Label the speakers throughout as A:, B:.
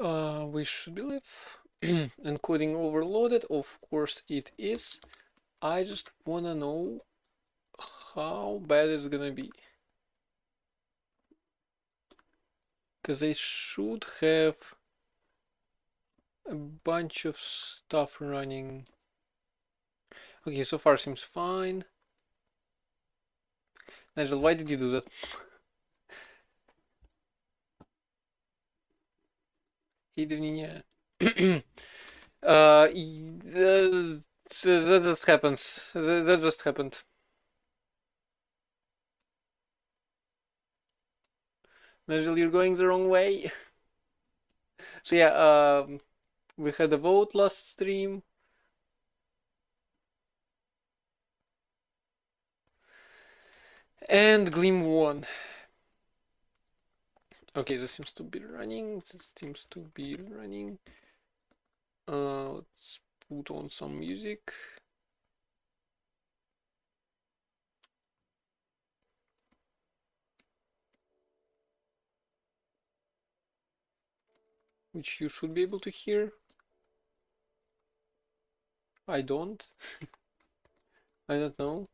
A: We should believe encoding overloaded. Of course it is. I just wanna know how bad it's gonna be. Because they should have a bunch of stuff running. Okay, so far seems fine. Nigel, why did you do that? Hey, Divninia. That just happens. That just happened. Nigel, you're going the wrong way. So yeah, we had a vote last stream. And Gleam won. Okay, this seems to be running. Let's put on some music. Which you should be able to hear. I don't. I don't know.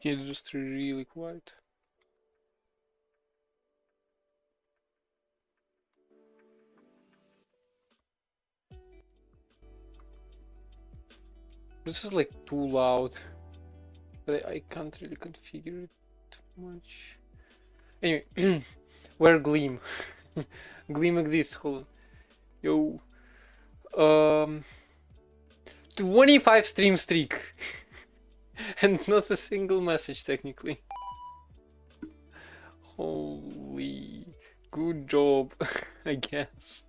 A: Okay, it's just really quiet. This is like too loud. But I can't really configure it too much. Anyway, where Gleam? Gleam exists, hold on. Yo. 25 stream streak. And not a single message technically. Holy, good job, I guess.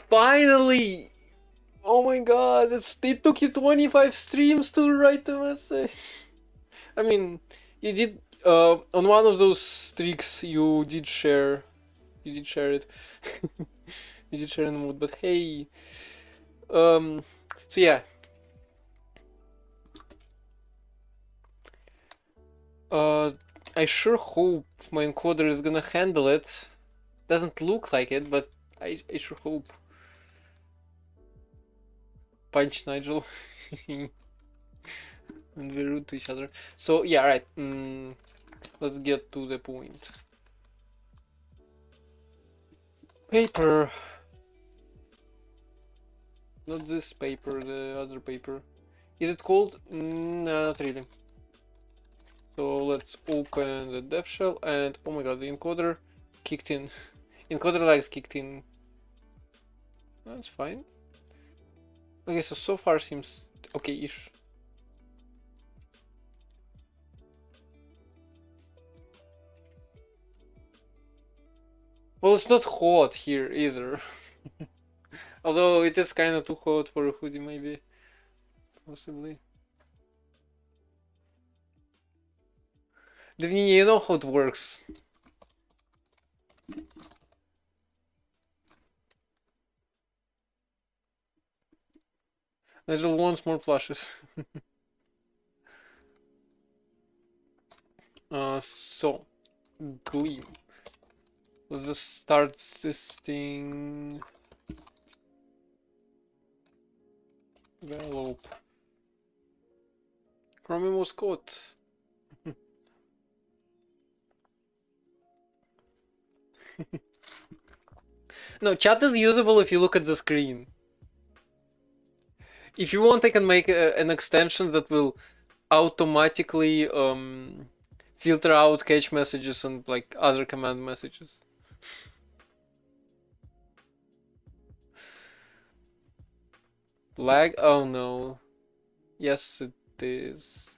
A: Finally! Oh my god, it took you 25 streams to write the message. I mean, you did, on one of those streaks you did share it. You did share in the mood, but hey. So yeah. I sure hope my encoder is gonna handle it. Doesn't look like it, but I sure hope. Punch Nigel. And we're rude to each other. So yeah, right. Let's get to the point. Paper. Not this paper, the other paper. Is it cold? No, not really. So let's open the dev shell and oh my god, the encoder kicked in. Encoder lags kicked in. That's fine. Okay, so far seems okay-ish. Well, it's not hot here either. Although it is kind of too hot for a hoodie, maybe. Possibly. Divini, you know how it works. Nigel wants more plushes. So, Gleam. Let's just start this thing. Develop. Chromium was caught. No, chat is usable if you look at the screen. If you want, I can make an extension that will automatically filter out cache messages and like other command messages. Lag? Oh no. Yes, it is.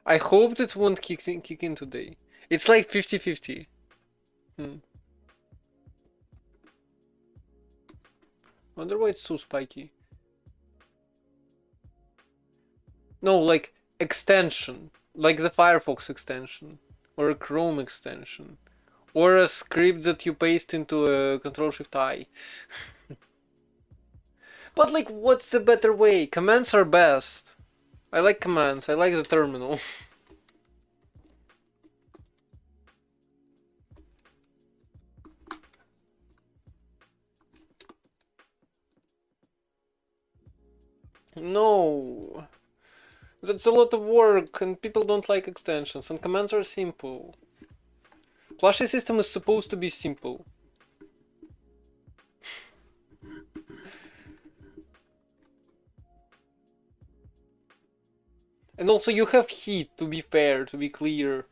A: I hope it won't kick in today. It's like 50-50. Wonder why it's so spiky. No, like extension. Like the Firefox extension. Or a Chrome extension. Or a script that you paste into a Control-Shift-I. But like, what's the better way? Commands are best. I like commands. I like the terminal. No. That's a lot of work, and people don't like extensions, and commands are simple. Plushy system is supposed to be simple. And also you have heat, to be fair, to be clear.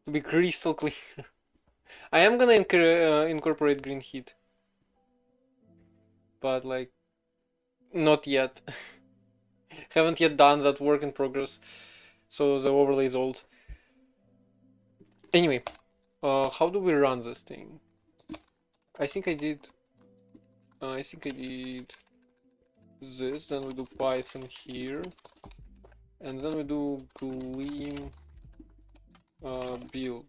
A: To be crystal clear. I am gonna incorporate green heat. But like, not yet. Haven't yet done that, work in progress. So the overlay is old. Anyway, how do we run this thing? I think I did this, then we do Python here. And then we do Gleam build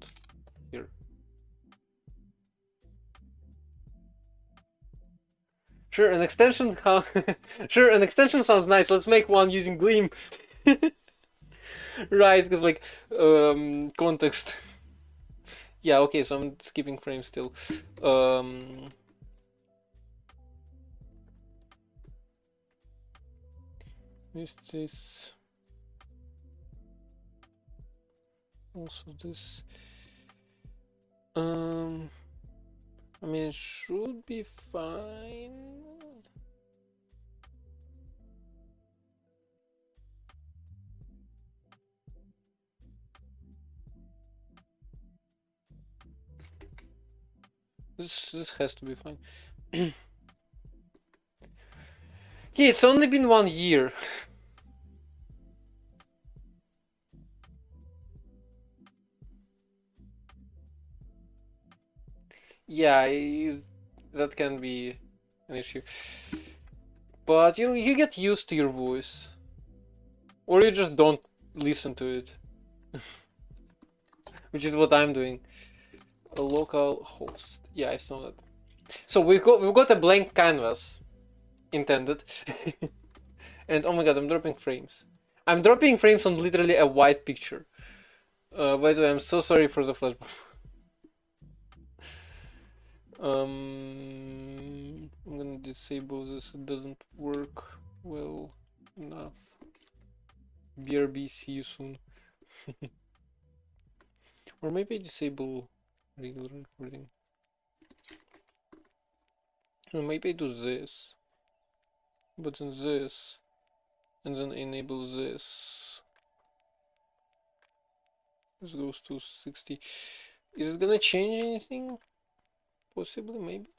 A: here. Sure, an extension. Sure, an extension sounds nice. Let's make one using Gleam. Right, because like context. Yeah, okay, so I'm skipping frames still. Is this also this? I mean, it should be fine. This has to be fine. Okay, it's only been 1 year. Yeah, that can be an issue. But you get used to your voice. Or you just don't listen to it. Which is what I'm doing. A local host. Yeah, I saw that. So we've got a blank canvas intended. And oh my god, I'm dropping frames. I'm dropping frames on literally a white picture. By the way, I'm so sorry for the flash. I'm gonna disable this. It doesn't work well enough. BRB, see you soon. Or maybe I disable regular recording. Or maybe I do this. But then this. And then enable this. This goes to 60. Is it gonna change anything? Possibly, maybe.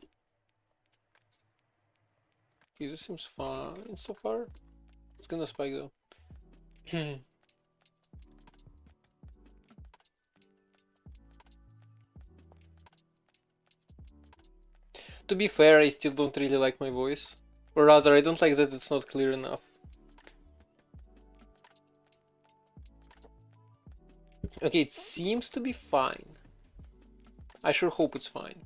A: Okay, this seems fine so far. It's gonna spike though. To be fair, I still don't really like my voice. Or rather, I don't like that it's not clear enough. Okay, it seems to be fine. I sure hope it's fine.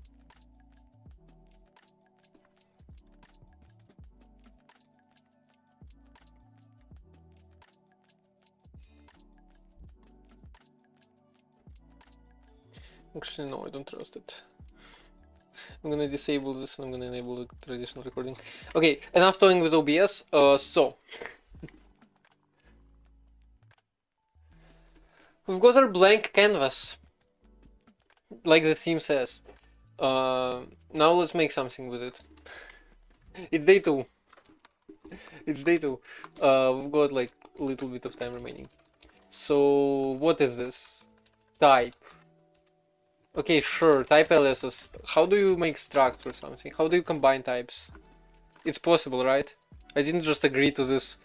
A: Actually, no, I don't trust it. I'm gonna disable this and I'm gonna enable the traditional recording. Okay, enough toying with OBS. So we've got our blank canvas, like the theme says. Now let's make something with it. It's day 2. It's day 2. We've got like a little bit of time remaining. So what is this? Type. Okay, sure, type aliases. How do you make struct or something? How do you combine types? It's possible, right? I didn't just agree to this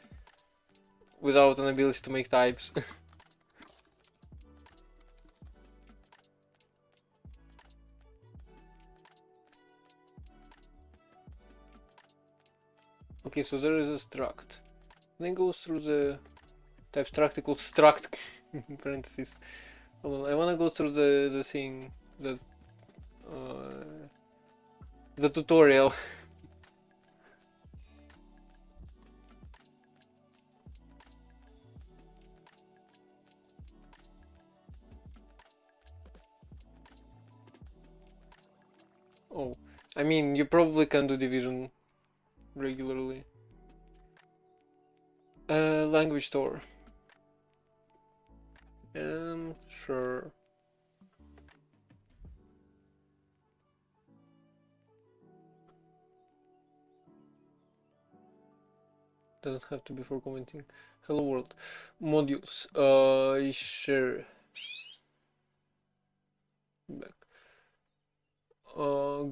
A: without an ability to make types. Okay, so there is a struct. Then goes through the type struct equals struct in parentheses. Hold on, I wanna go through the thing that the tutorial. Oh, I mean, you probably can do division regularly. Language store. Sure. Doesn't have to be for commenting. Hello world. Modules. Sure. Back.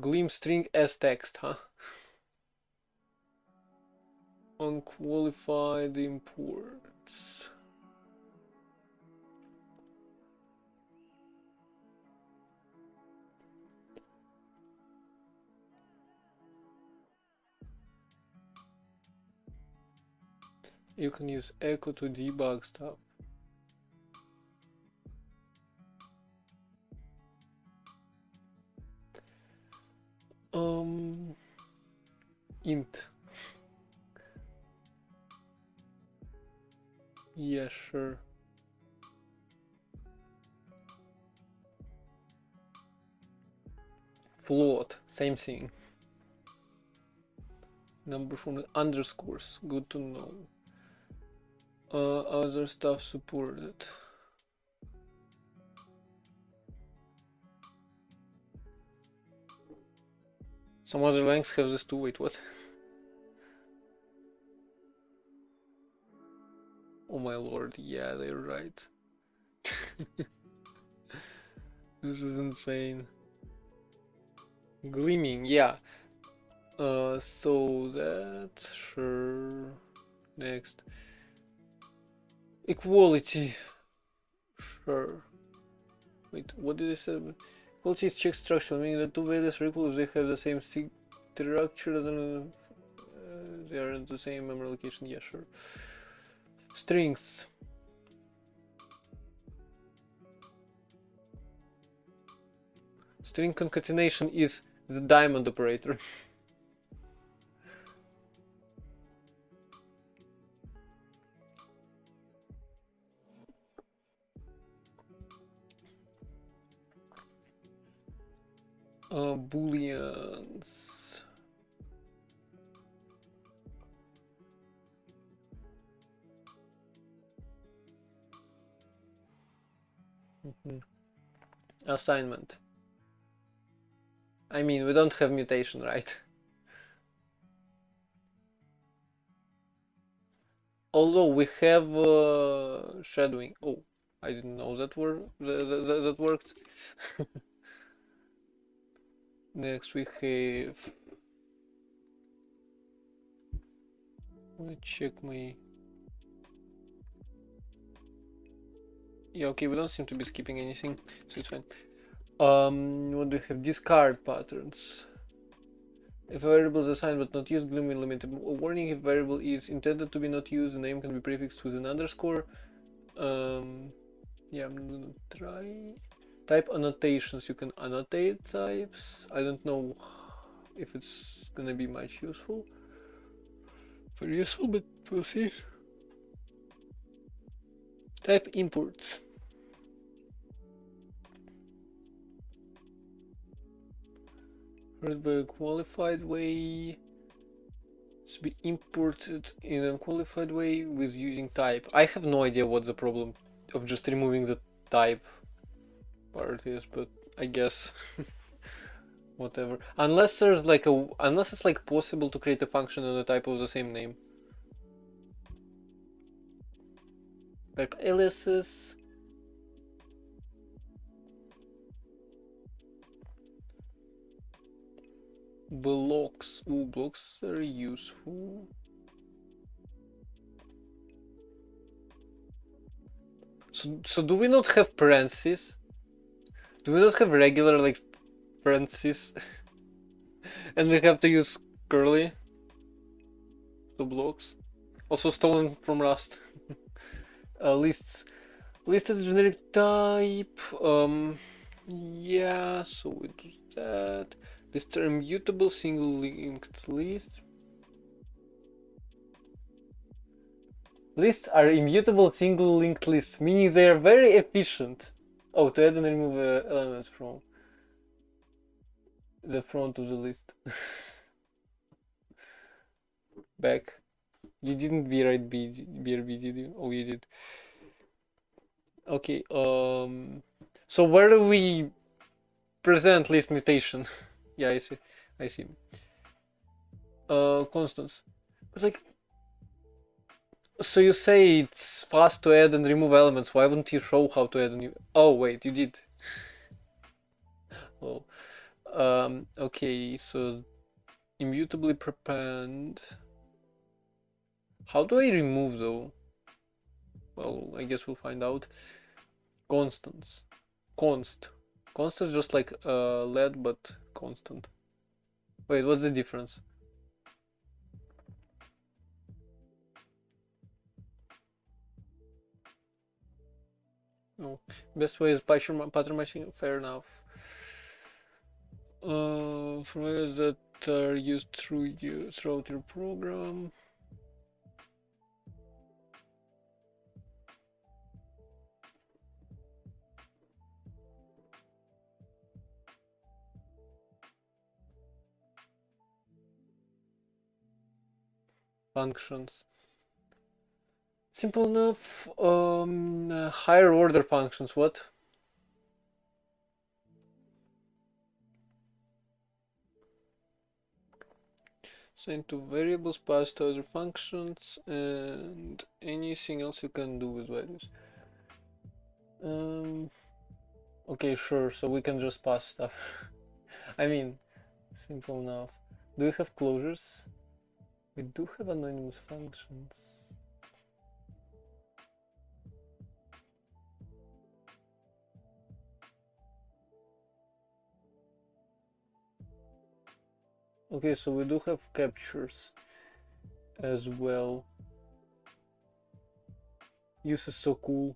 A: Gleam string as text, huh? Unqualified imports. You can use echo to debug stuff. Int. Yeah, sure. Float, same thing. Number from the underscores, good to know. Other stuff supported. Some other lengths have this too. Wait, what? Oh my lord, yeah, they're right. This is insane. Gleaming, yeah. So that, sure. Next. Equality. Sure. Wait, what did I say? Equality is check structural, meaning that two values are equal if they have the same structure, then they are in the same memory location. Yeah, sure. Strings. String concatenation is the diamond operator. Booleans. Assignment. I mean, we don't have mutation, right? Although we have shadowing. Oh, I didn't know that that worked. Next we have. Let me check my. Yeah, okay, we don't seem to be skipping anything, so it's fine. What do we have? Discard patterns. If a variable is assigned but not used, Gleam will limit a warning. If variable is intended to be not used, the name can be prefixed with an underscore. Yeah, I'm gonna try. Type annotations. You can annotate types. I don't know if it's gonna be much useful. Very useful, but we'll see. Type imports. Read by a qualified way. To be imported in a qualified way with using type. I have no idea what the problem of just removing the type part is, but I guess whatever. Unless there's like unless it's like possible to create a function on a type of the same name. Type aliases. Blocks. Ooh, blocks are useful. So do we not have parentheses? Do we not have regular like parentheses? And we have to use curly to blocks. Also stolen from Rust. Lists. List is generic type. Yeah, so we do that. Lists are immutable single linked list. Lists are immutable single linked lists, meaning they are very efficient. Oh, to add and remove elements from. the front of the list. Back. You didn't rewrite BRB, did you? Oh, you did. Okay, so where do we present list mutation? Yeah, I see. I see. Constants. But like, so you say it's fast to add and remove elements. Why wouldn't you show how to add a new? Oh wait, you did. Oh, okay. So immutably prepend. How do I remove though? Well, I guess we'll find out. Constants. Const. Const is just like lead, but constant. Wait, what's the difference? Oh, best way is pattern matching. Fair enough. Formulas that are used throughout your program. Functions. Simple enough. Higher order functions. What? Send to variables, pass to other functions, and anything else you can do with values. Okay, sure. So we can just pass stuff. I mean, simple enough. Do we have closures? We do have anonymous functions. Okay, so we do have captures as well. Use is so cool.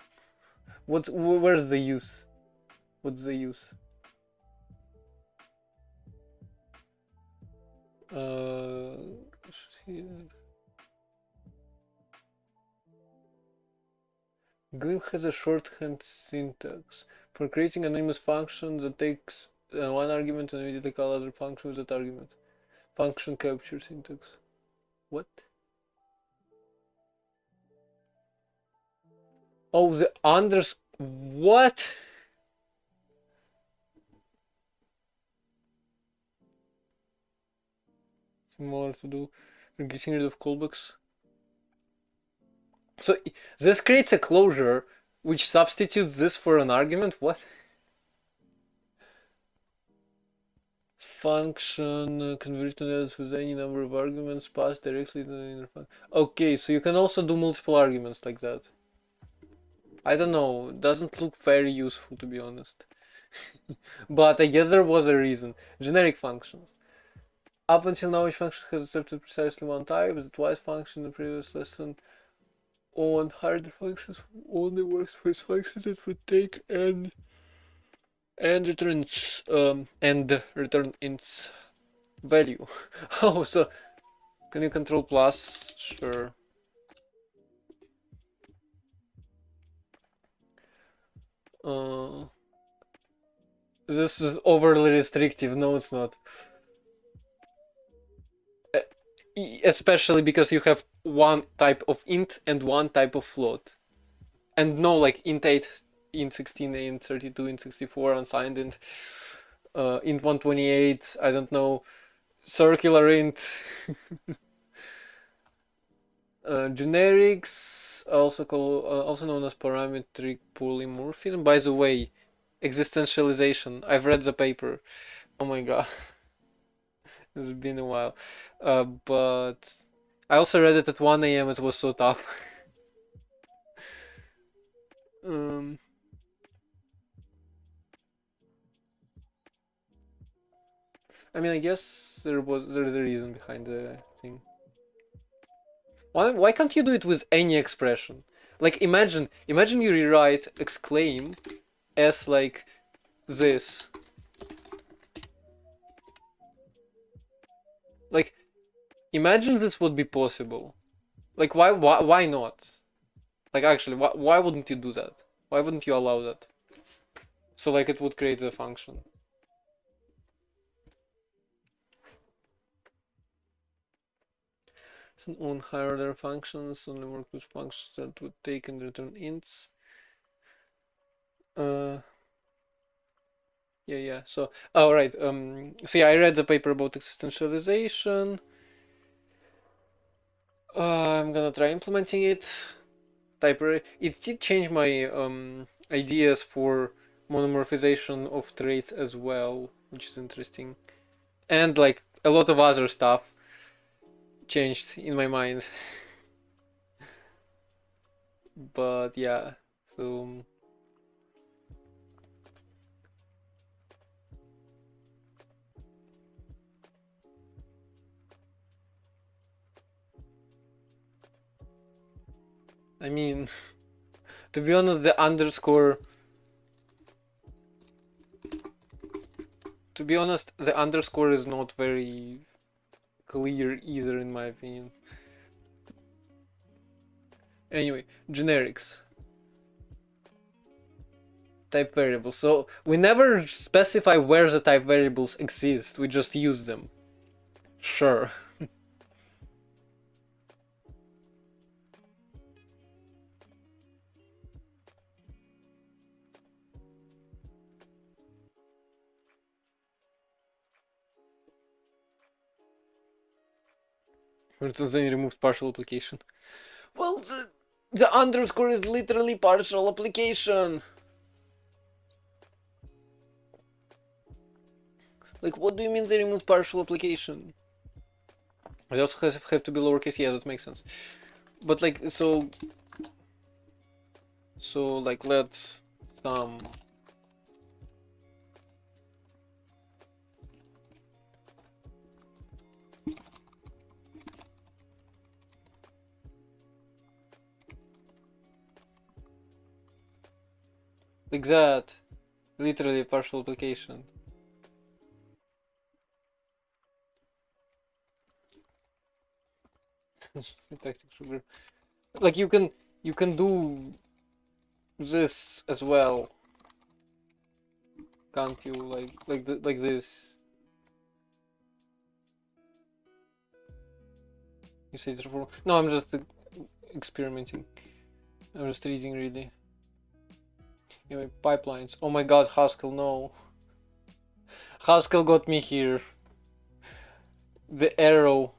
A: Where's the use? What's the use? Gleam has a shorthand syntax for creating anonymous function that takes one argument and immediately call other function with that argument. Function capture syntax. What? Oh, the what? Similar to do. We're getting rid of callbacks. So this creates a closure which substitutes this for an argument? What? Function converted with any number of arguments passed directly to the inner function. Okay, so you can also do multiple arguments like that. I don't know, it doesn't look very useful to be honest. But I guess there was a reason. Generic functions. Up until now each function has accepted precisely one type. The twice function in the previous lesson on harder functions only works with functions that would take and returns and return its value. Oh, so can you control plus? Sure. This is overly restrictive. No, it's not. Especially because you have one type of int and one type of float. And no, like int 8, int 16, int 32, int 64, unsigned int 128, I don't know, circular int. Generics, also known as parametric polymorphism. By the way, existentialization. I've read the paper. Oh my god. It's been a while. But I also read it at 1 a.m. It was so tough. I mean, I guess there's a reason behind the thing. Why can't you do it with any expression? Like imagine you rewrite exclaim as like this. Like imagine this would be possible. Like why not? Like actually why wouldn't you do that? Why wouldn't you allow that? So like it would create a function. on higher order functions, only work with functions that would take and return ints. Yeah. So, oh right. So yeah, I read the paper about existentialization. I'm gonna try implementing it. It did change my ideas for monomorphization of traits as well, which is interesting, and like a lot of other stuff changed in my mind. But yeah, so I mean, to be honest, the underscore. To be honest, the underscore is not very clear either, in my opinion. Anyway, generics. Type variables. So we never specify where the type variables exist. We just use them. Sure. Then you remove partial application. Well, the underscore is literally partial application. Like, what do you mean they removed partial application? They also have to be lowercase. Yeah, that makes sense. But like, so like, let some like that. Literally partial application. Syntactic sugar. Like you can do this as well, can't you? Like this. You say it's no, I'm just experimenting. I'm just reading really. Anyway, pipelines. Oh my god, Haskell, no. Haskell got me here. The arrow.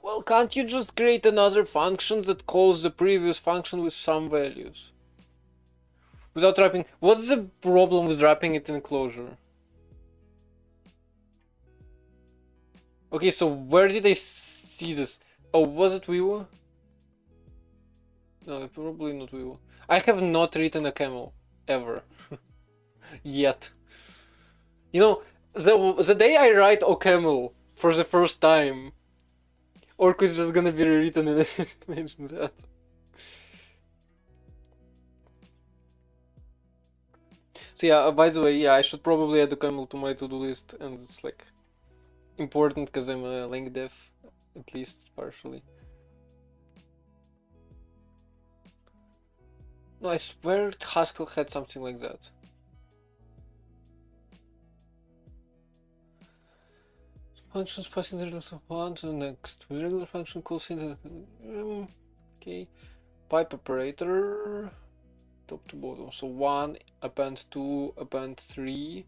A: Well, can't you just create another function that calls the previous function with some values? Without wrapping... What's the problem with wrapping it in closure? Okay, so where did I see this? Oh, was it Vivo? No, probably not Vivo. I have not written a camel. Ever. Yet. You know, the day I write OCaml for the first time, Orc is just gonna be rewritten and mention that. So yeah, by the way, yeah, I should probably add OCaml to my to-do list, and it's like important because I'm a lang dev, at least partially. No, I swear Haskell had something like that. Functions passing the regular of one to the next. With regular function calls in the okay. Pipe operator. Top to bottom. So 1, append 2, append 3.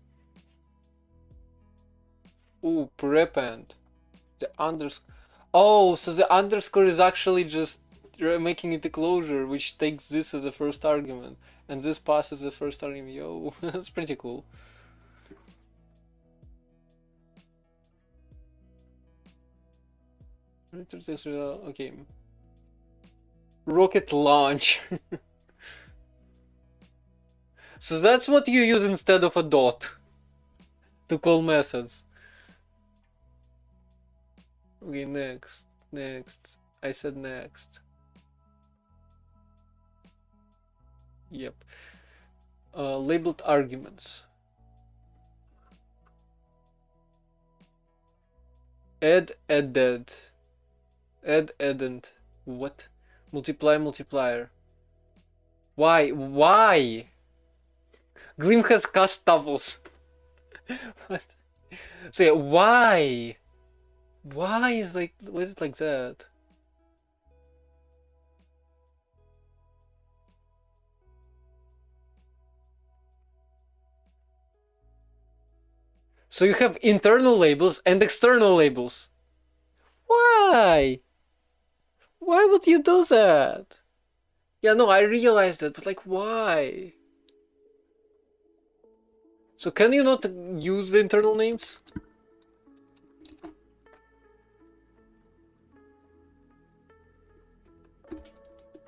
A: Ooh, prepend. The underscore. Oh, so the underscore is actually just making it a closure, which takes this as the first argument. And this passes the first argument. Yo, that's pretty cool. Okay. Rocket launch. So that's what you use instead of a dot to call methods. Okay, next. I said next. Yep. Labeled arguments. Added. Addend. What? Multiplier. Why? Gleam has cast tuples. What? So yeah, why? Why is like, why is it like that? So you have internal labels and external labels. Why? Why would you do that? Yeah, no, I realized that, but like, why? So can you not use the internal names?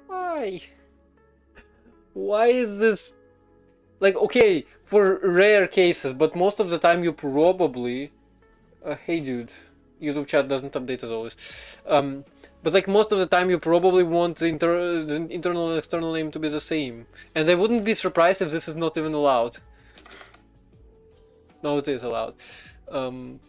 A: Why? Why is this like, okay, for rare cases, but most of the time you probably hey dude, YouTube chat doesn't update as always. But like most of the time you probably want the internal and external name to be the same. And I wouldn't be surprised if this is not even allowed. No, it is allowed. Um,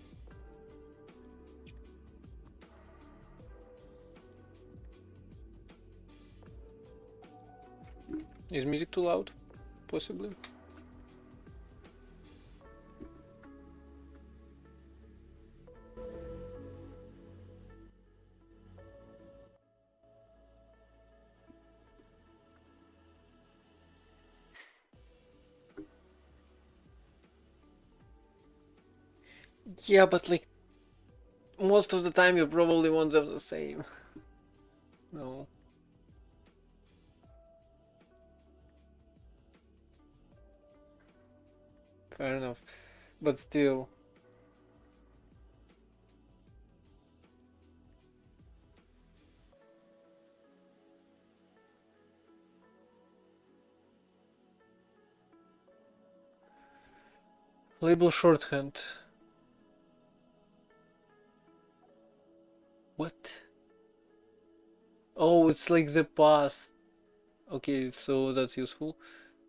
A: is music too loud? Possibly. Yeah, but like most of the time you probably want them the same. No. Fair enough. But still. Label shorthand. What? Oh, it's like the past. Okay, so that's useful.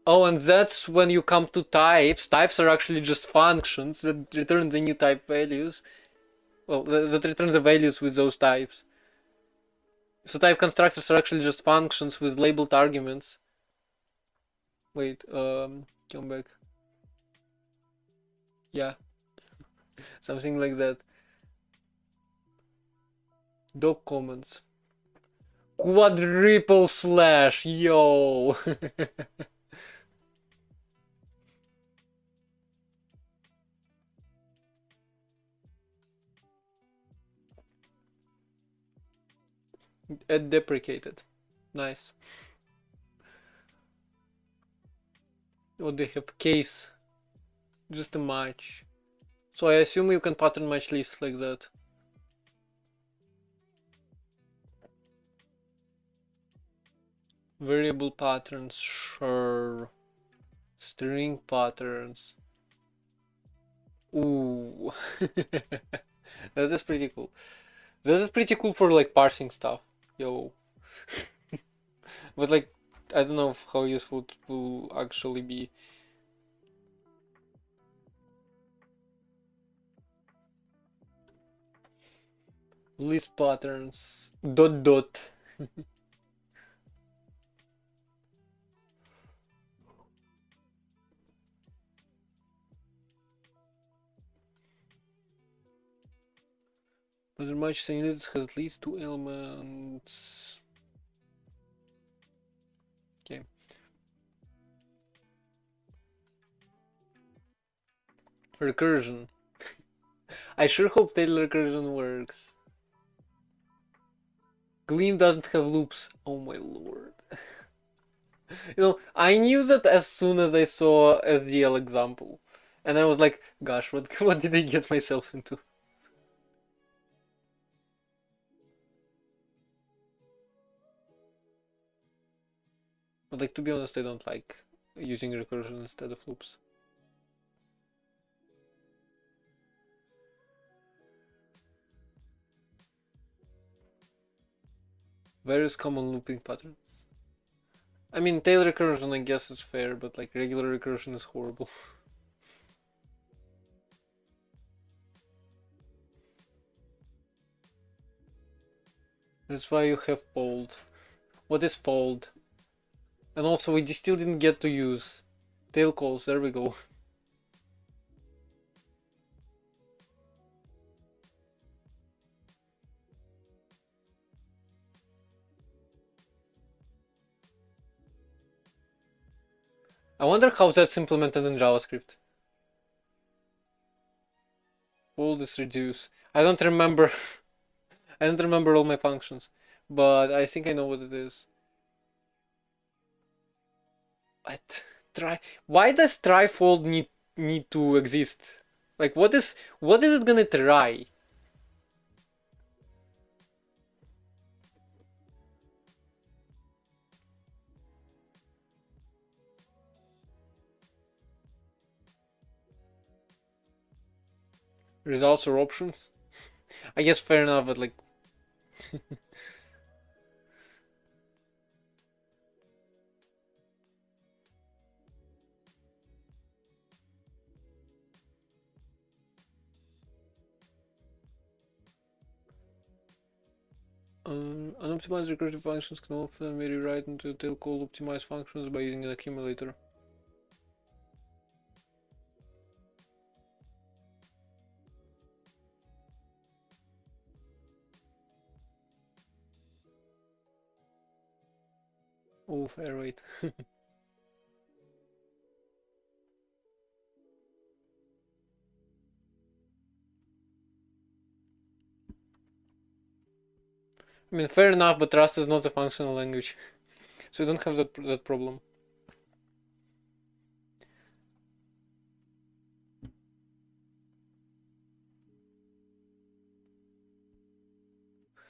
A: Oh, and that's when you come to types. Types are actually just functions that return the new type values. Well, that return the values with those types. So type constructors are actually just functions with labeled arguments. Wait, come back. Yeah, something like that. Doc comments. Quadruple slash, yo! Deprecated. Nice. What they have? Case. Just a match. So I assume you can pattern match lists like that. Variable patterns, sure. String patterns. Ooh. That is pretty cool. That is pretty cool for like parsing stuff. Yo. But like, I don't know how useful it will actually be. List patterns. Dot dot. But the match saying list has at least 2 elements. Okay. Recursion. I sure hope Taylor recursion works. Gleam doesn't have loops. Oh my lord. You know, I knew that as soon as I saw SDL example. And I was like, gosh, what did I get myself into? But like, to be honest, I don't like using recursion instead of loops. Various common looping patterns. I mean, tail recursion I guess is fair, but like regular recursion is horrible. That's why you have fold. What is fold? And also we still didn't get to use tail calls, there we go. I wonder how that's implemented in JavaScript. Fold is reduce. I don't remember. I don't remember all my functions, but I think I know what it is. What? Try. Why does try fold need to exist? Like, what is it gonna try? Results or options? I guess fair enough, but like, unoptimized recursive functions can often be rewritten into tail called optimized functions by using an accumulator. Oh, fair, wait. I mean, fair enough, but Rust is not a functional language, so you don't have that problem.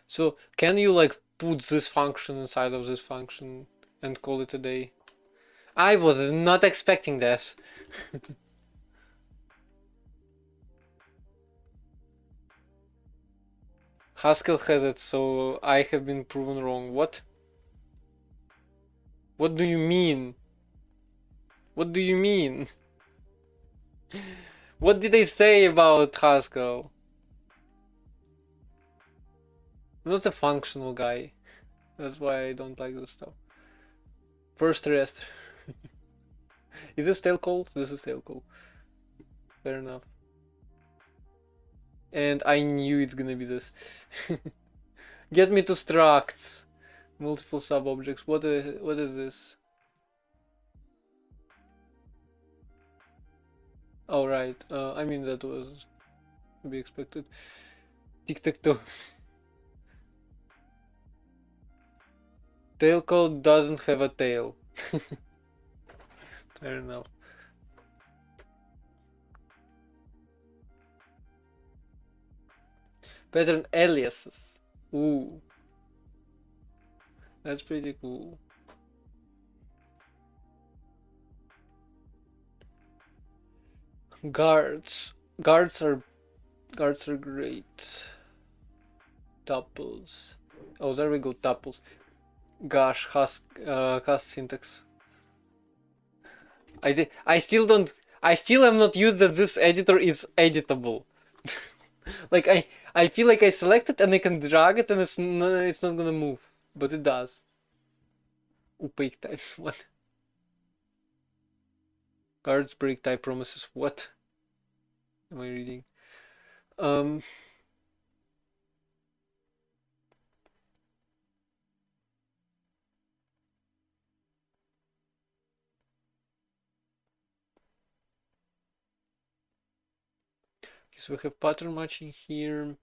A: So can you like put this function inside of this function and call it a day? I was not expecting this. Haskell has it, so I have been proven wrong. What? What do you mean? What do you mean? What did they say about Haskell? I'm not a functional guy. That's why I don't like this stuff. First rest. Is this tail call? This is tail call. Fair enough. And I knew it's gonna be this. Get me to structs. Multiple sub-objects. What is this? Oh, right. I mean, that was to be expected. Tic-tac-toe. Tail code doesn't have a tail. Fair enough. Pattern aliases. Ooh. That's pretty cool. Guards. Guards are great. Tuples. Oh, there we go, tuples. Gosh, Hask syntax. I still don't. I still have not used that this editor is editable. Like I feel like I select it and I can drag it and it's not gonna move, but it does. Opaque types. What? Guards break type promises. What am I reading? Um. Okay, so we have pattern matching here.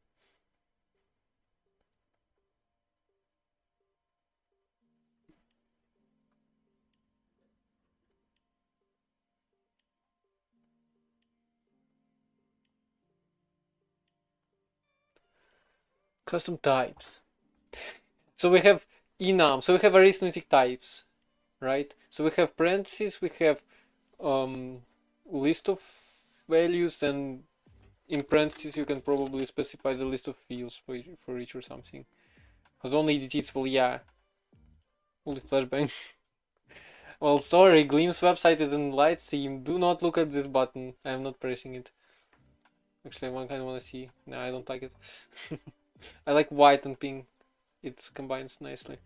A: Custom types. So we have enum. So we have arithmetic types, right? So we have parentheses. We have list of values, and in parentheses you can probably specify the list of fields for each or something. Because only DTs will, yeah. Only flashbang. Well, sorry, Gleam's website is in light theme. Do not look at this button. I am not pressing it. Actually, I kind of want to see. No, I don't like it. I like white and pink. It combines nicely.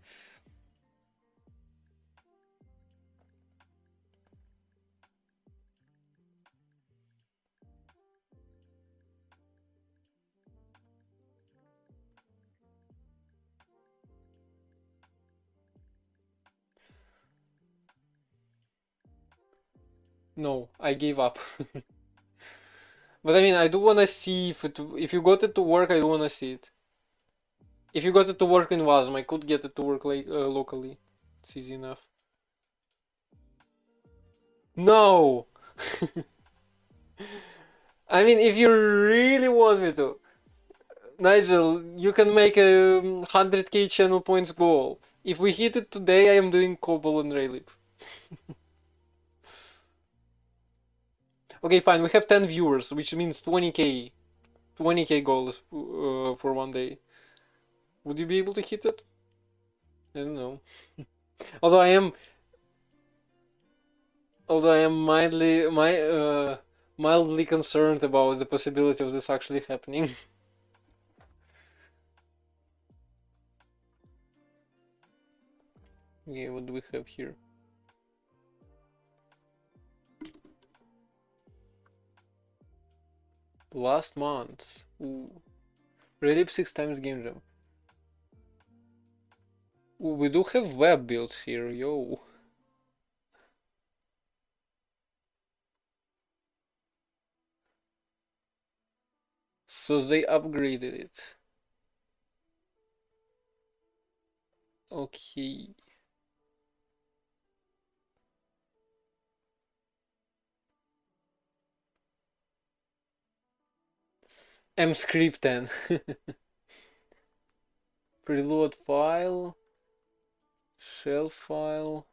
A: No, I gave up. But I mean, I do wanna see if you got it to work. I do wanna see it. If you got it to work in Wasm, I could get it to work like locally. It's easy enough. No. I mean, if you really want me to, Nigel, you can make a 100k channel points goal. If we hit it today, I am doing Cobble and Raylip. Okay, fine. We have 10 viewers, which means 20k. 20k goals for one day. Would you be able to hit it? I don't know. Although I am, although I am mildly concerned about the possibility of this actually happening. Okay, what do we have here? Last month. Ooh. Relive 6 times game jam. Ooh, we do have web builds here, yo. So they upgraded it. Okay. mscript 10. Preload file. Shell file.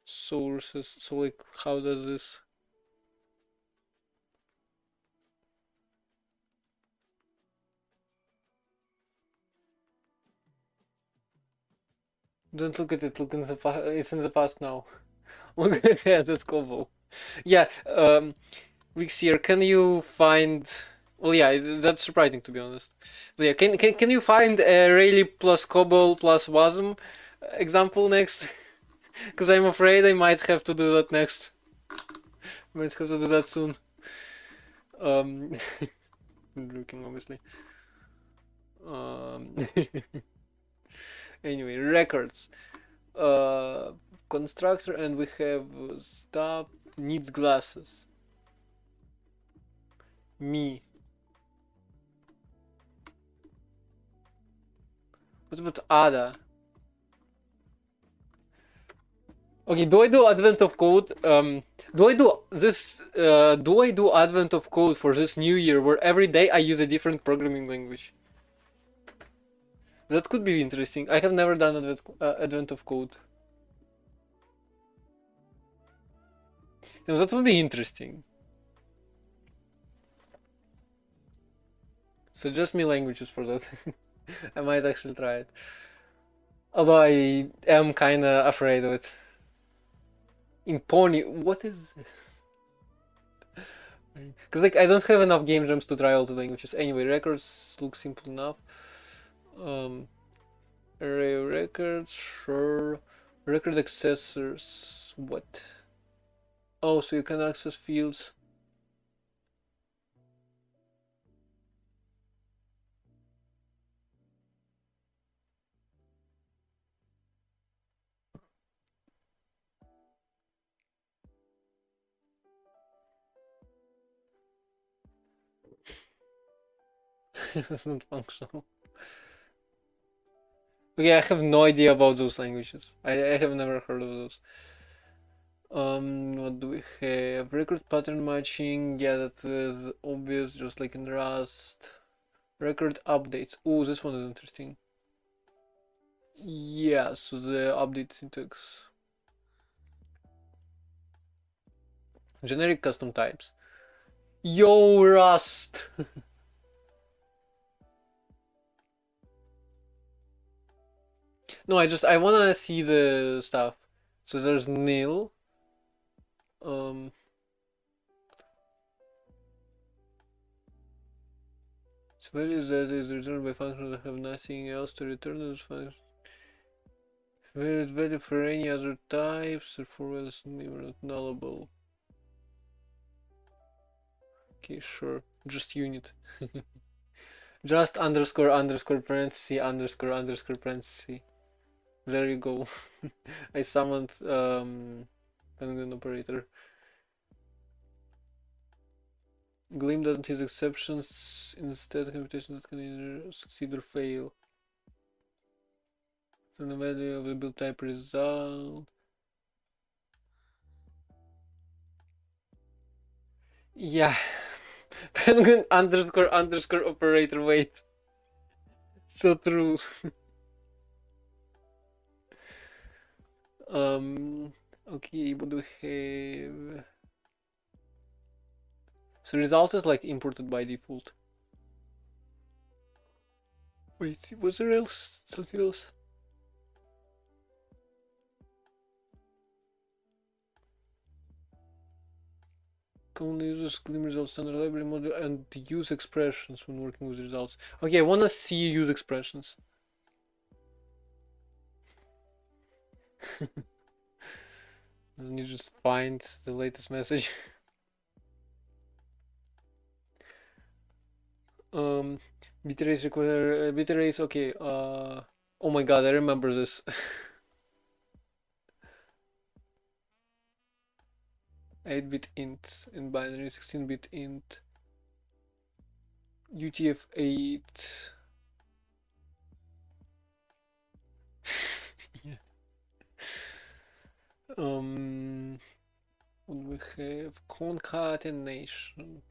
A: Sources. So like, how does this? Don't look at it. Look in the past. It's in the past now. Look at that. That's Kobo. Yeah. Rixier, can you find? Well, yeah, that's surprising to be honest. But yeah, can you find a Rayleigh plus Cobble plus Wasm example next? Because I'm afraid I might have to do that next. Might have to do that soon. I'm joking, obviously. Um, anyway, records. Constructor, and we have stop needs glasses. Me. What about Ada? Okay, do I do Advent of Code? Do I do this? Do I do Advent of Code for this new year, where every day I use a different programming language? That could be interesting. I have never done Advent of Code. No, that would be interesting. Suggest me languages for that. I might actually try it. Although I am kinda afraid of it. In Pony, what is this? Because like I don't have enough game jams to try all the languages. Anyway, records look simple enough. Array of records, sure. Record accessors, what? Oh, so you can access fields. It's not functional. Okay, I have no idea about those languages. I have never heard of those. What do we have? Record pattern matching. Yeah, that is obvious, just like in Rust. Record updates. Oh, this one is interesting. Yeah, so the update syntax. Generic custom types. Yo, Rust! No, I wanna see the stuff. So there's nil. So value that is returned by functions that have nothing else to return those functions. Valid for any other types, therefore values not nullable. Okay, sure. Just unit. Just underscore underscore parenthesis underscore underscore parenthesis. There you go. I summoned Penguin Operator. Gleam doesn't use exceptions, instead computation that can either succeed or fail. Turn the value of the build type result. Yeah. Penguin underscore underscore operator, wait. So true. Okay, what do we have? So result is like imported by default. Wait, was there else something else? Only uses Gleam results standard library module and use expressions when working with results. Okay, I wanna see you use expressions. Doesn't you just find the latest message? Bit erase require bit erase. Okay. Oh my god, I remember this. 8-bit int in binary, 16-bit int, UTF-8. Yeah. What do we have? Concatenation.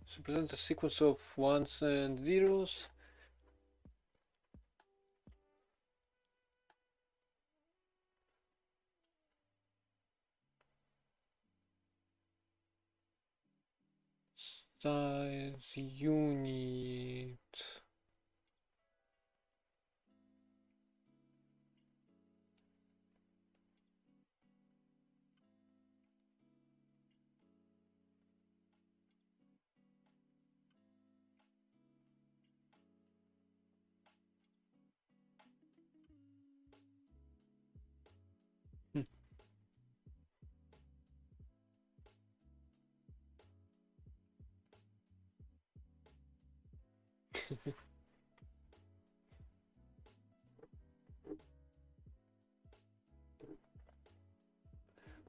A: So present a sequence of ones and zeros. Size unit.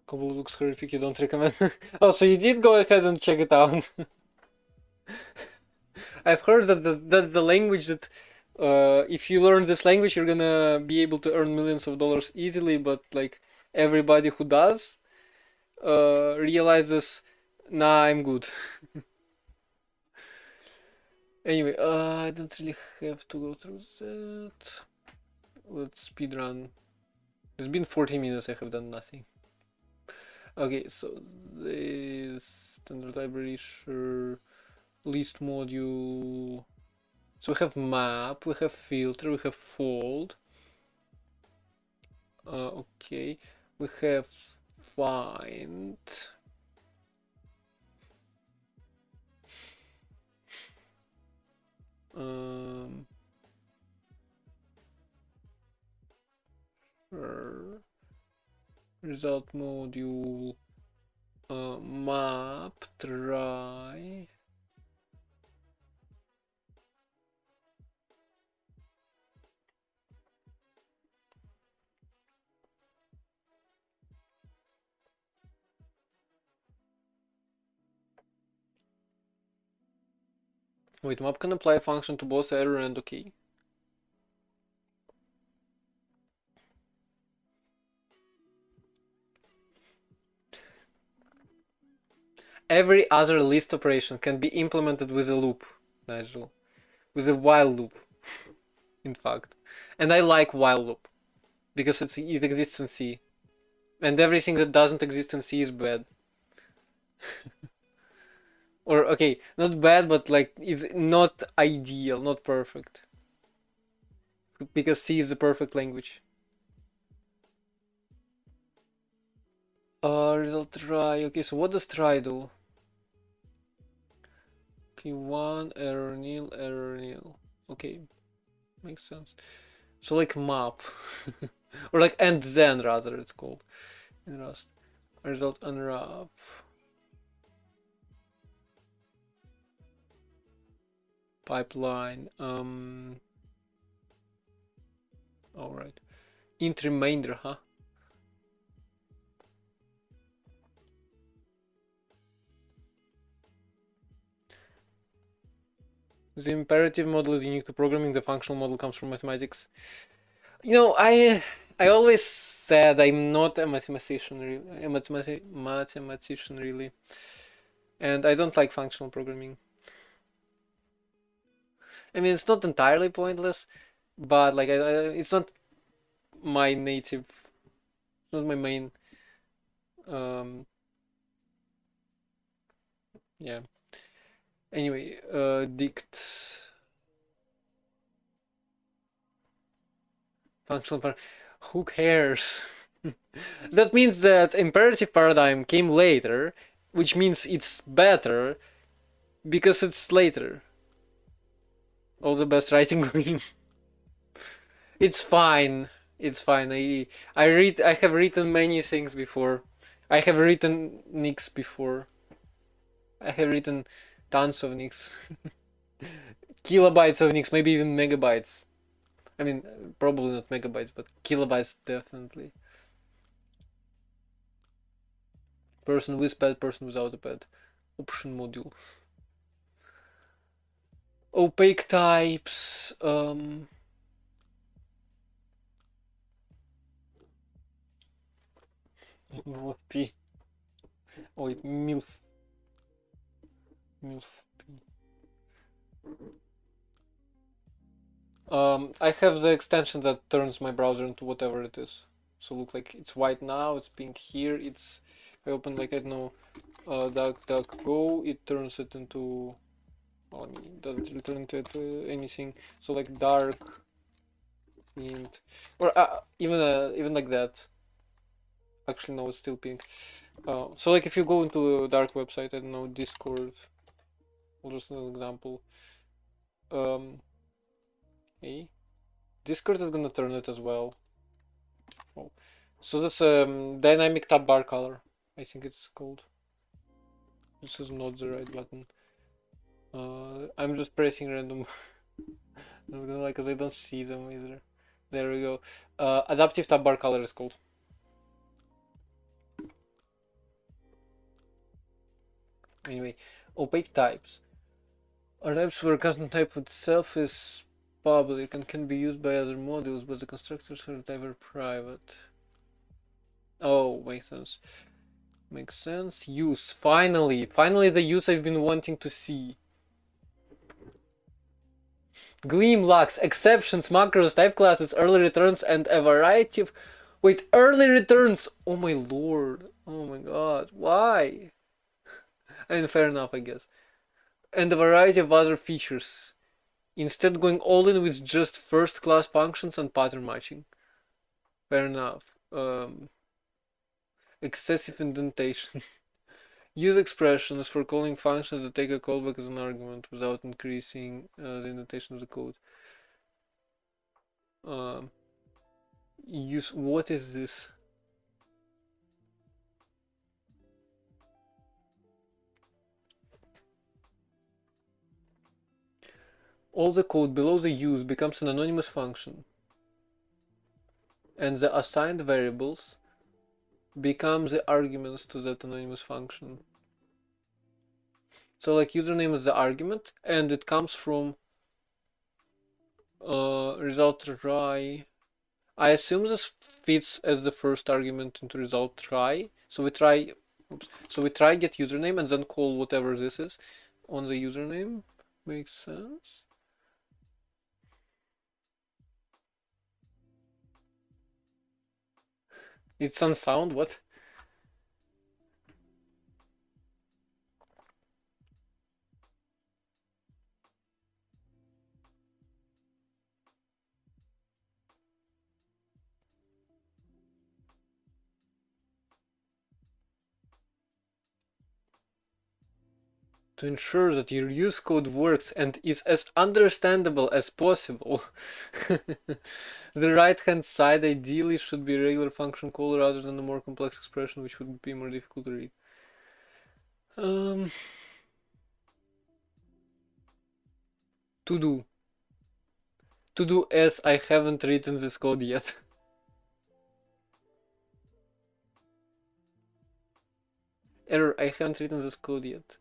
A: Couple looks horrific, you don't recommend. Oh, so you did go ahead and check it out. I've heard that that's the language that if you learn this language you're gonna be able to earn millions of dollars easily, but like everybody who does realizes, nah, I'm good. Anyway, I don't really have to go through that. Let's speedrun. It's been 40 minutes, I have done nothing. Okay, so this standard library, sure. List module. So we have map, we have filter, we have fold. Okay, we have find. Result module, map, try. Wait, map can apply a function to both error and okay. Every other list operation can be implemented with a loop, Nigel. With a while loop, in fact. And I like while loop, because it exists in C. And everything that doesn't exist in C is bad. Or, okay, not bad, but like, is not ideal, not perfect. Because C is the perfect language. Result try. Okay, so what does try do? Okay, 1, error nil. Okay, makes sense. So like map. Or like and then rather it's called in Rust. Result unwrap. pipeline. All right. Int remainder, huh? The imperative model is unique to programming. The functional model comes from mathematics. You know, I always said I'm not a mathematician, really, mathematician really, and I don't like functional programming. I mean, it's not entirely pointless, but like, it's not my native, it's not my main. Yeah. Anyway, dict functional. Who cares? That means that imperative paradigm came later, which means it's better because it's later. All the best writing green. It's fine. It's fine. I have written many things before. I have written nicks before. I have written tons of nicks. Kilobytes of nicks, maybe even megabytes. I mean, probably not megabytes, but kilobytes definitely. Person with pad, person without a pad. Option module. Opaque types. P. Oh, wait, MILF. MILF P. I have the extension that turns my browser into whatever it is. So look, like it's white now, it's pink here, it's, I open like, I don't know, DuckDuckGo, it turns it into, well, I mean, it doesn't return to anything. So like dark, mint, or even like that. Actually, no, it's still pink. So like if you go into a dark website, I don't know, Discord, or just an example. Hey, Discord is gonna turn it as well. Oh. So that's dynamic tab bar color, I think it's called. This is not the right button. I'm just pressing random. Like, cause I don't see them either. There we go. Adaptive tab bar color is called. Anyway, opaque types are types where a custom type itself is public and can be used by other modules, but the constructors for the type are private. Oh, makes sense. Makes sense. Use. Finally the use I've been wanting to see. Gleam locks, exceptions, macros, type classes, early returns, and a variety of... Wait, early returns! Oh my lord. Oh my god. Why? I mean, fair enough, I guess. And a variety of other features. Instead going all in with just first class functions and pattern matching. Fair enough. Excessive indentation. Use expressions for calling functions that take a callback as an argument without increasing the indentation of the code. Use, what is this? All the code below the use becomes an anonymous function, and the assigned variables become the arguments to that anonymous function. So like username is the argument, and it comes from result try. I assume this fits as the first argument into result try. So we try, so we try get username and then call whatever this is on the username. Makes sense. It's unsound, what? To ensure that your use code works and is as understandable as possible, the right hand side ideally should be a regular function call rather than a more complex expression which would be more difficult to read. To do. To do as I haven't written this code yet. Error, I haven't written this code yet.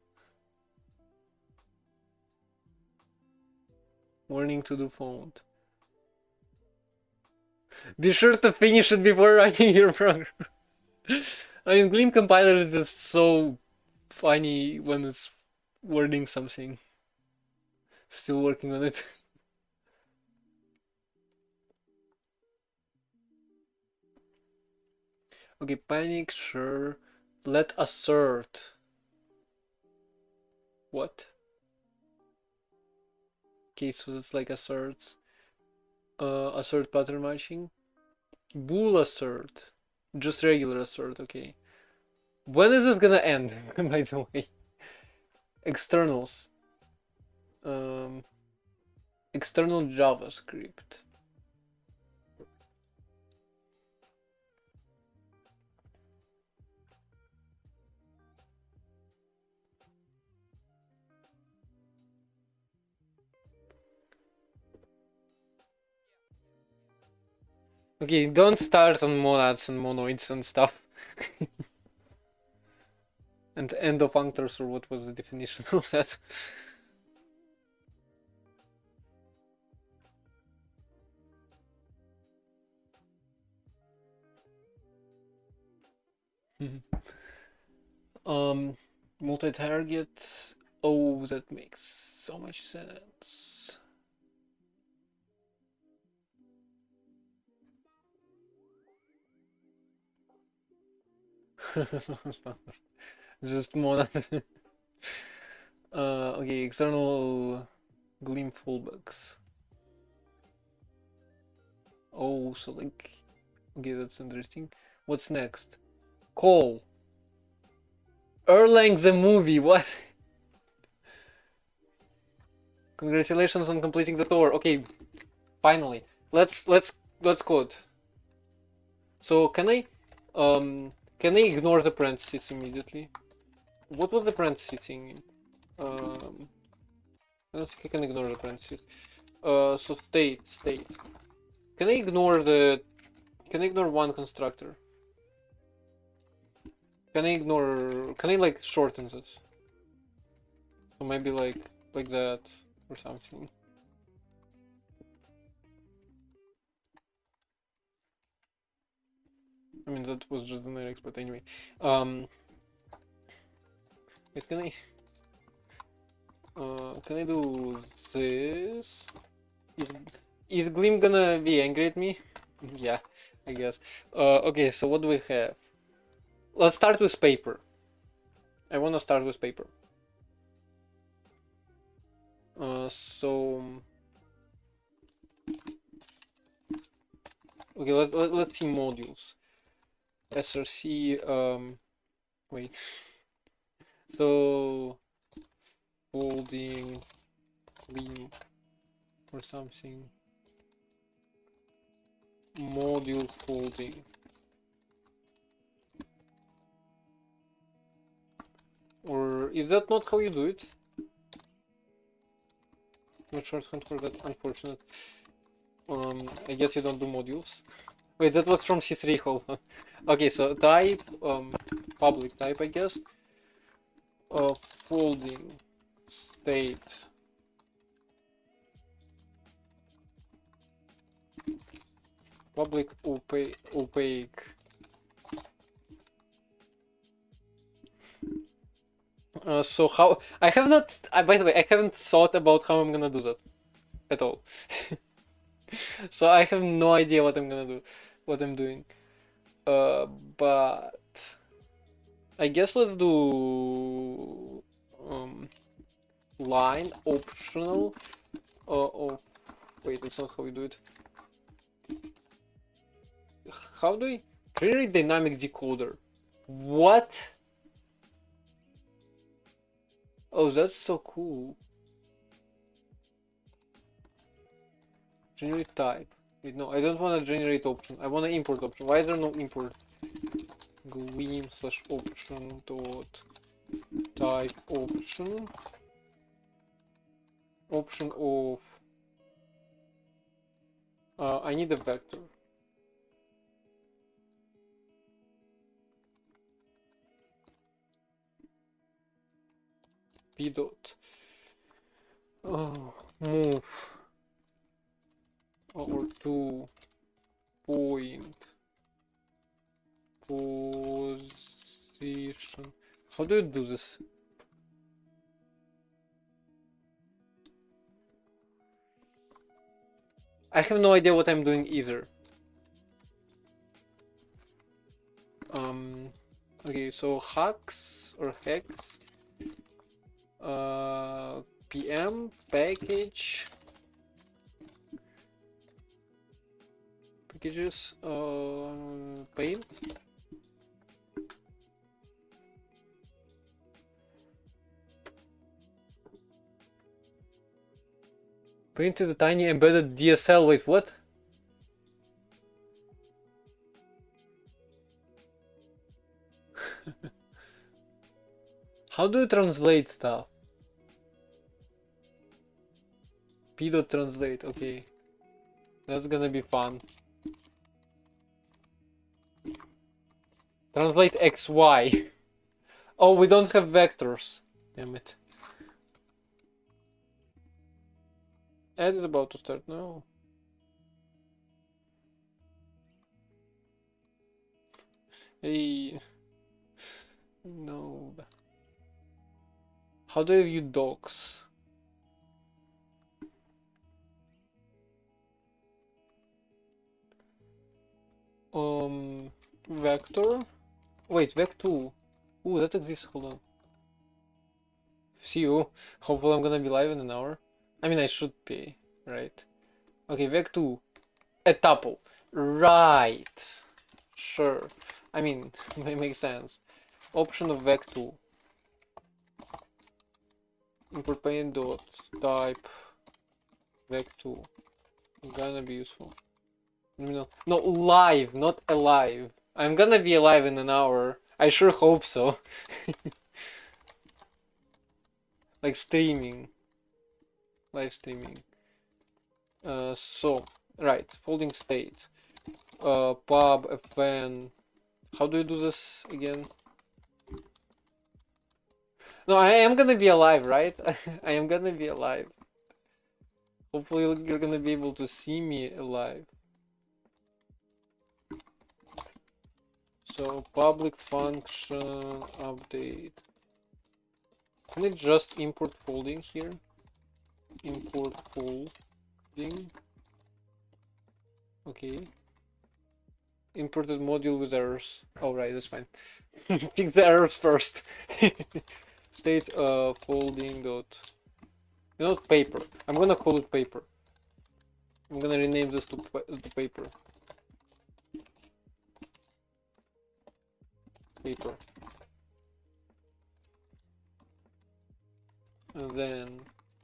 A: Warning to do found. Be sure to finish it before writing your program. I mean, Gleam compiler is just so funny when it's wording something. Still working on it. Okay, panic, sure. Let assert. What? Okay, so it's like asserts. Assert pattern matching. Bool assert. Just regular assert, okay. When is this gonna end, by the way? Externals. External JavaScript. Okay, don't start on monads and monoids and stuff. And endofunctors, or what was the definition of that? Multi-target. Oh, that makes so much sense. Just monad. Okay, external Gleam fallbacks. Oh, so like, okay, that's interesting. What's next? Call. Erlang the movie. What? Congratulations on completing the tour. Okay, finally. Let's code. So can I ignore the parentheses immediately? What was the parentheses thing? I don't think I can ignore the parentheses. So state. Can I ignore one constructor? Can I like shorten this? So maybe like that or something. I mean, that was just the lyrics, but anyway. Wait, can I do this? Is Gleam gonna be angry at me? Yeah, I guess. Okay, so what do we have? Let's start with paper. I wanna start with paper. So okay, let's see modules. SRC. Wait. So folding Gleam or something. Module folding. Or is that not how you do it? Not shorthand for that, unfortunate. I guess you don't do modules. Wait, that was from C3, hold on. Okay, so type, public type, I guess. Folding state. Public opaque. So how I have not. By the way, I haven't thought about how I'm gonna do that at all. So I have no idea what I'm gonna do, what I'm doing. But I guess let's do line optional. Oh, wait, that's not how we do it. How do we generate dynamic decoder? What? Oh, that's so cool. Generate type. Wait, no, I don't want to generate option. I want to import option. Why is there no import? Gleam slash option dot type option. option of I need a vector. P dot move or to point position. How do you do this? I have no idea what I'm doing either. Okay, so hex or hex, PM package, packages, paint. Painted a tiny embedded DSL. Wait, what? How do you translate stuff? P dot translate. Okay, that's gonna be fun. Translate XY. Oh, we don't have vectors. Damn it. Edit about to start now. Hey. No. How do you view docs? Vector? Wait, vec2. Ooh, that exists. Hold on. See you. Hopefully I'm gonna be live in an hour. I mean, I should be, right? Okay, vec2. A tuple. Right. Sure. I mean, it makes sense. Option of vec2. Import paint dot type vec2. Gonna be useful. No, live, not alive. I'm gonna be alive in an hour. I sure hope so. Like streaming. Live streaming. So, right, folding state. Pub, fn. How do you do this again? No, I am gonna be alive, right? I am gonna be alive. Hopefully you're gonna be able to see me alive. So public function update. Can I just import folding here? Import folding. Okay. Imported module with errors. Oh right, that's fine. Fix the errors first. State folding dot. You know, paper. I'm gonna call it paper. I'm gonna rename this to paper. Paper. And then,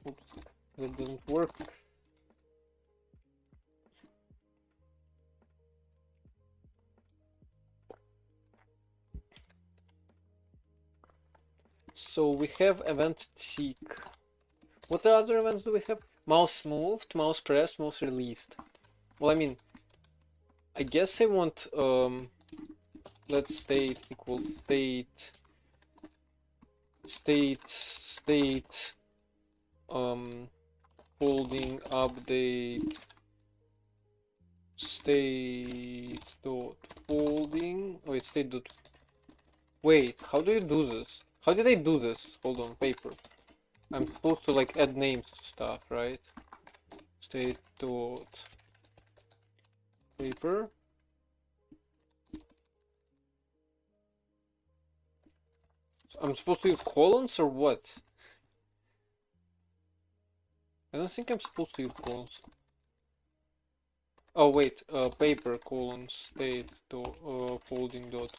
A: oops, that didn't work. So we have event seek. What other events do we have? Mouse moved, mouse pressed, mouse released. Well, I mean, I guess I want let's state equal state folding update state dot folding. Wait, state dot. Wait, how do you do this? How did I do this? Hold on, paper. I'm supposed to like add names to stuff, right? State dot paper. So I'm supposed to use colons or what? I don't think I'm supposed to use colons. Oh wait, paper colon state dot folding dot.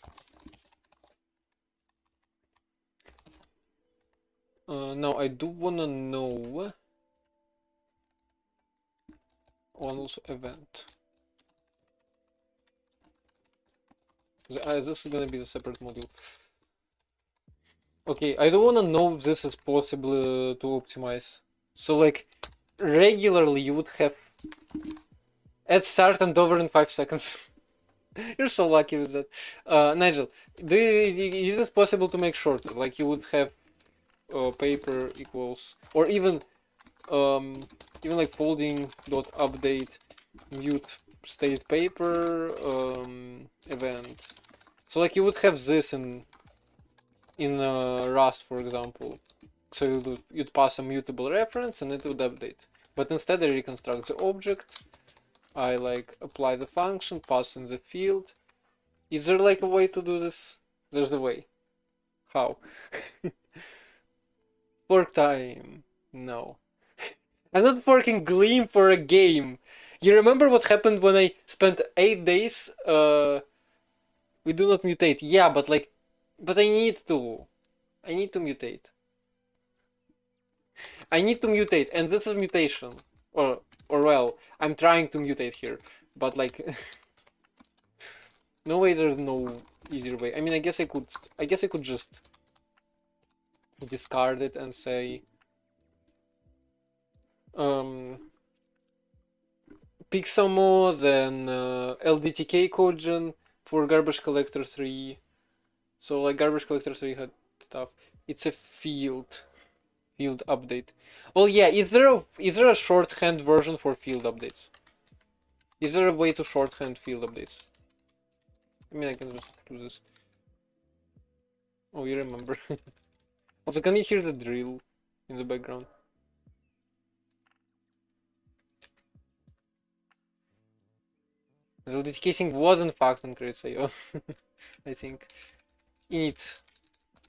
A: Now I do wanna know also event. This is gonna be the separate module. Okay, I don't wanna know if this is possible to optimize. So like, regularly you would have add start and over in 5 seconds. You're so lucky with that. Nigel, is it possible to make shorter? Like you would have paper equals, or even like folding dot update mute state paper event. So like you would have this in Rust, for example. So you'd pass a mutable reference and it would update. But instead I reconstruct the object. I like apply the function, pass in the field. Is there like a way to do this? There's a way. How? Fork time. No. I'm not forking Gleam for a game. You remember what happened when I spent 8 days? We do not mutate. Yeah, but like, but I need to. I need to mutate. I need to mutate, and this is mutation. Or well, I'm trying to mutate here, but like, no way. There's no easier way. I mean, I guess I could just discard it and say, Pixamo, then LDTK codegen for garbage collector 3. So like garbage collector 3 had stuff. It's a field update. Well, yeah, is there a shorthand version for field updates? Is there a way to shorthand field updates? I mean, I can just do this. Oh, you remember. Also, can you hear the drill in the background? The LDTK sync was in fact on create.io. I think. Init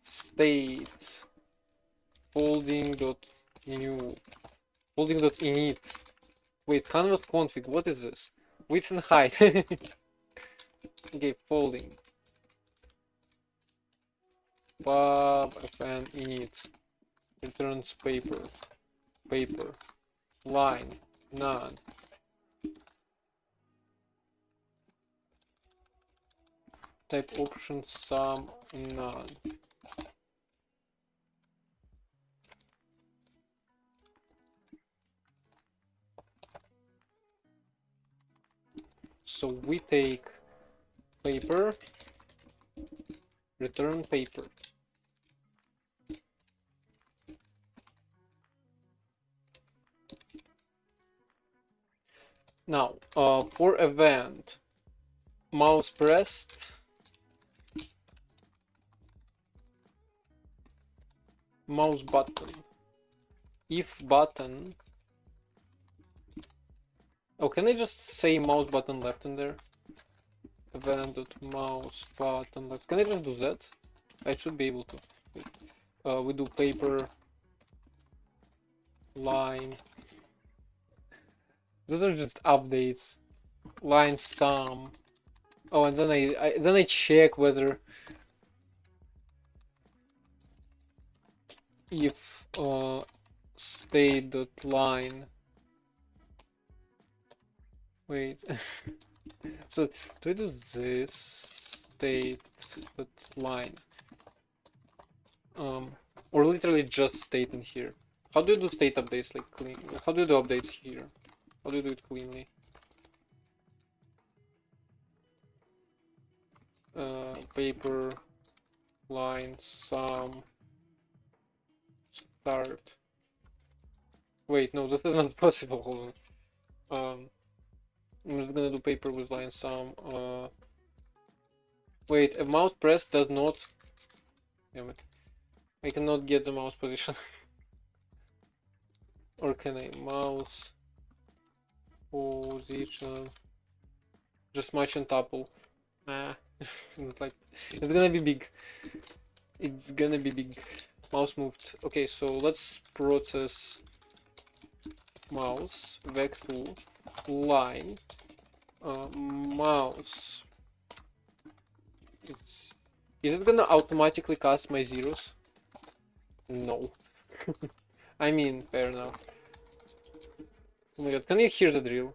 A: state folding.new folding.init. Wait, canvas config, what is this? Width and height. Okay, folding. Pub fn init returns paper line none. Type option sum none. So we take paper, return paper. Now, for event, mouse pressed, mouse button, if button. Oh, can I just say mouse button left in there? Event.mouse button left. Can I just do that? I should be able to. We do paper line. Those are just updates. Line sum. Oh, and then I check whether if state.line. Wait. So do I do this state.line? Or literally just state in here. How do you do state updates like clean? How do you do updates here? How do you do it cleanly? Paper line sum start. Wait, no, that is not possible. Hold on. I'm just gonna do paper with line sum. Wait, a mouse press does not. Damn it! I cannot get the mouse position. Or can I? Mouse position. Just match and tuple. Nah, not like. It's gonna be big. It's gonna be big. Mouse moved. Okay, so let's process mouse vec2 line mouse. Is it gonna automatically cast my zeros? No. I mean, fair enough. Oh my god, can you hear the drill?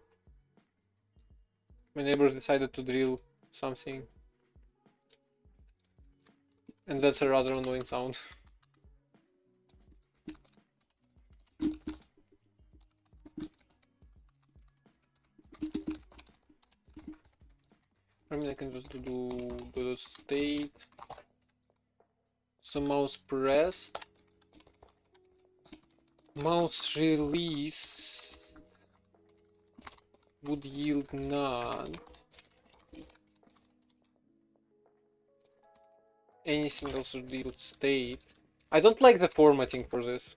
A: My neighbors decided to drill something. And that's a rather annoying sound. I mean, I can just do the state. So mouse pressed. Mouse release would yield none. Anything else would yield state. I don't like the formatting for this.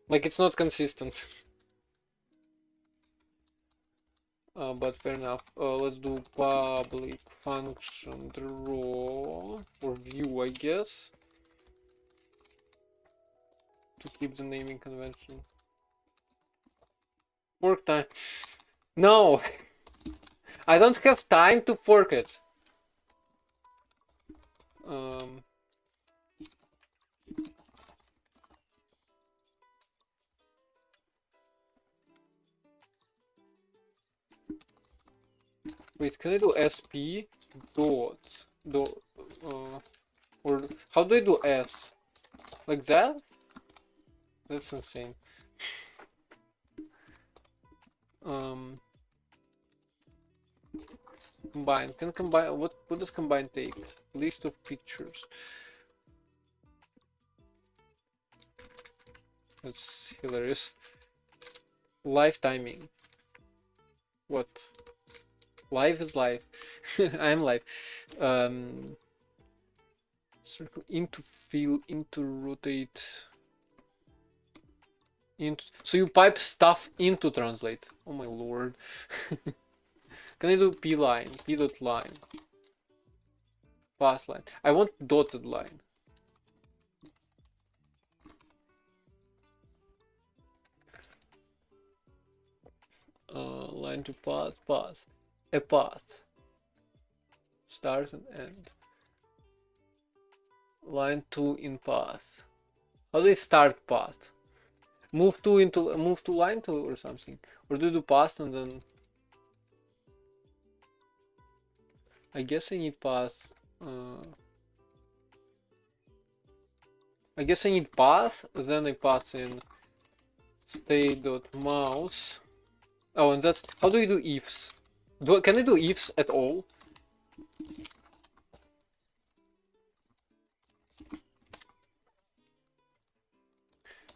A: Like, it's not consistent. But fair enough. Let's do public function draw or view, I guess, to keep the naming convention. Fork time. No, I don't have time to fork it. Wait, can I do sp dot or how do I do s? Like that? That's insane. Combine. Can combine. What does combine take? List of pictures. That's hilarious. Live timing. What? Live is live. I am live. Circle into fill into rotate. Into, so you pipe stuff into translate. Oh my lord. Can I do p line? P dot line. Pass line. I want dotted line. Line to path, path. A path. Start and end. Line 2 in path. How do I start path? Move to line 2 or something. Or do you do path and then I guess I need path. I guess I need path, then I pass in state.mouse. Oh, and that's how do you do ifs? Can I do ifs at all?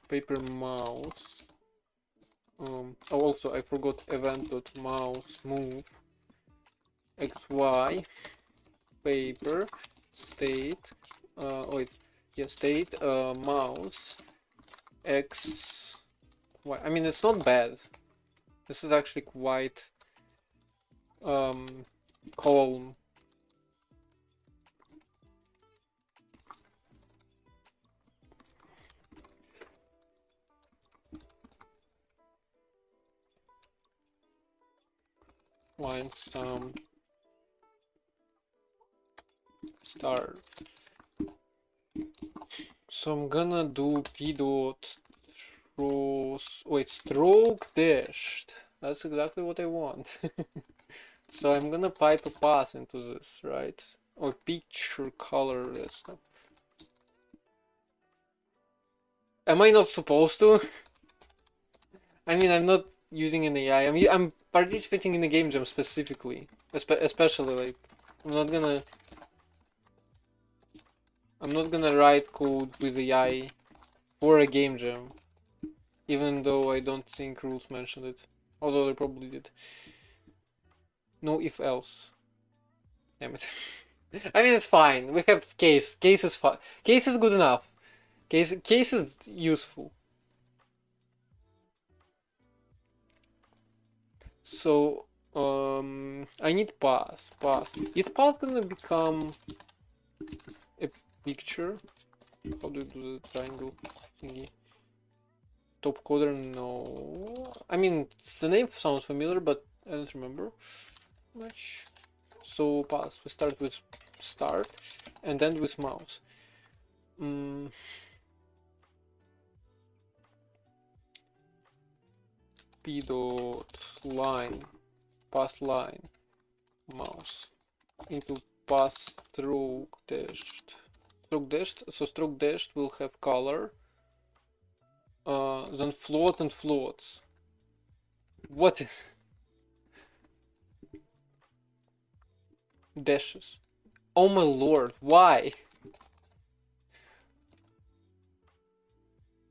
A: Paper mouse. Oh, also I forgot event.mouse move xy paper state. Wait, yeah, state mouse x y. I mean, it's not bad. This is actually quite calm. Line some start. So I'm gonna do p dot wait, stroke dashed. That's exactly what I want. So I'm gonna pipe a path into this, right? Or picture color this stuff. Am I not supposed to? I mean, I'm not using an AI. I'm participating in the game jam specifically, especially like I'm not gonna write code with AI for a game jam, even though I don't think rules mentioned it, although they probably did. No if else. Damn it. I mean, it's fine. We have case. Case is fine. Case is good enough. Case is useful. So I need path. Is path gonna become a picture? How do you do the triangle thingy? Top quadrant? No. I mean, the name sounds familiar, but I don't remember much. So path. We start with start and end with mouse. P dot line, path line, mouse into path stroke dashed. Stroke dashed. So stroke dashed will have color. Then float and floats. What is? Dashes. Oh my lord, why?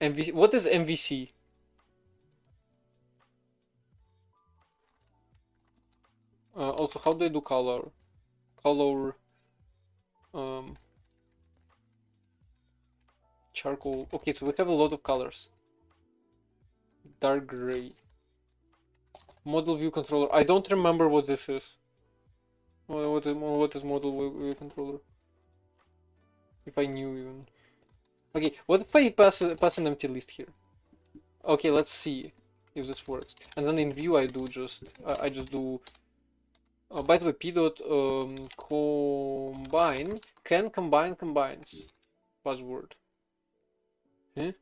A: MVC, what is MVC? Also, how do I do color? Color, um, charcoal. Okay, so we have a lot of colors. Dark gray. Model view controller. I don't remember what this is. What is model view controller? If I knew even. Okay, what if I pass an empty list here? Okay, let's see if this works. And then in view I do just I just do. By the way, p dot combine can combine combines. Buzzword. Huh?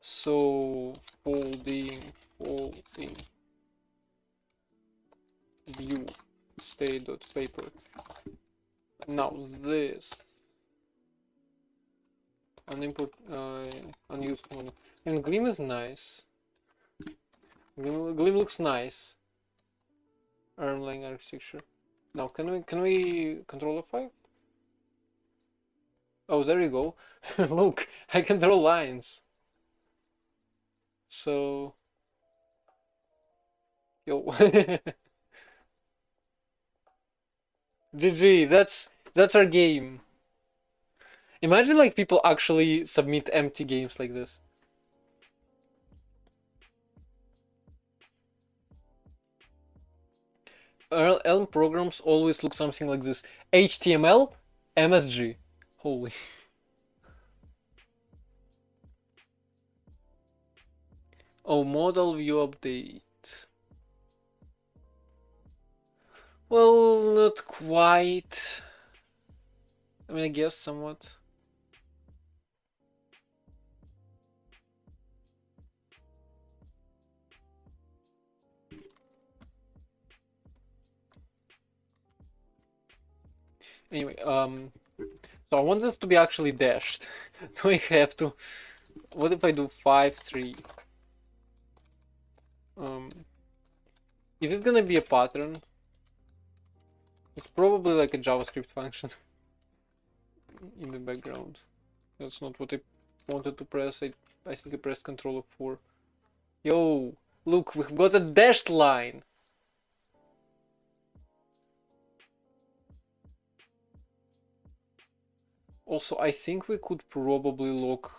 A: So folding view state dot paper. Now this unimportant unused model. And Gleam is nice. Gleam looks nice. Erlang architecture. Now can we control F5? Oh, there you go. Look, I can draw lines. So yo. GG, that's our game. Imagine like people actually submit empty games like this. Elm programs always look something like this. HTML, MSG. Holy. Oh, model view update. Well, not quite. I mean, I guess somewhat. Anyway, so I want this to be actually dashed. Do I have to? What if I do 5-3? Is it gonna be a pattern? It's probably like a JavaScript function in the background. That's not what I wanted to press. I think I pressed Ctrl F4. Yo, look, we've got a dashed line. Also, I think we could probably lock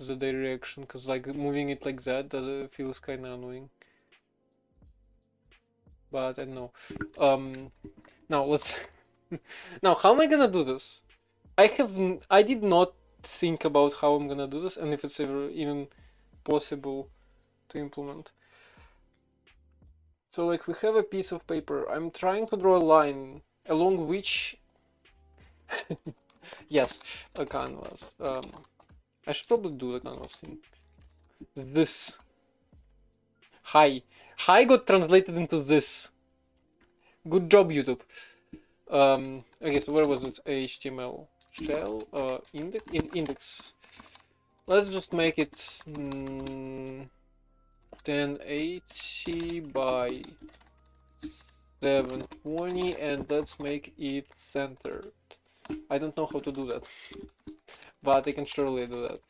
A: the direction, because like moving it like that feels kind of annoying. But I don't know. Now let's. Now, how am I gonna do this? I did not think about how I'm gonna do this and if it's ever even possible to implement. So like we have a piece of paper. I'm trying to draw a line along which. Yes, a canvas. I should probably do the canvas thing. This. Hi. Hi got translated into this. Good job, YouTube. Okay, so where was it? HTML shell index. Let's just make it 1080 by 720 and let's make it centered. I don't know how to do that, but I can surely do that.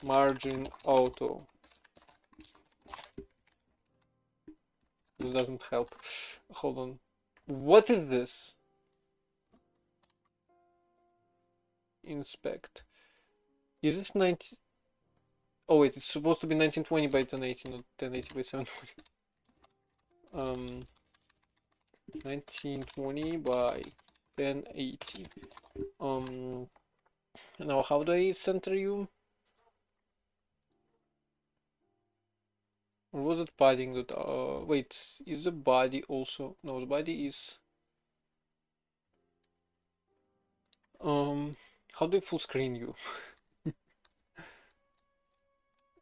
A: Margin auto. This doesn't help. Hold on. What is this? Inspect. Is this 90? Oh wait, it's supposed to be 1920 by 1080, not 1080 by 720. 1920 by 1080. Now how do I center you? Or was it padding that wait, is the body also? No, the body is how do I full screen you?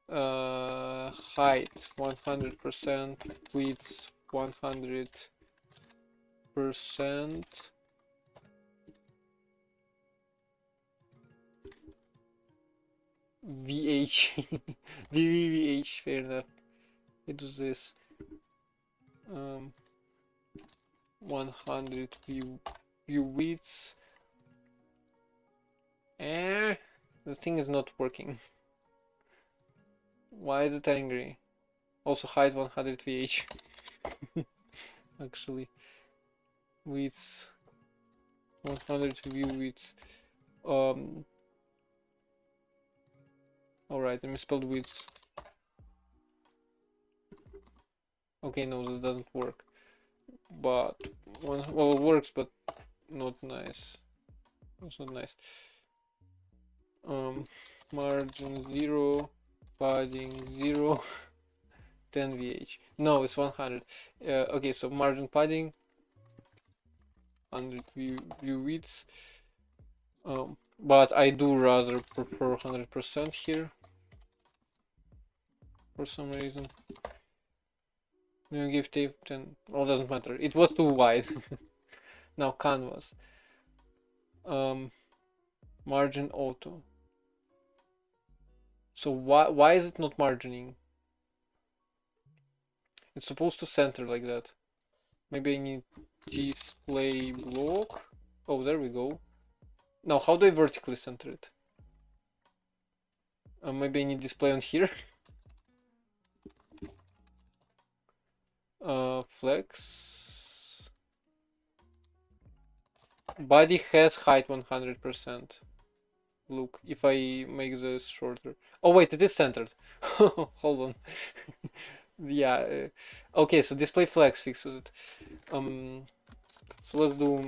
A: Height 100%, width 100%. VH VVVH, fair enough. It was this. 100 view widths. The thing is not working. Why is it angry? Also hide 100 VH. Actually, widths 100 view widths. Alright, I misspelled widths. Okay, no, this doesn't work. But well, it works, but not nice. It's not nice. Margin 0, padding 0, 10 VH. No, it's 100. Okay, so margin padding 100 view widths. But I do rather prefer 100% here for some reason. You give tape 10. Well, doesn't matter. It was too wide. Now canvas. Margin auto. So why is it not margining? It's supposed to center like that. Maybe I need display block. Oh, there we go. Now, how do I vertically center it? Maybe I need display on here. Flex. Body has height 100%. Look, if I make this shorter. Oh wait, it is centered. Hold on. Yeah. Okay, so display flex fixes it. So let's do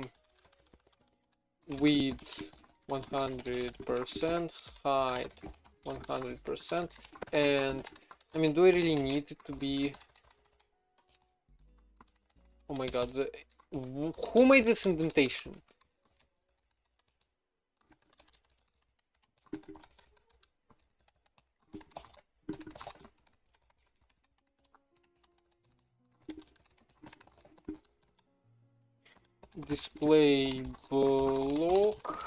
A: width 100%, height 100%, and I mean, do I really need it to be? Oh my god, who made this indentation? Display block,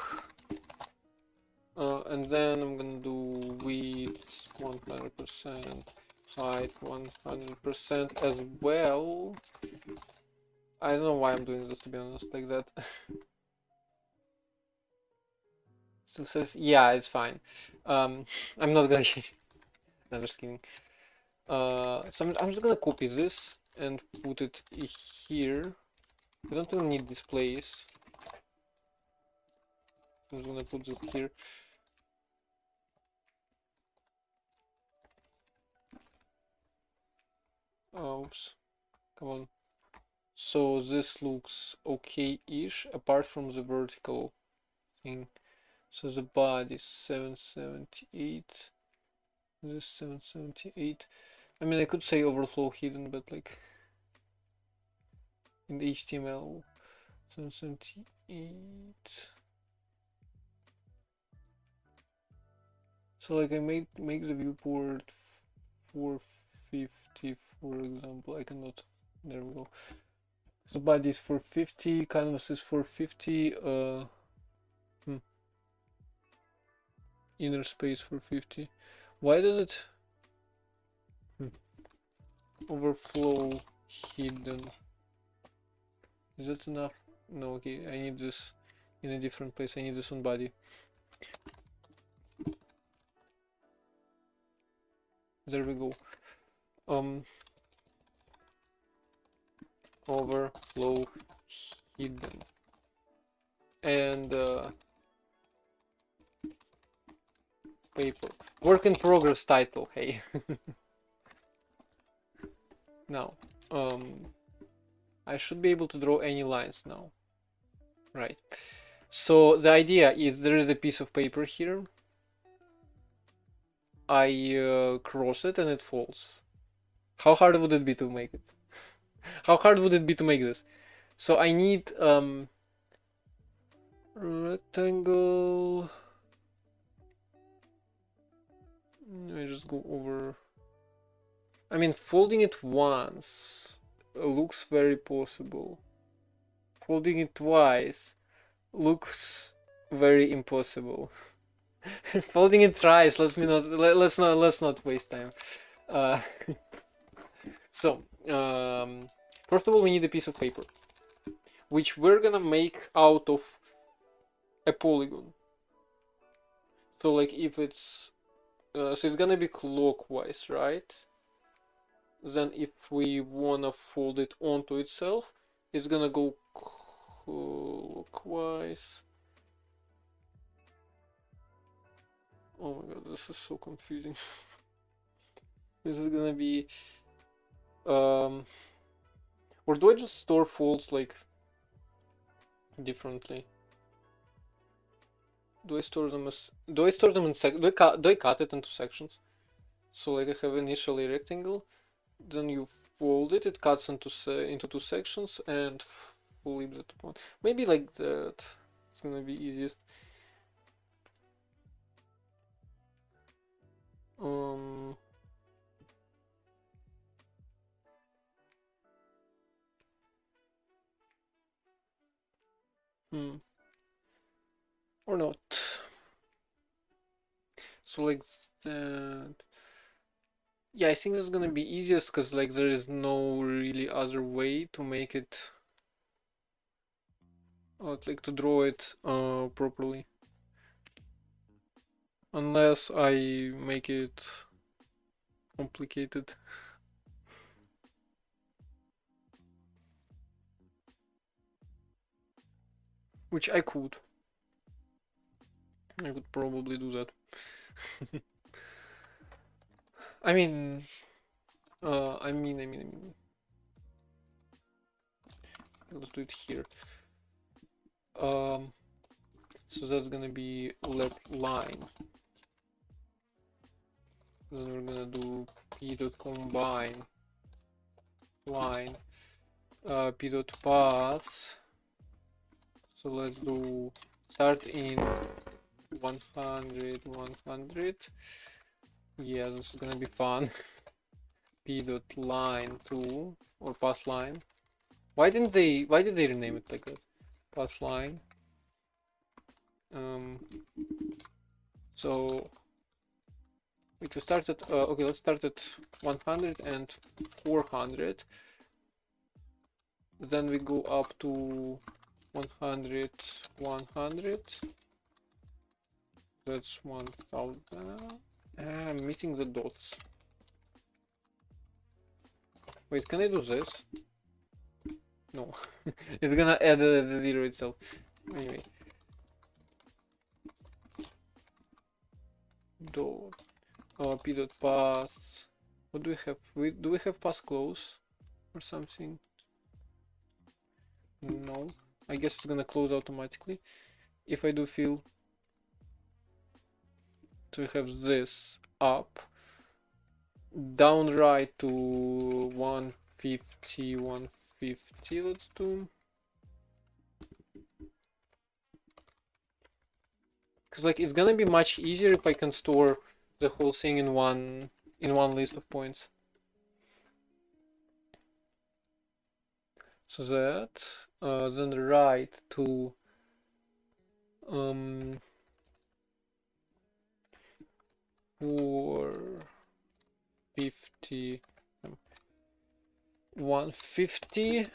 A: and then I'm gonna do width 100%, height 100% as well. I don't know why I'm doing this, to be honest, like that. Still says, yeah, it's fine. I'm not gonna change. I'm just kidding. So I'm just gonna copy this and put it here. We don't even need displays. I'm just gonna put it here. Oops, come on. So this looks okay-ish, apart from the vertical thing. So the body is 778. This 778. I mean, I could say overflow hidden, but like in the HTML, 778. So like I make the viewport 450, for example. I cannot. There we go. So body is 450, canvas is 450. Inner space 450. Why does it overflow hidden? Is that enough? No, okay, I need this in a different place. I need this on body. There we go. Overflow hidden. And paper. Work in progress title, hey. Now, I should be able to draw any lines now. Right. So the idea is there is a piece of paper here. I cross it and it falls. How hard would it be to make it? How hard would it be to make this? So I need rectangle. I just go over. I mean, folding it once looks very possible. Folding it twice looks very impossible. Folding it thrice. Let's not waste time. So first first of all, we need a piece of paper, which we're gonna make out of a polygon. So like if it's so it's gonna be clockwise, right? Then if we wanna fold it onto itself, it's gonna go clockwise. Oh my god, this is so confusing. This is gonna be or do I just store folds like differently? Do I store them in do I cut it into sections? So like I have initially rectangle, then you fold it, it cuts into two sections and flip that one. Maybe like that. It's gonna be easiest. Or not. So like that. Yeah, I think that's gonna be easiest because like there is no really other way to make it like to draw it properly. Unless I make it complicated. Which I could. I could probably do that. I mean, let's do it here. So that's gonna be left line. Then we're gonna do p dot combine line, p dot path. So let's do start in 100, 100. Yeah, this is gonna be fun. P dot line 2 or path line. Why did they rename it like that? Path line. So we to start at okay, let's start at 100 and 400. Then we go up to 100, 100. That's 1000. I'm missing the dots. Wait, can I do this? No. It's gonna add the zero itself. Anyway. Dot. P dot path. What do we have? Do we have path close or something? No. I guess it's gonna close automatically. If I do fill. So we have this up. Down right to 150, 150. Let's do. Because like it's gonna be much easier if I can store the whole thing in one list of points. So that then right to 450, 150.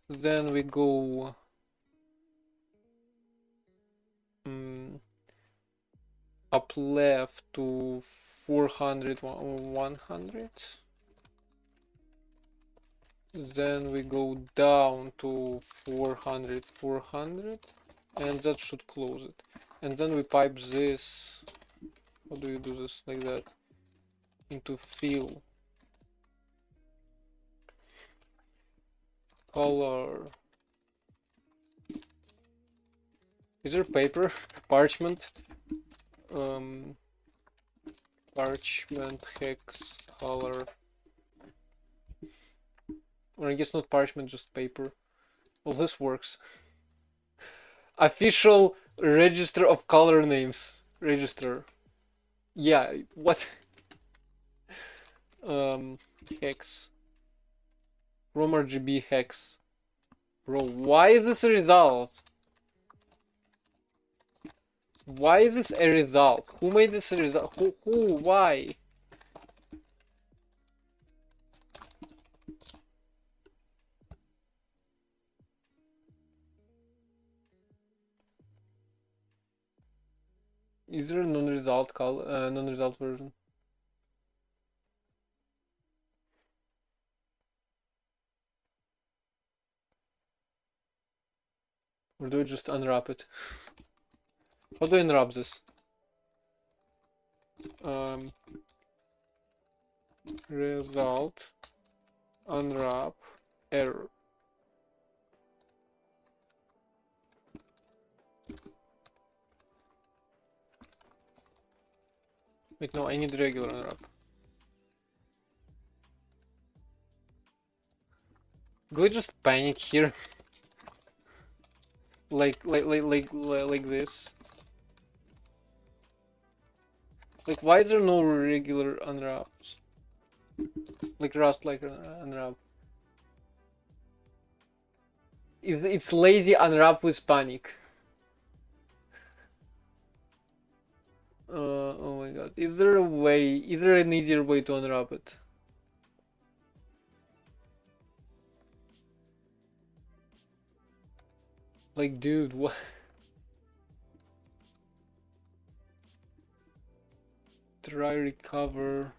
A: Then we go up left to 400, 100. Then we go down to 400, 400, and that should close it. And then we pipe this. How do you do this? Like that. Into fill. Color. Is there paper? Parchment? Parchment, hex, color. Or I guess not parchment, just paper. Well, this works. Official register of color names. Register. Yeah, what? Hex. From RGB hex. Bro, why is this a result? Why is this a result? Who made this a result? Who? Why? Is there a non-result non-result version? Or do I just unwrap it? How do I unwrap this? Result, unwrap, error. Wait, no, I need regular unwrap. Do I just panic here? like this? Like, why is there no regular unwraps? Like Rust, like unwrap. It's lazy unwrap with panic. Oh my god. Is there a way? Is there an easier way to unwrap it? Like, dude, what? Try recover.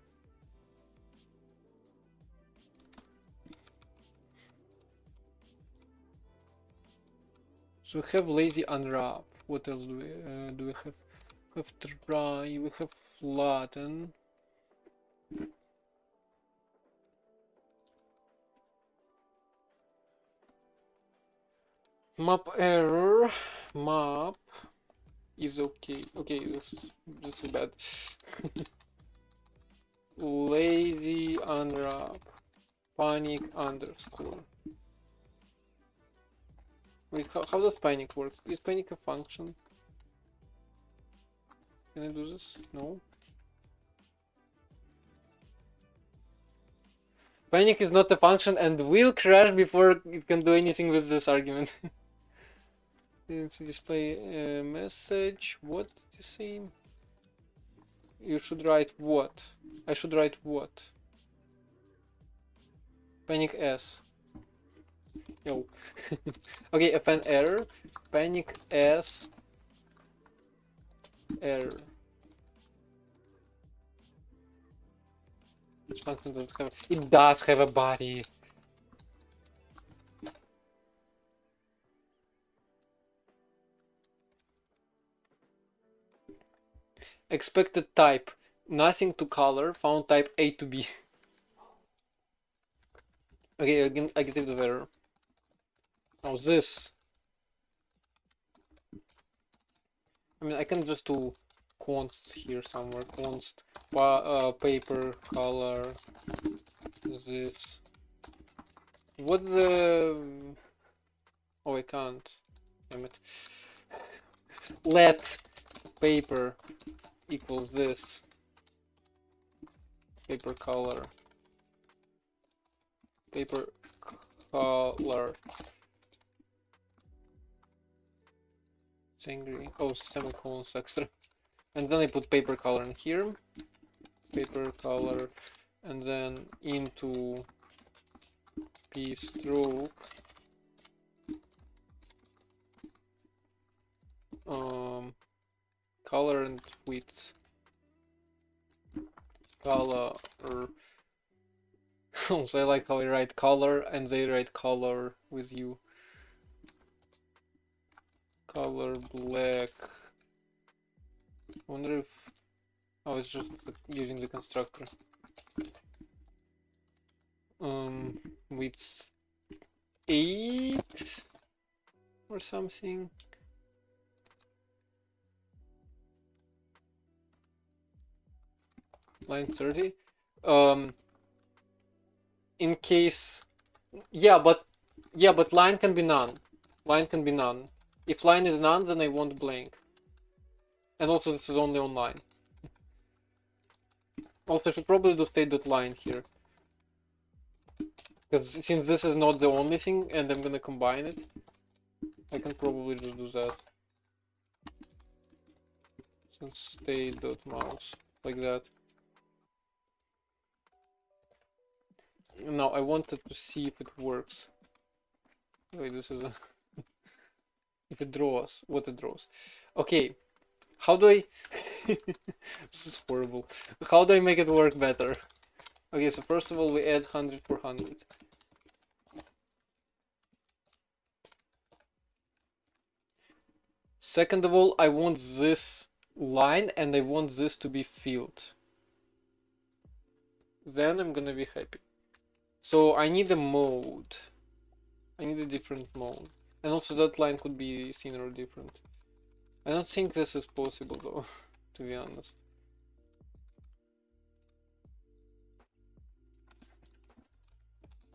A: So we have lazy unwrap. What else do we have? We have try. We have flatten. Map error. Map is okay. Okay, this is bad. Lazy unwrap. Panic underscore. Wait, how does panic work? Is panic a function? Can I do this? No. Panic is not a function and will crash before it can do anything with this argument. Let's display a message. What did you say? You should write what? I should write what? Panic S. No. Okay, append error. Panic S error. Which function does it have? It does have a body. Expected type. Nothing to color. Found type A to B. Okay, again, I get rid of error. Now this. I mean, I can just do const here somewhere. Const paper color. This. What the? Oh, I can't. Damn it. Let paper equals this. Paper color. Paper color. It's angry. Oh, semicolons extra. And then I put paper color in here. Paper color. And then into p stroke. Color and width. Color. So I like how I write color and they write color with you. Color black. I wonder if. Oh, it's just using the constructor. Width 8 or something. Line 30. In case, yeah, but line can be none. Line can be none. If line is none, then I want blank. And also this is only on line. Also, I should probably do state.line here. Because since this is not the only thing and I'm gonna combine it, I can probably just do that. So state.mouse, like that. Now I wanted to see if it works. Wait, this is a if it draws, what it draws. Okay, How do I... This is horrible. How do I make it work better? Okay, so first of all, we add 100 for 100. Second of all, I want this line and I want this to be filled. Then I'm gonna be happy. So I need a mode. I need a different mode. And also that line could be thinner or different. I don't think this is possible though, to be honest.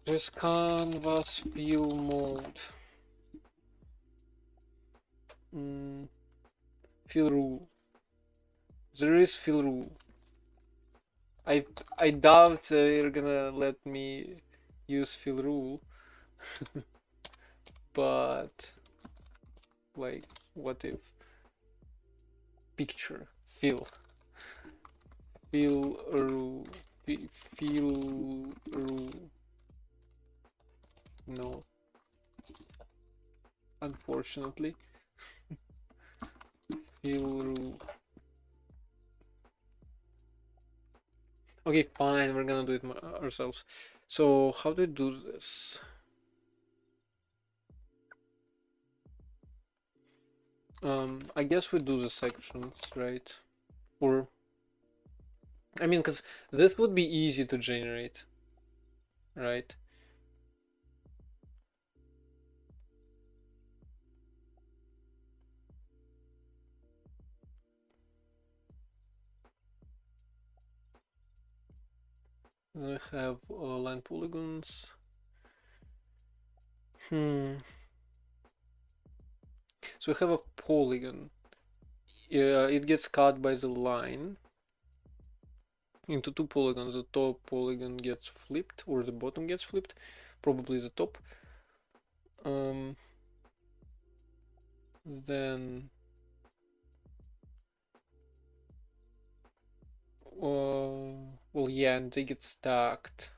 A: Just canvas fill mode. Fill rule. There is fill rule. I doubt they're gonna let me use fill rule. But like, what if? Picture fill rule fill rule. No, unfortunately. Fill rule. Okay, fine, we're gonna do it ourselves. So how do I do this? I guess we do the sections, right? Or I mean, because this would be easy to generate, right? Then I have line polygons. So we have a polygon. It gets cut by the line into two polygons. The top polygon gets flipped, or the bottom gets flipped. Probably the top. Then well, yeah, and they get stacked.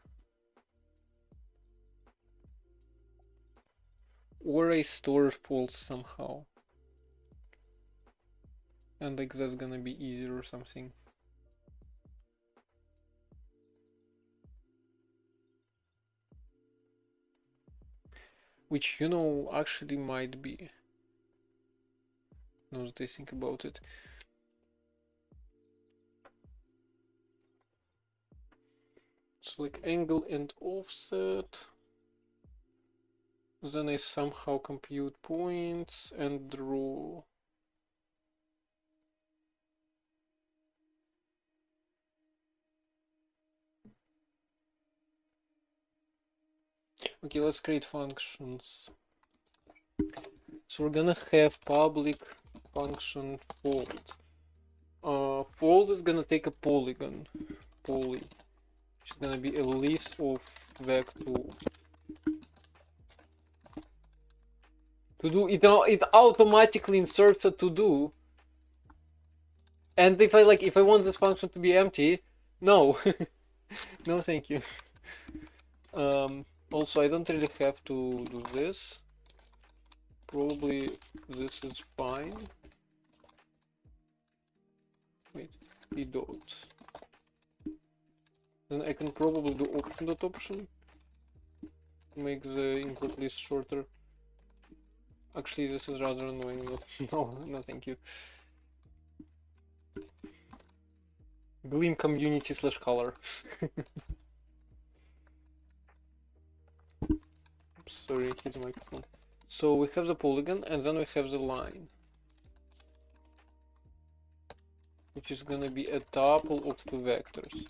A: Or I store faults somehow. And like that's gonna be easier or something. Which, you know, actually might be. Now that I think about it. So like angle and offset. Then I somehow compute points and draw. Okay, let's create functions. So we're gonna have public function fold. Fold is gonna take a polygon, poly, which is gonna be a list of vector. To do it, it automatically inserts a to do. And if I want this function to be empty, no, no, thank you. Also, I don't really have to do this. Probably this is fine. Wait, p dot. Then I can probably do option dot option. Make the import list shorter. Actually, this is rather annoying. No, no, thank you. Gleam community / color. Sorry, hit the microphone. So we have the polygon and then we have the line, which is gonna be a tuple of two vectors.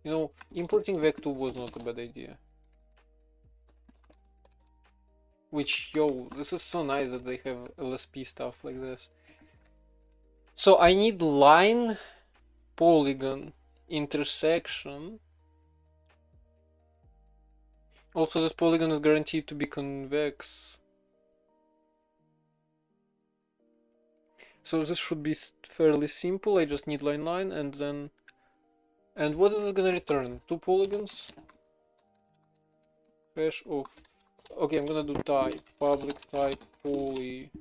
A: You know, importing vec2 was not a bad idea. Which, yo, this is so nice that they have LSP stuff like this. So I need line, polygon, intersection. Also, this polygon is guaranteed to be convex. So this should be fairly simple. I just need line and then... And what is it gonna return? Two polygons? Hash of Okay, I'm gonna do type, public type poly.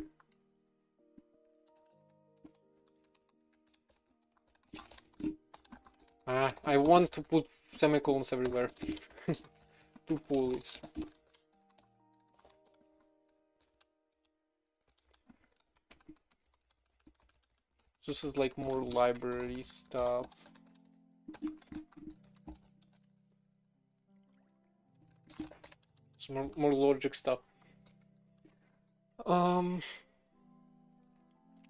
A: I want to put semicolons everywhere. Two polys. This is like more library stuff. It's more logic stuff.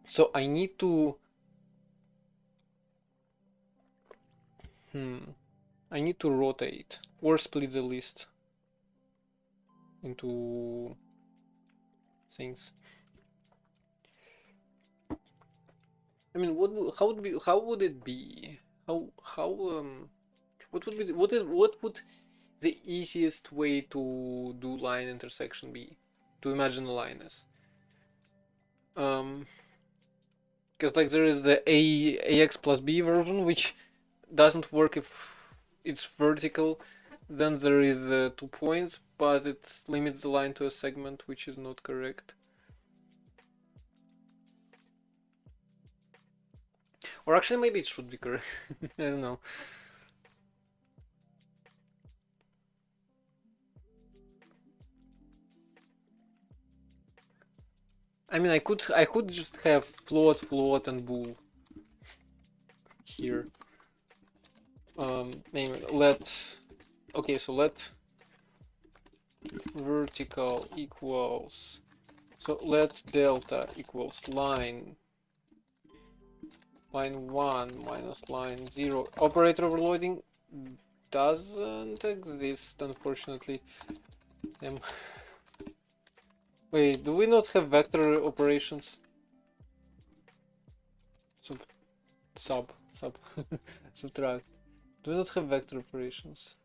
A: So I need to I need to rotate or split the list into things. I mean, how would it be? What would the easiest way to do line intersection be? To imagine a line as? Because like there is the ax plus b version, which doesn't work if it's vertical. Then there is the 2 points, but it limits the line to a segment, which is not correct. Or actually, maybe it should be correct. I don't know. I mean, I could just have float, and bool here. Anyway, okay, so let vertical equals, so let delta equals line 1 minus line 0. Operator overloading doesn't exist, unfortunately. Wait, do we not have vector operations? Subtract. Do we not have vector operations?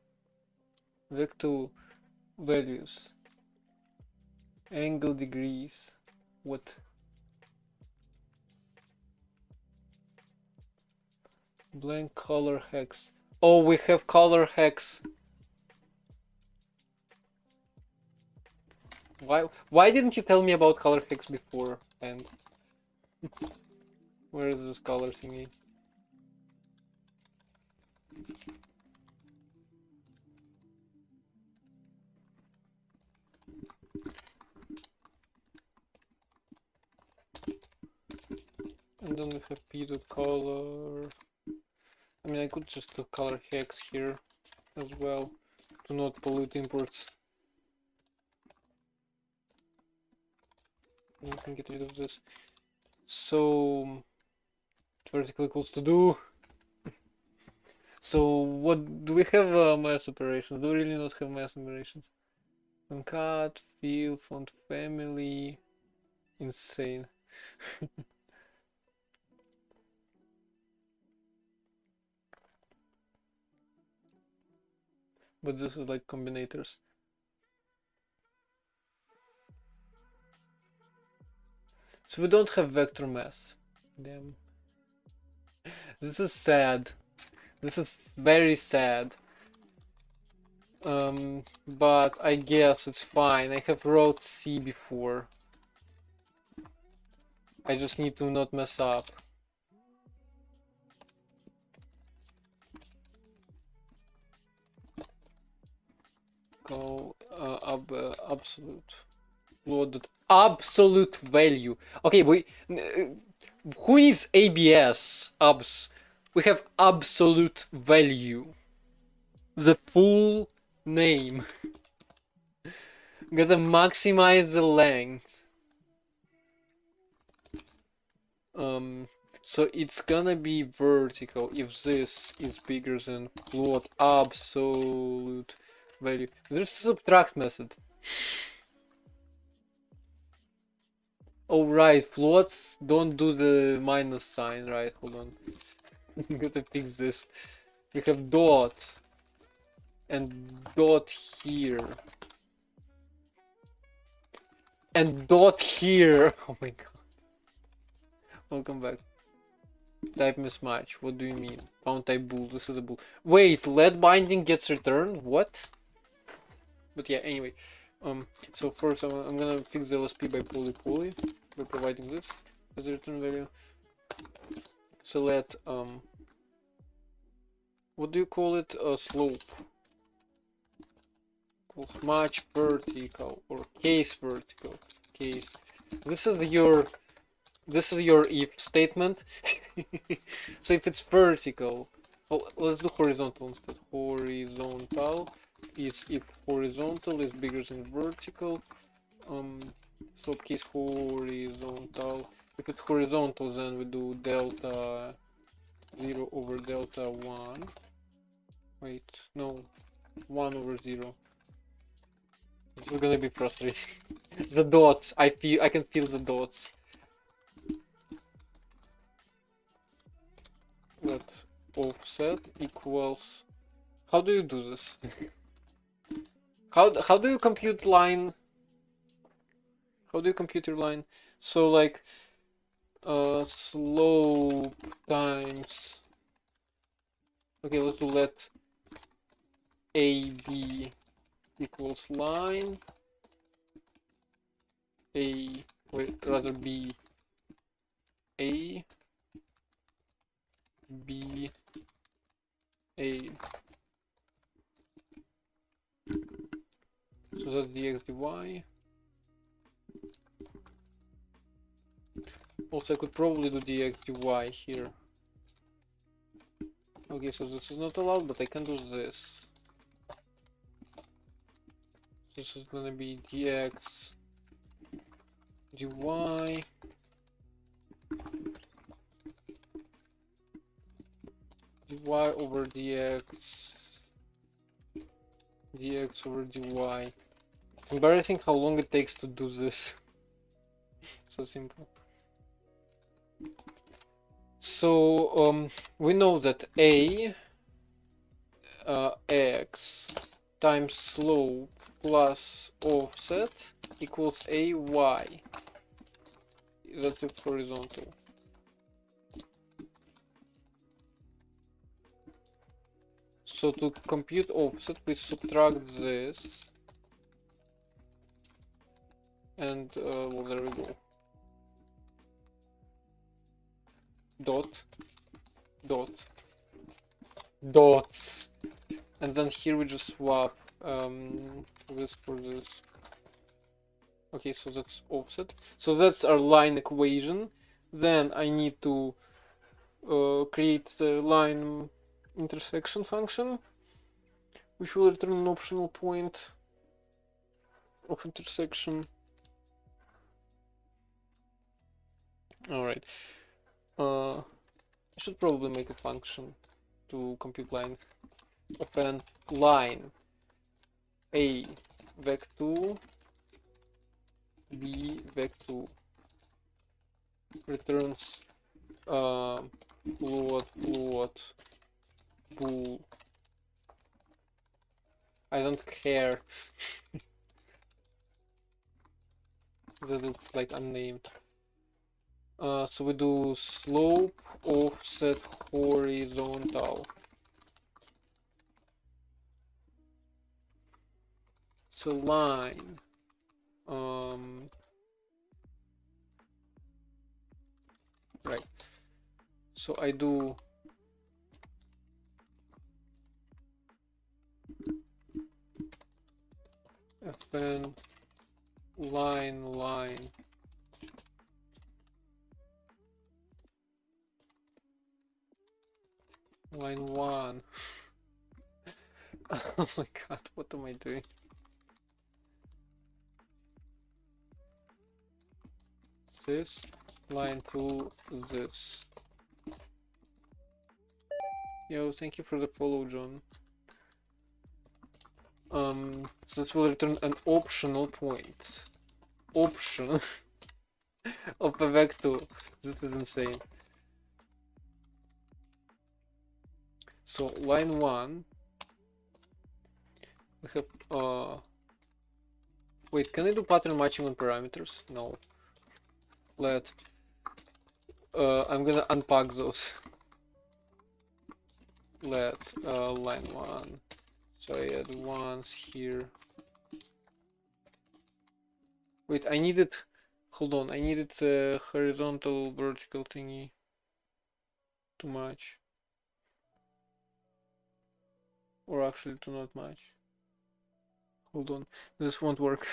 A: Vector values. Angle degrees. What? Blank color hex. Oh, we have color hex. Why didn't you tell me about color hex before? And where is this color thingy? And then we have p.color. I mean, I could just do color hex here as well to not pollute imports. I can get rid of this. So vertical equals to do. So what do we have? Mass operations? Do we really not have mass operations? Concat, fill, font family, insane. But this is like combinators. So we don't have vector math. Damn. This is sad. This is very sad. But I guess it's fine. I have wrote C before. I just need to not mess up. Go absolute. Load absolute value. Okay, who needs ABS? Abs. We have absolute value. The full name. Gotta maximize the length. So it's gonna be vertical if this is bigger than float absolute value. There's a subtract method. Oh right, floats don't do the minus sign, right? Hold on. Gotta fix this. We have dot and dot here. And dot here. Oh my god. Welcome back. Type mismatch. What do you mean? Found type bool. This is a bool. Wait, let binding gets returned? What? But yeah, anyway. So first I'm gonna fix the LSP by poly by providing this as a return value. So let what do you call it? Slope equals match vertical or case vertical. Case. This is your if statement. So if it's vertical, oh, let's do horizontal instead. Horizontal is if horizontal is bigger than vertical. Slope case horizontal. If it's horizontal, then we do delta 0 over delta 1. Wait, no, 1 over 0. This is gonna be frustrating. The dots, I can feel the dots. Let offset equals. How do you do this? how do you compute line? How do you compute your line? So like slope times. Okay, let's do let AB equals line. Rather B. A. B. A. So that's dx dy. Also, I could probably do dx dy here. Okay, so this is not allowed, but I can do this. This is gonna be dx dy over dx over dy. It's embarrassing how long it takes to do this. So simple. So we know that a x times slope plus offset equals a y. That's it horizontal. So to compute offset, we subtract this, and well, there we go. Dot, dots, and then here we just swap this for this. Okay, so that's offset. So that's our line equation. Then I need to create the line intersection function, which will return an optional point of intersection. Alright. I should probably make a function to compute line of an line A vec2 B vec2 returns float bool. I don't care that it's like unnamed. So we do slope offset horizontal. So line right. So I do fn line line one. Oh my god, what am I doing? This line to this. Yo, thank you for the follow, John. So this will return an optional point. Option of a vector. This is insane. So line 1 we have wait, can I do pattern matching on parameters? No. Let I'm gonna unpack those. Let line 1, so I add ones here. Wait, I needed. Hold on, I needed horizontal, vertical thingy. Too much. Or actually, too not much. Hold on, this won't work.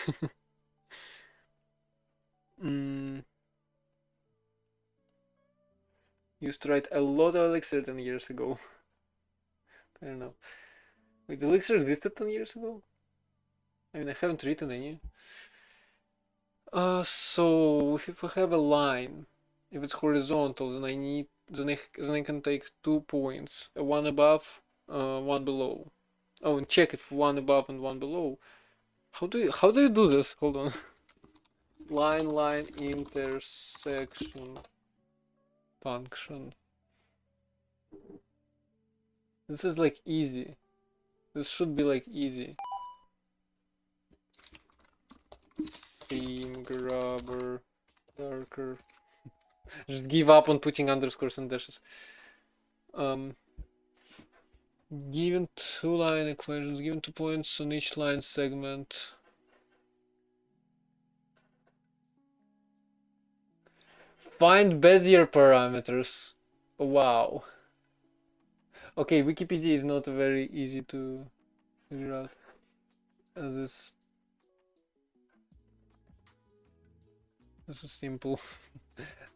A: mm, Used to write a lot of Elixir 10 years ago. I don't know. Wait, Elixir existed 10 years ago? I mean, I haven't written any. So if I have a line, if it's horizontal, then I can take 2 points, one above, one below. Oh, and check if one above and one below. How do you do this? Hold on. Line intersection function. This is like easy. This should be like easy. Seam grabber darker. Just give up on putting underscores and dashes. Given two line equations, given 2 points on each line segment. Find Bezier parameters. Wow. Okay, Wikipedia is not very easy to figure out. This is simple.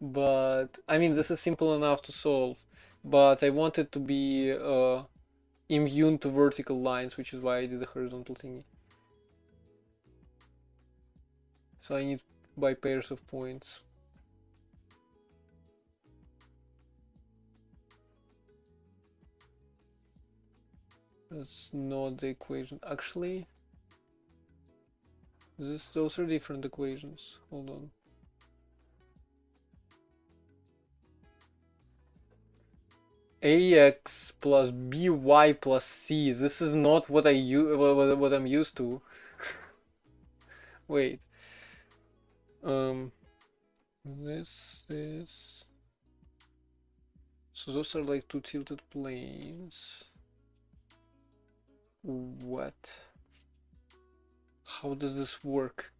A: But I mean, this is simple enough to solve. But I want it to be immune to vertical lines, which is why I did the horizontal thingy. So I need by pairs of points. That's not the equation. Actually, those are different equations. Hold on. AX plus BY plus C. This is not what what I'm used to. Wait. This is. So those are like two tilted planes. What? How does this work?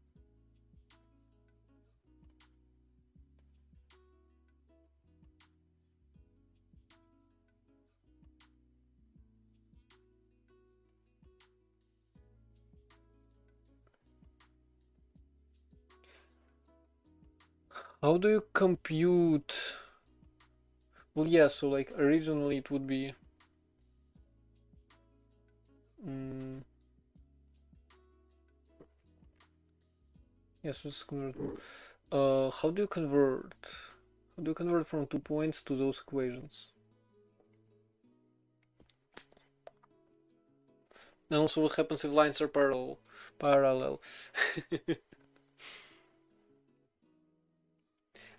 A: How do you compute? Well, yeah, so like originally it would be. Yes, let's convert. How do you convert? How do you convert from 2 points to those equations? And also, what happens if lines are parallel?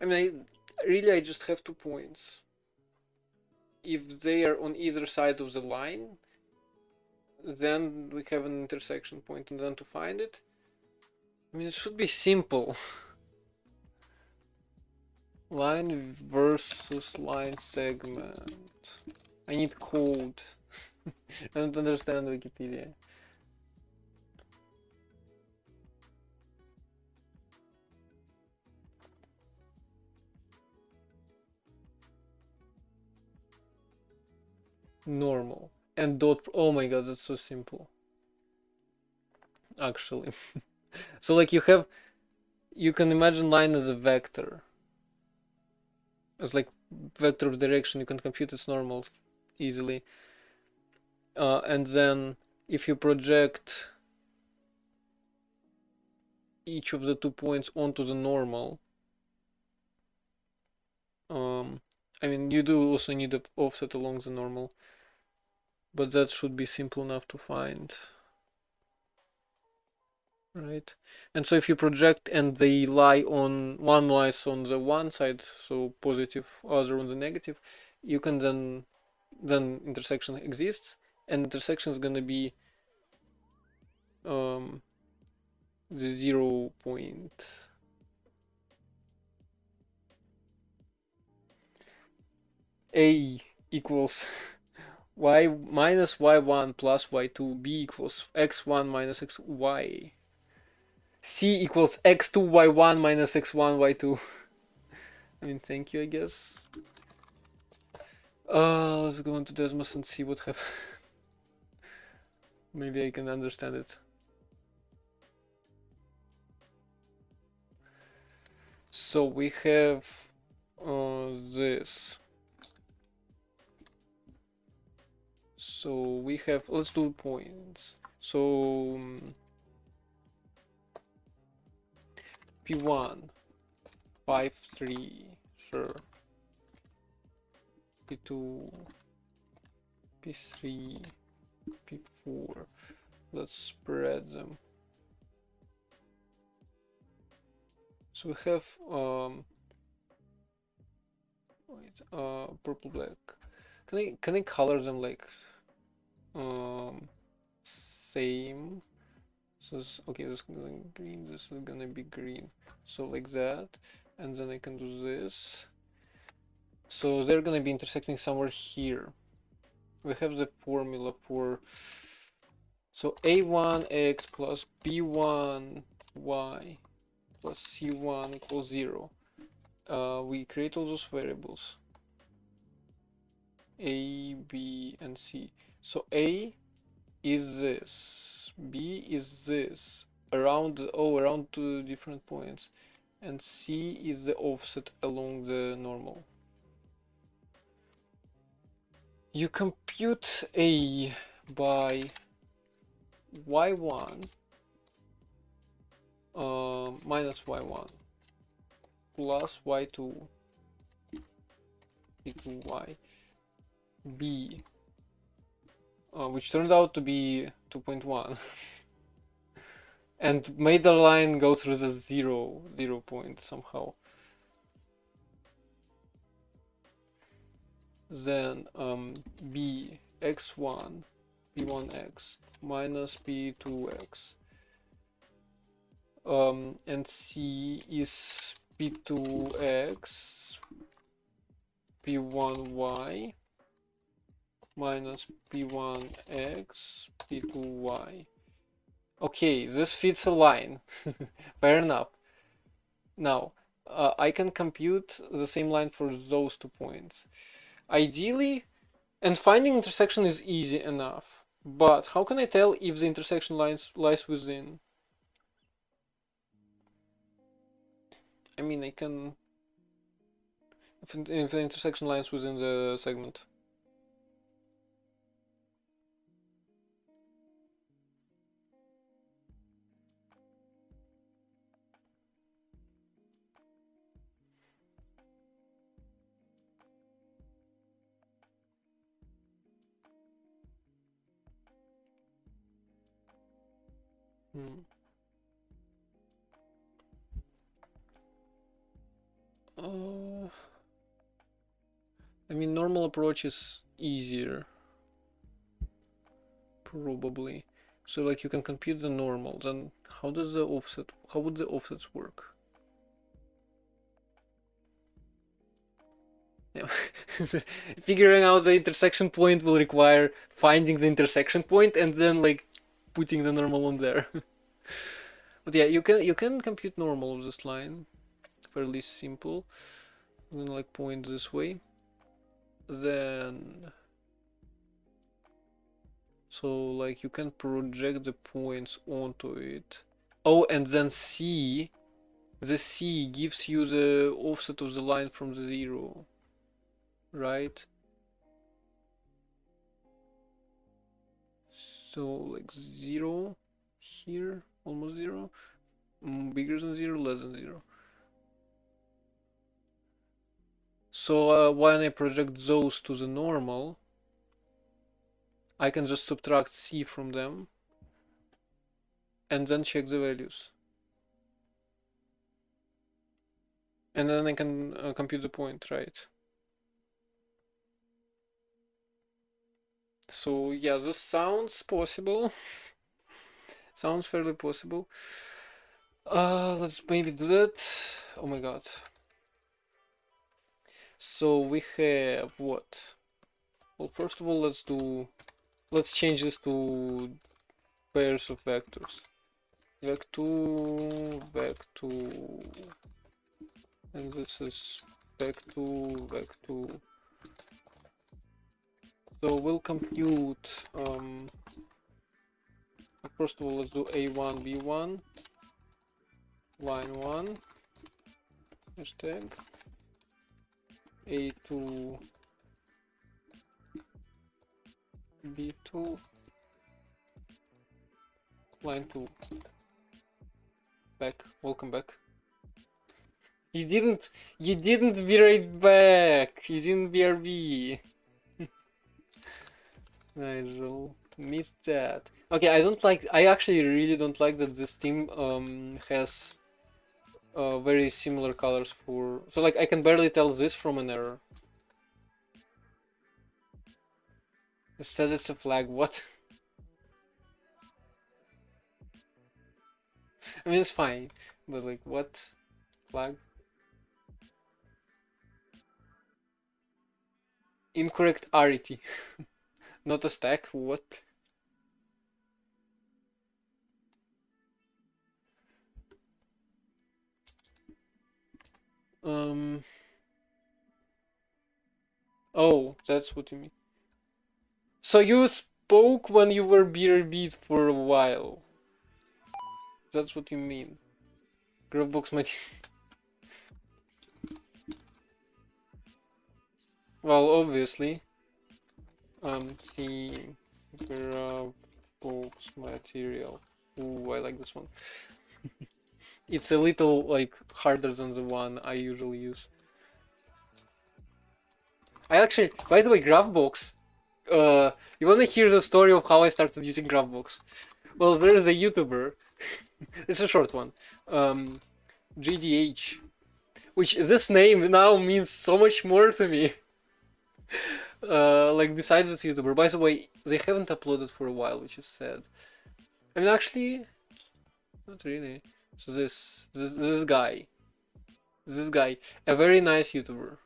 A: I mean, I just have 2 points. If they are on either side of the line, then we have an intersection point, and then to find it, I mean, it should be simple. Line versus line segment. I need code. I don't understand Wikipedia. Normal. And dot. Oh my god, that's so simple. Actually. So like you can imagine line as a vector. It's like vector of direction, you can compute its normals easily. And then if you project each of the 2 points onto the normal, I mean, you do also need an offset along the normal, but that should be simple enough to find. Right? And so if you project and they lie on, one lies on the one side, so positive, other on the negative, you can then intersection exists, and intersection is gonna be the 0 point. A equals y minus y1 plus y2, b equals x1 minus xy. C equals x2 y1 minus x1 y2. I mean, thank you, I guess. Let's go into Desmos and see what have. Maybe I can understand it. So we have this. So we have, let's do points. So P1, 5, 3, sure. P2, P3, P4. Let's spread them. So we have purple black. Can I color them like same? So okay, this is gonna be green, this is gonna be green. So like that, and then I can do this. So they're gonna be intersecting somewhere here. We have the formula for, so a1x plus b1y plus c1 equals 0. We create all those variables, a, b, and c. So a is this, b is this, around two different points, and c is the offset along the normal. You compute a by y1 minus y1 plus y2 equal y, b, which turned out to be 2.1 and made the line go through the 0 point somehow. Then b x1 p1x minus p2x, and c is p2x p1y minus p1x p2y. Okay, this fits a line. Fair enough. Now I can compute the same line for those 2 points. Ideally, and finding intersection is easy enough, but how can I tell if the intersection lies within? I mean, I can, if the intersection lies within the segment. I mean, normal approach is easier, probably. So like you can compute the normal, then how would the offsets work? Yeah. Figuring out the intersection point will require finding the intersection point and then like putting the normal on there. But yeah, you can compute normal of this line, fairly simple. And then like point this way. Then so like you can project the points onto it. Oh, and then C, the C gives you the offset of the line from the 0, right? So like 0 here, almost 0, bigger than 0, less than 0. So when I project those to the normal, I can just subtract C from them and then check the values. And then I can compute the point, right? So yeah, this sounds possible. Sounds fairly possible. Let's maybe do that. Oh my god. So we have what? Well, first of all, let's change this to pairs of vectors. vec2, vec2, and this is vec2, vec2. So we'll compute, first of all, let's do a1, b1, line 1, hashtag, a2, b2, line 2, back, welcome back. You didn't be right back, you didn't BRB. Nigel, missed that. Okay, I actually really don't like that this team has very similar colors for, so like I can barely tell this from an error. It said it's a flag, what? I mean, it's fine, but like, what? Flag? Incorrect arity. Not a stack, what? Oh, that's what you mean. So you spoke when you were BRB'd for a while. That's what you mean. Gravebox might... Well, obviously. Team Gravebox material. Ooh, I like this one. It's a little, like, harder than the one I usually use. I actually, by the way, Gravebox. You wanna hear the story of how I started using Gravebox? Well, there's a YouTuber. It's a short one. GDH. Which this name now means so much more to me. Like besides this YouTuber. By the way, they haven't uploaded for a while, which is sad. I mean, actually, not really. So this guy, a very nice YouTuber.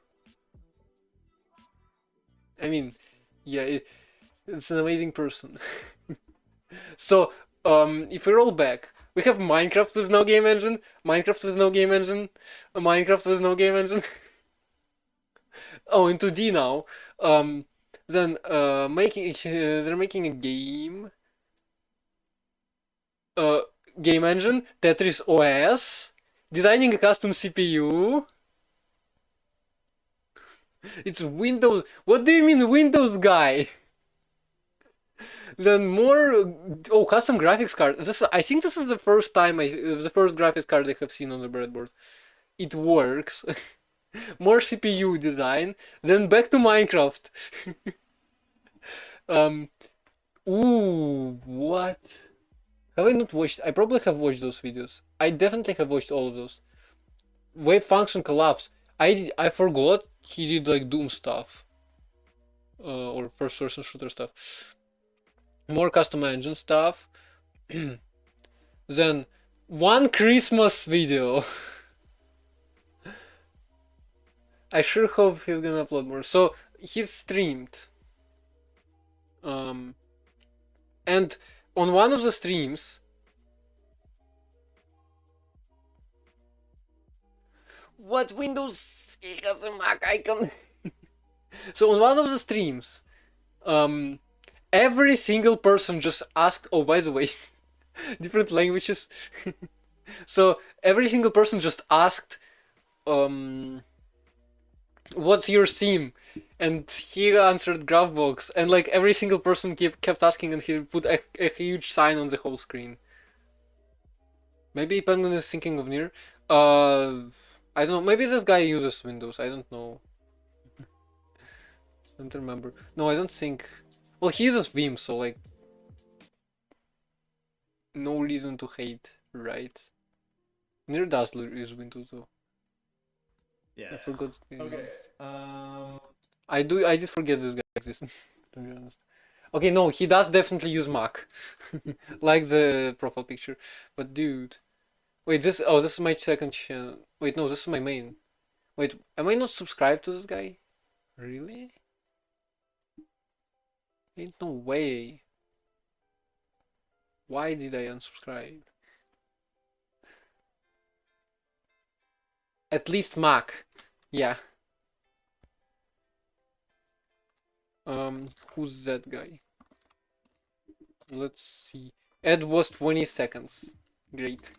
A: I mean, yeah, it's an amazing person. So, if we roll back, we have Minecraft with no game engine, Minecraft with no game engine, Minecraft with no game engine. Oh, into D now. Then they're making a game. Game engine, Tetris OS, designing a custom CPU. It's Windows. What do you mean Windows guy? Then more. Oh, custom graphics card. I think this is the first time the first graphics card I have seen on the breadboard. It works. More CPU design. Then back to Minecraft. Ooh, what? Have I not watched? I probably have watched those videos. I definitely have watched all of those. Wave function collapse. I forgot he did like Doom stuff. Or first person shooter stuff. More custom engine stuff. Then one Christmas video. I sure hope he's gonna upload more. So he streamed. And on one of the streams, what Windows? It has a Mac icon. So on one of the streams, every single person just asked. Oh, by the way, different languages. So every single person just asked, what's your theme? And he answered Gravebox, and like every single person kept asking, and he put a huge sign on the whole screen. Maybe Penguin is thinking of Nier. I don't know. Maybe this guy uses Windows. I don't know. I don't remember. No, I don't think. Well, he uses Beam, so like, no reason to hate, right? Nier does use Windows though.
B: Yeah.
A: I forgot.
B: Okay.
A: I did forget this guy exists. To be honest. Okay, no, he does definitely use Mac, like the profile picture. But dude, wait, this is my second channel. Wait, no, this is my main. Wait, am I not subscribed to this guy? Really? Ain't no way. Why did I unsubscribe? At least Mac. Yeah. Who's that guy? Let's see. Ad was 20 seconds. Great.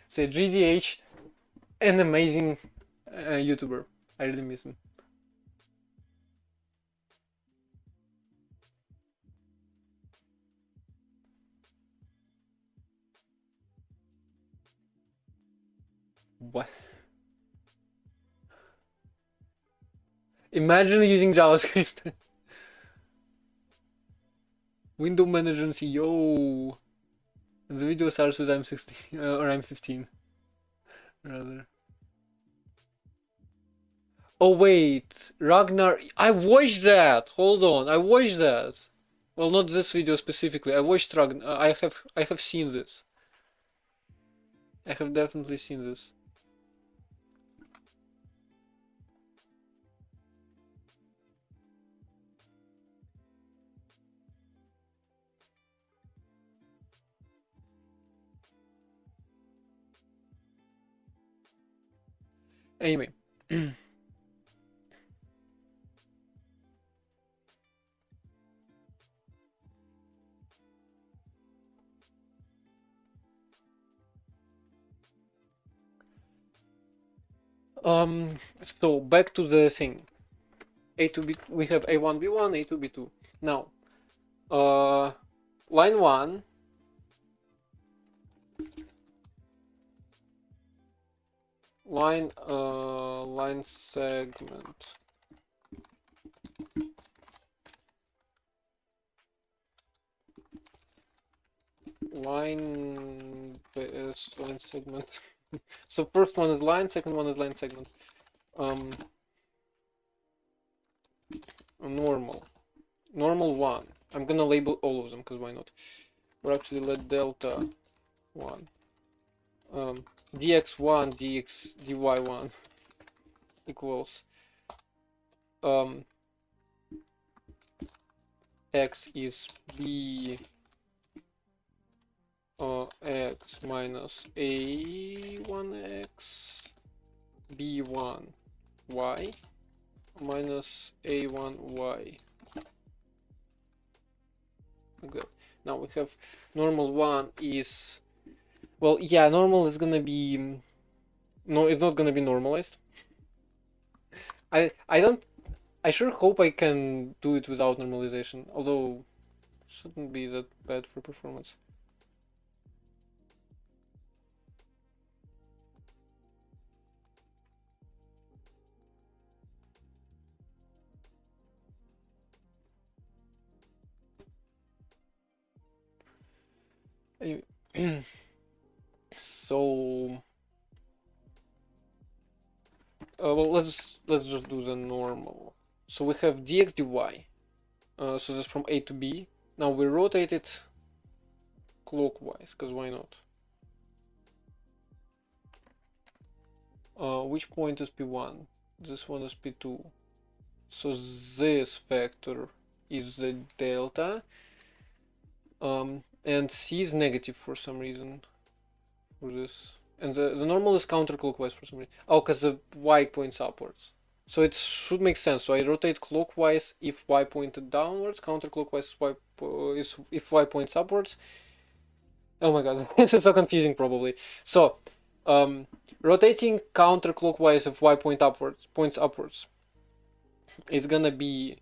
A: So GDH, an amazing YouTuber. I really miss him. What? Imagine using JavaScript. Window manager and see, yo. The video starts with I'm 16 or I'm 15 rather. Oh wait, Ragnar, I watched that. Hold on, I watched that. Well, not this video specifically. I watched Ragnar. I have seen this. I have definitely seen this. Anyway. So back to the thing. A2B, we have A1B1, A2B2. Now, line 1, line segment. Line segment. So first one is line, second one is line segment. Normal 1. I'm gonna label all of them because why not? Or actually let delta 1. dx1 dy1 equals x is b x minus a1x b1 y minus a1y. Like that. Now we have normal 1 is, well, yeah, normal is gonna be, no, it's not gonna be normalized. I sure hope I can do it without normalization, although shouldn't be that bad for performance. So well, let's just do the normal. So we have dx dy. So that's from A to B. Now we rotate it clockwise, because why not? Which point is P1? This one is P2. So this vector is the delta. And C is negative for some reason. For this. And the normal is counterclockwise for some reason. Oh, because the y points upwards. So it should make sense. So I rotate clockwise if y pointed downwards, counterclockwise if y points upwards. Oh my god, this is so confusing probably. So, rotating counterclockwise if y points upwards is gonna be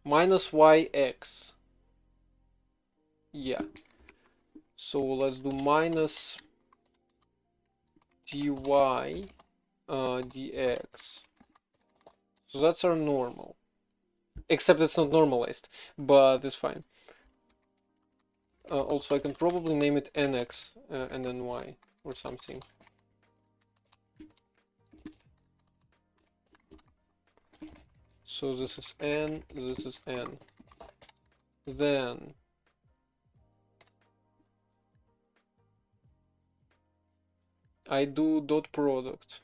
A: minus yx. Yeah. So let's do minus dy dx. So that's our normal. Except it's not normalized, but it's fine. Also, I can probably name it nx and then y or something. So this is n, this is n. Then I do dot product.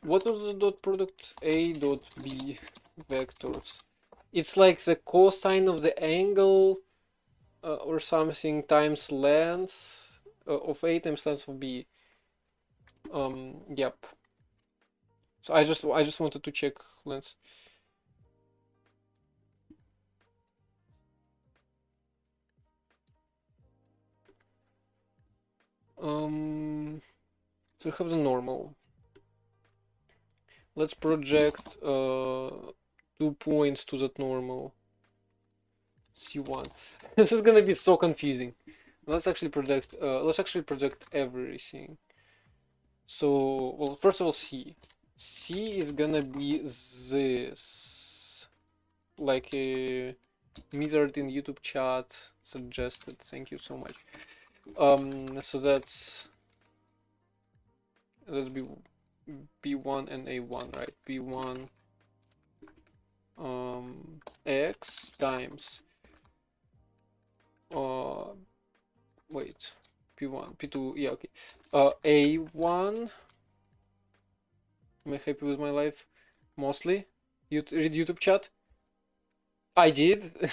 A: What was the dot product? A dot b vectors. It's like the cosine of the angle or something times length of A times length of B. Yep. So I just wanted to check length. So we have the normal. Let's project 2 points to that normal. C1. This is gonna be so confusing. Let's actually project everything. So, well, first of all, C. C is gonna be this, like a Wizard in YouTube chat suggested. Thank you so much. So that'd be B1 and A1, right? B1 X times wait, P1, P2, yeah, okay. A1. Am I happy with my life? Mostly. You read YouTube chat? I did.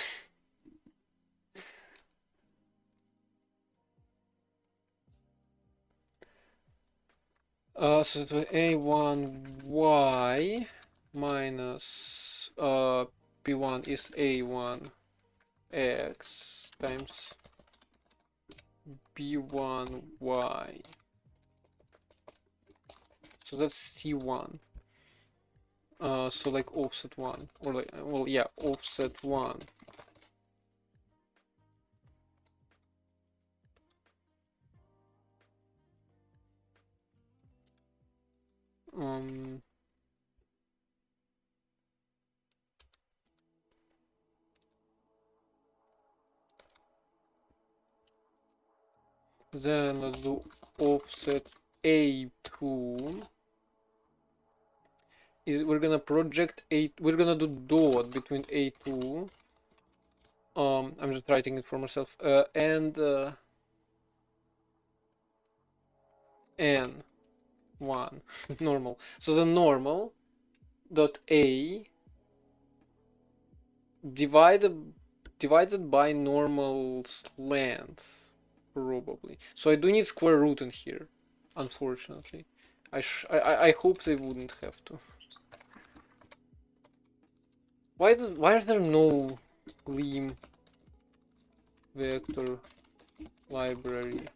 A: So it was A1Y minus P1 is A1X times B1Y. So that's C1. So like offset 1, or like, well, yeah, offset 1. Then let's do offset A2. We're gonna project we're gonna do dot between A2. I'm just writing it for myself. And N1 normal. So the normal dot A divided by normal's length, probably. So I do need square root in here, unfortunately. I hope they wouldn't have to. Why is there no Gleam vector library?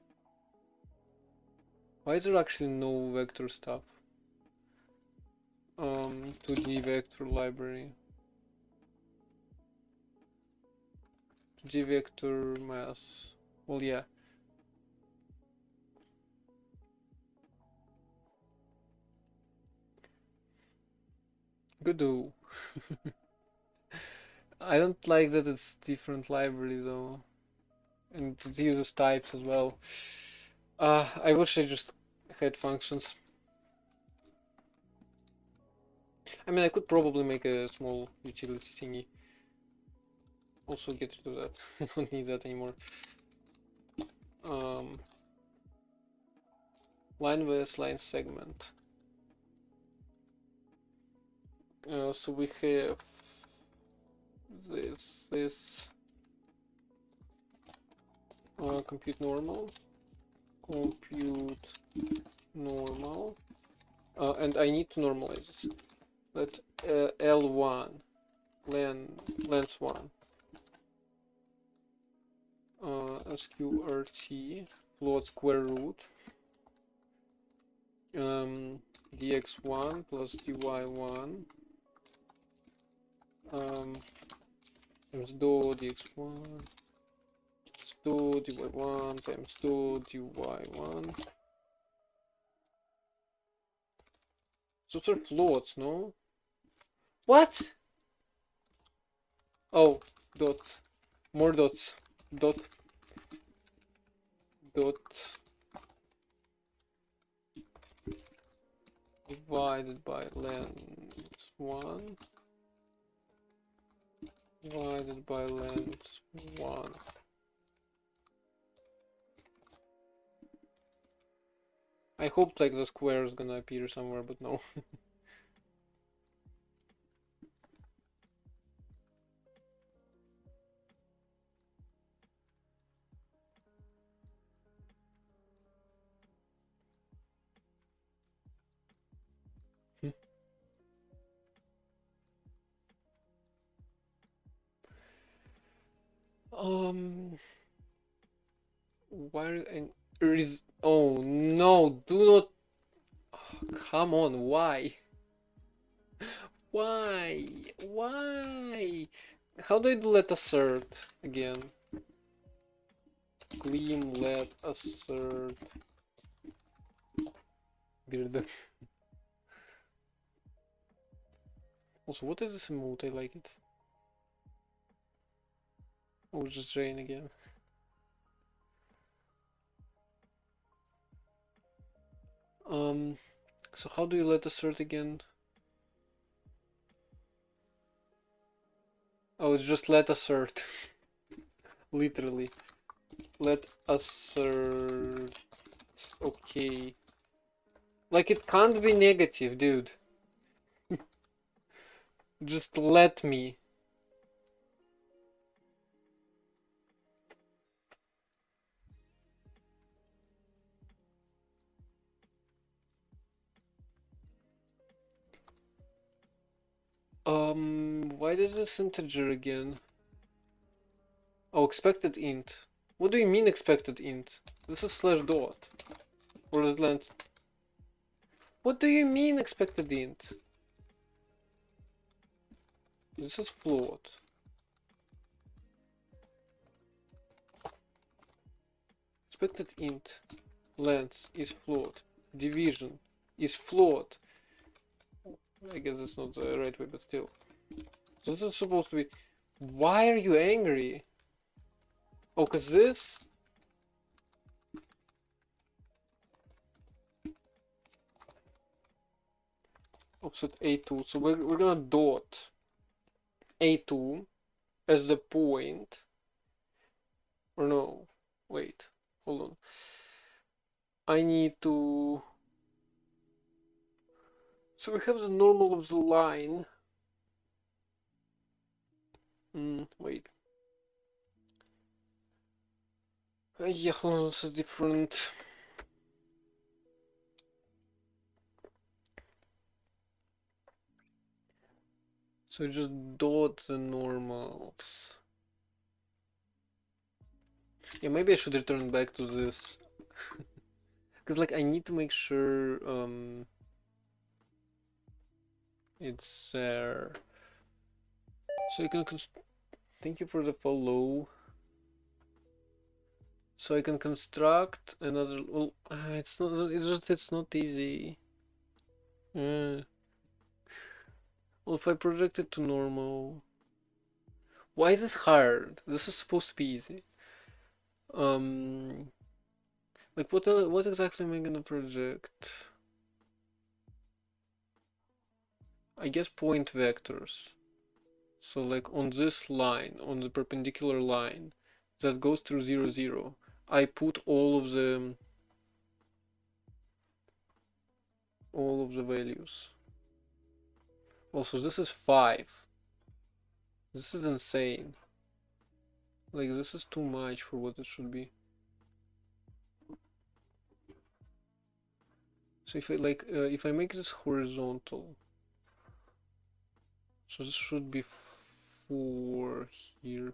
A: Why is there actually no vector stuff? 2D vector library. 2D vector math. Well, yeah. Good. I don't like that it's different library though, and it uses types as well. I wish I just had functions. I mean, I could probably make a small utility thingy. Also get rid of that. I don't need that anymore. Line with line segment. So we have this compute normal, and I need to normalize this. Let L1 length 1 sqrt float square root dx1 plus dy1 times do dx1 do dy1 times do dy1. So they're floats, no? What? Oh, dots. More dots. Dot divided by length 1 divided by length 1. I hoped like the square is gonna appear somewhere, but no. Why are you oh no, do not. Oh, come on, why? Why? Why? How do I do let assert again? Gleam let assert. Weird. Also, what is this emote? I like it. Oh, just rain again. So how do you let assert again? Oh, it's just let assert. Literally. Let assert. Okay. Like it can't be negative, dude. Just let me. Why does this integer again? Oh, expected int. What do you mean expected int? This is slash dot. Or is it what do you mean expected int? This is float. Expected int length is float. Division is float. I guess that's not the right way, but still. So this is supposed to be. Why are you angry? Oh, cause this. Offset A2. So we're gonna dot A2 as the point. Or no. Wait. Hold on. I need to. So we have the normal of the line. Wait. Yeah, hold on, this is different. So just dot the normals. Yeah, maybe I should return back to this. Because like I need to make sure it's there. So you can thank you for the follow. So I can construct another. Well, it's not. It's just. It's not easy. Well, if I project it to normal, why is this hard? This is supposed to be easy. Like what exactly am I gonna project? I guess point vectors. So like on this line, on the perpendicular line that goes through 0, 0, I put all of the values. Also, this is 5. This is insane. Like this is too much for what it should be. So if I make this horizontal, so this should be 4 here,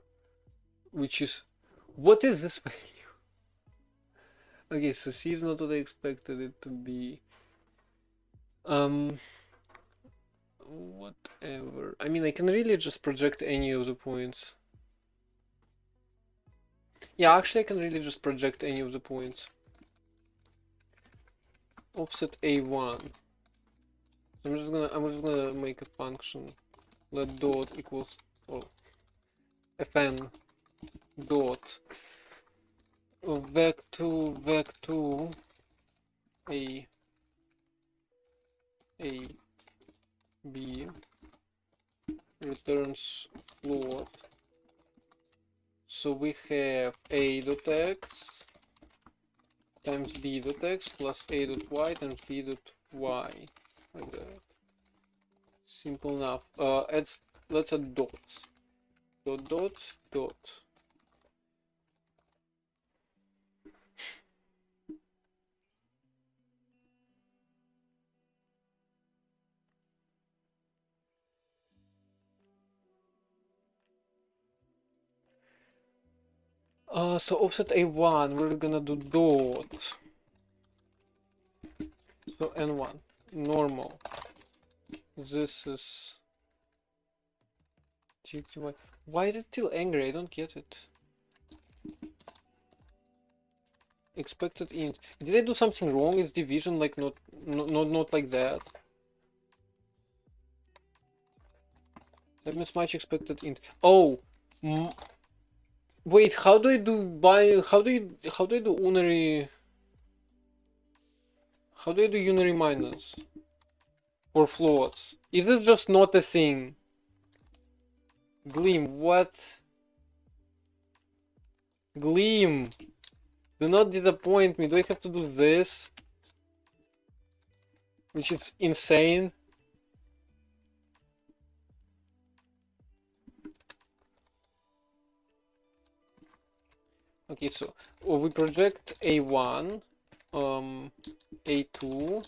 A: which is, what is this value? Okay, so C is not what I expected it to be. Whatever. I mean, I can really just project any of the points. Yeah, actually I can really just project any of the points. Offset A1. I'm just gonna make a function. Let dot equals, oh, fn dot vec2 a b returns float. So we have a dot x times b dot x plus a dot y times b dot y, like that. Simple enough. Let's add dots. Dot. So offset A1, we're gonna do dot. So N1, normal. This is GTY. Why is it still angry? I don't get it. Expected int. Did I do something wrong? Is division like not like that? That mismatch expected int. Oh, wait. How do I do how do I do unary? How do I do unary minus for floats? Is this just not a thing? Gleam, what? Gleam, do not disappoint me. Do I have to do this? Which is insane. Okay, so we project A1, A2,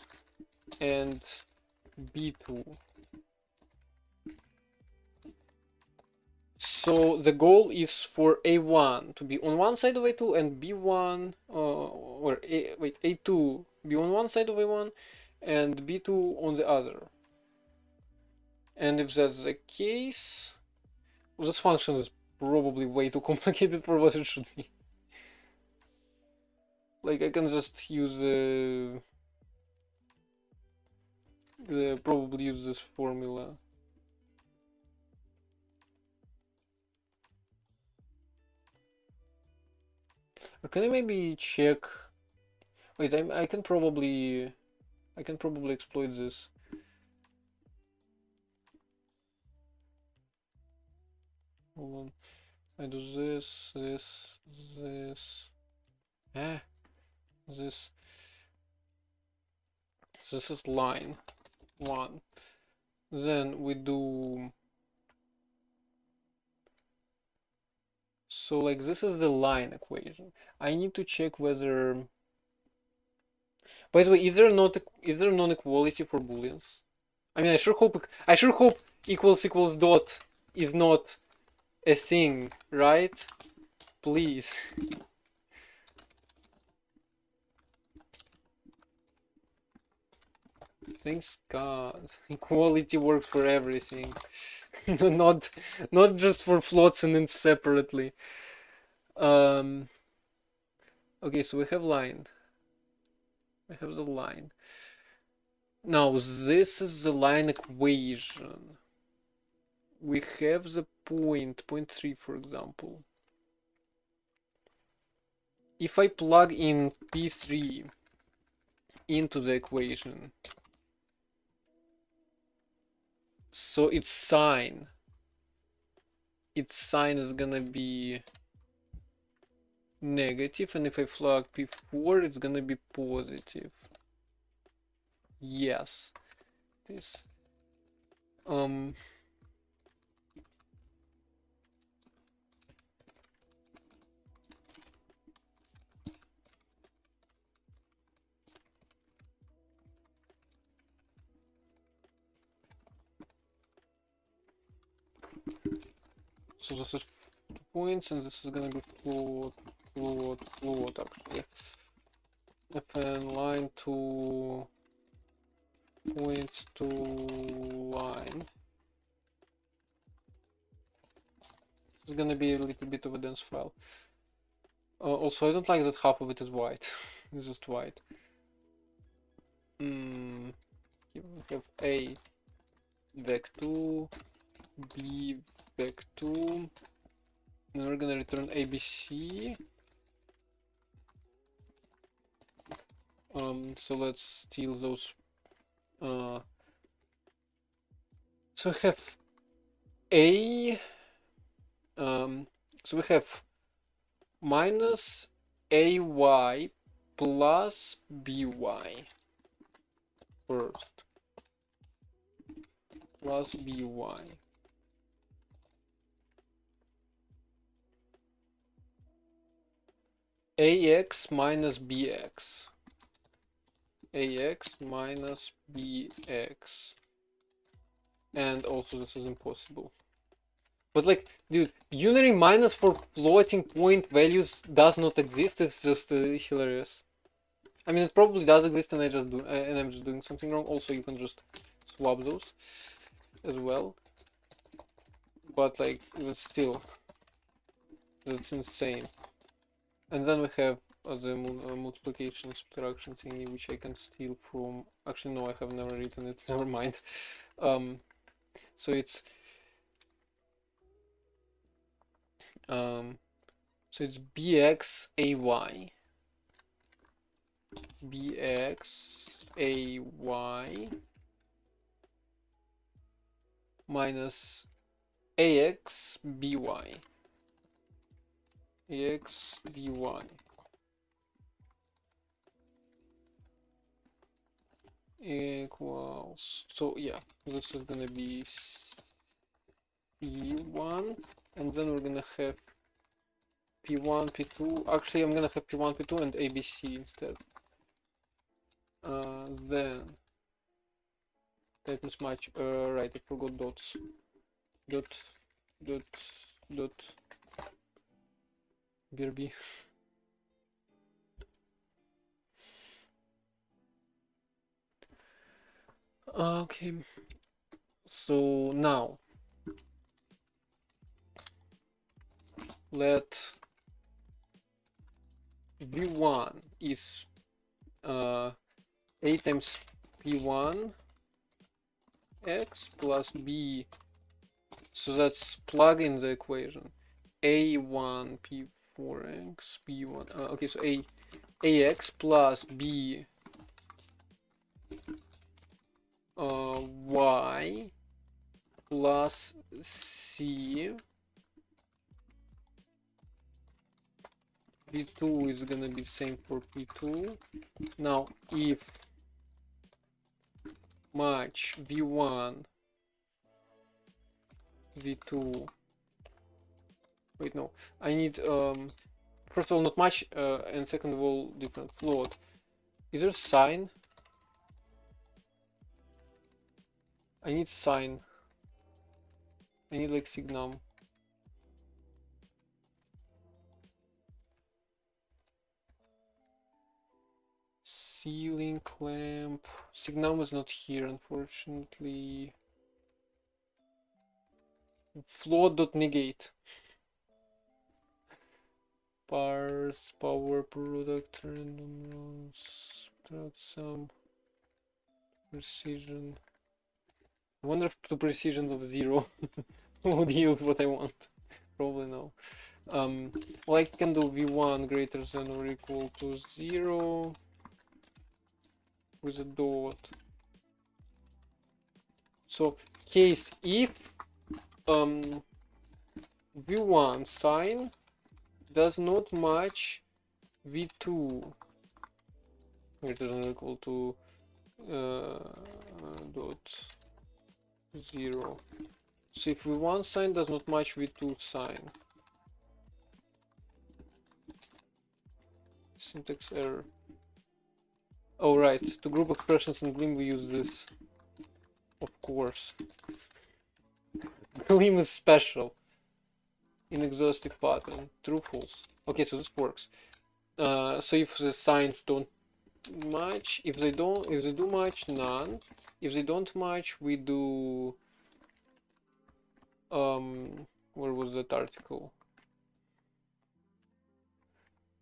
A: and B2. So the goal is for A1 to be on one side of A2 and B1, A2 be on one side of A1 and B2 on the other. And if that's the case, well, this function is probably way too complicated for what it should be. Like I can just use probably use this formula. Or can I maybe check? Wait, I can probably exploit this. Hold on. I do this, this, this. This. This is line 1. Then we do. So like this is the line equation. I need to check whether. By the way, is there non-equality for booleans? I mean, I sure hope equals dot is not a thing, right? Please. Thanks God. Equality works for everything. not just for floats and ints separately. Okay, so we have line. I have the line. Now this is the line equation. We have the point 3 for example. If I plug in P3 into the equation, so its sign is gonna be negative, and if I plug P4 it's gonna be positive. Yes, this so this is 2 points, and this is gonna be float actually. Fn line to points to line. It's gonna be a little bit of a dense file. Also, I don't like that half of it is white. It's just white. We have A vec2, B vec2, and we're gonna return ABC. So let's steal those. So we have A. So we have minus AY plus BY first. Plus BY. AX minus BX. AX minus BX. And also this is impossible. But like, dude, unary minus for floating point values does not exist. It's just hilarious. I mean, it probably does exist, and I'm just doing something wrong. Also, you can just swap those as well. But like, that's still, that's insane. And then we have the multiplication subtraction thingy, which I can steal from. Actually, no, I have never written it. Never mind. So it's so it's bxay minus axby equals, so yeah, this is gonna be p1, and then we're gonna have p1 p2. Actually, I'm gonna have p1 p2 and abc instead. Then that mismatch, right, I forgot dots. Dot BRB. Okay, so now let v1 is a times p1 x plus b, so that's plug in the equation a1 p4x b1, okay, so ax plus b y plus c, v2 is gonna be same for p2. Now if match v1 v2, wait, no, I need first of all not much, and second of all different float. Is there sign? I need sign. I need like signum. Ceiling clamp. Signum is not here, unfortunately. Float.negate. Parse power product random runs. Subtract some precision. I wonder if the precision of 0 would yield what I want. Probably no. Well, I can do v1 greater than or equal to 0 with a dot. So case if v1 sign does not match v2 greater than or equal to dot 0. So if v1 sign does not match v2 sign, syntax error. Oh right, to group expressions in Gleam we use this, of course. Gleam is special. Inexhaustive pattern. True, false. Okay, so this works. So if the signs don't match, if they do match, none. If they don't match, we do where was that article?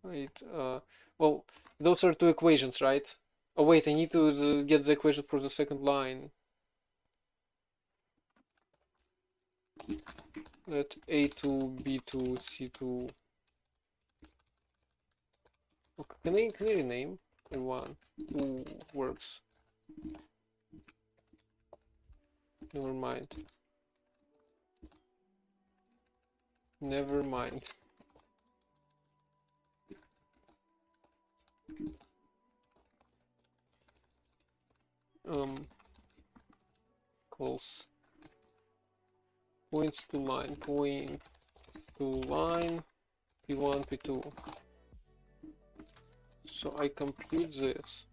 A: Wait, well, those are two equations, right? Oh wait, I need to get the equation for the second line. Let A2, B2, C2. Okay, can I rename A1? Ooh, works. Never mind. Never mind. Calls points to line, point to line, p1, p2. So I compute this.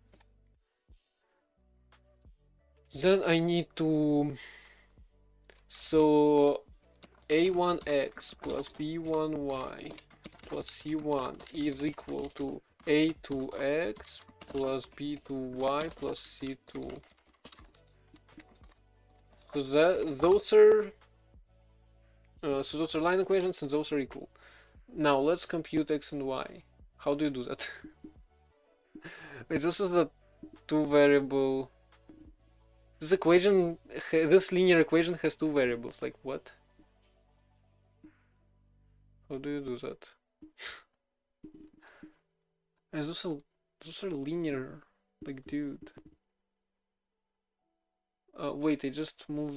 A: Then I need to, so a1x plus b1y plus c1 is equal to a2x plus b2y plus c2. So those are line equations and those are equal. Now let's compute x and y. How do you do that? Wait, this is the two variable. This linear equation has two variables. Like what? How do you do that? And those are linear. Like, dude. Wait, I just move.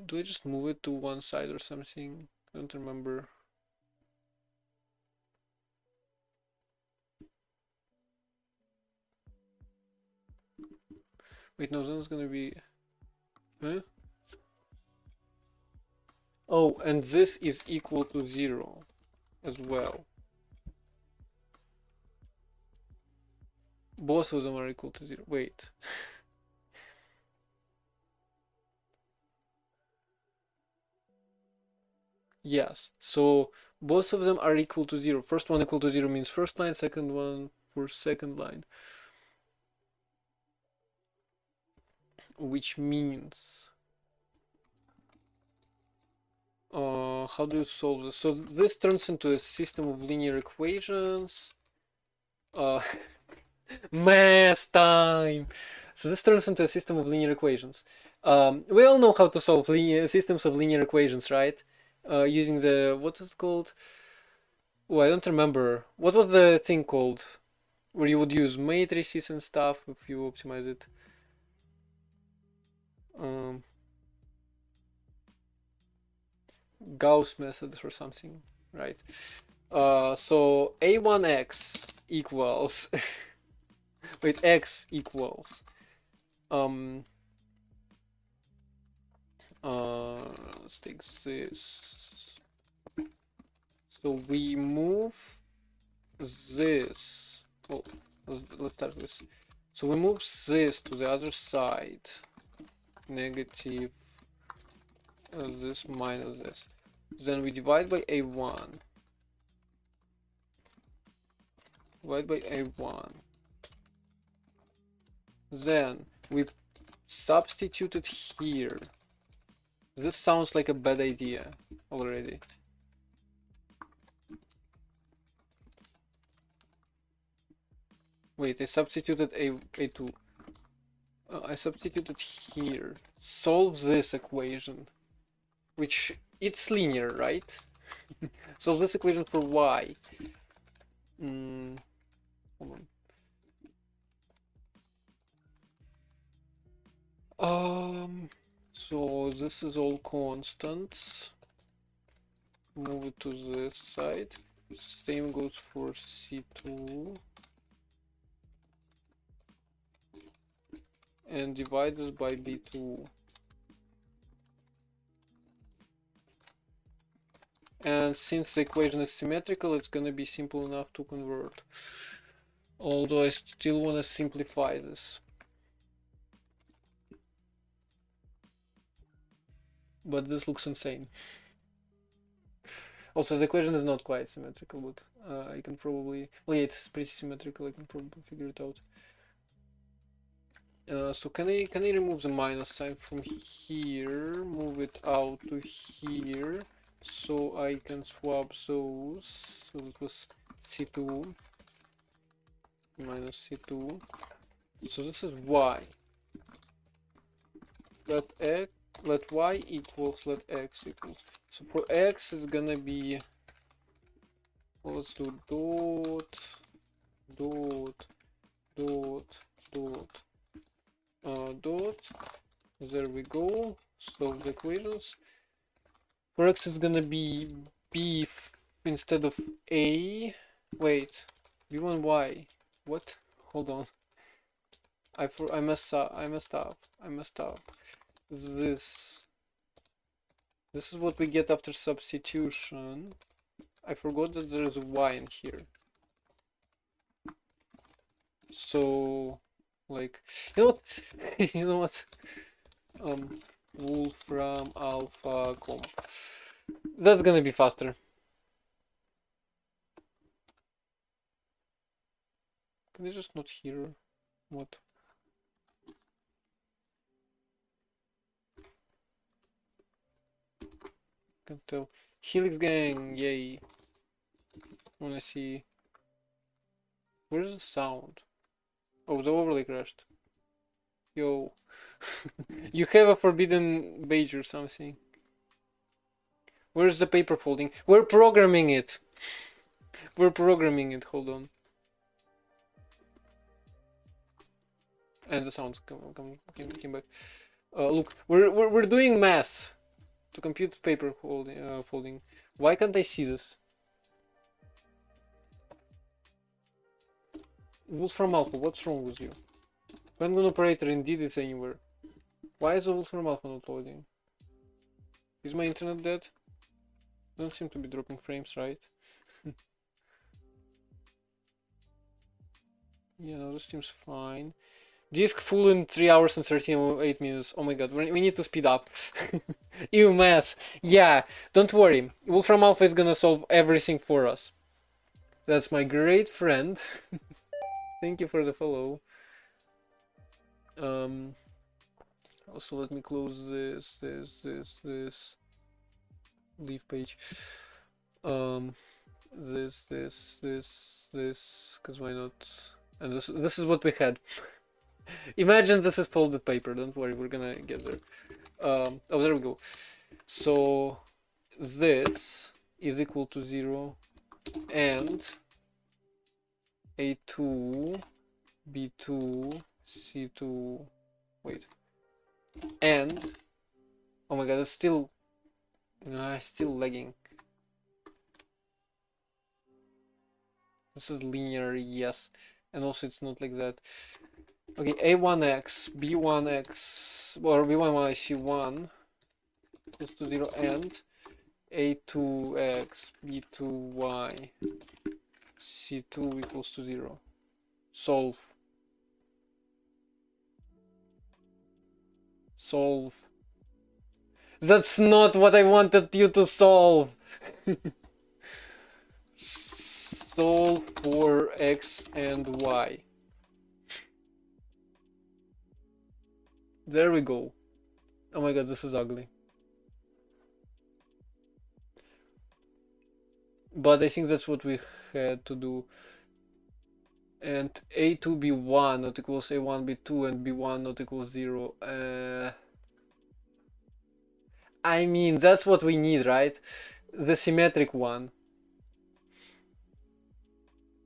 A: Do I just move it to one side or something? I don't remember. Wait, no, then it's gonna be. Huh? Oh, and this is equal to 0 as well. Both of them are equal to 0. Wait. Yes, so both of them are equal to 0. First one equal to 0 means first line, second one for second line. Which means... how do you solve this? So this turns into a system of linear equations. Math time! So this turns into a system of linear equations. We all know how to solve systems of linear equations, right? Using the... what is it called? Oh, I don't remember. What was the thing called? Where you would use matrices and stuff if you optimize it. Gauss method or something, right? So a1x equals wait, x equals let's take this. So we move this. Oh, let's start with. So we move this to the other side. Negative this minus this. Then we divide by a1. Divide by a1. Then we substitute it here. This sounds like a bad idea already. Wait, I substituted a2. I substituted here. Solve this equation. Which, it's linear, right? Solve this equation for y. Hold on. So this is all constants. Move it to this side. Same goes for C2. And divide this by B2. And since the equation is symmetrical, it's gonna be simple enough to convert. Although I still want to simplify this. But this looks insane. Also, the equation is not quite symmetrical, but I can probably... well, yeah, it's pretty symmetrical, I can probably figure it out. So can I remove the minus sign from here, move it out to here, so I can swap those. So it was C2 minus C2. So this is y. Let y equals, let x equals. So for x is gonna be, well, let's do dot, dot, dot, dot, dot. There we go. Solve the equations. For x is gonna be b instead of a. Wait, b1y. What? Hold on. I messed up. This is what we get after substitution. I forgot that there is a y in here. So, like, you know what? You know what? Wolfram alpha comp. That's gonna be faster. Can I just not hear what? Can't tell. Helix gang, yay. Wanna see. Where's the sound? Oh, the overlay crashed. Yo. You have a forbidden page or something. Where's the paper folding? We're programming it. We're programming it, hold on. And the sounds came back. Look, we're doing math to compute paper folding. Why can't I see this? Wolfram Alpha, what's wrong with you? Penguin operator indeed is anywhere. Why is the Wolfram Alpha not loading? Is my internet dead? Don't seem to be dropping frames, right? Yeah, no, this seems fine. Disk full in 3 hours and 38 minutes. Oh my god, we need to speed up. Ew, math. Yeah, don't worry. Wolfram Alpha is gonna solve everything for us. That's my great friend. Thank you for the follow. Also, let me close this. Leave page. This, because why not? And this is what we had. Imagine this is folded paper. Don't worry, we're gonna get there. Oh, there we go. So this is equal to 0 and A2, B2, C2. Wait. And oh my god, it's still lagging. This is linear, yes, and also it's not like that. Okay, A1x, B1x, or B1y, C1 equals to 0 and A2x, B2y, C2 equals to 0. Solve. Solve. That's not what I wanted you to solve. Solve for x and y. There we go. Oh my god, this is ugly. But I think that's what we had to do. And A2 B1 not equals A1 B2 and B1 not equals 0. I mean, that's what we need, right? The symmetric one.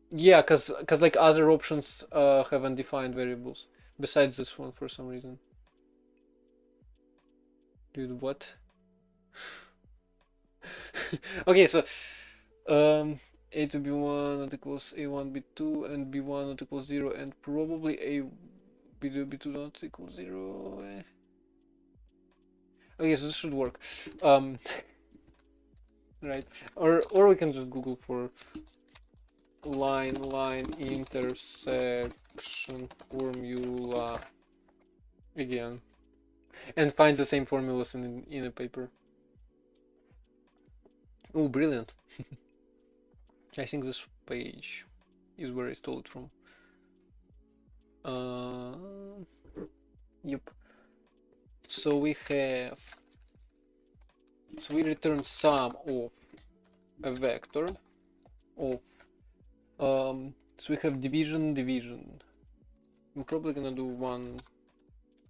A: Yeah, cause like other options have undefined variables besides this one for some reason. Dude, what? Okay, so A to B1 not equals A1 B2 and B1 not equals 0 and probably A B2 not equals 0. Okay, so this should work. Right, or we can just Google for line intersection formula again and find the same formulas in a paper. Oh, brilliant. I think this page is where I stole it from. Yep. So we return sum of a vector of so we have division. I'm probably gonna do one,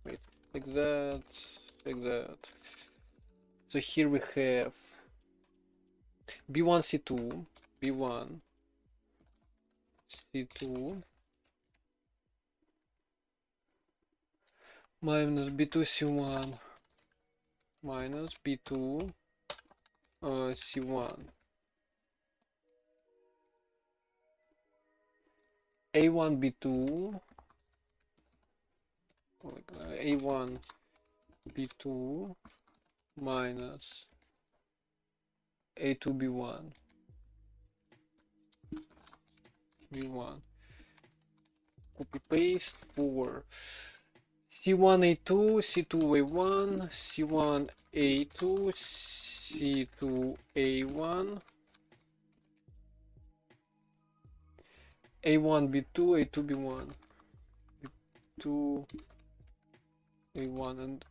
A: wait, like that. So here we have B1 C2 B1 C2 minus B2 C1 minus B2 C1 A1 B2 A1 B2 minus A2 B1 B1 copy paste for C1 A2, C2 A1, C1 A2, C2 A1, A1 B2, A2 B1, B2 A1, and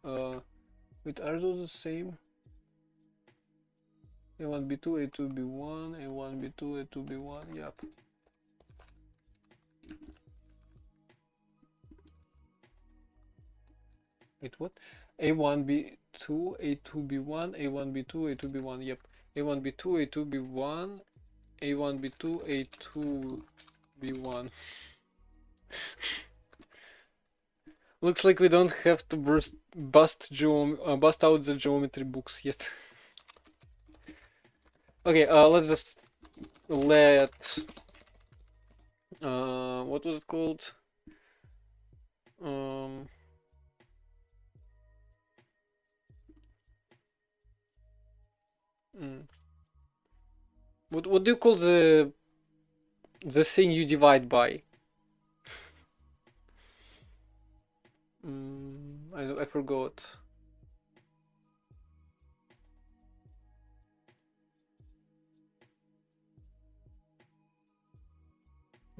A: wait, are those the same? A1 B2, A2 B1, A1 B2, A2 B1, yep. Wait, what? A1 B2, A2 B1, A1 B2, A2 B1, yep. A1 B2, A2 B1, A1 B2, A2 B1. Looks like we don't have to bust out the geometry books yet. Okay, let's just let what was it called? What do you call the thing you divide by? I forgot.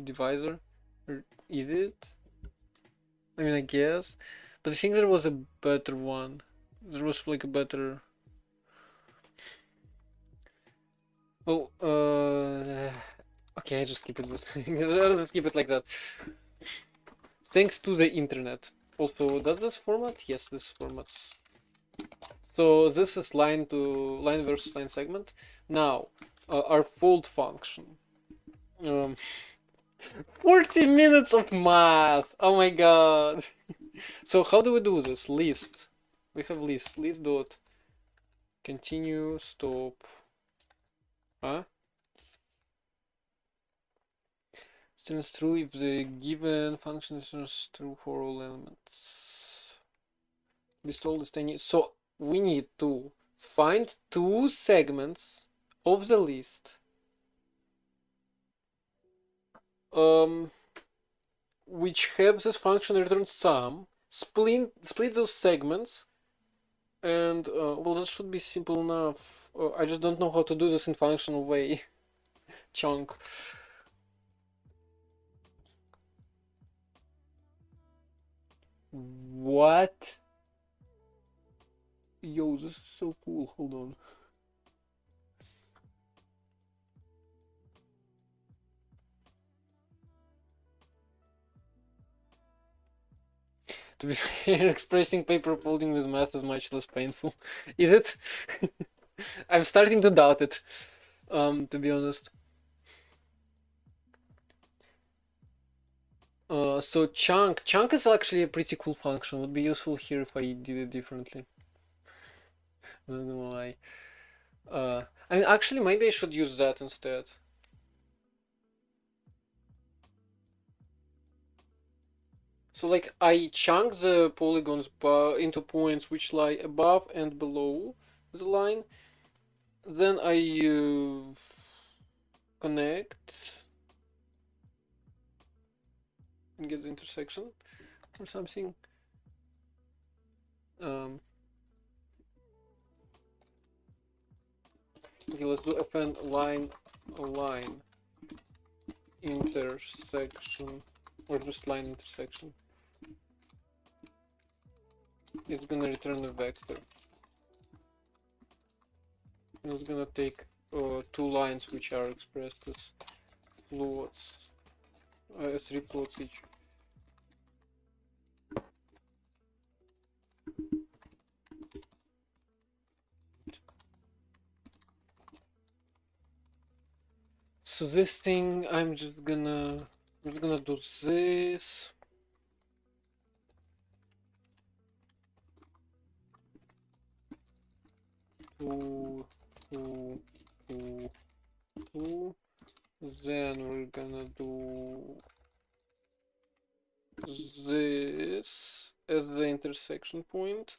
A: Divisor? Or is it? I mean, I guess. But I think there was a better one. There was like a better. Well, okay, I just keep it. Let's keep it like that. Thanks to the internet. Also, does this format? Yes, this formats. So this is line versus line segment. Now, our fold function. 40 minutes of math. Oh my god. So how do we do this? List. We have list. List dot continue stop. Huh? Returns true if the given function returns true for all elements. List all list any. So we need to find two segments of the list. Which have this function return sum. Split those segments. And well, that should be simple enough. I just don't know how to do this in functional way. Chunk. What? Yo, this is so cool. Hold on. To be fair, expressing paper folding with math is much less painful. Is it? I'm starting to doubt it, to be honest. So chunk is actually a pretty cool function. Would be useful here if I did it differently. Not gonna lie. I mean, actually, maybe I should use that instead. So like I chunk the polygons into points which lie above and below the line. Then I connect and get the intersection or something. Okay, let's do fn line intersection or just line intersection. It's gonna return a vector. And it's gonna take two lines which are expressed as floats, as 3 floats each. So this thing, I'm just gonna do this. Two. Then we're gonna do this as the intersection point.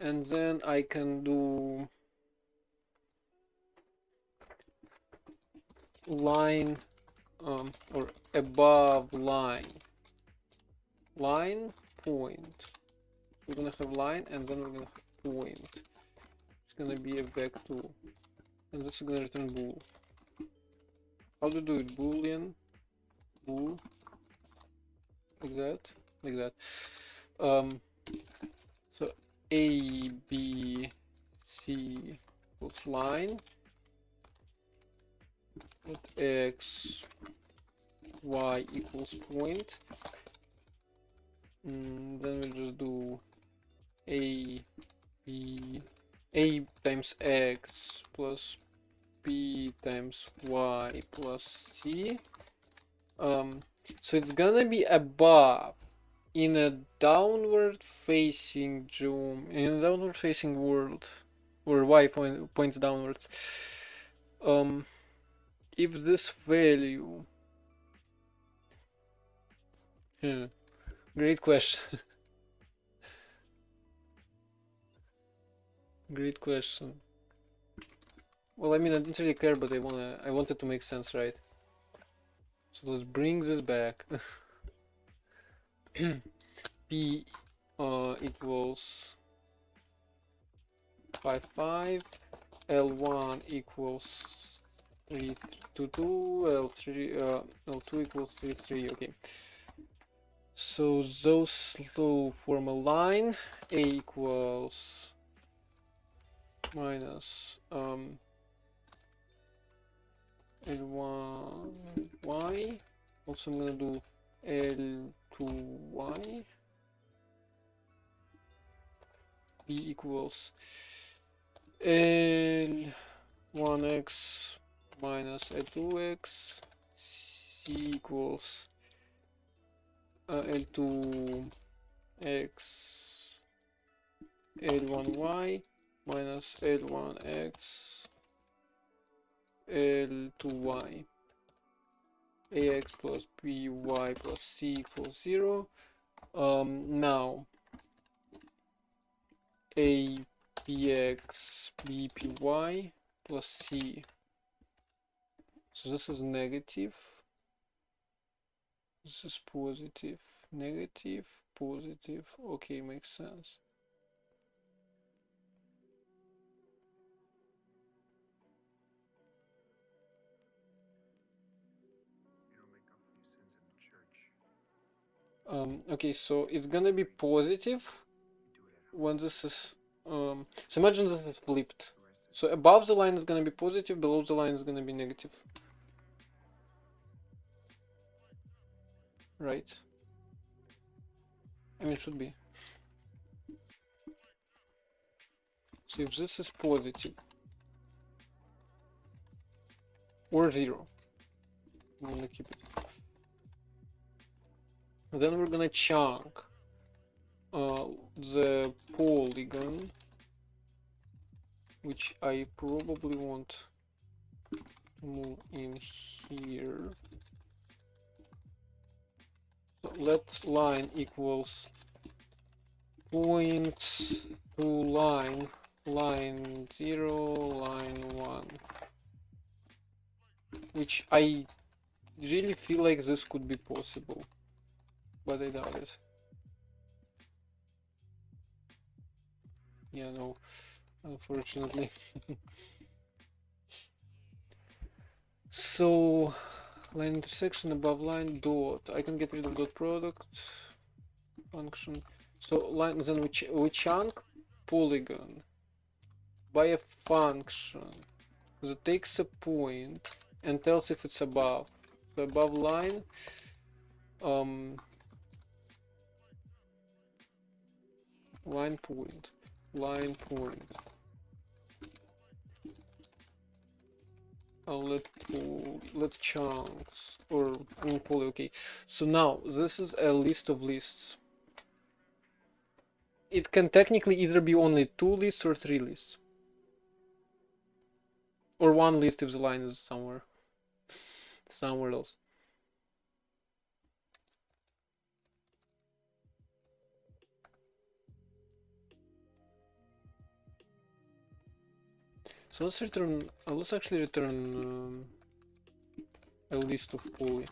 A: and then I can do line or above line point. We're gonna have line and then we're gonna have point. It's gonna be a vector, and this is gonna return bool. How to do it? Boolean bool, like that. So a b c equals line with x y equals point. Then we'll just do a times x plus b times y plus c. So it's gonna be above in a downward facing world where y points downwards. If this value, great question. Great question. Well, I mean, I didn't really care, but I wanted to make sense, right? So let's bring this back. P equals 5, 5. L1 equals 3, 2, 2. L2 equals 3, 3. Okay. So those two form a line. A equals minus L1y. Also, I'm gonna do L2y. B equals L1x minus L2x. C equals L2x L1y minus L1x L2y. Ax plus by plus c equals 0. Now a bx bpy plus c. So this is negative. This is positive. Negative, positive. Okay, makes sense. Okay, so it's gonna be positive when this is so imagine this is flipped. So above the line is gonna be positive, below the line is gonna be negative. Right? I mean, it should be. So if this is positive or 0, I'm gonna keep it. Then we're gonna chunk the polygon, which I probably want to move in here. So let line equals points to line 0, line 1, which I really feel like this could be possible, but I doubt it. Yeah, no, unfortunately. So line intersection above line dot. I can get rid of dot product function. So line, then we chunk polygon by a function that takes a point and tells if it's above. So above line, line point. I'll let chunks or poly. Okay, so now this is a list of lists. It can technically either be only 2 lists or 3 lists, or 1 list if the line is somewhere else. So let's return. Let's actually return a list of poly.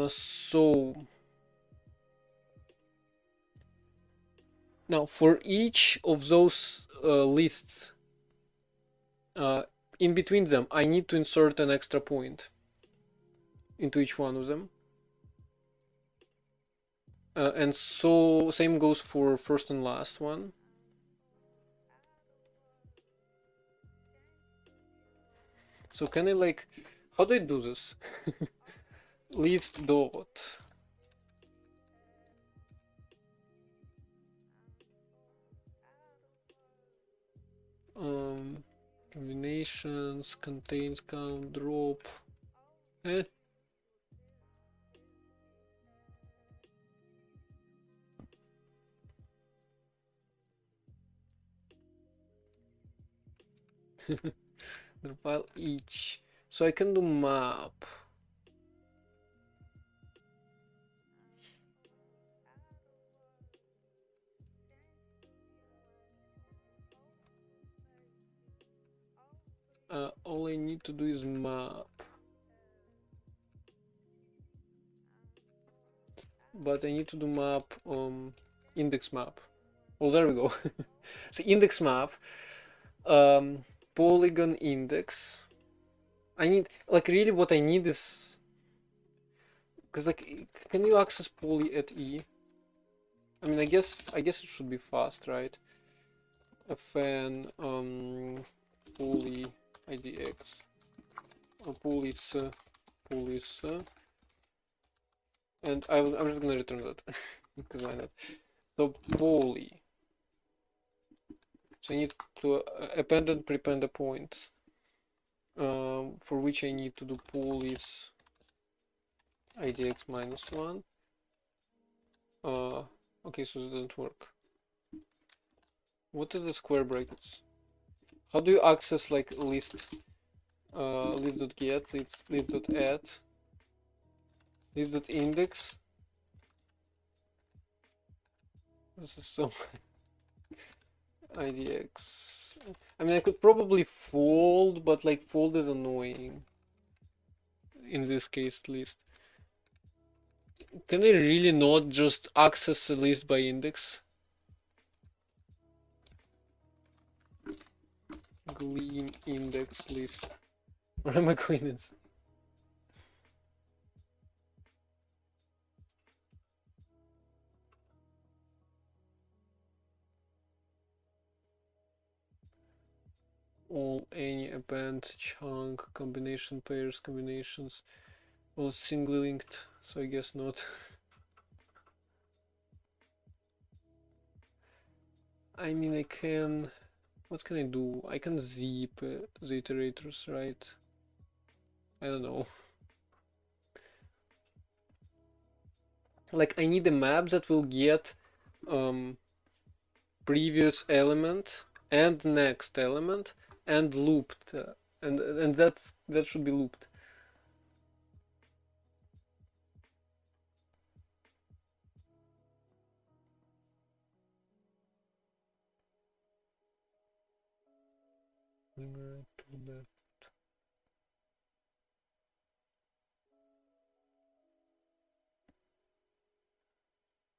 A: So now for each of those lists, in between them, I need to insert an extra point into each one of them. And so same goes for first and last one. So can I like, how do I do this? List dot. Combinations, contains, count, drop. File each. So I can do map. All I need to do is map. But I need to do map index map. Oh, there we go. So index map, polygon index. I need, like, really what I need is, because like, can you access poly at E? I mean, I guess it should be fast, right? Fn poly idx police, and I'm just gonna return that because why not? So poly. So I need to append and prepend a point, for which I need to do police idx -1. Okay, so it didn't work. What is the square brackets? How do you access like list? List.get, list.add, list.index. This is so idx. I mean, I could probably fold, but like fold is annoying. In this case, at least. Can I really not just access a list by index? Gleam index list. Where am I going in? All, any, append, chunk, combination, pairs, combinations. Well, singly linked, so I guess not. I mean, I can. What can I do? I can zip the iterators, right? I don't know. Like, I need a map that will get previous element and next element and looped, and that should be looped. Right to left.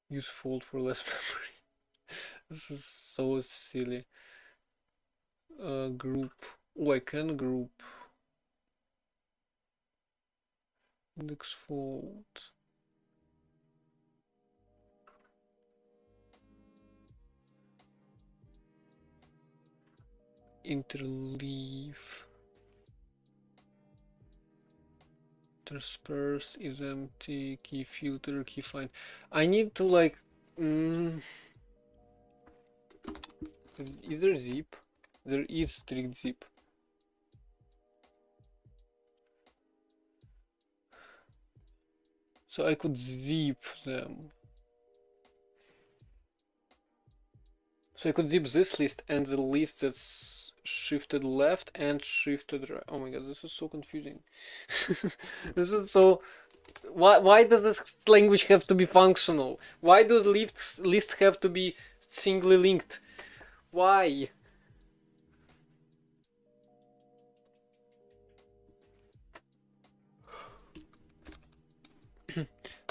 A: Use fold for less memory. This is so silly. Group. Oh, I can group. Index fold. Interleave. Intersperse is empty. Key filter. Key find. I need to like. Is there zip? There is strict zip. So I could zip them. So I could zip this list and the list that's shifted left and shifted right. Oh my god, this is so confusing. This is so Why does this language have to be functional? Why do the lists have to be singly linked? Why?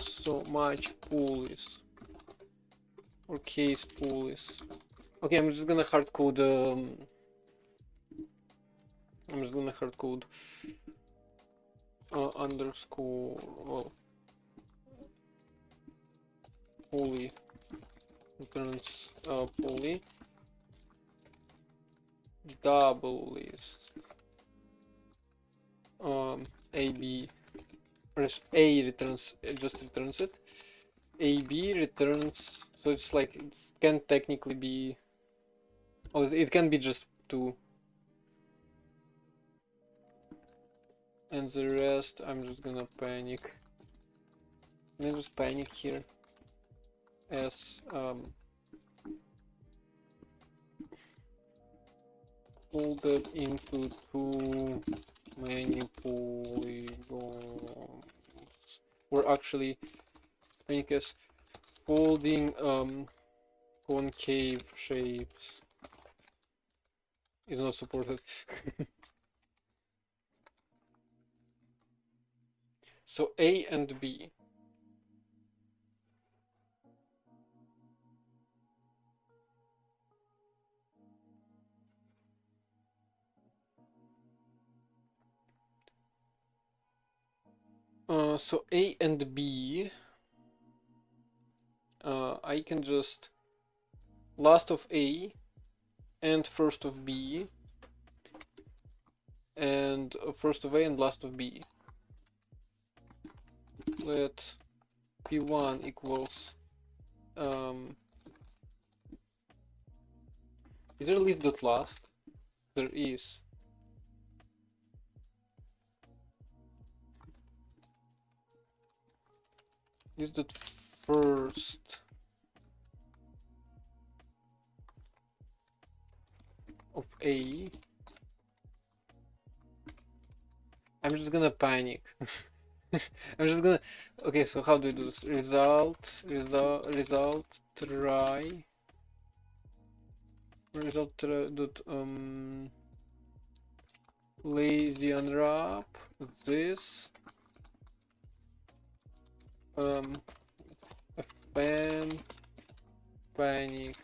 A: So much pulleys or case pulleys. Okay, I'm just gonna hard code. I'm just gonna hard code underscore pulley returns pulley double list AB. A returns, it just returns it. AB returns, so it's like it can technically be, oh, it can be just 2. And the rest, I'm just gonna panic. Let me just panic here as folded into too many polygons. Or actually, panic as folding concave shapes is not supported. So A and B. So A and B, I can just last of A and first of B, and first of A and last of B. Let P1 equals is there list dot last? There is. List dot first of A. I'm just gonna panic. I'm just gonna. Okay, so how do we do this? Result, try. Result dot lazy unwrap this fn panic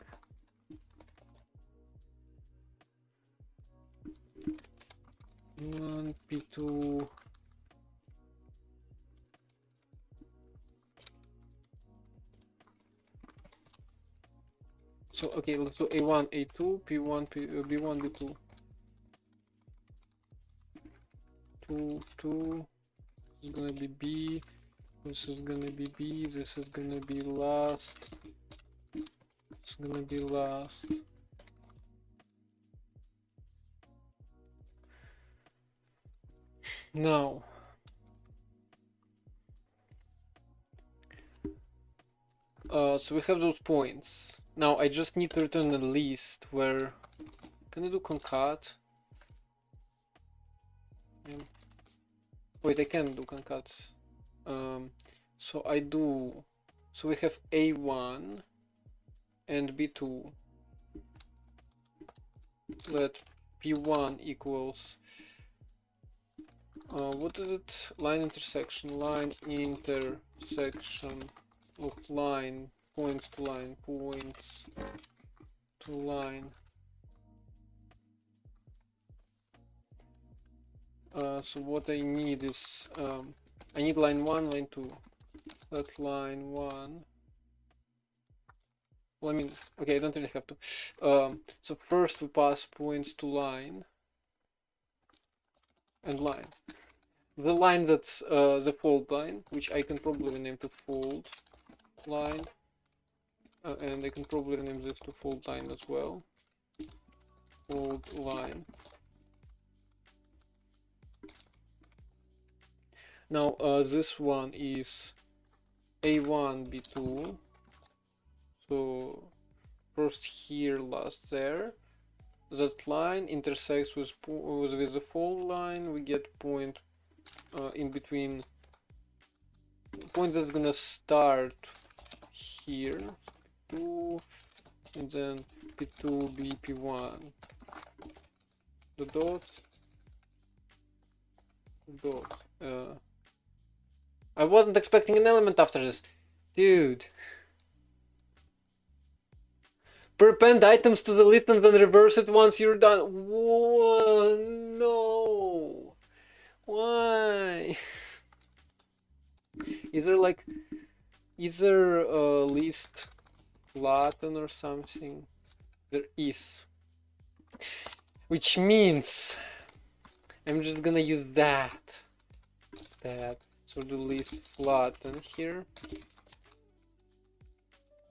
A: P1 P2 so okay, let's do A1 A2 P1 B1 B2 2 is gonna be B, this is gonna be B, this is gonna be last, it's gonna be last. Now so we have those points. Now I just need to return a list where, can I do concat? Yeah. Wait, I can do concat. So I do, so we have A1 and B2. Let P1 equals what is it? Line intersection of line, points to line, points to line. So what I need is I need line 1, line 2. Let line 1. Well, I mean, okay, I don't really have to. So first we pass points to line and line. The line that's the fold line, which I can probably rename to fold line, and I can probably rename this to fold line as well. Fold line. Now this one is A1 B2. So first here, last there. That line intersects with the fold line. We get point in between point that's gonna start here, P2, and then P2 be P1. The dot. I wasn't expecting an element after this. Dude. Perpend items to the list and then reverse it once you're done. Whoa, no. Why? Is there a list Latin or something? There is. Which means I'm just gonna use that. So the list flatten here.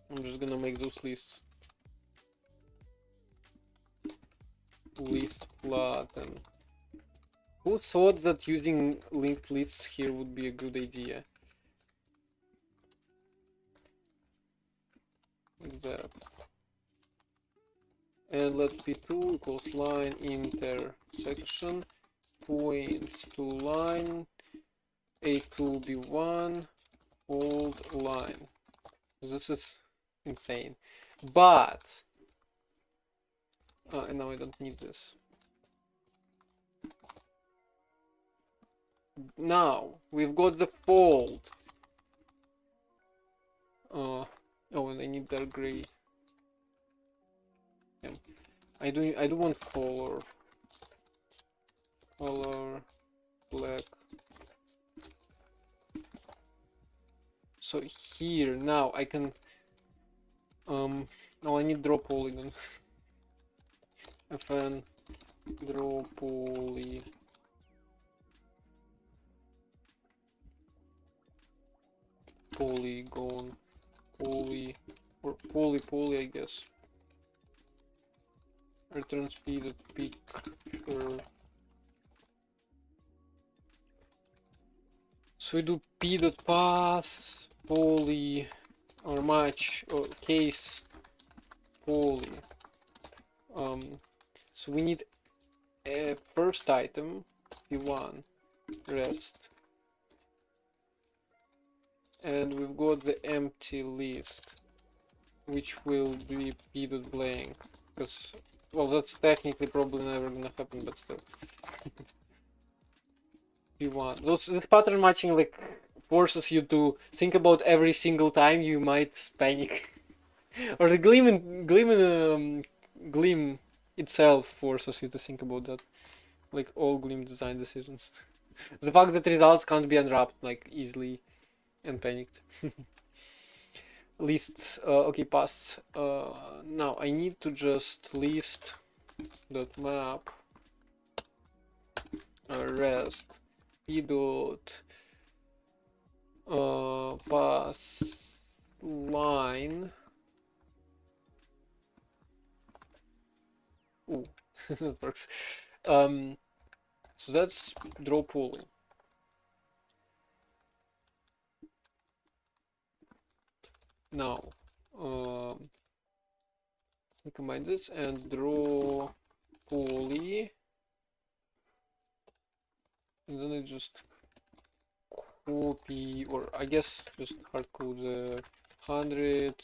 A: I'm just gonna make those lists. List flatten. Who thought that using linked lists here would be a good idea? Like that. And let P2 equals line intersection points to line A2 B1 hold line. This is insane. But and now I don't need this. Now we've got the fold. Oh, and I need dark gray. Yeah. I do want color black. So here now I can now I need draw polygon. Fn draw polygon. Or poly, I guess. Return speed at picture. So we do p dot path poly or match or case poly. So we need a first item p1 rest, and we've got the empty list, which will be p dot blank, because well, that's technically probably never gonna happen, but still. P1. This pattern matching like forces you to think about every single time you might panic. Or the Gleam itself forces you to think about that. Like all Gleam design decisions. The fact that results can't be unwrapped like easily and panicked. List okay, passed. Now I need to just list dot map rest p dot pass line. Ooh, that works. So that's draw poly. Now we combine this and draw poly, and then I just copy, or I guess just hard code the 100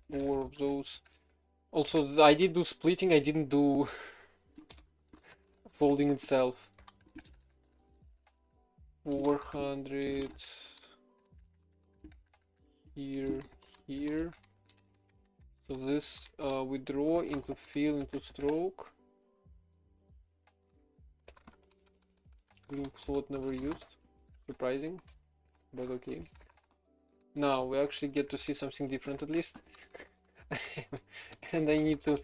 A: more of those. Also, I did do splitting, I didn't do folding itself. 400 here. So this we draw into fill into stroke. Green float never used, surprising, but okay. Now we actually get to see something different at least. and I need to,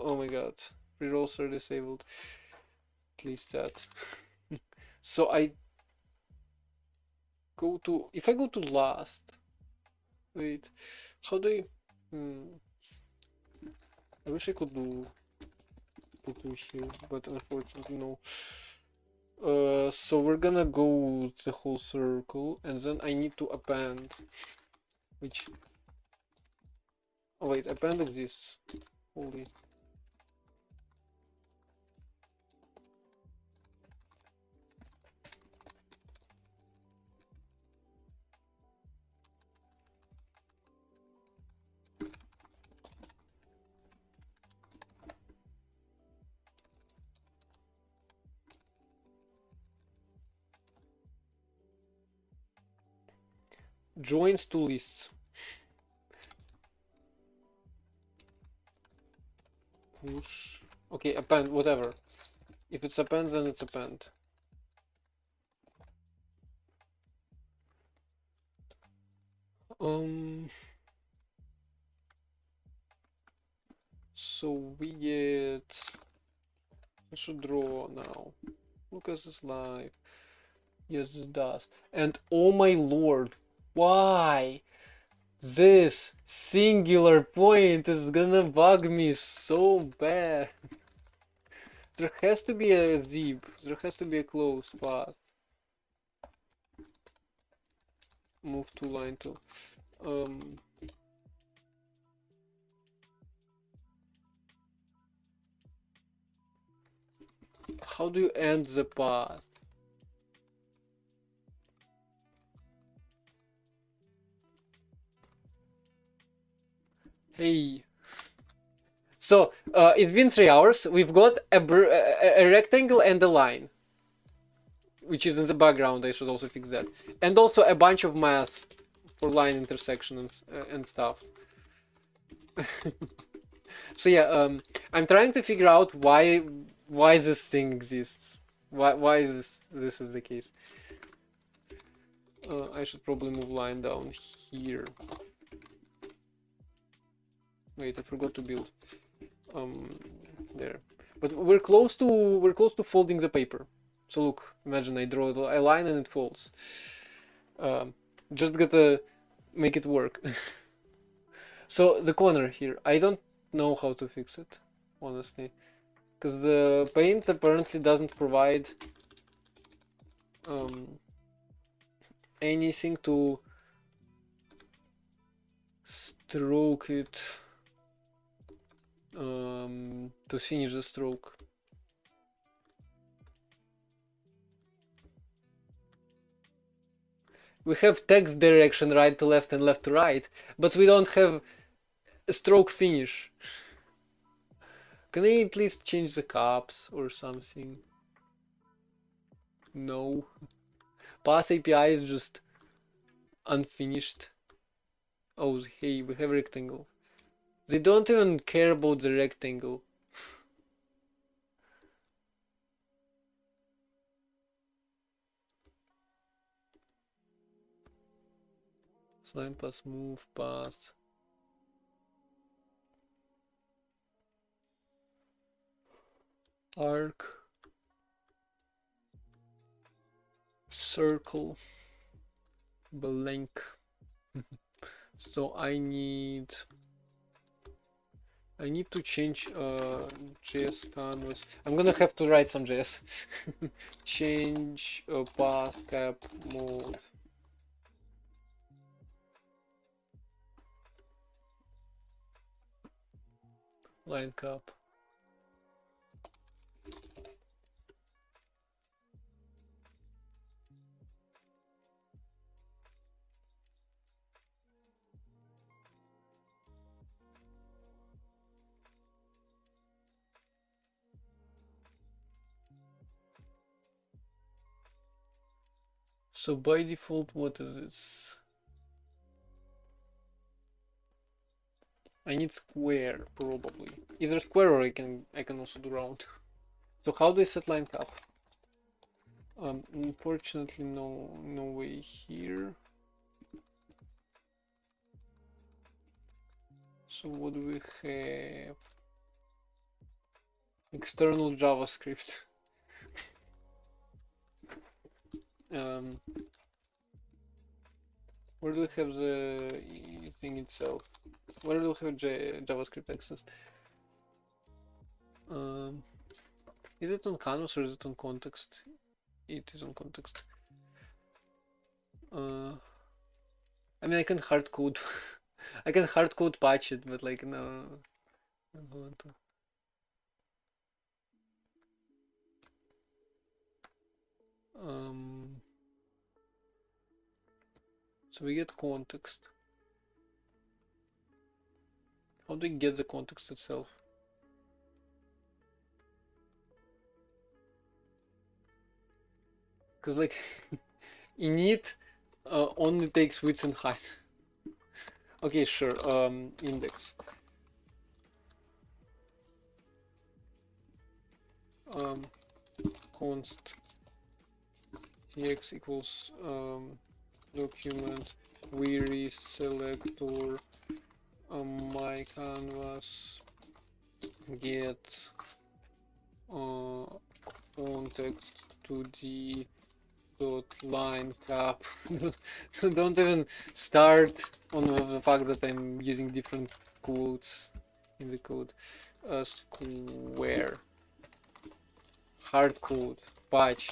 A: oh my god, rerolls are disabled. At least that. So I go to, if I go to last, wait, how do I, I wish I could do P2 here, but unfortunately no. So we're gonna go the whole circle, and then I need to append, which, oh wait, append exists, holy. Joins two lists. Push. Okay, append, whatever. If it's append, then it's append. So we get. I should draw now. Lucas is live. Yes, it does. And oh my lord, why? This singular point is gonna bug me so bad. There has to be a zip. There has to be a close path. Move to line 2. How do you end the path? Hey. So, it's been 3 hours. We've got a rectangle and a line, which is in the background. I should also fix that. And also a bunch of math for line intersections and stuff. So yeah, I'm trying to figure out why this thing exists. Why this is the case. I should probably move line down here. Wait, I forgot to build. There. But we're close to folding the paper. So look, imagine I draw a line and it folds. Just gotta make it work. So the corner here, I don't know how to fix it, honestly, because the paint apparently doesn't provide anything to stroke it, to finish the stroke. We have text direction right to left and left to right, but we don't have a stroke finish. Can I at least change the caps or something? No. Path API is just unfinished. Oh, hey, we have rectangle. They don't even care about the rectangle. Slime path, move path. Arc. Circle. Blank. So I need to change JS canvas. I'm gonna have to write some JS. Change path cap mode. Line cap. So by default, what is this? I need square, probably. Either square or I can also do round. So how do I set line cap? Unfortunately, no way here. So what do we have? External JavaScript. Where do we have the thing itself? Where do we have JavaScript access? Is it on canvas or is it on context? It is on context. I mean, I can hard code. I can hard code patch it, but like no, I don't want to. So we get context. How do we get the context itself? Because like init Only takes width and height. Okay, sure. Index. Const tx equals document query selector my canvas get context to the dot line cap. So don't even start on the fact that I'm using different quotes in the code. Square hard code patch.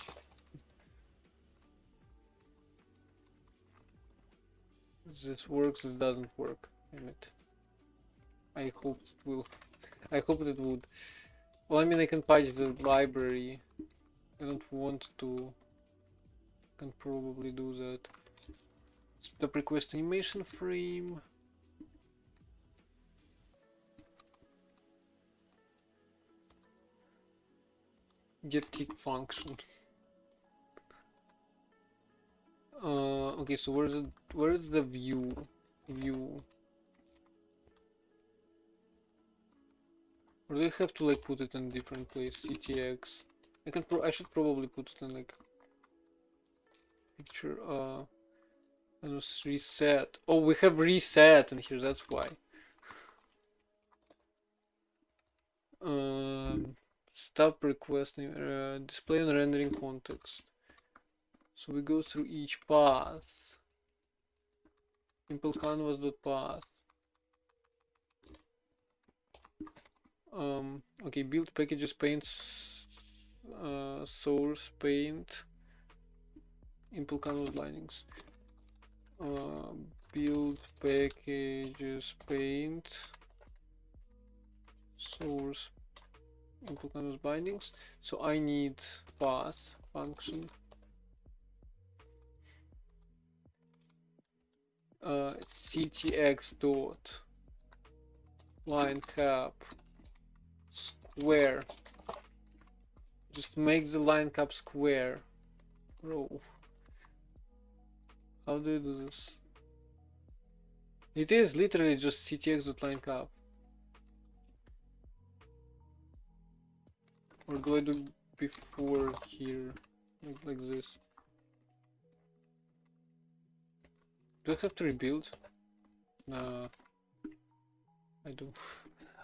A: This works, it doesn't work. Damn it. I hope it will. I hope it would. Well, I mean, I can patch the library. I don't want to. Can probably do that. Stop request animation frame. Get tick function. Okay, so where's the view? Or do I have to like put it in a different place? CTX. I should probably put it in like picture. And was reset. Oh, we have reset in here. That's why. Stop requesting. Display on rendering context. So we go through each path. Impl canvas.path. Okay, build packages paint source paint impl canvas bindings. Build packages paint source impl canvas bindings. So I need path function. CTX dot line cap square. Just make the line cap square. Bro, how do you do this? It is literally just CTX dot line cap. Or do I do before here, like this? Do I have to rebuild? Nah, I do.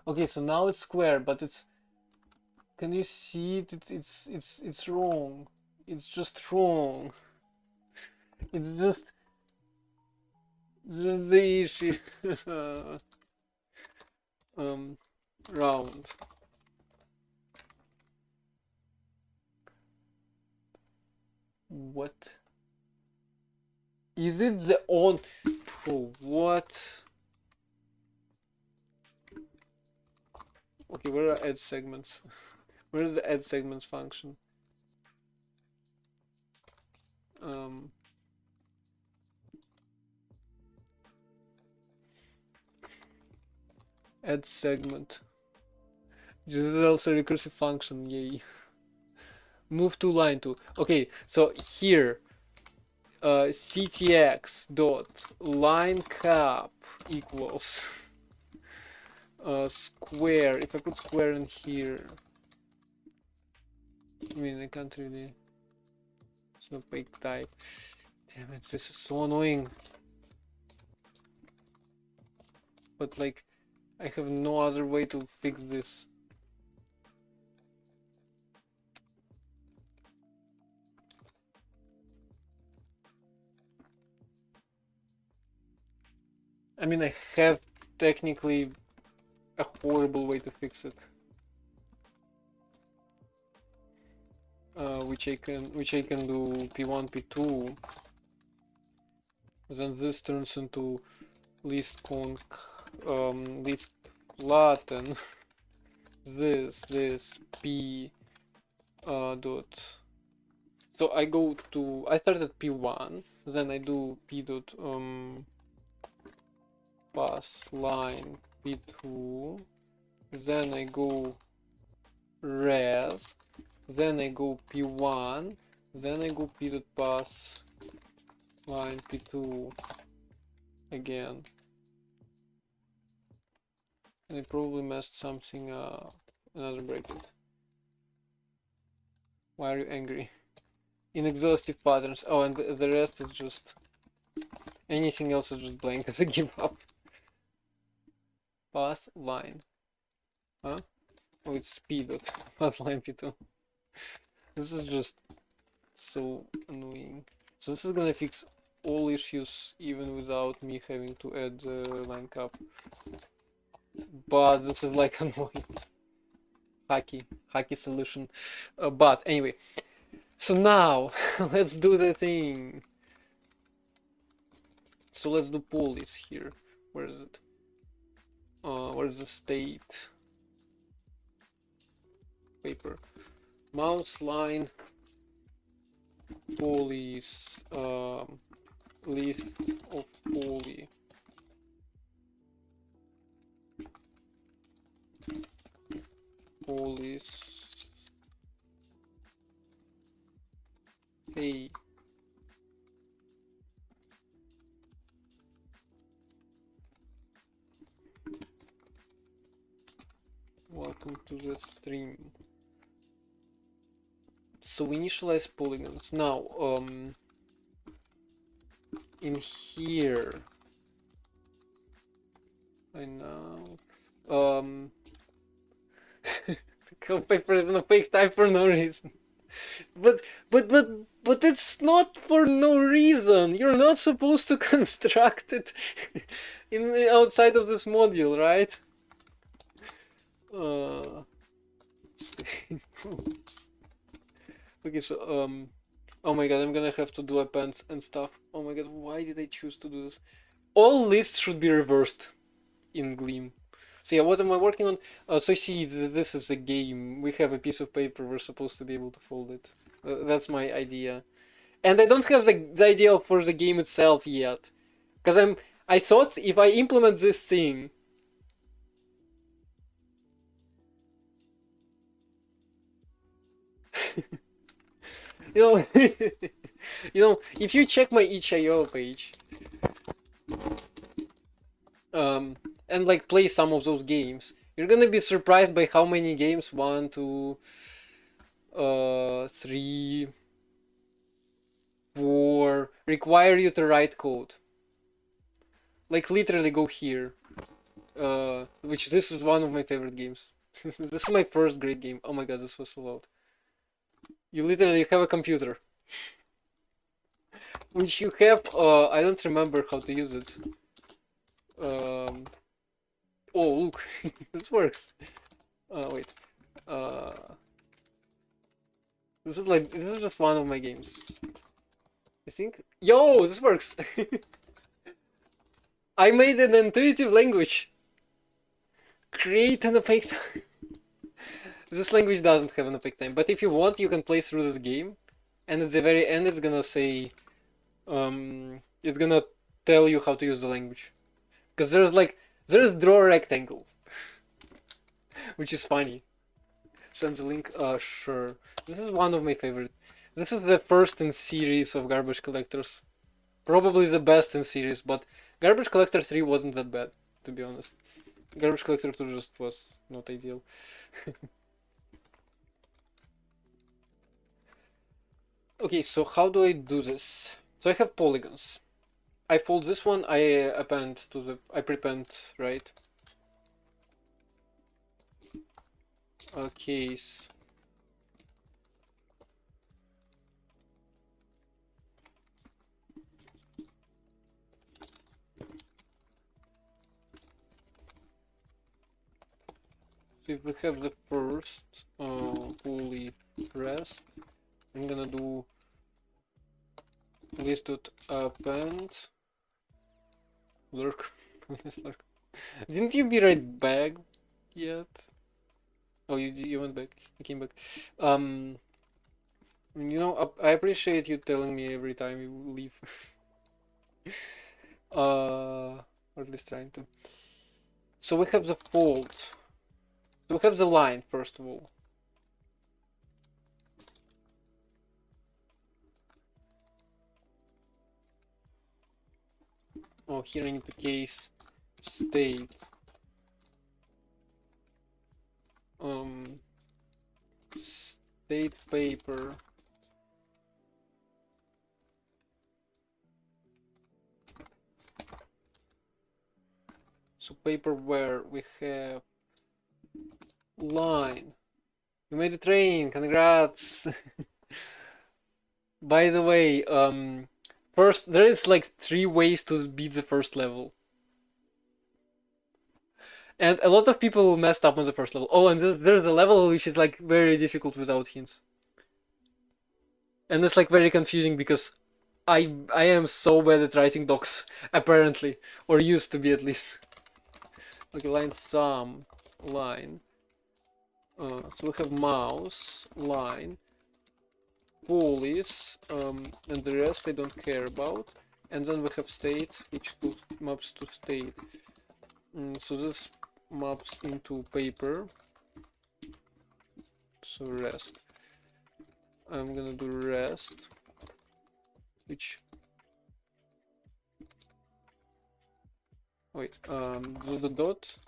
A: Okay, so now it's square, but it's. Can you see it? It's wrong. It's just wrong. It's just the issue. Round. What? Is it the on? Bro, what? Okay, where are add segments? Where is the add segments function? Add segment. This is also a recursive function, yay. Move to line 2. Okay, so here CTX dot line cap equals square. If I put square in here, I mean, I can't really. It's not big type. Damn it, this is so annoying. But like, I have no other way to fix this. I mean, I have technically a horrible way to fix it. Which I can do P1, P2. Then this turns into list conc list flatten this P dot. So I start at P1, then I do P dot pass line P2, then I go rest, then I go P1, then I go P dot pass line P2 again. And I probably messed something up. Another bracket. Why are you angry? Inexhaustive patterns. Oh, and the rest is just... anything else is just blank as a give up. Path line. Huh? Oh, it's P dot path line P2. This is just so annoying. So this is gonna fix all issues even without me having to add line cap. But this is like annoying. Hacky solution. But anyway, so now let's do the thing. So let's do polys here. Where is it? Where's the state? Paper. Mouse line. Polys. List of poly. Polys. Hey. Welcome to the stream. So we initialize polygons. Now, in here, I know, paper is gonna fake type for no reason. But it's not for no reason. You're not supposed to construct it in outside of this module, right? Okay, so oh my god, I'm gonna have to do appends and stuff. Oh my god, why did I choose to do this? All lists should be reversed in Gleam. So yeah, what am I working on? So see, this is a game. We have a piece of paper. We're supposed to be able to fold it. That's my idea, and I don't have the idea for the game itself yet, because I thought if I implement this thing. You know, if you check my itch.io page, and like play some of those games, you're gonna be surprised by how many games 1, 2, 3, 4 require you to write code. Like literally go here, which this is one of my favorite games. This is my first great game. Oh my god, this was so loud. You literally have a computer, which you have. I don't remember how to use it. Oh look, this works. Wait. This is just one of my games. I think. Yo, this works. I made an intuitive language. Create an opaque time. This language doesn't have an opaque time, but if you want, you can play through the game, and at the very end, it's gonna say, it's gonna tell you how to use the language, because there's draw rectangle, which is funny. Send the link. Sure. This is one of my favorite. This is the first in series of garbage collectors. Probably the best in series, but Garbage Collector 3 wasn't that bad, to be honest. Garbage Collector 2 just was not ideal. Okay, so how do I do this? So I have polygons. I fold this one, I append to the... I prepend, right? Okay. So if we have the first poly rest, I'm gonna do list.append lurk. Didn't you be right back yet? Oh, you went back. You came back. You know, I appreciate you telling me every time you leave. Or at least trying to. So we have the fold. So we have the line first of all. Oh, here I need to case state. State paper. So paper where we have line. You made the train, congrats! By the way, first there is like 3 ways to beat the first level. And a lot of people messed up on the first level. Oh, and there's a level which is like very difficult without hints. And it's like very confusing because I am so bad at writing docs, apparently. Or used to be at least. Okay, line sum, line. So we have mouse, line, pulleys, and the rest I don't care about. And then we have state, which maps to state. So this maps into paper. So rest. I'm gonna do rest, which wait, do the dot.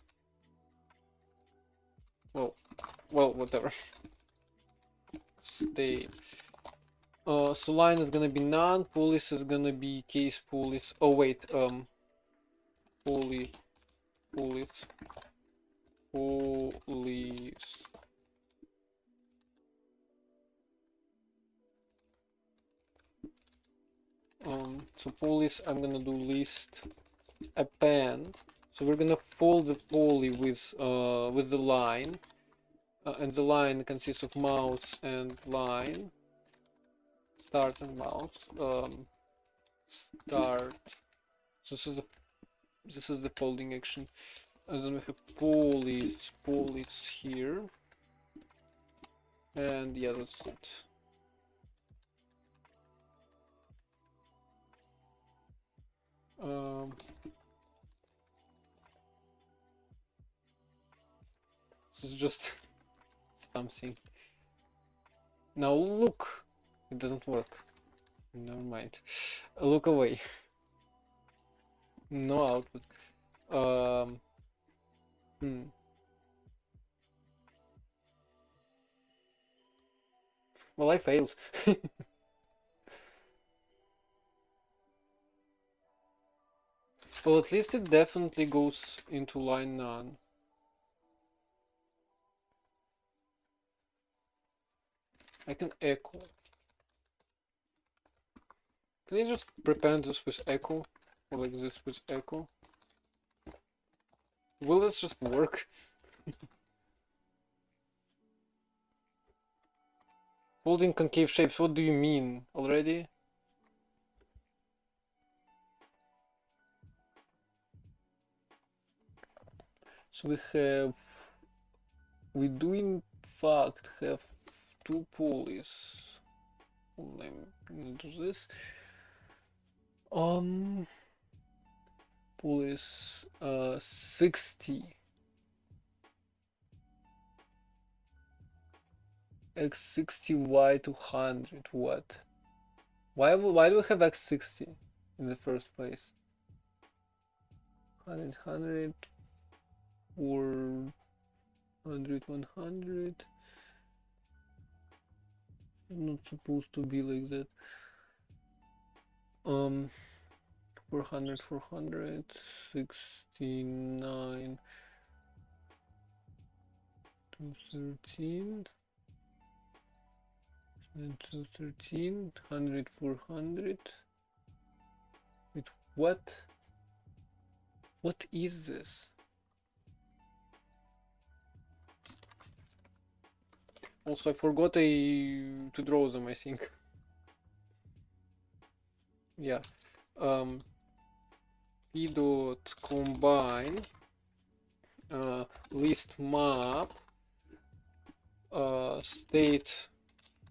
A: Well, whatever. State. So line is gonna be none. Pulleys is gonna be case pulleys. Oh wait, pulleys. So pulleys, I'm gonna do list append. So we're gonna fold the pulley with the line, and the line consists of mouse and line. Start and mouse. Start. So this is the folding action, and then we have pulleys here, and yeah, that's it. This is just something. Now look, it doesn't work. Never mind. Look away. No output. Well, I failed. Well, at least it definitely goes into line none. I can echo. Can I just prepend this with echo? Or like this with echo? Will this just work? Folding concave shapes, what do you mean? Already? So we do in fact have 2 pulleys. I'm gonna do this. Pulleys 60 x60 y200. What? Why do we have x60 in the first place? 100 or 100. Not supposed to be like that. 400, 69, 213, and 213, 100, 400. Wait, what? What is this? Also, I forgot to draw them, I think. Yeah. P dot combine list map state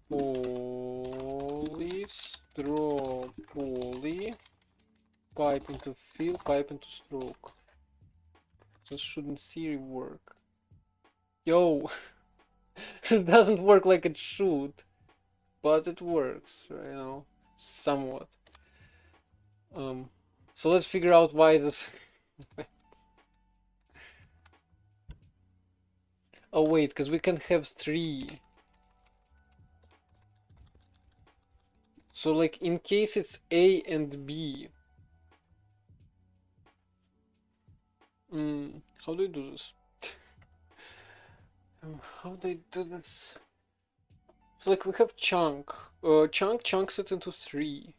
A: pulleys, draw pulley, pipe into fill, pipe into stroke. This should in theory work. Yo! This doesn't work like it should, but it works, you know, somewhat. So let's figure out why this. Oh wait, because we can have 3. So like in case it's A and B. How do you do this? How do I do this? So like we have chunk. Chunk chunks it into 3.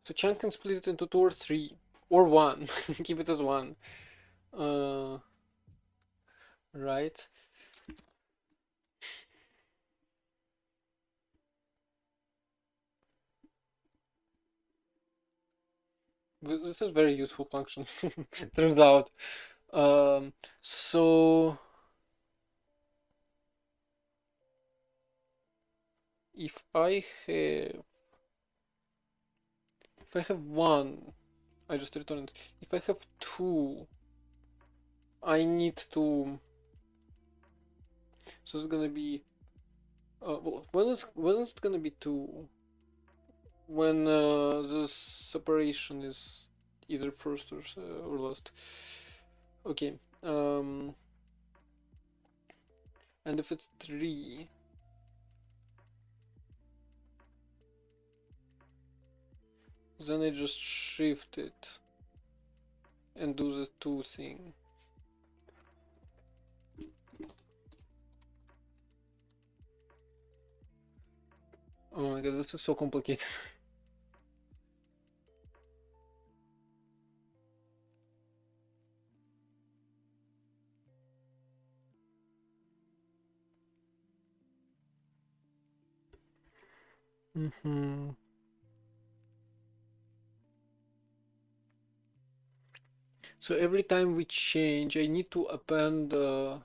A: So chunk can split it into 2 or 3. Or 1. Keep it as 1. Right. This is very useful function. Turns out. So if I have 1, I just return it. If I have 2, I need to. So it's gonna be. Well, when is it gonna be 2? When the separation is either first or last. Okay. And if it's 3, then I just shift it and do the 2 thing. Oh my god, this is so complicated. So every time we change, I need to append the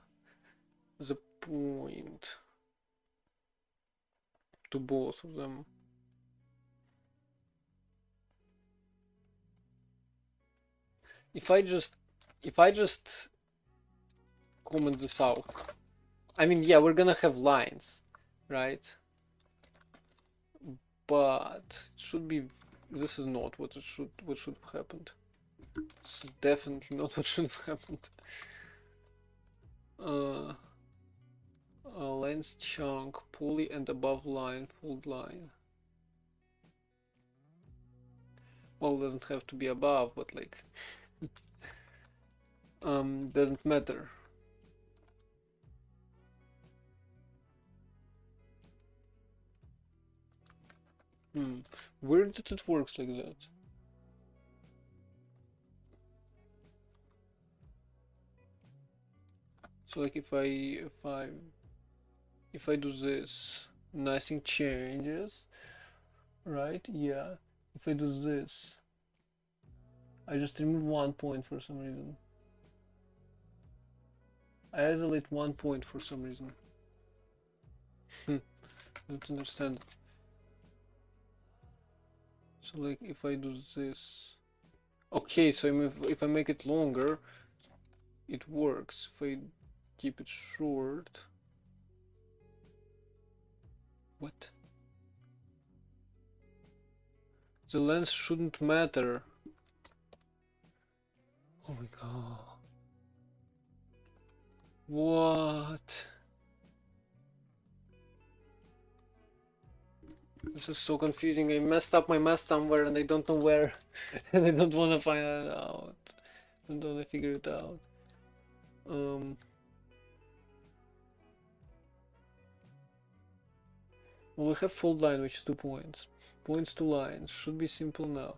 A: point to both of them. If I just comment this out, I mean, yeah, we're gonna have lines, right? But it should be. This is not what should have happened. This is definitely not what should have happened. Lens chunk, pulley, and above line, fold line. Well, it doesn't have to be above, but like, doesn't matter. Weird that it works like that. So like if I do this, nothing changes, right? Yeah. If I do this, I just remove 1 point for some reason. I isolate 1 point for some reason. I don't understand it. So like if I do this, okay, so if I make it longer, it works. If I keep it short, what? The length shouldn't matter. Oh my god. What? This is so confusing. I messed up my math somewhere and I don't know where. And I don't want to find it out. I don't want to figure it out. Well, we have fold line, which is 2 points. Points to lines. Should be simple now.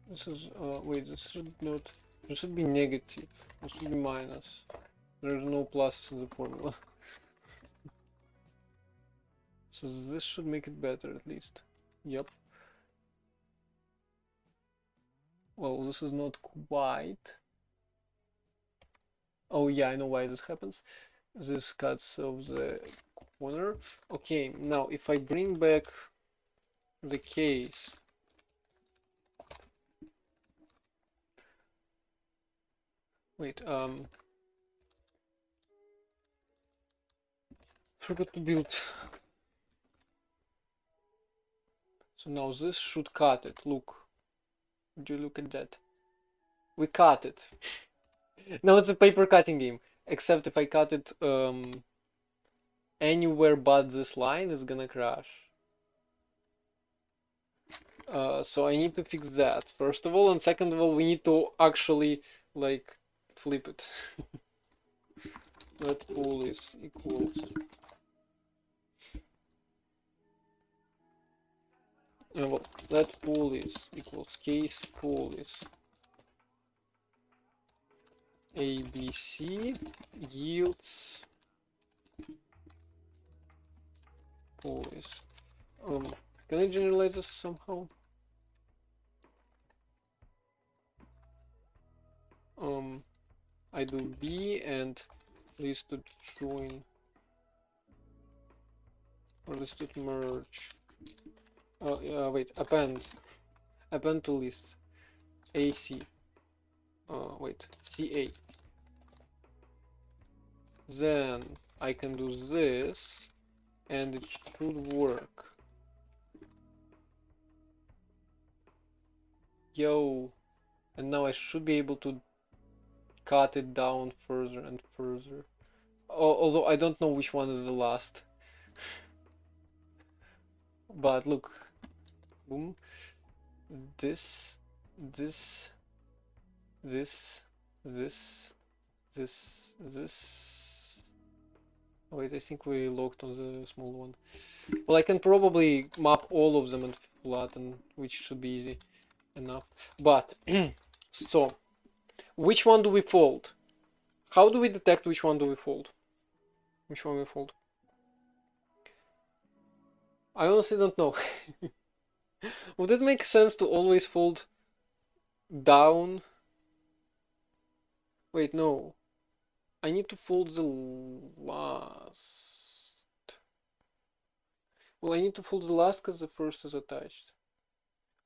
A: This is, wait, this should not, this should be negative. This should be minus. There's no pluses in the formula. So this should make it better at least. Yep. Well, this is not quite. Oh yeah, I know why this happens. This cuts off the corner. Okay, now if I bring back the case, wait, forgot to build. So now this should cut it. Look, would you look at that? We cut it. Now it's a paper cutting game. Except if I cut it anywhere but this line, it's gonna crash. So I need to fix that first of all, and second of all, we need to actually like flip it. Let pull is equals. Well, let pull is equals case pull is ABC yields pull is. Can I generalize this somehow? I do B and listed join or listed merge. Wait, append to list AC. Wait, CA. Then I can do this and it should work. Yo, and now I should be able to cut it down further and further. Although I don't know which one is the last. But look, boom, this. Wait, I think we locked on the small one. Well, I can probably map all of them and flatten, which should be easy enough. But, so, which one do we fold? How do we detect which one do we fold? Which one we fold? I honestly don't know. Would it make sense to always fold down? Wait, no. I need to fold the last. Well, I need to fold the last because the first is attached.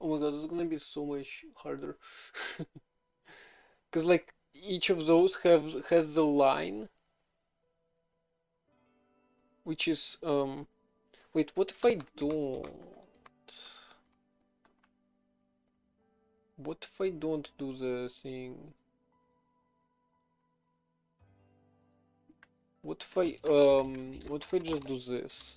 A: Oh my god, it's gonna be so much harder. Because like each of those has the line, which is wait, what if I don't? What if I don't do the thing? What if I just do this?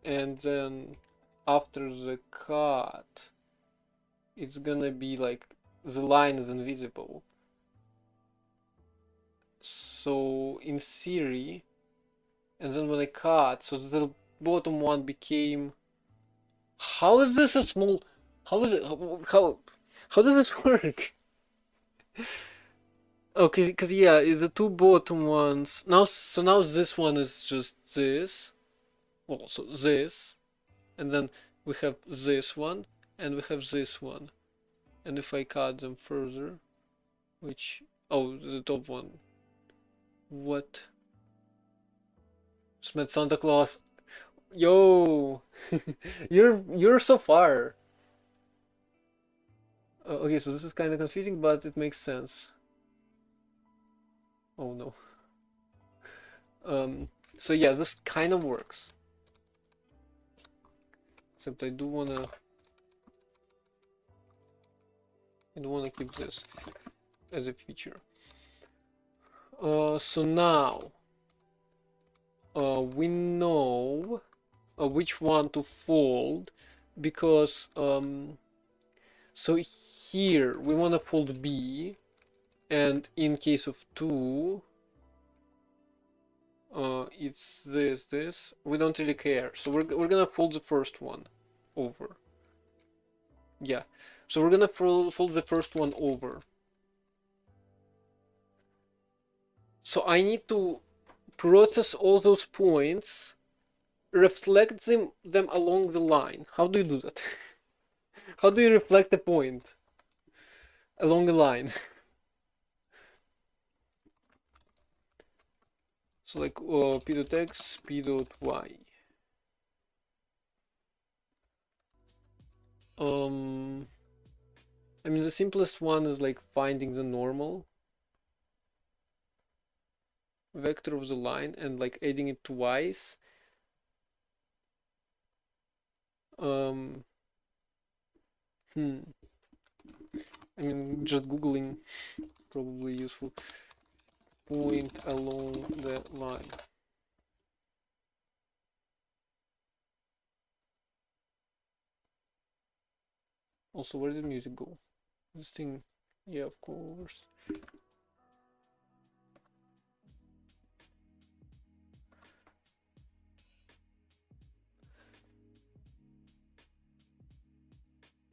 A: And then after the cut, it's gonna be like the line is invisible. So in theory, and then when I cut, so the bottom one became. How is this a small? How is it? How does this work? Okay, because yeah, the two bottom ones now. So now this one is just this. Well, so this, and then we have this one, and we have this one. And if I cut them further, which the top one. What? Smith Santa Claus. Yo, you're so far. Okay, so this is kind of confusing, but it makes sense. Oh no. So yeah, this kind of works. Except I do wanna keep this as a feature. So now we know which one to fold because so here we want to fold B, and in case of 2 it's this. We don't really care, so we're gonna fold the first one over. Yeah, so we're gonna fold the first one over. So I need to process all those points, reflect them along the line. How do you do that? How do you reflect a point along the line? So like p dot x, p dot y. I mean, the simplest one is like finding the normal vector of the line and like adding it twice. Um, I mean, just Googling probably useful. Point along the line. Also, where did music go? This thing, yeah, of course.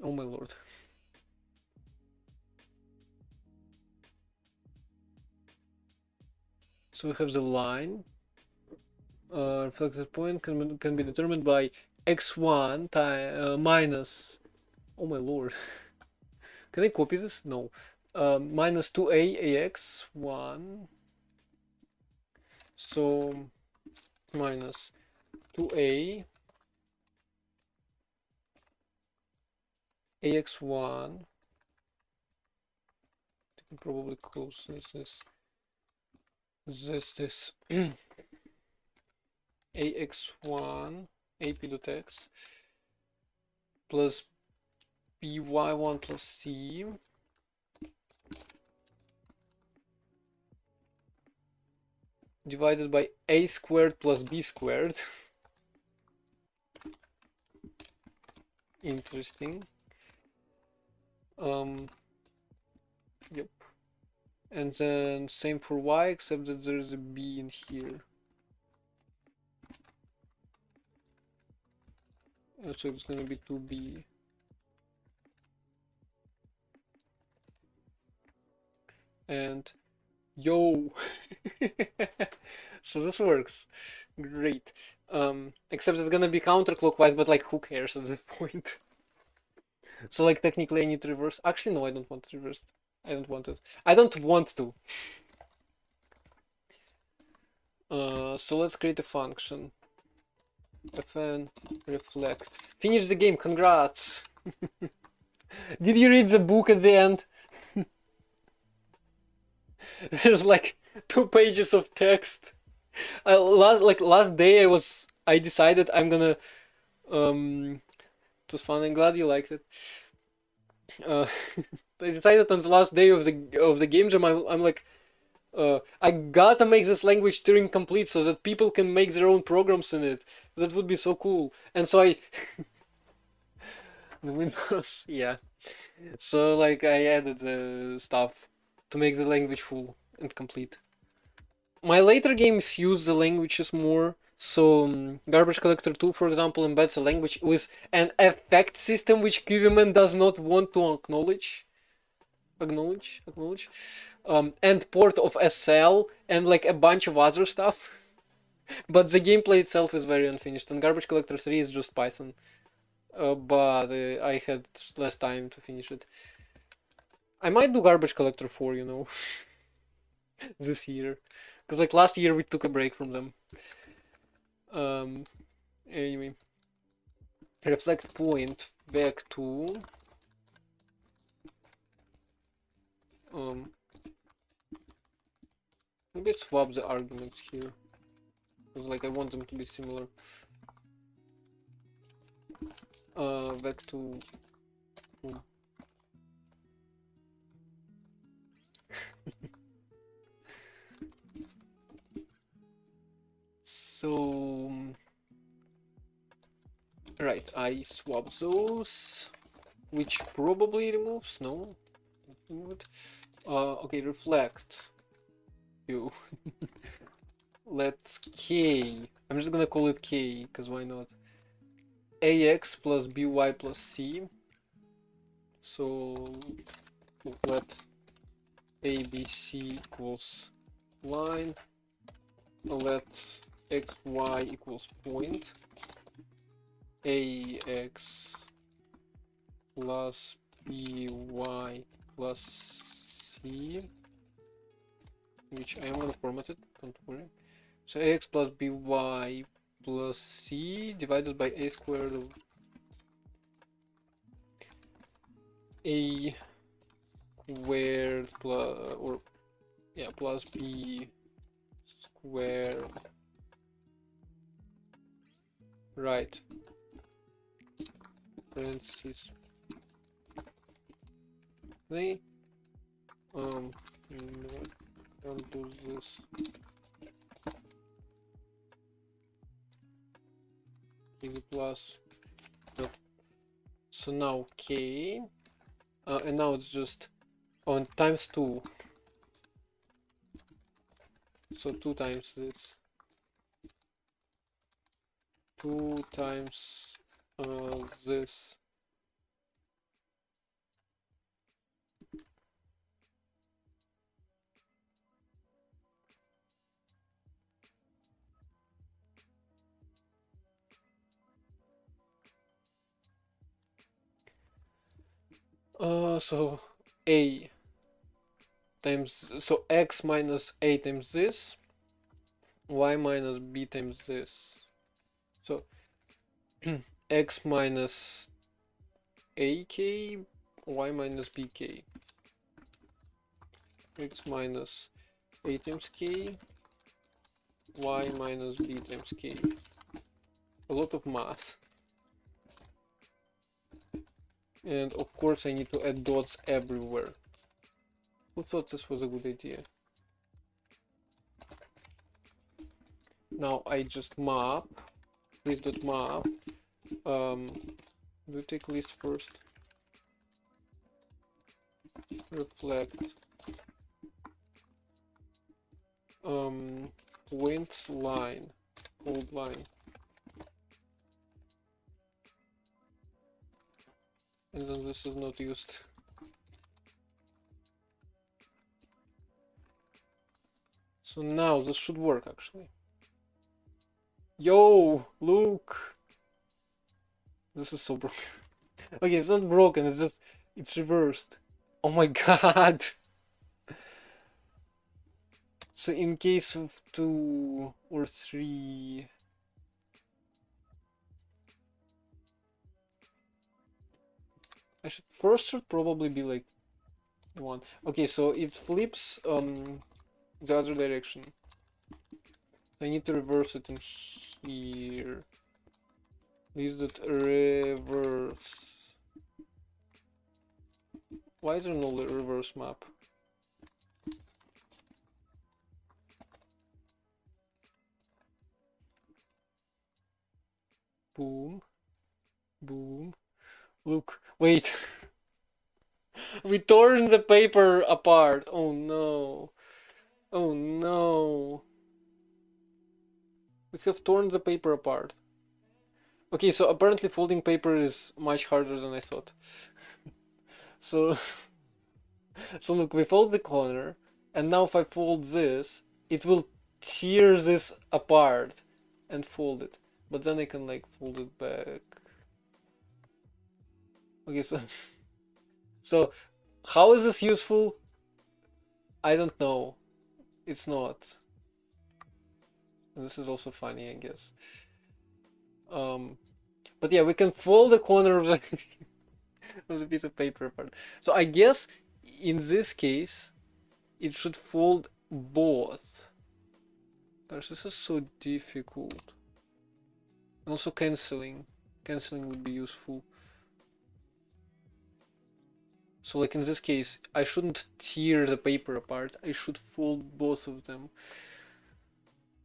A: Oh my lord. So we have the line. Reflected point can be determined by x1 minus. Oh my lord. Can I copy this? No. Minus 2a ax1. So minus 2a ax1. Probably close this ax1 ap dot x plus by1 plus c divided by a squared plus b squared. Interesting. Yep. And then same for y, except that there's a b in here. So it's gonna be 2b. And yo, so this works. Great. Except it's gonna be counterclockwise, but like who cares at this point? So like technically I need to reverse. Actually no, I don't want it reversed. I don't want it. I don't want to. So let's create a function. Fn reflect. Finish the game, congrats! Did you read the book at the end? There's like 2 pages of text. Last day I decided I'm gonna it was fun. I'm glad you liked it. I decided on the last day of the game jam I'm like I gotta make this language Turing complete so that people can make their own programs in it. That would be so cool. And so I the Windows, yeah. So like I added the stuff to make the language full and complete. My later games use the languages more. So Garbage Collector 2, for example, embeds a language with an effect system which QVMN does not want to acknowledge. And port of SL and like a bunch of other stuff. But the gameplay itself is very unfinished, and Garbage Collector 3 is just Python. But I had less time to finish it. I might do Garbage Collector 4, you know, this year. Because like last year we took a break from them. Anyway. Reflect point back to maybe swap the arguments here. Because like I want them to be similar. Back to so right, I swap those, which probably removes, no? Okay, reflect. You. Let's K. I'm just gonna call it K, because why not? AX plus BY plus C. So let ABC equals line. Let XY equals point. AX plus BY plus C, which I am gonna format it, don't worry. So ax plus by plus c divided by a squared of a squared plus, or yeah, plus b squared. Right. Parentheses. They can't do this. K plus. Not. So now k, and now it's just on times 2. So 2 times this. 2 times this. So a times, so x minus a times this, y minus b times this. So x minus ak, y minus bk. X minus a times k, y minus b times k. A lot of math. And of course I need to add dots everywhere. Who thought this was a good idea? Now I just map, list.map. Do take list first. Reflect. Point line, fold line. And then this is not used. So now this should work actually. Yo, look! This is so broken. Okay, it's not broken, it's just, it's reversed. Oh my god! So in case of 2 or 3... should probably be like 1. Okay, so it flips the other direction. I need to reverse it in here. This dot reverse. Why is there no reverse map? Boom. Boom. Look, wait. We torn the paper apart. Oh no. Oh no. We have torn the paper apart. Okay, so apparently folding paper is much harder than I thought. So, so look, we fold the corner, and now if I fold this, it will tear this apart and fold it. But then I can like fold it back. Okay, so so how is this useful? I don't know. It's not. And this is also funny, I guess. But yeah, we can fold the corner of the, of the piece of paper apart. So I guess in this case, it should fold both. But this is so difficult. And also canceling. Canceling would be useful. So like in this case, I shouldn't tear the paper apart. I should fold both of them.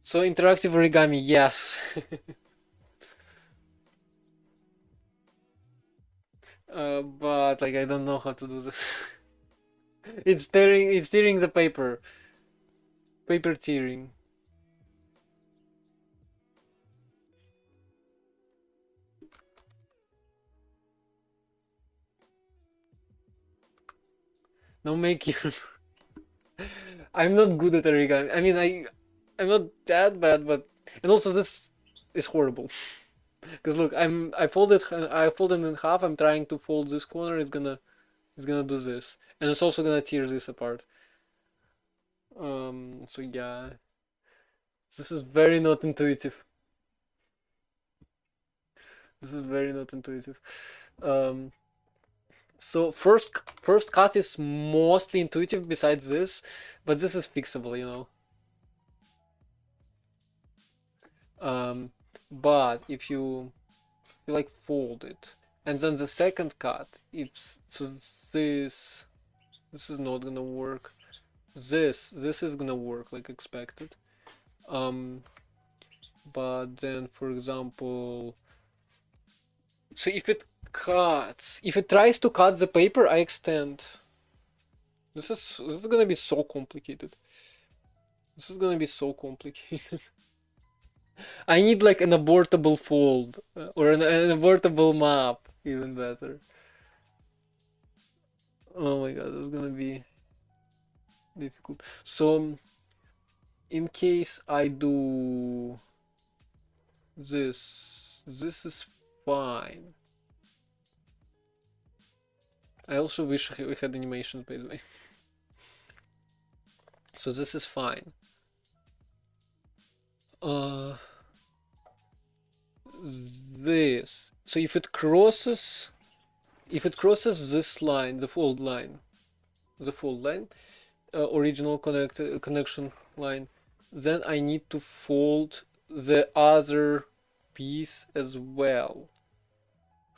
A: So interactive origami, yes. But like I don't know how to do this. It's tearing the paper. Paper tearing. Now make you. I'm not good at origami. I mean, I'm not that bad, but and also this is horrible. Because look, I folded in half. I'm trying to fold this corner. It's gonna do this, and it's also gonna tear this apart. So yeah. This is very not intuitive. This is very not intuitive. Um, so first cut is mostly intuitive besides this, but this is fixable, you know. Um, but if you like fold it, and then the second cut, it's so this is not gonna work. This is gonna work like expected. Um, but then for example, so if it tries to cut the paper, I extend. This is gonna be so complicated. This is gonna be so complicated. I need like an abortable fold or an abortable map, even better. Oh my god, this is gonna be difficult. So, in case I do this is fine. I also wish we had animations, by the way. So this is fine. This. So if it crosses this line, the fold line, original connection line, then I need to fold the other piece as well.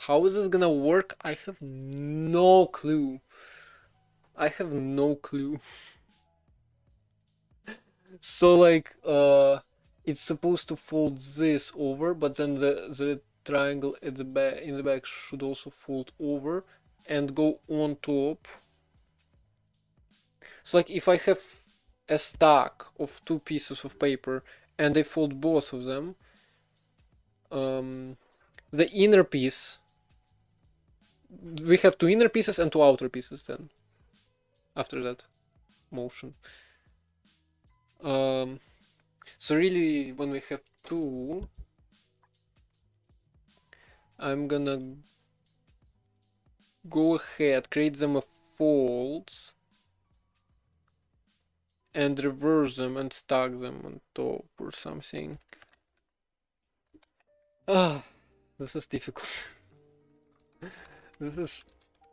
A: How is this gonna work? I have no clue. I have no clue. So like it's supposed to fold this over, but then the triangle at the back in the back should also fold over and go on top. So like if I have a stack of two pieces of paper and I fold both of them, the inner piece, we have two inner pieces and two outer pieces then after that motion. So really when we have two, I'm gonna go ahead, create them as folds and reverse them and stack them on top or something. Ah, this is difficult. this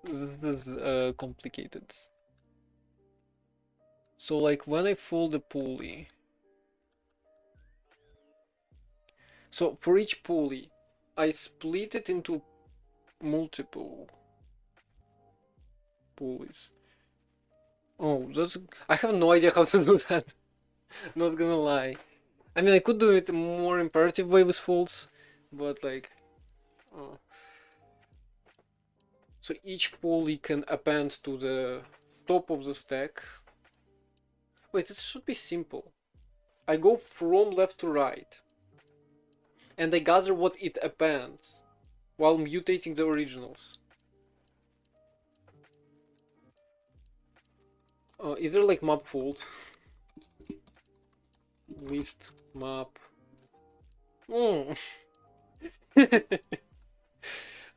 A: is complicated. So like when I fold a pulley, so for each pulley, I split it into multiple pulleys. Oh, I have no idea how to do that. Not gonna lie. I mean, I could do it a more imperative way with folds, but like, so each pulley can append to the top of the stack. Wait, this should be simple. I go from left to right, and I gather what it appends while mutating the originals. Is there like map fold? List map.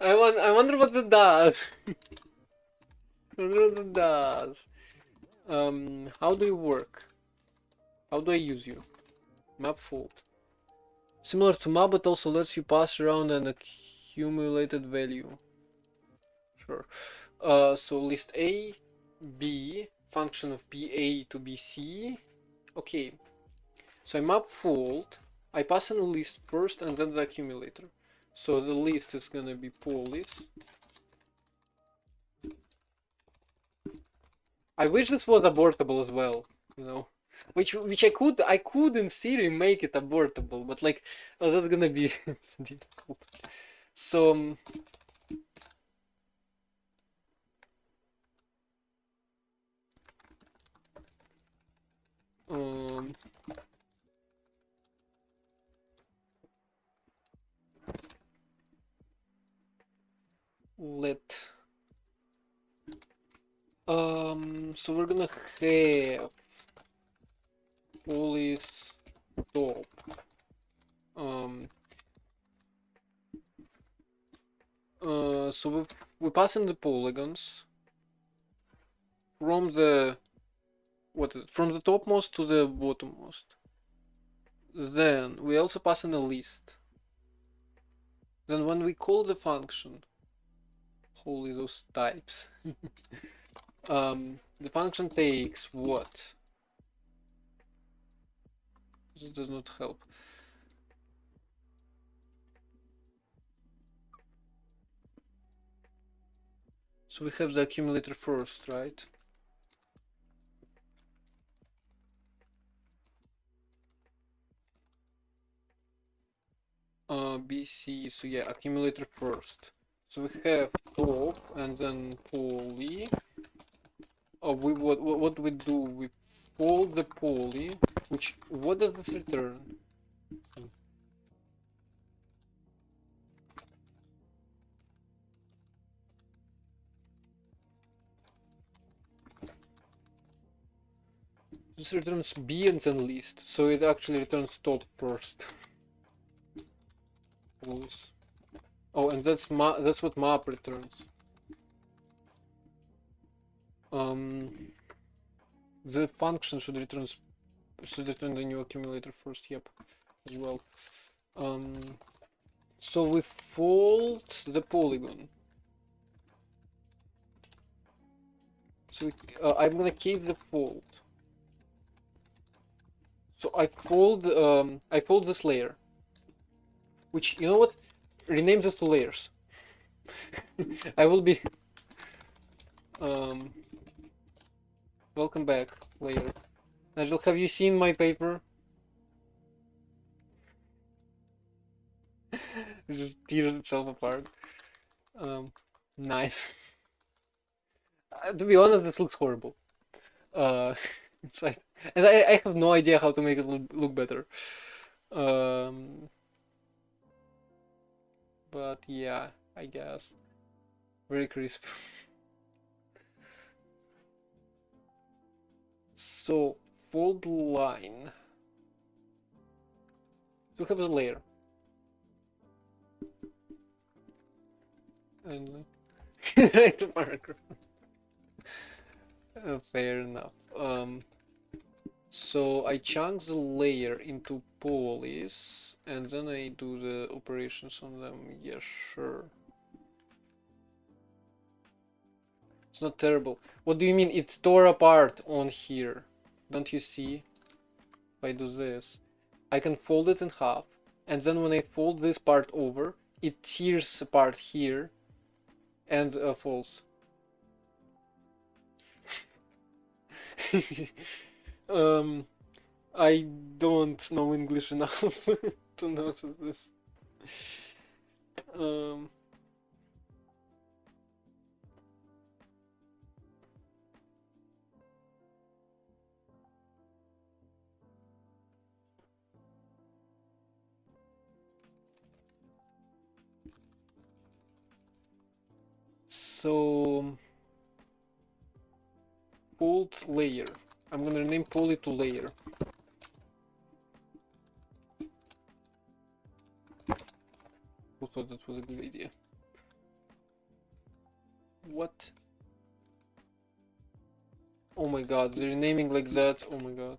A: I wonder what it does. I wonder what it does. How do you work? How do I use you? Map fold. Similar to map, but also lets you pass around an accumulated value. Sure. So list A, B, function of BA to BC. Okay. So I map fold. I pass in the list first and then the accumulator. So the list is gonna be polis. I wish this was abortable as well, you know. Which I could in theory make it abortable, but like, oh, that's gonna be difficult. So let so we're gonna have polis top. So we pass in the polygons from the from the topmost to the bottommost. Then we also pass in a list. Then when we call the function, holy those types, the function takes what? This does not help. So we have the accumulator first, right? BC, so yeah, accumulator first. So we have top and then poly. Oh, what do we do? We fold the poly, which, what does this return? This returns B and then list, so it actually returns top first. Oh, and that's what map returns. The function should return the new accumulator first. Yep, as well. So we fold the polygon. So I'm gonna keep the fold. So I fold this layer, which, you know what, rename this to layers. I will be welcome back, layer. Nigel, have you seen my paper? It just tears itself apart. Nice. To be honest, this looks horrible. And I have no idea how to make it look better. But yeah, I guess. Very crisp. So, fold line. So we have a layer. And right the marker. Fair enough. So I chunk the layer into polys, and then I do the operations on them. Yeah, sure. It's not terrible. What do you mean? It's tore apart on here. Don't you see? If I do this, I can fold it in half, and then when I fold this part over, it tears apart here and falls. I don't know English enough to notice this. So fold layer. I'm gonna rename poly to layer. Who thought that was a good idea? What? Oh my god, they're renaming like that. Oh my god.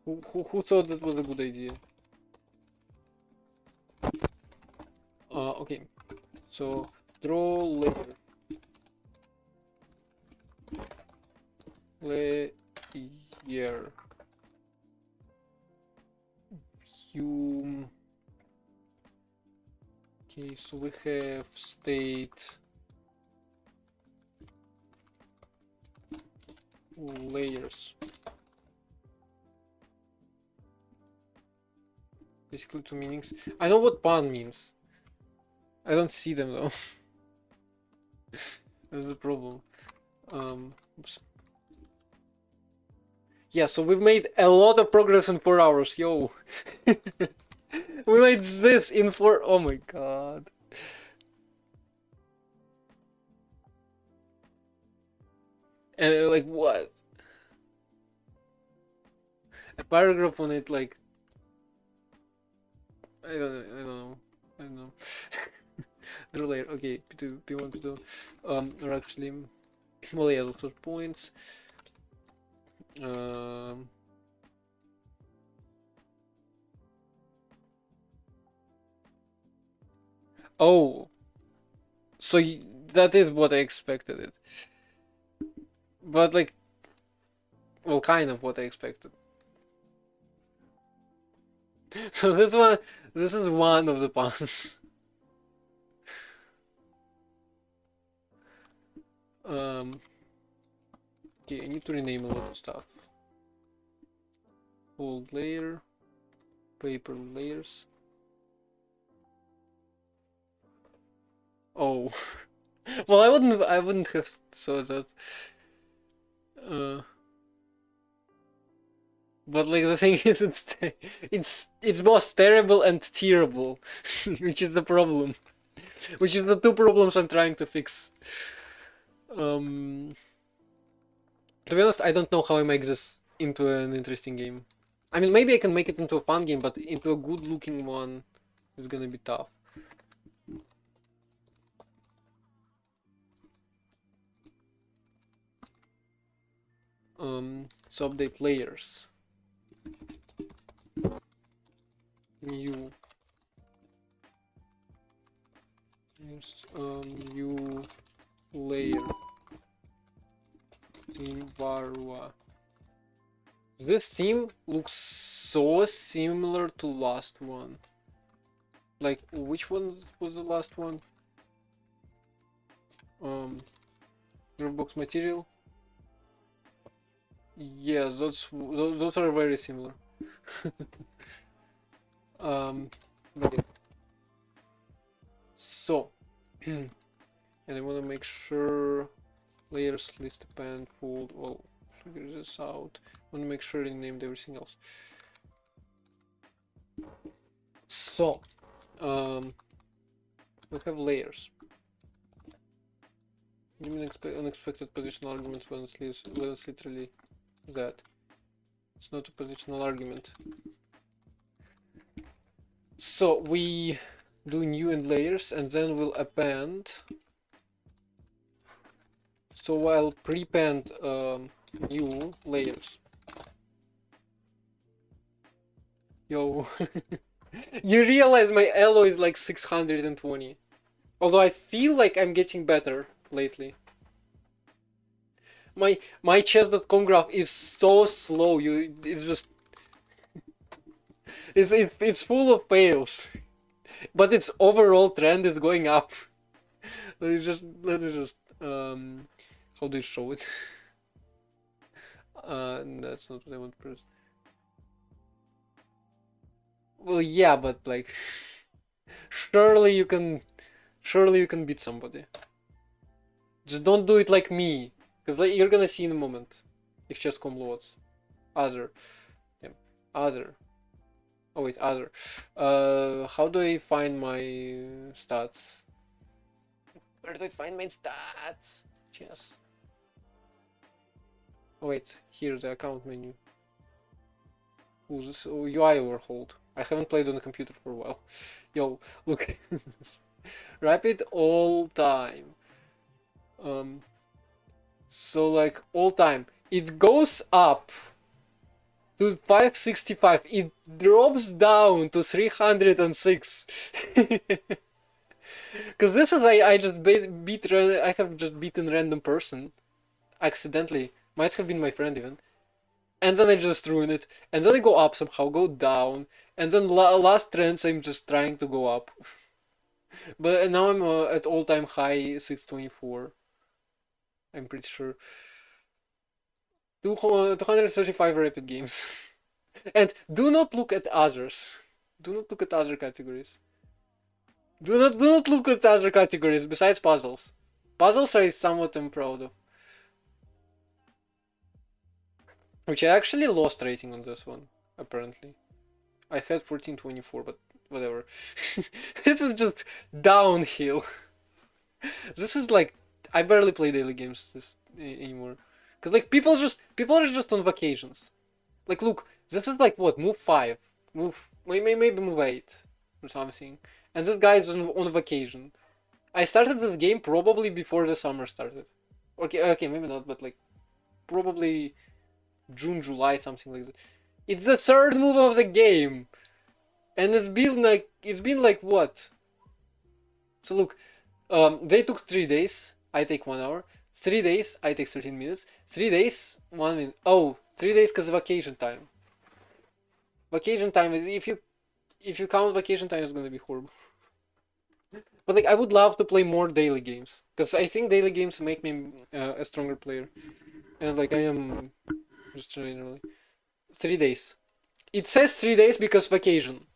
A: Who thought that was a good idea? Okay. So draw layer. Layer. View. Okay, so we have state layers. Basically two meanings. I know what pan means. I don't see them though. That's the problem. Oops. Yeah, so we've made a lot of progress in 4 hours, yo. We made this in 4. Oh my god. And like what? A paragraph on it, like I don't know. Draw layer. Okay, P2, P1, P2. Or actually, well, yeah, those are points. Oh, so that is what I expected it. But like, well, kind of what I expected. So this is one of the puns. Okay, I need to rename a lot of stuff. Fold layer, paper layers. Oh, well, I wouldn't have saw that. Uh, but like the thing is, it's both terrible and terrible, which is the problem. Which is the two problems I'm trying to fix. To be honest, I don't know how I make this into an interesting game. I mean, maybe I can make it into a fun game, but into a good-looking one is gonna be tough. So update layers. New. New layer. In Varua. This theme looks so similar to last one. Like, which one was the last one? Dropbox material. Yeah, those are very similar. Okay. So, and I want to make sure layers, list, append, fold. Well, figure this out. I want to make sure I named everything else. So, we have layers. Give me unexpected positional arguments when it's literally that. It's not a positional argument. So we do new and layers, and then we'll append. So I'll prepend new layers. Yo, you realize my elo is like 620. Although I feel like I'm getting better lately. My chess.com graph is so slow. It's just it's full of fails, but its overall trend is going up. Let me just how do you show it? That's not what I want to press. Well, yeah, but like, surely you can beat somebody. Just don't do it like me, because like, you're gonna see in a moment if chess.com loads. Other, yeah, other. Oh wait, other. How do I find my stats? Where do I find my stats? Chess. Oh wait, here the account menu. Ooh, this UI overhauled. I haven't played on the computer for a while. Yo, look. Rapid all time. So like all time. It goes up to 565. It drops down to 306. Because this is I just I have just beaten random person accidentally. Might have been my friend even. And then I just ruin it. And then I go up somehow, go down. And then last trends I'm just trying to go up. But now I'm at all-time high 624. I'm pretty sure. 235 rapid games. And do not look at others. Do not look at other categories. Do not look at other categories besides puzzles. Puzzles I somewhat am proud of. Which I actually lost rating on this one, apparently. I had 1424, but whatever. This is just downhill. This is like, I barely play daily games anymore. Cause like people are just on vacations. Like look, this is like what, move 5, maybe move 8 or something. And this guy is on vacation. I started this game probably before the summer started. Okay, maybe not, but like probably June, July, something like that. It's the third move of the game, and it's been like what? So look, they took 3 days. I take 1 hour. 3 days. I take 13 minutes. 3 days. 1 minute. Oh, 3 days because vacation time. Vacation time is if you count vacation time, it's gonna be horrible. But like, I would love to play more daily games because I think daily games make me a stronger player. And like, I am just generally 3 days. It says 3 days because vacation.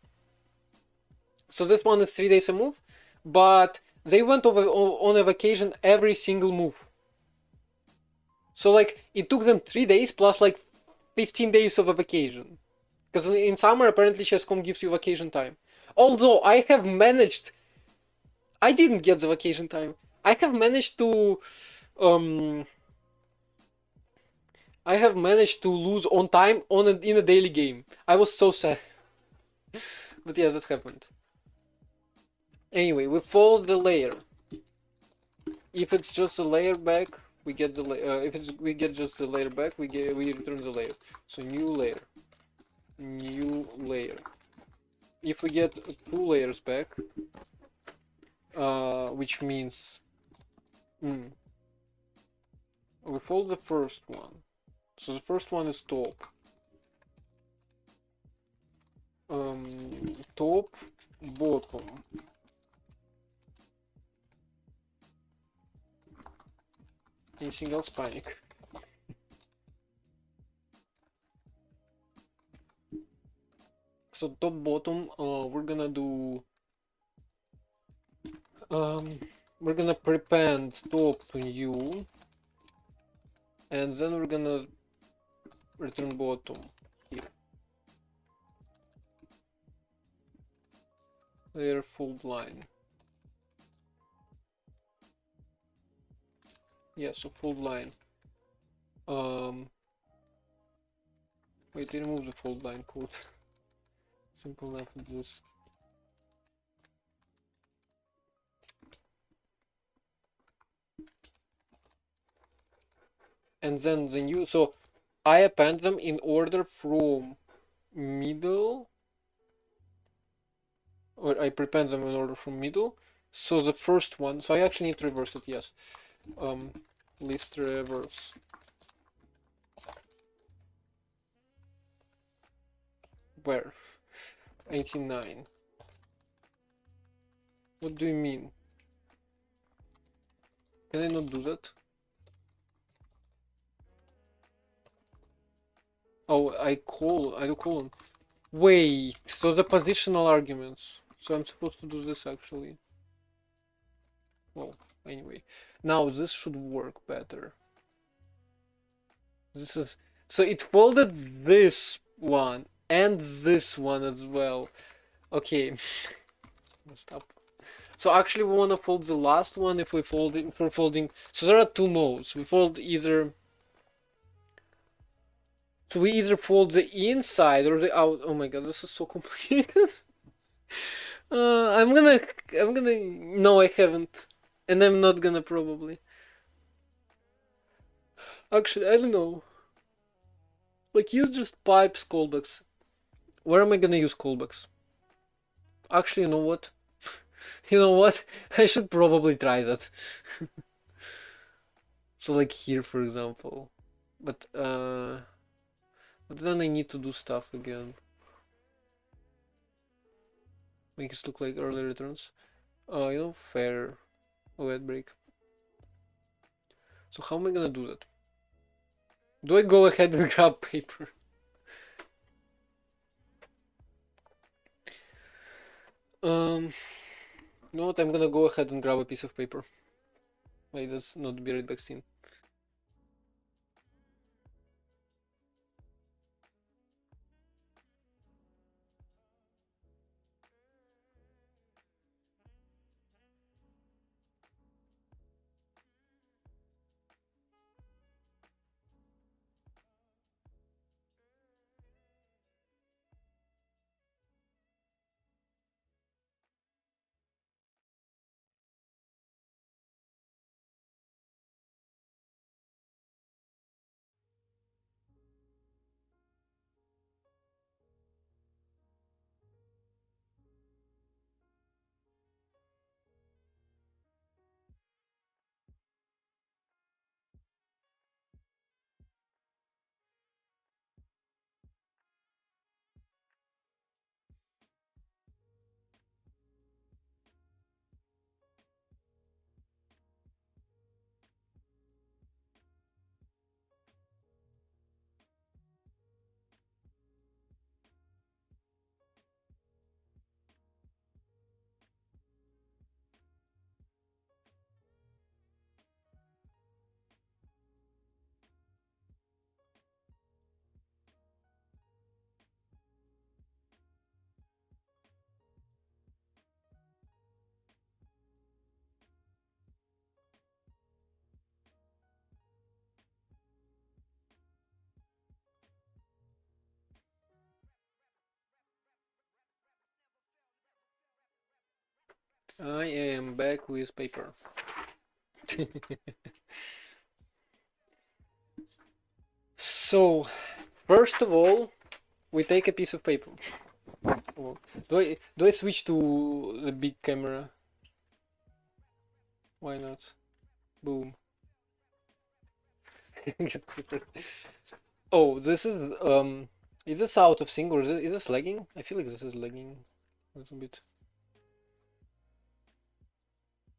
A: So this one is 3 days a move, but they went over on a vacation every single move. So like, it took them 3 days plus like 15 days of a vacation. Because in summer apparently chess.com gives you vacation time. Although I didn't get the vacation time. I have managed to um I have managed to lose on time in a daily game. I was so sad. But yes, that happened. Anyway, we fold the layer. If it's just a layer back, we get the if it's we get just the layer back, we return the layer. So new layer. New layer. If we get 2 layers back, which means we fold the first one. So the first one is top. Top, bottom. Anything else? Panic. So top, bottom. We're gonna do. We're gonna prepend top to new, and then we're gonna return bottom here. Layer fold line. Yeah, so fold line. Wait, remove the fold line code. Simple enough with this. And then the new, so I append them in order from middle, or I prepend them in order from middle. So the first one, so I actually need to reverse it, yes. List reverse. Where? 89. What do you mean? Can I not do that? Oh, I do colon. Wait, so the positional arguments. So I'm supposed to do this actually. Well, anyway. Now this should work better. This is, so it folded this one and this one as well. Okay. Stop. So actually we want to fold the last one if we're folding. So there are two modes. We fold either. So we either fold the inside or the out. Oh my god, this is so complicated. I'm gonna. No, I haven't, and I'm not gonna probably. Actually, I don't know. Like, use just pipes, callbacks. Where am I gonna use callbacks? Actually, you know what? You know what? I should probably try that. So like here, for example. But then I need to do stuff again. Make it look like early returns. Fair. Wet break. So how am I gonna do that? Do I go ahead and grab paper? You know what? I'm gonna go ahead and grab a piece of paper. Wait, that's not be right back, Steam. I am back with paper. So, first of all, we take a piece of paper. Oh, do I switch to the big camera? Why not? Boom. Get paper. Oh, this is this out of sync or is this lagging? I feel like this is lagging a little bit.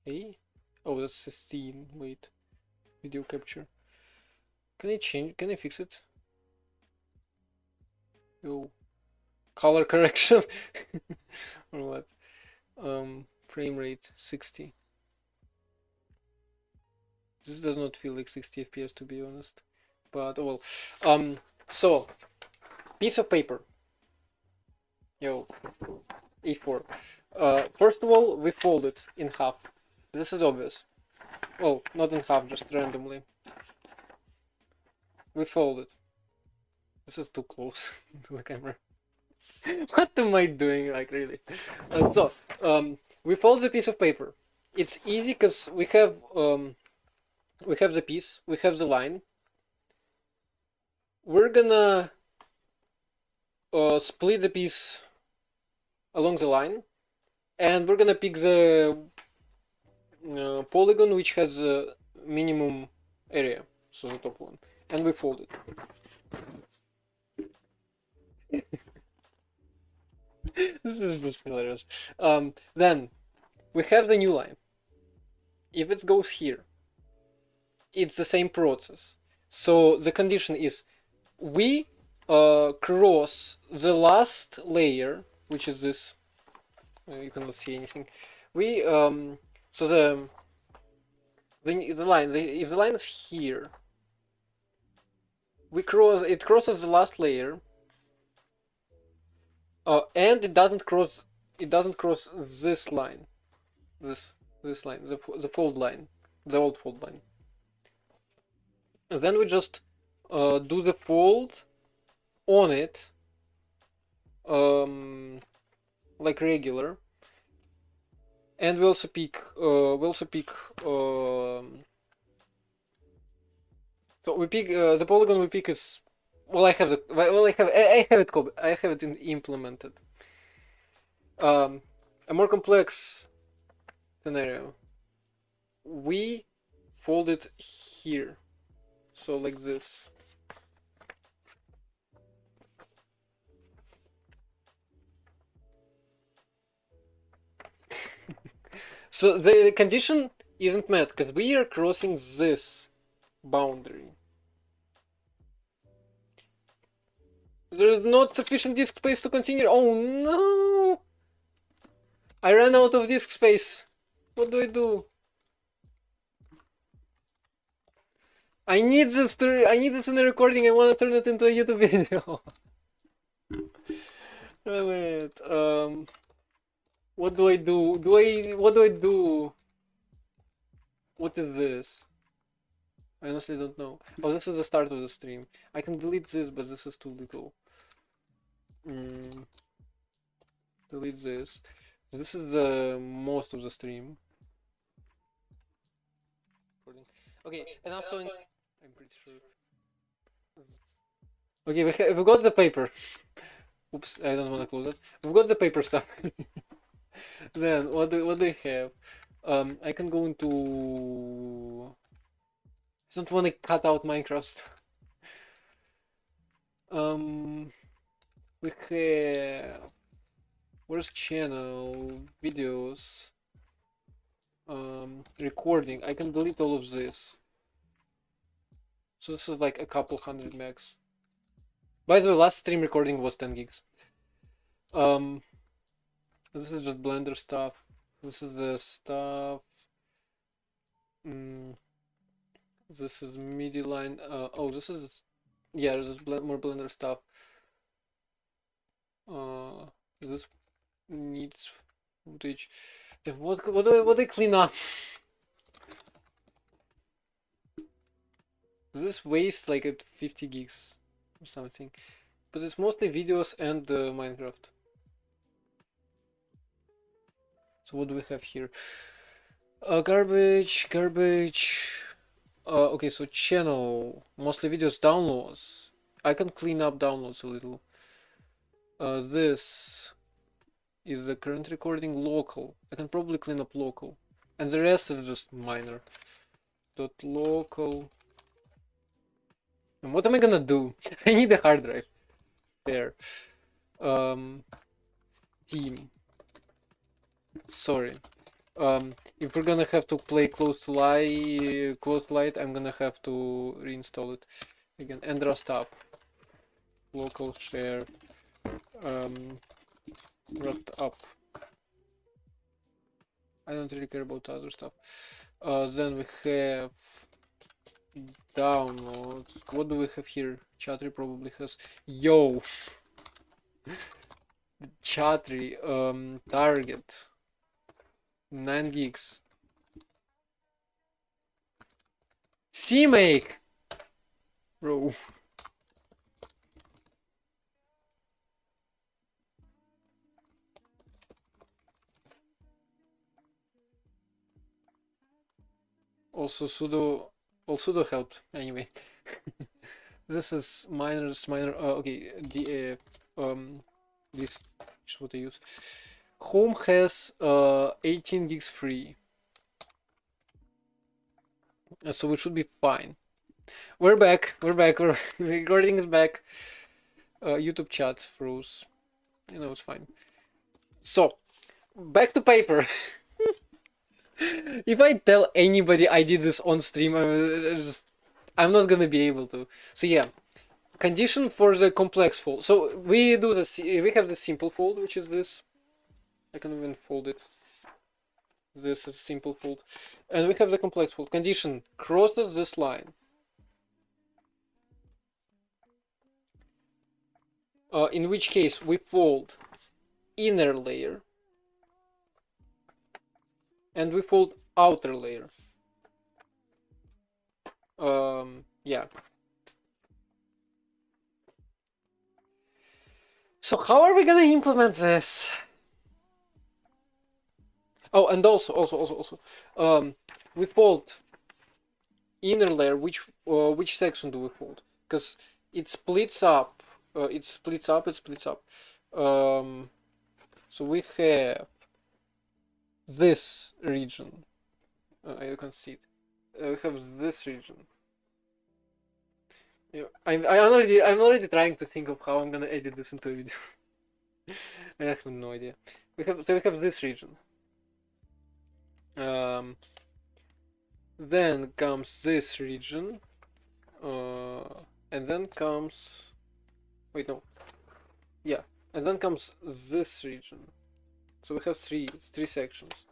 A: Hey? Oh, that's 16. Wait. Video capture. Can I change? Can I fix it? Yo. Color correction? Or what? Frame rate 60. This does not feel like 60 FPS to be honest. But oh well. So piece of paper. Yo. A4. First of all, we fold it in half. This is obvious. Well, not in half, just randomly. We fold it. This is too close to the camera. What am I doing, like, really? We fold the piece of paper. It's easy because we have the piece, we have the line. We're gonna split the piece along the line, and we're gonna pick the polygon which has a minimum area, so the top one, and we fold it. This is just hilarious. Then we have the new line. If it goes here, it's the same process. So the condition is we cross the last layer, which is this. You cannot see anything. We so the line, if the line is here, we cross. It crosses the last layer, and it doesn't cross. It doesn't cross this line. This line, the fold line, the old fold line. And then we just do the fold on it, like regular. And we also pick. So we pick the polygon we pick is. Well, I have it implemented. A more complex scenario. We fold it here, so like this. So the condition isn't met because we are crossing this boundary. There's not sufficient disk space to continue. Oh no! I ran out of disk space. What do I do? I need this in the recording. I want to turn it into a YouTube video. Wait. What do I do? What do I do? What is this? I honestly don't know. Oh, this is the start of the stream. I can delete this, but this is too little. Delete this. This is the most of the stream. Okay, enough talking. I'm pretty sure. Okay, we got the paper. Oops, I don't want to close it. We've got the paper stuff. Then what do we have? I can go into. I don't want to cut out Minecraft stuff. We have. Where's channel? Videos. Recording. I can delete all of this. So this is like a couple hundred megs. By the way, last stream recording was 10 gigs. This is just Blender stuff. This is the stuff. This is MIDI line. Oh, this is. Yeah, there's more Blender stuff. This needs footage. Then what do I clean up? This waste like at 50 gigs or something, but it's mostly videos and Minecraft. So what do we have here? Garbage, garbage. Okay, so channel, mostly videos, downloads. I can clean up downloads a little. This is the current recording, local. I can probably clean up local. And the rest is just minor. Dot local. And what am I gonna do? I need a hard drive. There. Steam. Sorry. If we're gonna have to play close to light, I'm gonna have to reinstall it again. And rust up. Local share. Rust up. I don't really care about other stuff. Then we have downloads. What do we have here? Chatry probably has. Yo! Chatry. Target. 9 gigs. CMake! Bro. Also sudo helped anyway. This is minor. Okay, the this is what I use. Home has 18 gigs free, so it should be fine. We're back. We're recording is back. YouTube chat froze. You know, it's fine. So back to paper. If I tell anybody I did this on stream, I'm not gonna be able to. So yeah, condition for the complex fold. So we do this. We have the simple fold, which is this. I can even fold it. This is simple fold, and we have the complex fold. Condition crosses this line. In which case we fold inner layer and we fold outer layer. Yeah. So how are we gonna implement this? Oh, and also, we fold inner layer. Which section do we fold? Because it splits up. It splits up. So we have this region. You can see it. We have this region. Yeah, I'm already trying to think of how I'm gonna edit this into a video. I have no idea. We have this region. Then comes this region, and then comes. Wait, no. Yeah, and then comes this region. So we have three sections.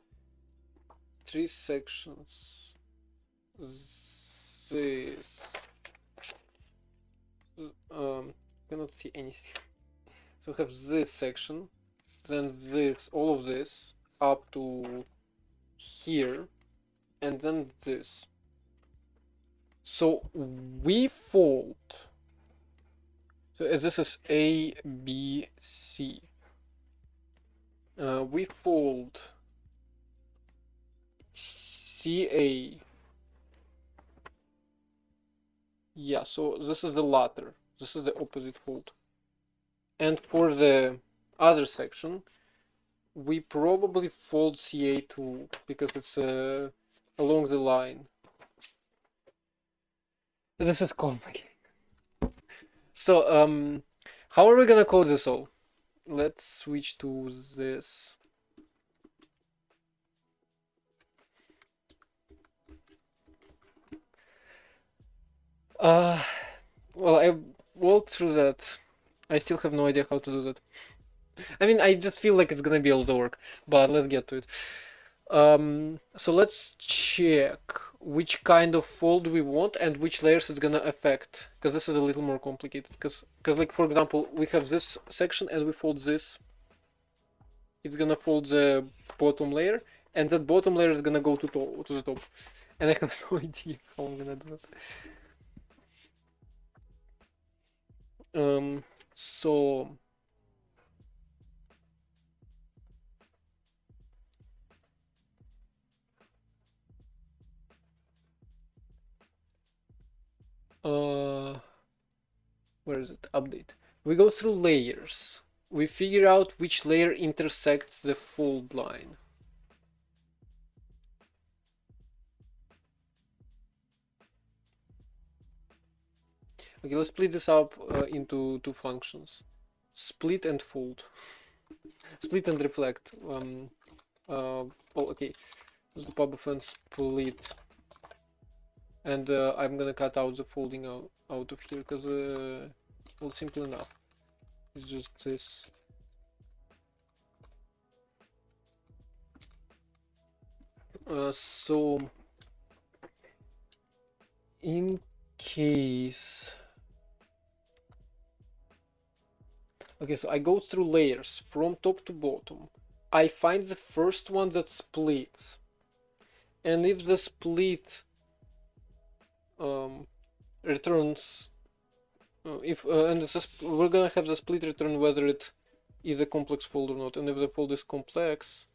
A: Three sections. This. Cannot see anything. So we have this section, then this, all of this, up to here, and then this. So we fold. So this is A, B, C. We fold CA. Yeah, so this is the latter. This is the opposite fold. And for the other section, we probably fold CA2 because it's along the line. This is complicated. So, how are we gonna code this all? Let's switch to this. Well, I walked through that. I still have no idea how to do that. I mean, I just feel like it's gonna be a lot of work, but let's get to it. So let's check which kind of fold we want and which layers it's gonna affect, because this is a little more complicated. Because like for example, we have this section and we fold this. It's gonna fold the bottom layer, and that bottom layer is gonna go to the top. And I have no idea how I'm gonna do it. So where is it? Update. We go through layers. We figure out which layer intersects the fold line. Okay, let's split this up into two functions. Split and fold. Split and reflect. Well, okay. Let's do pub and split. And I'm gonna cut out the folding out of here because well, simple enough. It's just this. So in case, okay, so I go through layers from top to bottom. I find the first one that splits, and if the split returns, and we're gonna have the split return whether it is a complex fold or not, and if the fold is complex,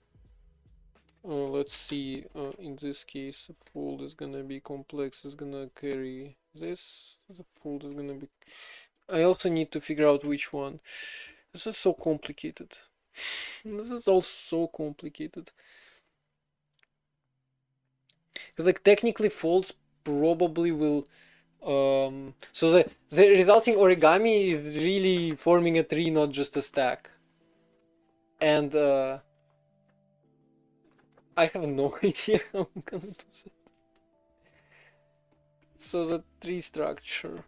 A: let's see, in this case the fold is gonna be complex, is gonna carry this, the fold is gonna be, I also need to figure out which one. This is so complicated. This is all so complicated. Because like technically folds probably will so the resulting origami is really forming a tree, not just a stack. And I have no idea how I'm gonna do that. So the tree structure.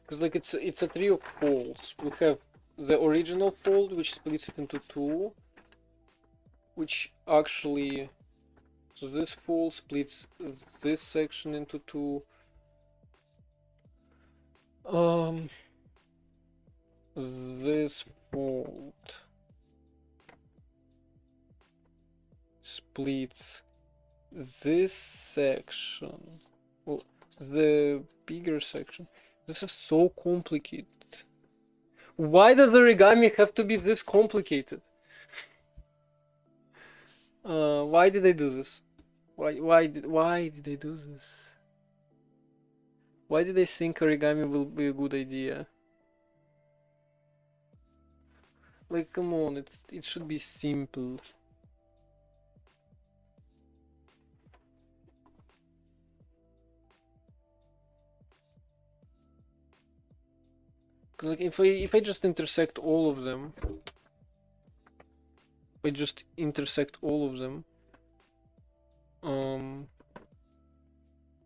A: Because like it's a tree of folds. We have the original fold, which splits it into two, which actually, so this fold splits this section into two. This fold splits this section, well, the bigger section. This is so complicated. Why does origami have to be this complicated? Why did they do this? Why did they do this? Why did they think origami will be a good idea? Like, come on, it should be simple. Like if I just intersect all of them,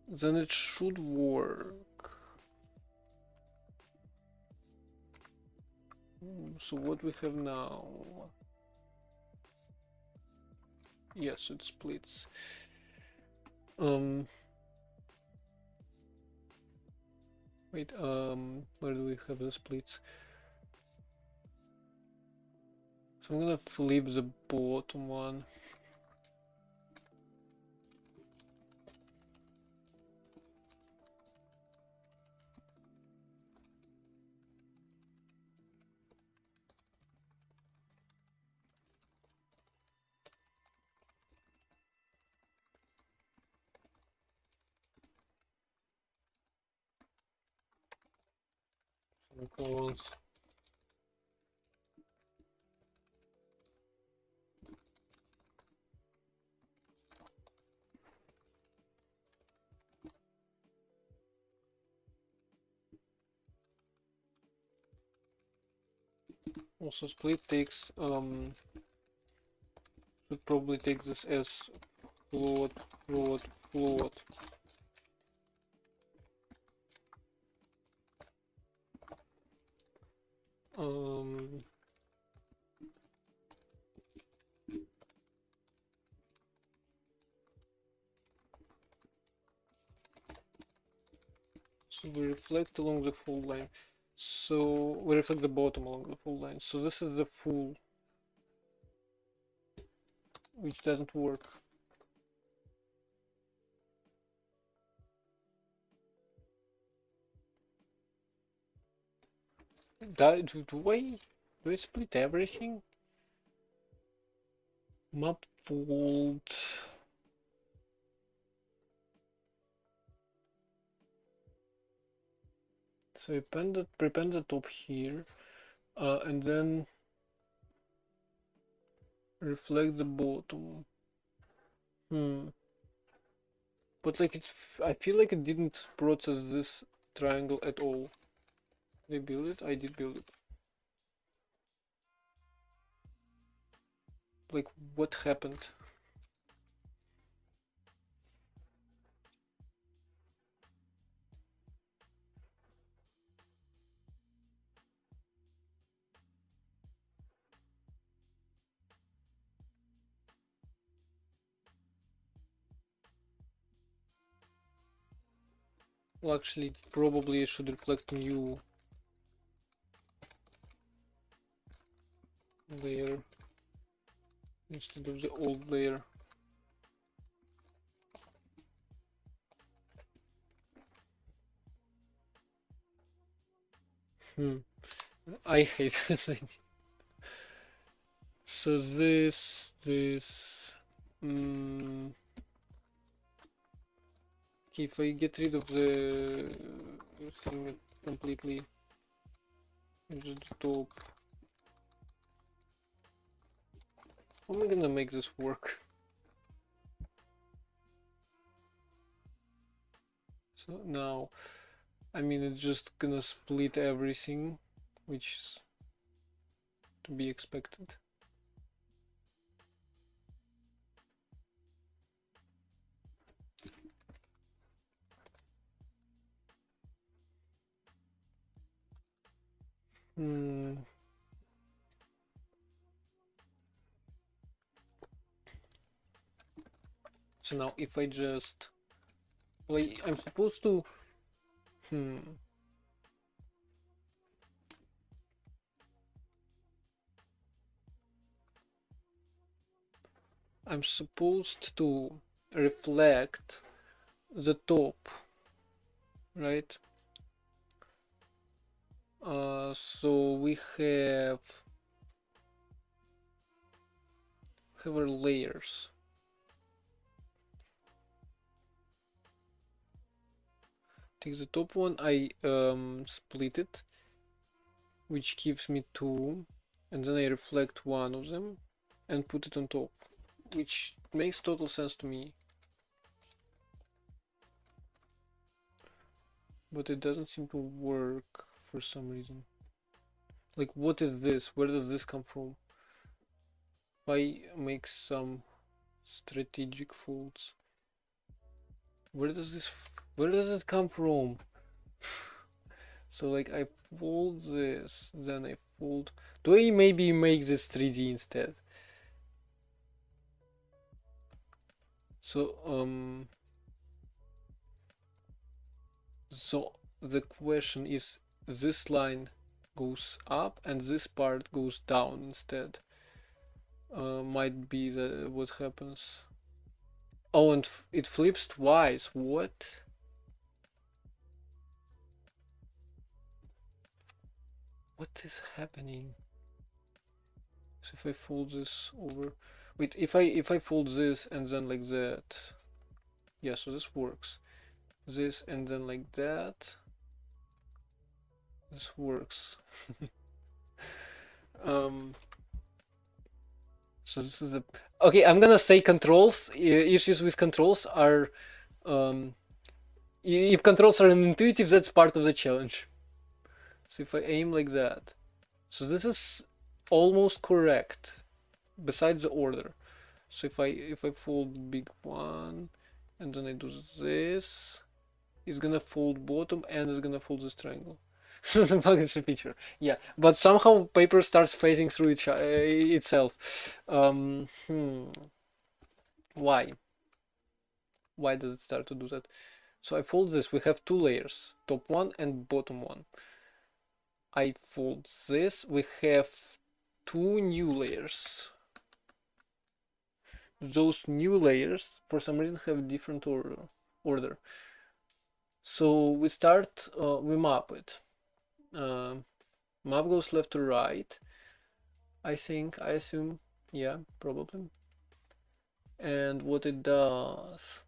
A: then it should work. So what we have now? Yes, it splits. Wait, where do we have the splits? So I'm gonna flip the bottom one. Circles. Also split takes should probably take this as float. So we reflect along the full line. So we reflect the bottom along the full line. So this is the full, which doesn't work. Do I split everything? Map fold. So I prepend the top here, and then reflect the bottom. But like I feel like it didn't process this triangle at all. Did I build it? I did build it. Like what happened? Well, actually, probably it should reflect new layer instead of the old layer. I hate this idea. So this. Okay, if I get rid of the thing completely, just the top. How am I gonna make this work? So now, I mean, it's just gonna split everything, which is to be expected. So now if I just, like, I'm supposed to, I'm supposed to reflect the top, right? So we have our layers. Take the top one, I split it, which gives me two, and then I reflect one of them and put it on top, which makes total sense to me. But it doesn't seem to work for some reason. Like, what is this? Where does this come from? If I make some strategic folds, where does it come from? So like I fold this, then I fold. Do I maybe make this 3D instead? So so the question is, this line goes up and this part goes down instead. Might be what happens. Oh, and it flips twice. What? What is happening? So if I fold this over, wait, if I fold this and then like that, yeah, so this works. This and then like that, this works. So this is okay. I'm gonna say controls. Issues with controls are, if controls are intuitive, that's part of the challenge. So if I aim like that, so this is almost correct, besides the order. So if I fold big one, and then I do this, it's gonna fold bottom and it's gonna fold this triangle. The bug is a feature, yeah. But somehow paper starts phasing through itself. Why? Why does it start to do that? So I fold this. We have two layers, top one and bottom one. I fold this. We have two new layers. Those new layers, for some reason, have different order. So we start, we map it. Map goes left to right. I think, I assume, yeah, probably. And what it does,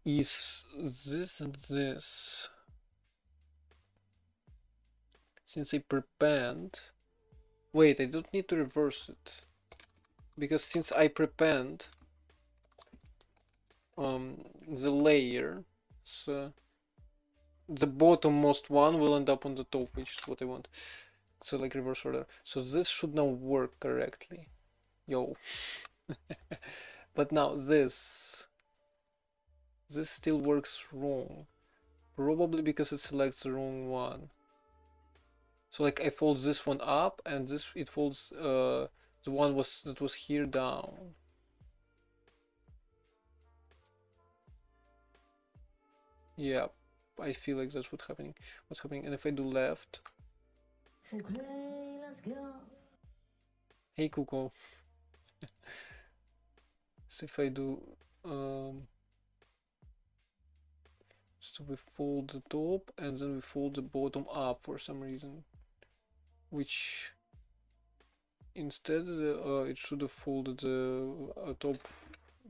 A: is this and this. Since I prepend, wait, I don't need to reverse it, because since I prepend the layer, so the bottommost one will end up on the top, which is what I want. So like reverse order. So this should now work correctly. Yo. But now this still works wrong. Probably because it selects the wrong one. So like I fold this one up and this it folds the one that was here down. Yeah, I feel like that's what's happening. And if I do left.
B: Okay, let's go.
A: Hey Kuko. So if I do so we fold the top and then we fold the bottom up for some reason, which instead it should have folded the top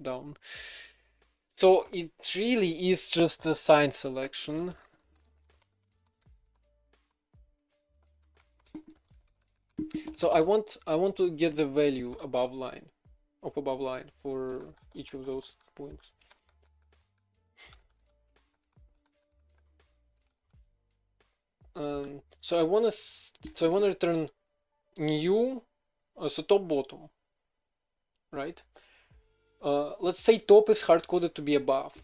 A: down. So it really is just a sign selection. So I want to get the value above line for each of those points. So I want to return new, so top bottom, right? Let's say top is hard coded to be above,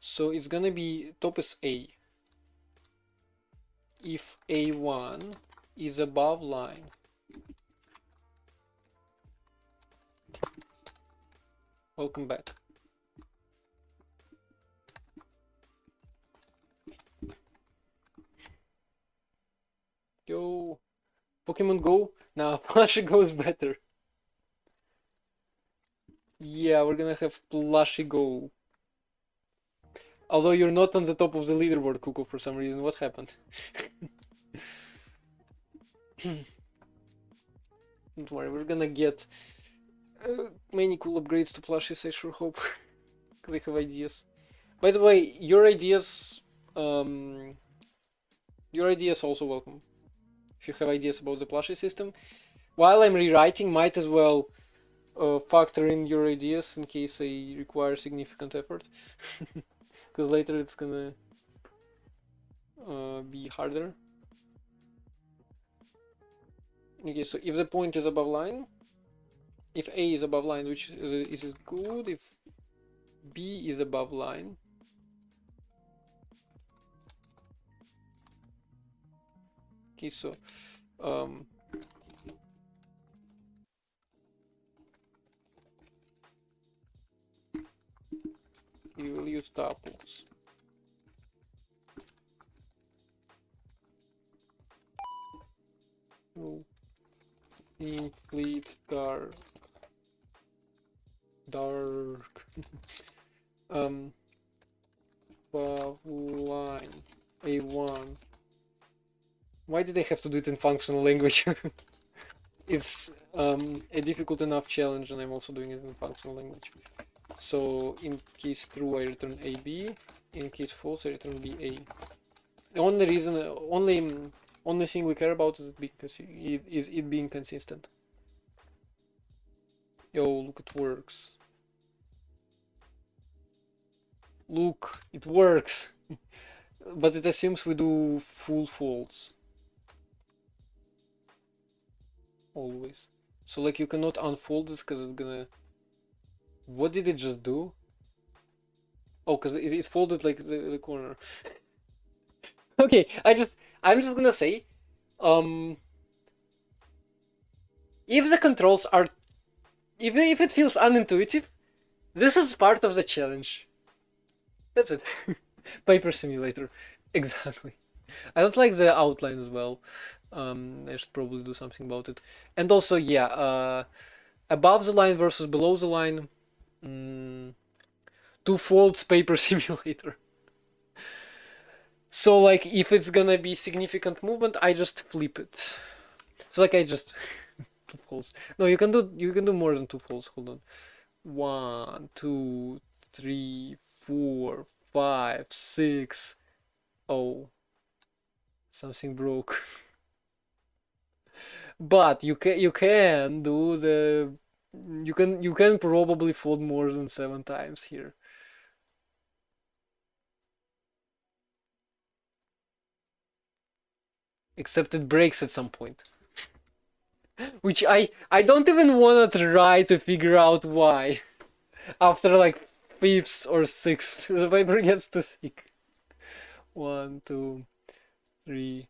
A: so it's gonna be top is A. If A1 is above line, welcome back. Yo, Pokemon Go. Now Plushie Go is better. Yeah, we're gonna have Plushie Go. Although you're not on the top of the leaderboard, Kuko, for some reason. What happened? Don't worry, we're gonna get many cool upgrades to plushies, I sure hope. Because I have ideas. By the way, your ideas also welcome. If you have ideas about the plushie system, while I'm rewriting, might as well factor in your ideas in case they require significant effort. Because later it's gonna be harder. Okay, so if the point is above line, if A is above line, which is good, if B is above line, okay, so you will use tuples. Fleet dark above line A1. Why did I have to do it in functional language? It's a difficult enough challenge, and I'm also doing it in functional language. So in case true, I return AB. In case false, I return BA. The only reason, only thing we care about is it being consistent. Yo, look, it works. Look, it works. But it assumes we do full folds. Always. So like you cannot unfold this because it's gonna... What did it just do? Oh, because it folded like the corner. Okay, I'm just gonna say, if the controls are, if it feels unintuitive, this is part of the challenge. That's it. Paper simulator. Exactly. I don't like the outline as well. I should probably do something about it. And also, yeah, above the line versus below the line. Two folds paper simulator. So like if it's gonna be significant movement, I just flip it. So like I just two folds. No, you can do more than two folds. Hold on. 1, 2, 3, 4, 5, 6. Oh, something broke. But you can do the you can probably fold more than 7 times here. Except it breaks at some point. Which I don't even wanna try to figure out why. After like fifth or sixth, the paper gets too thick. 1, 2, 3,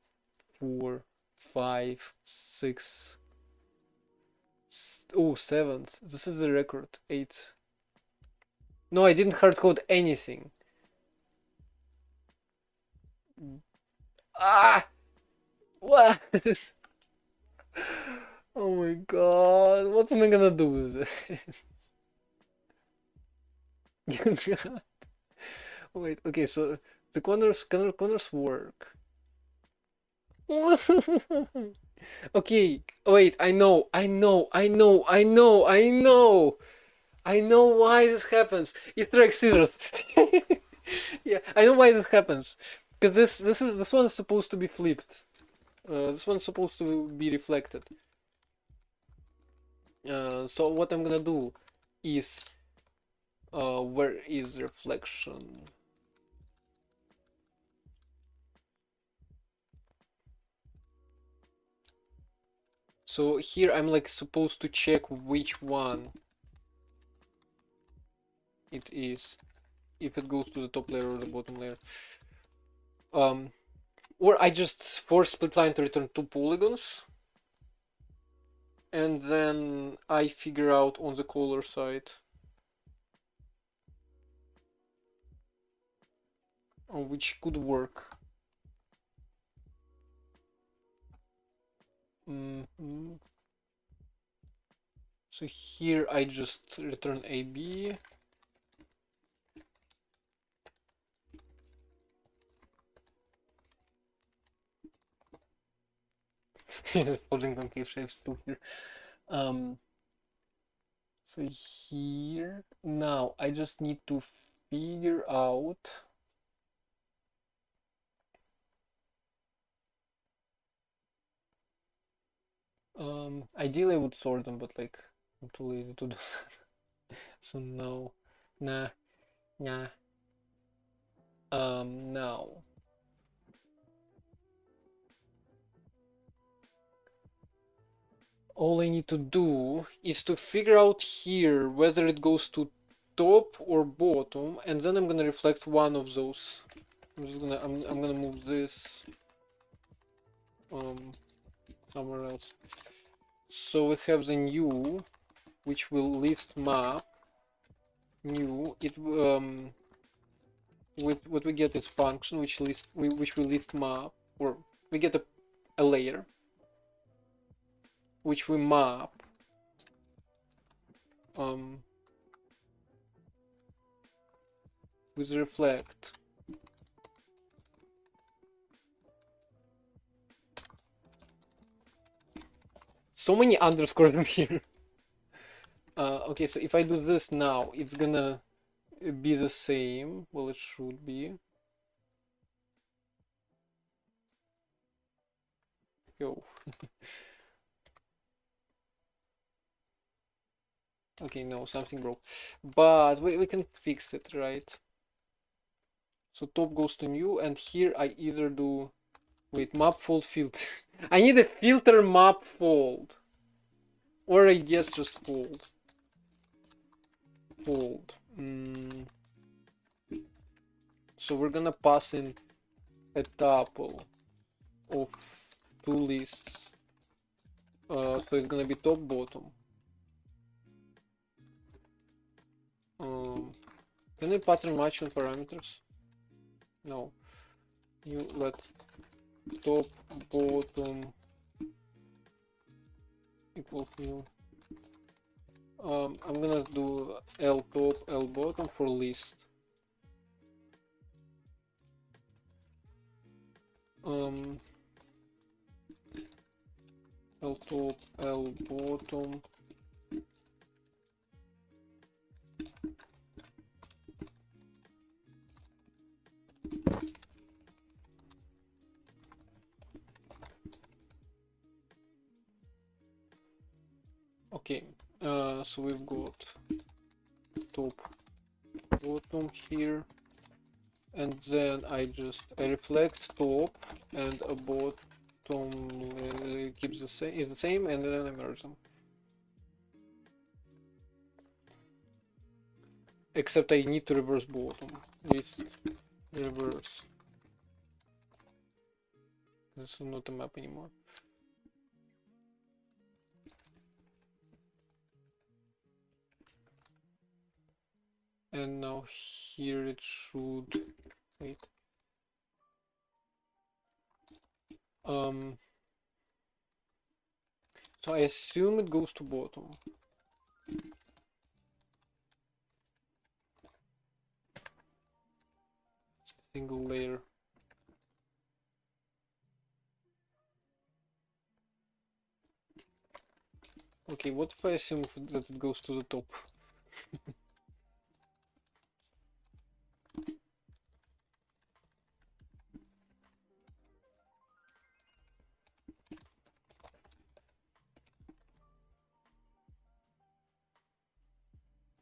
A: 4, 5, 6. Oh, seventh. This is the record. 8. No, I didn't hard code anything. Ah! What? Oh my god. What am I gonna do with it? Wait, okay, so the corners work. Okay, wait, I know why this happens. Easter egg scissors. Yeah, I know why this happens. Because this one is supposed to be flipped. This one's supposed to be reflected. So what I'm gonna do is where is reflection? So here I'm like supposed to check which one it is, if it goes to the top layer or the bottom layer. Or I just force split line to return 2 polygons, and then I figure out on the color side which could work. So here I just return AB. Folding concave shapes still here. So here now I just need to figure out ideally I would sort them, but like I'm too lazy to do that. So no. Nah. Now all I need to do is to figure out here whether it goes to top or bottom, and then I'm gonna reflect one of those. I'm gonna move this somewhere else. So we have the new, which will list map. New it what we get is function which will list map, or we get a layer which we map with reflect. So many underscores in here. Okay, so if I do this now, it's gonna be the same. Well, it should be. Yo. Okay, no, something broke. But we can fix it, right? So top goes to new, and here I either do... Wait, map fold filter. I need a filter map fold. Or I guess just fold. Fold. So we're gonna pass in a tuple of 2 lists. So it's gonna be top bottom. Can I pattern match on parameters? No. You let top bottom equal new. I'm gonna do L top, L bottom for list. L top, L bottom. Okay, so we've got top, bottom here, and then I reflect top and a bottom keeps the same, is the same, and then I merge them. Except I need to reverse bottom. List reverse. This is not a map anymore. And now here it should wait. So I assume it goes to bottom. Single layer. Okay, what if I assume that it goes to the top?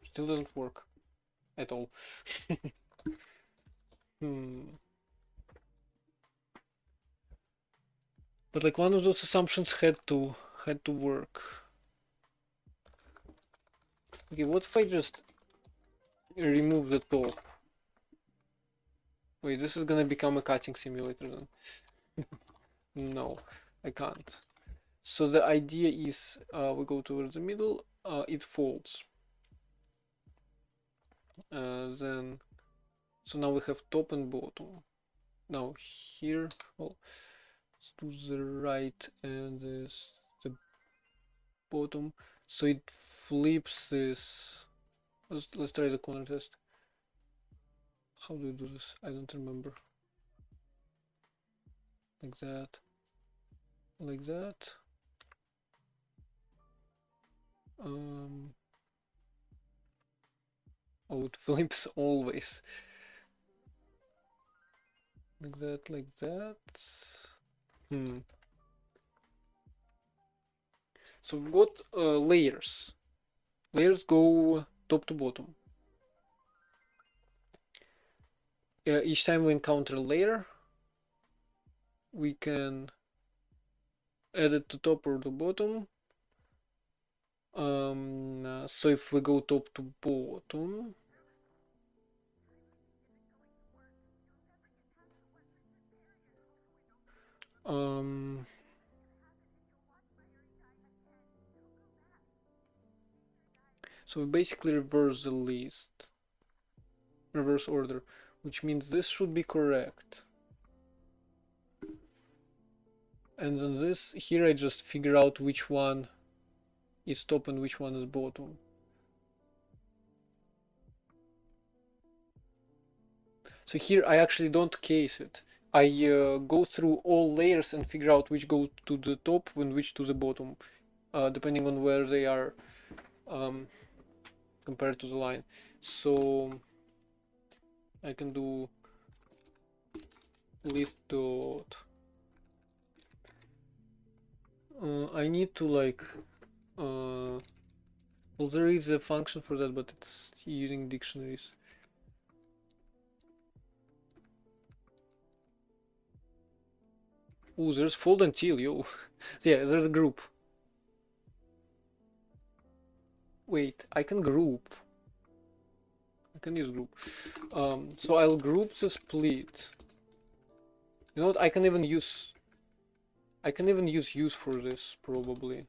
A: Still doesn't work at all. But like one of those assumptions had to work. Okay, what if I just remove the top? Wait, this is gonna become a cutting simulator then. No, I can't. So the idea is we go towards the middle, it folds. Then, so now we have top and bottom. Now here, well, to the right and this the bottom. So it flips this. Let's try the corner test. How do you do this? I don't remember. Like that. Like that. Oh, it flips always. Like that, like that. So we've got layers. Layers go top to bottom. Each time we encounter a layer, we can add it to top or to bottom. So if we go top to bottom, so we basically reverse the list, reverse order, which means this should be correct. And then this, here I just figure out which one is top and which one is bottom. So here I actually don't case it. I go through all layers and figure out which go to the top and which to the bottom, depending on where they are compared to the line. So I can do list dot. I need to like well, there is a function for that, but it's using dictionaries. Oh, there's fold until, yo. Yeah, there's a group. Wait, I can group. I can use group. So I'll group the split. You know what? I can even use use for this probably.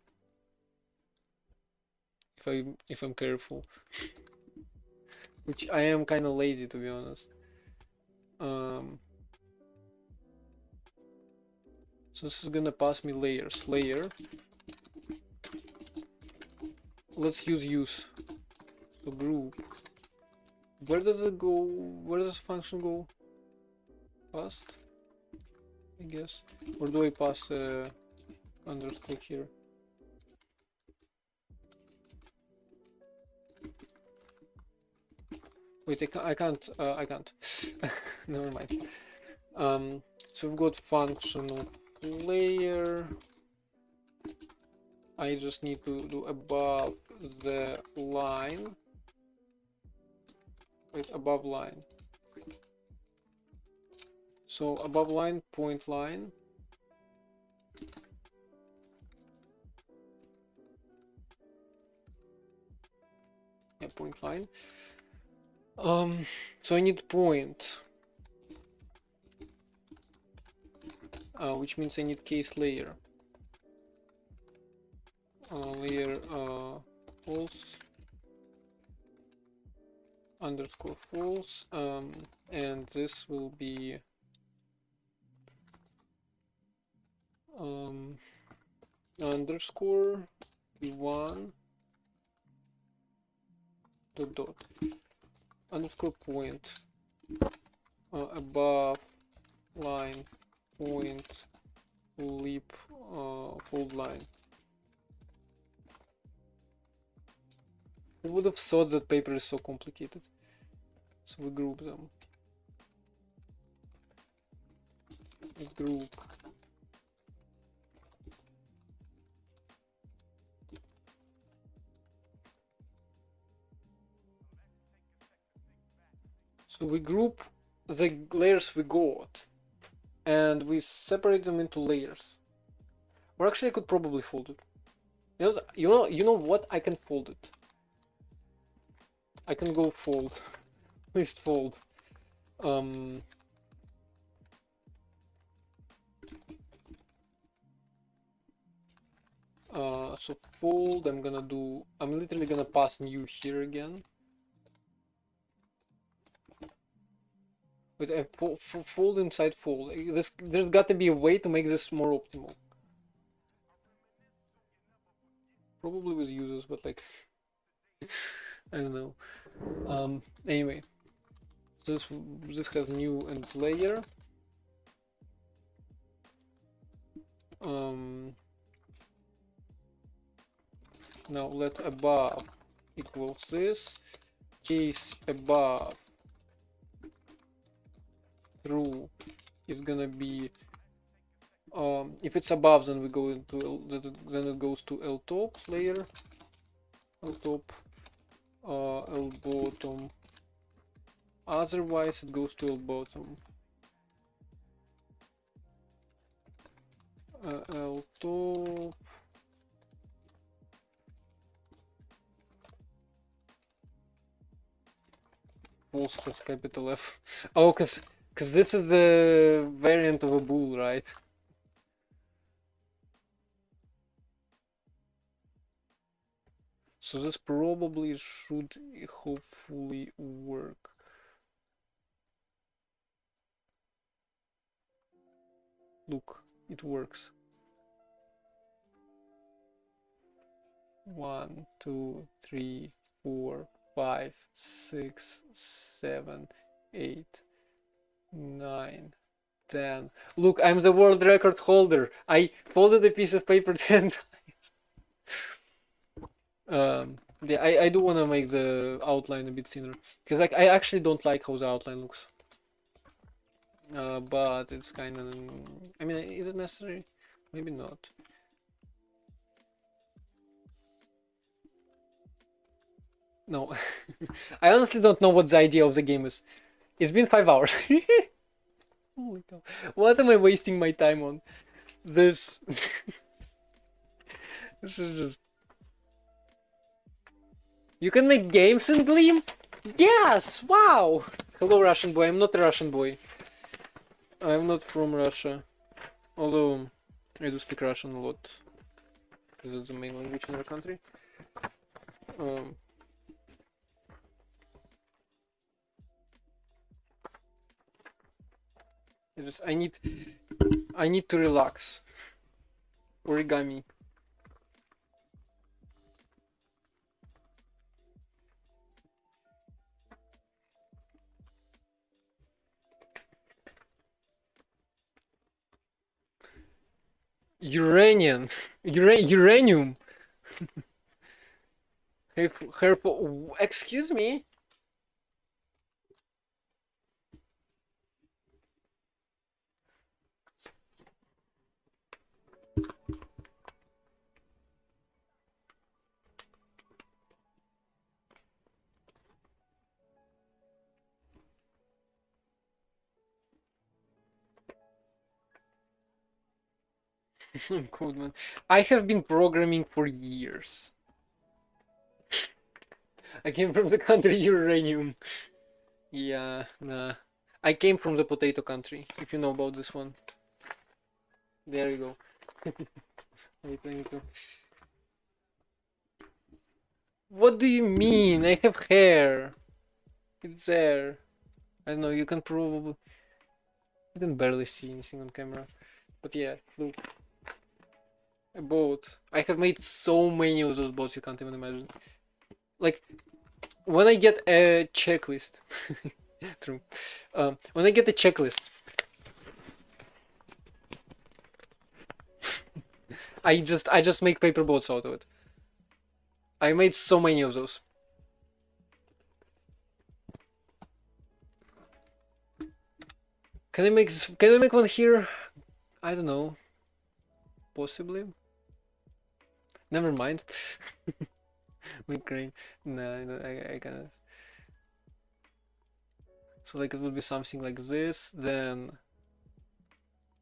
A: If I'm careful. Which I am kind of lazy, to be honest. So this is gonna pass me layers. Layer. let's use. So group. Where does it go? Where does function go? Past, I guess. Or do I pass underscore here? Wait, I can't. I can't. Never mind. So we've got function of layer. I just need to do above the line. Wait, above line. So above line, point line. Yeah, point line. So I need point, which means I need case layer. Layer false underscore false, and this will be underscore one dot underscore point above line point flip fold line. I would have thought that paper is so complicated. So we group them. We group. So we group the layers we got, and we separate them into layers. Or actually, I could probably fold it. You know what? I can fold it. I can go fold. List fold. So fold. I'm literally gonna pass new here again. But I fold inside fold. There's got to be a way to make this more optimal. Probably with users, but like, I don't know. Anyway, so this has new and layer. Now let above equals this. Case above true is gonna be if it's above, then we go into then it goes to L top layer, L top, L bottom. Otherwise, it goes to L bottom, L top. False has capital F. Oh, cause this is the variant of a bool, right? So this probably should hopefully work. Look, it works. 1, 2, 3, 4, 5, 6, 7, 8, 9, 10. Look, I'm the world record holder. I folded a piece of paper 10 times. Yeah, I do want to make the outline a bit thinner, because like I actually don't like how the outline looks. But it's kind of, I mean, is it necessary? Maybe not. No, I honestly don't know what the idea of the game is. It's been 5 hours. Holy cow. What am I wasting my time on? This. This is just. You can make games in Gleam? Yes! Wow! Hello, Russian boy. I'm not a Russian boy. I'm not from Russia. Although, I do speak Russian a lot. Because it's the main language in our country. I need to relax. Origami. Uranium. Uranium. Excuse me? Code man. I have been programming for years. I came from the country uranium. Yeah, nah. I came from the potato country, if you know about this one. There you go. Wait, let me go. What do you mean? I have hair. It's there. I don't know, you can probably... You can barely see anything on camera. But yeah, look. A boat. I have made so many of those boats you can't even imagine. Like, when I get a checklist... True. When I get a checklist, I just make paper boats out of it. I made so many of those. Can I make one here? I don't know. Possibly. Never mind. Make green. No, I cannot. So like it would be something like this, then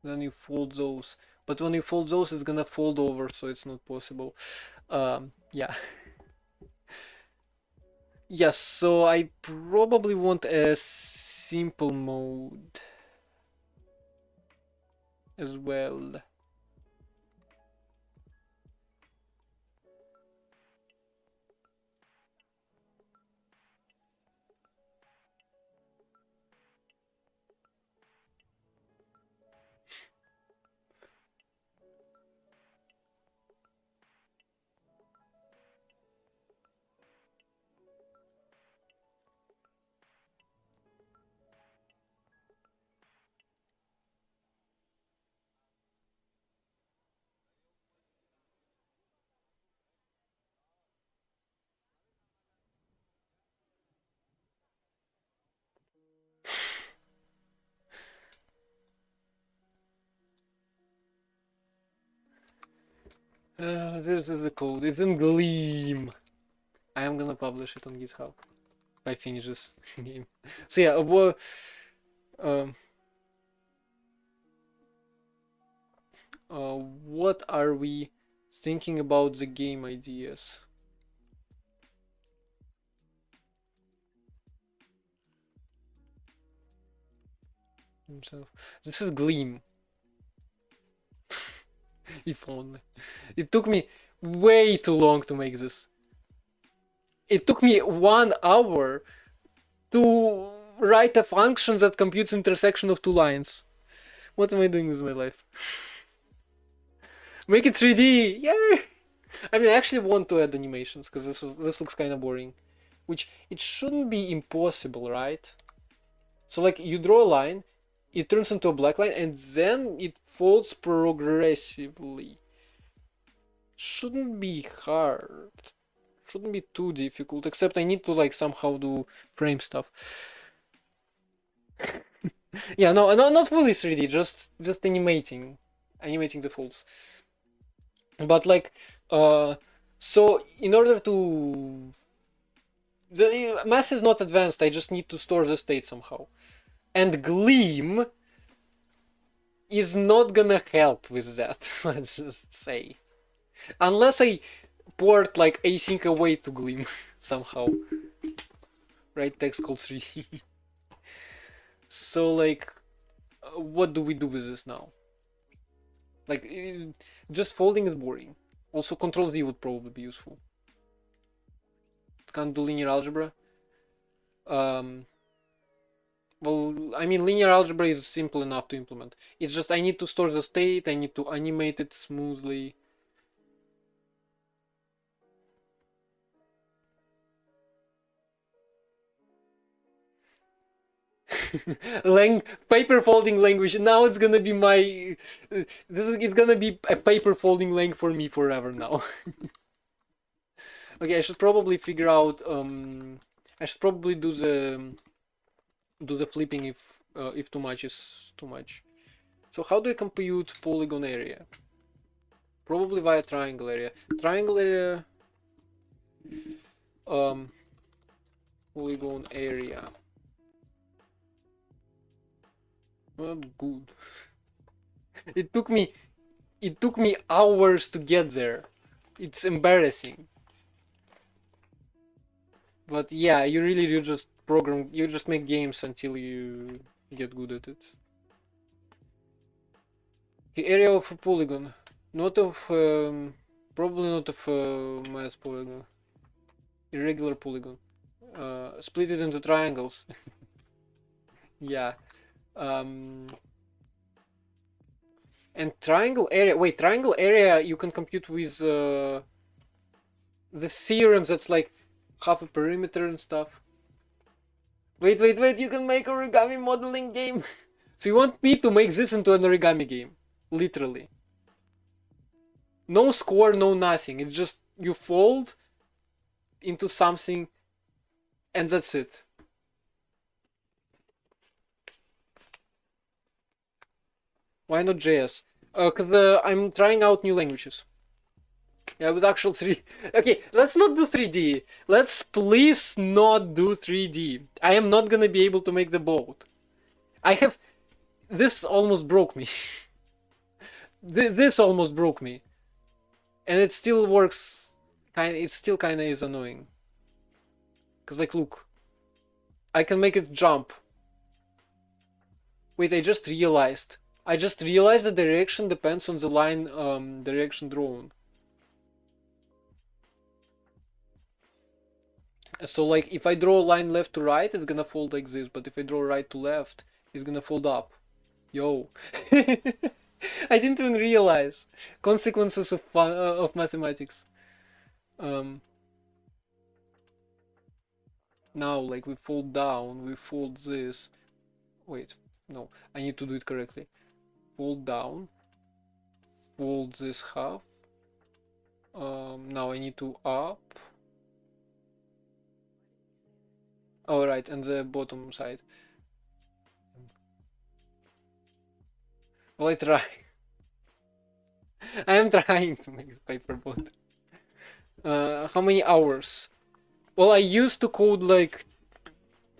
A: you fold those. But when you fold those, it's gonna fold over, so it's not possible. Yeah. Yes, so I probably want a simple mode as well. This is the code. It's in Gleam. I am gonna publish it on GitHub if I finish this game. So yeah, um, what are we thinking about the game ideas? Himself. This is Gleam. If only. It took me way too long to make this. It took me 1 hour to write a function that computes intersection of two lines. What am I doing with my life? Make it 3D! Yay! I mean, I actually want to add animations because this looks kind of boring. Which it shouldn't be impossible, right? So like you draw a line, it turns into a black line, and then it folds progressively. Shouldn't be hard. Shouldn't be too difficult, except I need to like somehow do frame stuff. Yeah, no, not fully 3D, just animating the folds. But like, so in order to the math is not advanced, I just need to store the state somehow. And Gleam is not gonna help with that, let's just say. Unless I port like async away to Gleam somehow. Write text called 3D. So like, what do we do with this now? Like, just folding is boring. Also, Control V would probably be useful. Can't do linear algebra. Well, I mean, linear algebra is simple enough to implement. It's just I need to store the state, I need to animate it smoothly. Paper folding language. Now it's gonna be my. It's gonna be a paper folding lang for me forever now. Okay, I should probably figure out. I should probably do the flipping if too much is too much. So how do I compute polygon area? Probably via triangle area. Triangle area. Polygon area. Not good. It took me hours to get there. It's embarrassing. But yeah, you just program, you just make games until you get good at it. The area of a polygon, not of probably not of mass polygon, irregular polygon. Split it into triangles. Yeah. And triangle area. Wait, triangle area you can compute with the theorems. That's like half a perimeter and stuff. Wait, you can make origami modeling game. So you want me to make this into an origami game? Literally. No score, no nothing. It's just you fold into something and that's it. Why not JS? Because I'm trying out new languages. Yeah, with actual 3. Okay, let's not do 3D. Let's please not do 3D. I am not gonna be able to make the boat. I have. This almost broke me. This almost broke me. And it still works. It still kinda is annoying. Because, like, look. I can make it jump. Wait, I just realized. The direction depends on the line direction drawn. So like if I draw a line left to right, it's gonna fold like this, but if I draw right to left, it's gonna fold up. Yo. I didn't even realize consequences of mathematics. Now like we fold down, we fold this. Wait, no, I need to do it correctly. Fold down, fold this half. Now I need to up. Oh, right, and the bottom side. Well, I try. I am trying to make a paper boat. How many hours? Well, I used to code like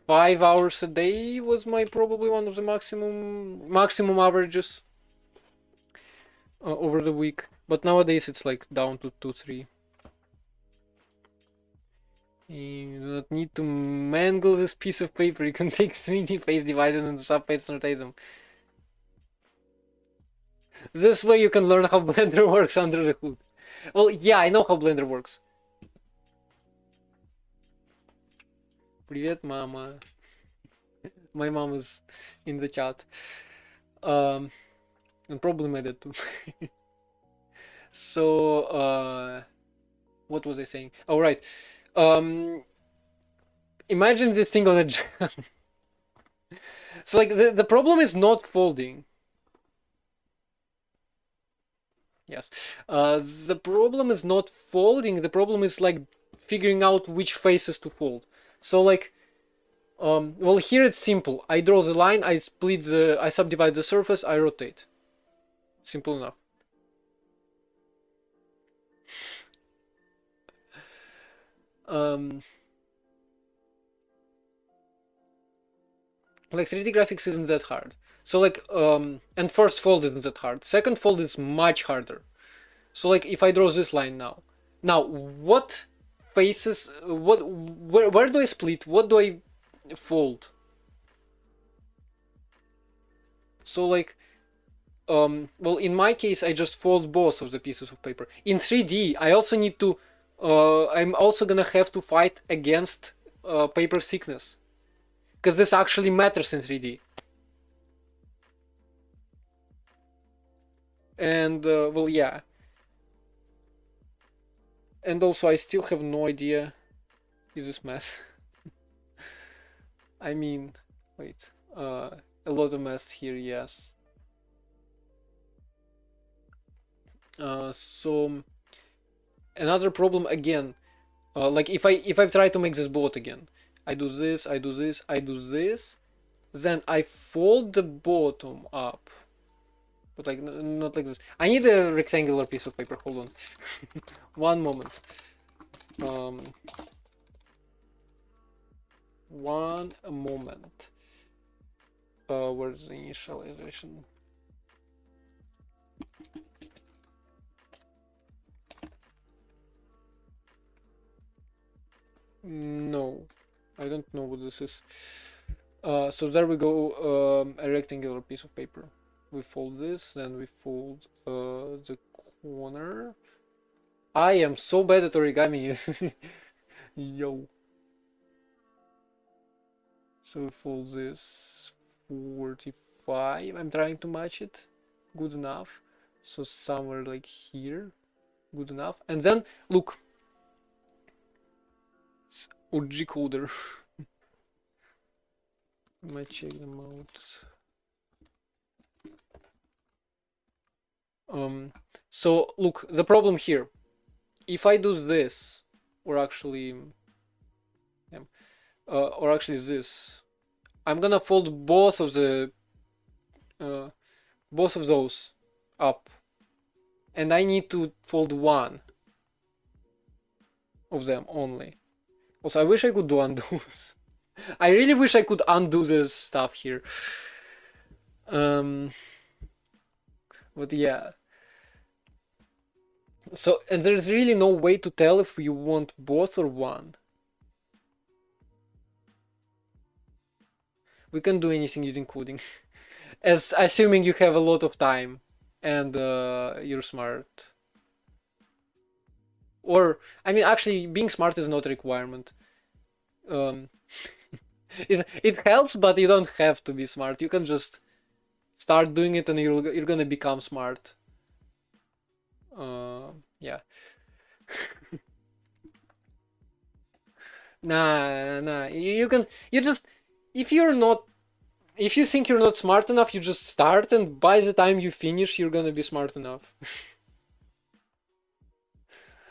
A: 5 hours a day was probably one of the maximum averages over the week. But nowadays it's like down to 2-3. You do not need to mangle this piece of paper. You can take 3D face, divide it into subpages, and rotate them. This way you can learn how Blender works under the hood. Well, yeah, I know how Blender works. Привет, mama. My mom is in the chat. And probably my dad too. So, what was I saying? Oh, right. Imagine this thing on a jam. So like the problem is not folding. Yes. The problem is not folding. The problem is like figuring out which faces to fold. So like, well, here it's simple. I draw the line, I subdivide the surface, I rotate. Simple enough. Like 3D graphics isn't that hard. So like, and first fold isn't that hard. Second fold is much harder. So like, if I draw this line now, what faces? Where do I split? What do I fold? So like, well, in my case, I just fold both of the pieces of paper. In 3D, I also need to. I'm also gonna have to fight against paper thickness, because this actually matters in 3D. And well, yeah. And also, I still have no idea. Is this math? I mean, wait. A lot of mess here, yes. So another problem again, like if I try to make this boat again, I do this, I do this, I do this, then I fold the bottom up, but like not like this. I need a rectangular piece of paper. Hold on, one moment. One moment. Where's the initialization? No, I don't know what this is. So there we go, a rectangular piece of paper. We fold this, then we fold the corner. I am so bad at origami. Yo. So we fold this 45. I'm trying to match it. Good enough. So somewhere like here. Good enough. And then, look. OG coder. I might check them out. So look, the problem here. If I do this, or actually, this, I'm gonna fold both of those up, and I need to fold one of them only. Also, I wish I could do undos. I really wish I could undo this stuff here. But yeah. So, and there's really no way to tell if you want both or one. We can do anything using coding. As assuming you have a lot of time and you're smart. Or, I mean, actually, being smart is not a requirement. It helps, but you don't have to be smart. You can just start doing it and you're gonna become smart. Yeah. Nah. If you think you're not smart enough, you just start, and by the time you finish, you're gonna be smart enough.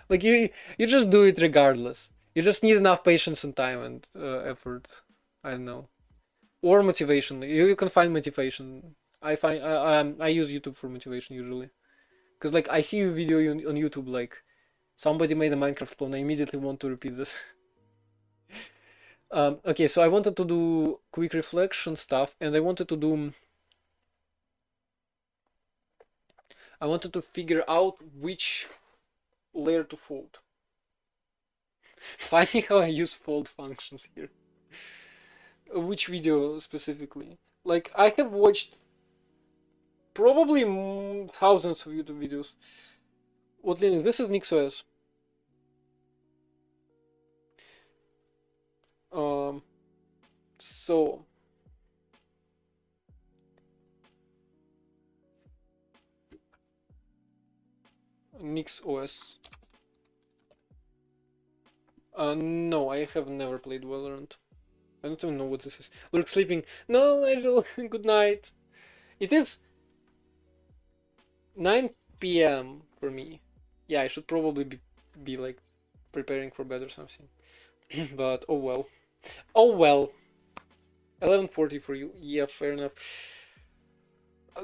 A: Like you just do it regardless. You just need enough patience and time and effort. I don't know, or motivation. You can find motivation. I use YouTube for motivation usually, because like I see a video on YouTube like somebody made a Minecraft clone. I immediately want to repeat this. Okay, so I wanted to do quick reflection stuff, and I wanted to figure out which layer to fold. Finding how I use fold functions here. Which video specifically? Like, I have watched probably thousands of YouTube videos. What Linux? This is NixOS. So NixOS. No, I have never played Valorant. I don't even know what this is. Lurk sleeping. No, Angel. Good night. It is 9 p.m. for me. Yeah, I should probably be like preparing for bed or something. But oh well. Oh well. 11:40 for you. Yeah, fair enough.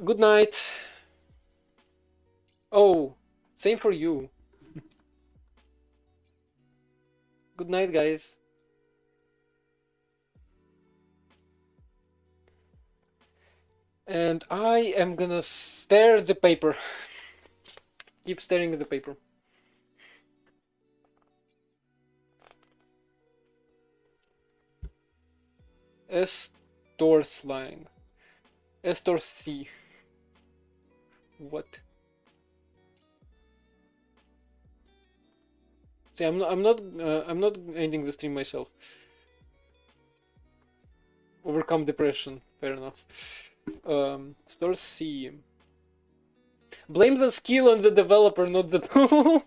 A: Good night. Oh, same for you. Good night, guys. And I am gonna stare at the paper. Keep staring at the paper. Estorth line. Estorth C. What? See, I'm not ending the stream myself. Overcome depression. Fair enough. Store C. Blame the skill on the developer, not the tool.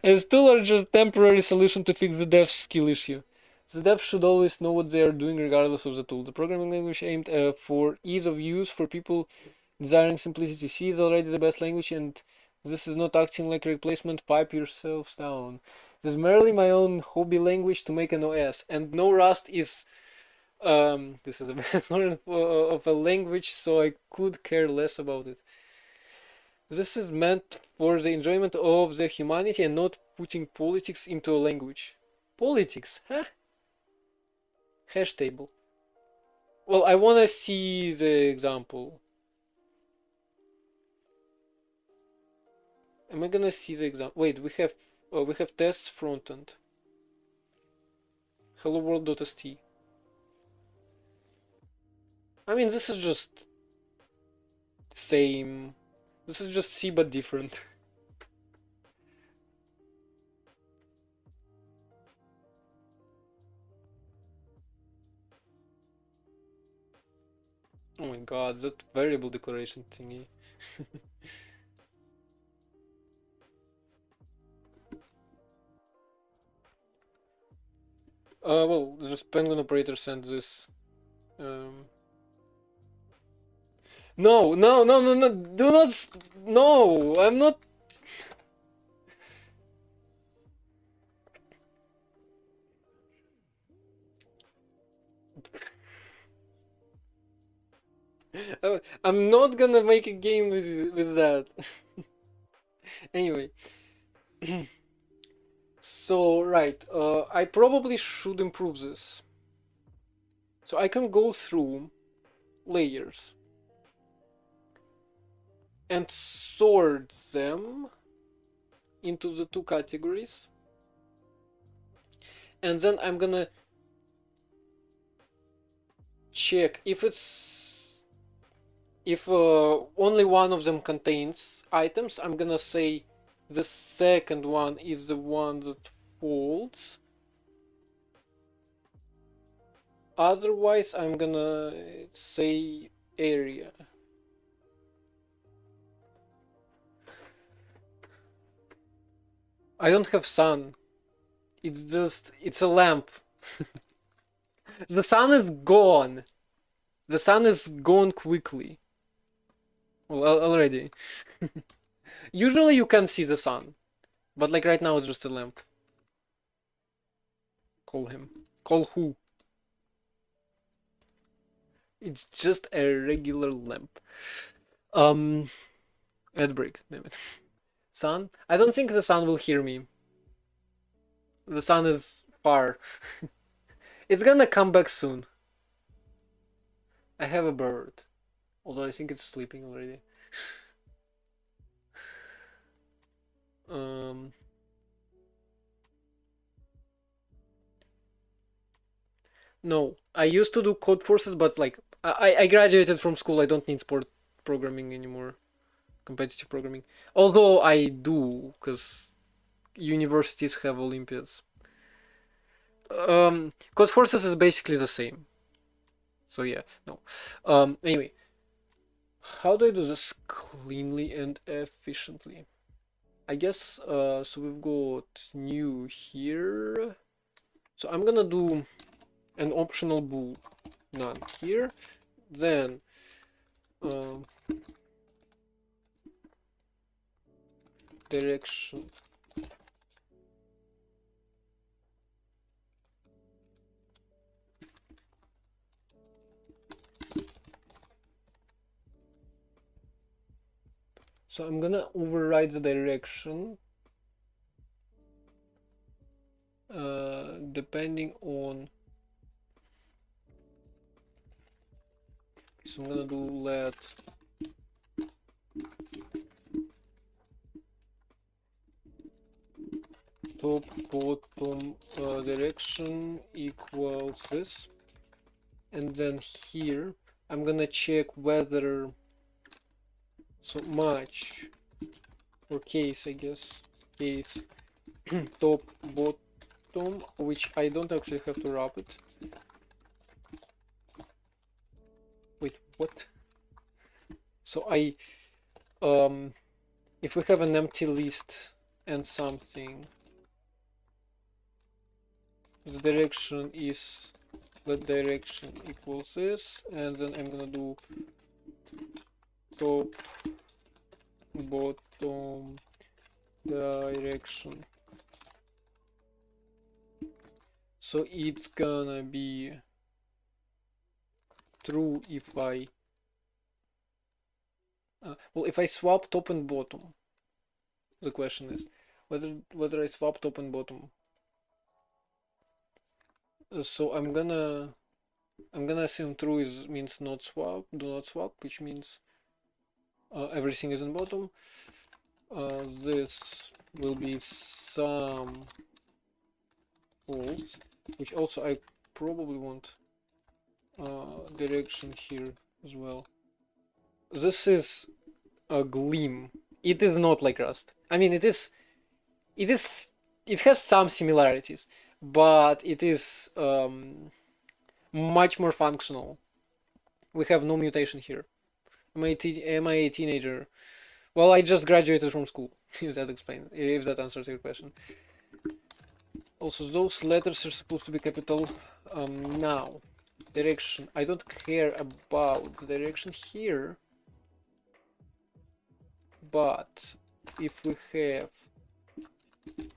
A: As tool are just temporary solution to fix the dev skill issue. The dev should always know what they are doing regardless of the tool. The programming language aimed for ease of use for people desiring simplicity. C is already the best language, and this is not acting like a replacement. Pipe yourselves down. This is merely my own hobby language to make an OS, and no Rust is this is a version of a language, so I could care less about it. This is meant for the enjoyment of the humanity and not putting politics into a language. Politics, huh? Hash table. Well, I wanna see the example. Am I gonna see the example? Wait, we have tests frontend. Hello world.st. I mean, this is just same. This is just C but different. Oh my god, that variable declaration thingy. Well, the penguin operator sent this. No, no, no, no, no, do not, no, I'm not. I'm not gonna make a game with that. Anyway. So, right, I probably should improve this. So I can go through layers and sort them into the two categories. And then I'm gonna check if only one of them contains items. I'm gonna say the second one is the one that folds. Otherwise, I'm gonna say area. I don't have sun. It's a lamp. The sun is gone. The sun is gone quickly. Well, already. Usually you can see the sun. But like right now it's just a lamp. Call him. Call who? It's just a regular lamp. Ad break, damn it. Sun? I don't think the sun will hear me. The sun is far. It's gonna come back soon. I have a bird. Although I think it's sleeping already. No, I used to do code forces, but like I graduated from school. I don't need sport programming anymore, competitive programming. Although I do, because universities have Olympiads. Code forces is basically the same. So yeah, no. Anyway, how do I do this cleanly and efficiently? I guess so we've got new here. So I'm gonna do an optional bool, none here. Then direction. So I'm gonna override the direction depending on. So I'm gonna do let top bottom direction equals this, and then here I'm gonna check whether so much or case, I guess, case top bottom, which I don't actually have to wrap it. Wait, what? So I if we have an empty list and something, the direction is that direction equals this, and then I'm gonna do top bottom direction. So it's gonna be true if I well, if I swap top and bottom. The question is whether I swap top and bottom. So I'm gonna assume true means not swap, do not swap, which means everything is in bottom. This will be some false, which also I probably want direction here as well. This is a Gleam. It is not like Rust. I mean, it has some similarities, but it is much more functional. We have no mutation here. Am I a teenager? Well, I just graduated from school. If that answers your question. Also, those letters are supposed to be capital. Now, direction. I don't care about the direction here, but if we have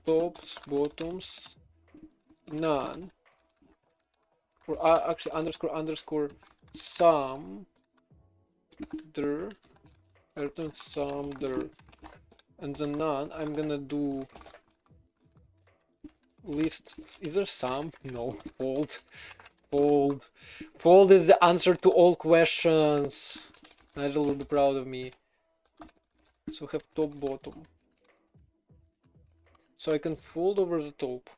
A: tops, bottoms, none, or actually underscore sum der, I return sum der, and the none, I'm gonna do list. Is there sum? No. Fold is the answer to all questions. Nigel will be proud of me. So we have top, bottom. So I can fold over the top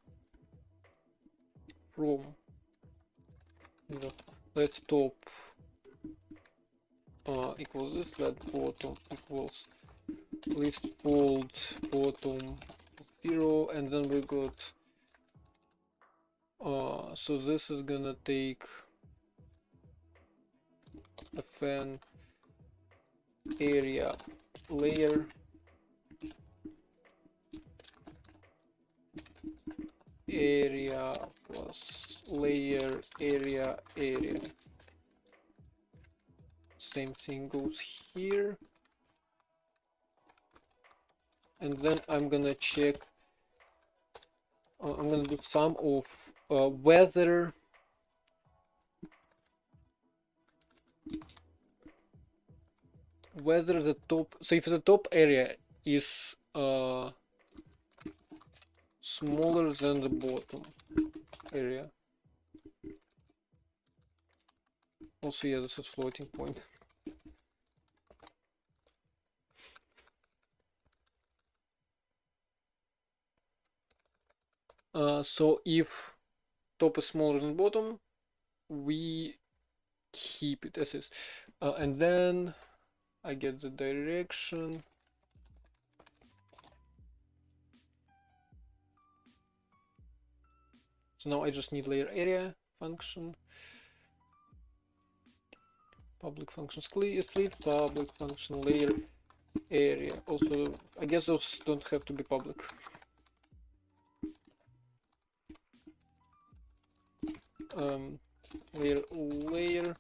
A: from let top equals this, let bottom equals list fold bottom 0, and then we got so this is gonna take a fan area layer plus layer area. Same thing goes here, and then I'm gonna check. I'm gonna do sum of whether the top. So if the top area is smaller than the bottom area. Also, yeah, this is floating point. So if top is smaller than bottom, we keep it as is. And then I get the direction. So now I just need layer area function. Public function split, public function layer area. Also, I guess those don't have to be public. Layer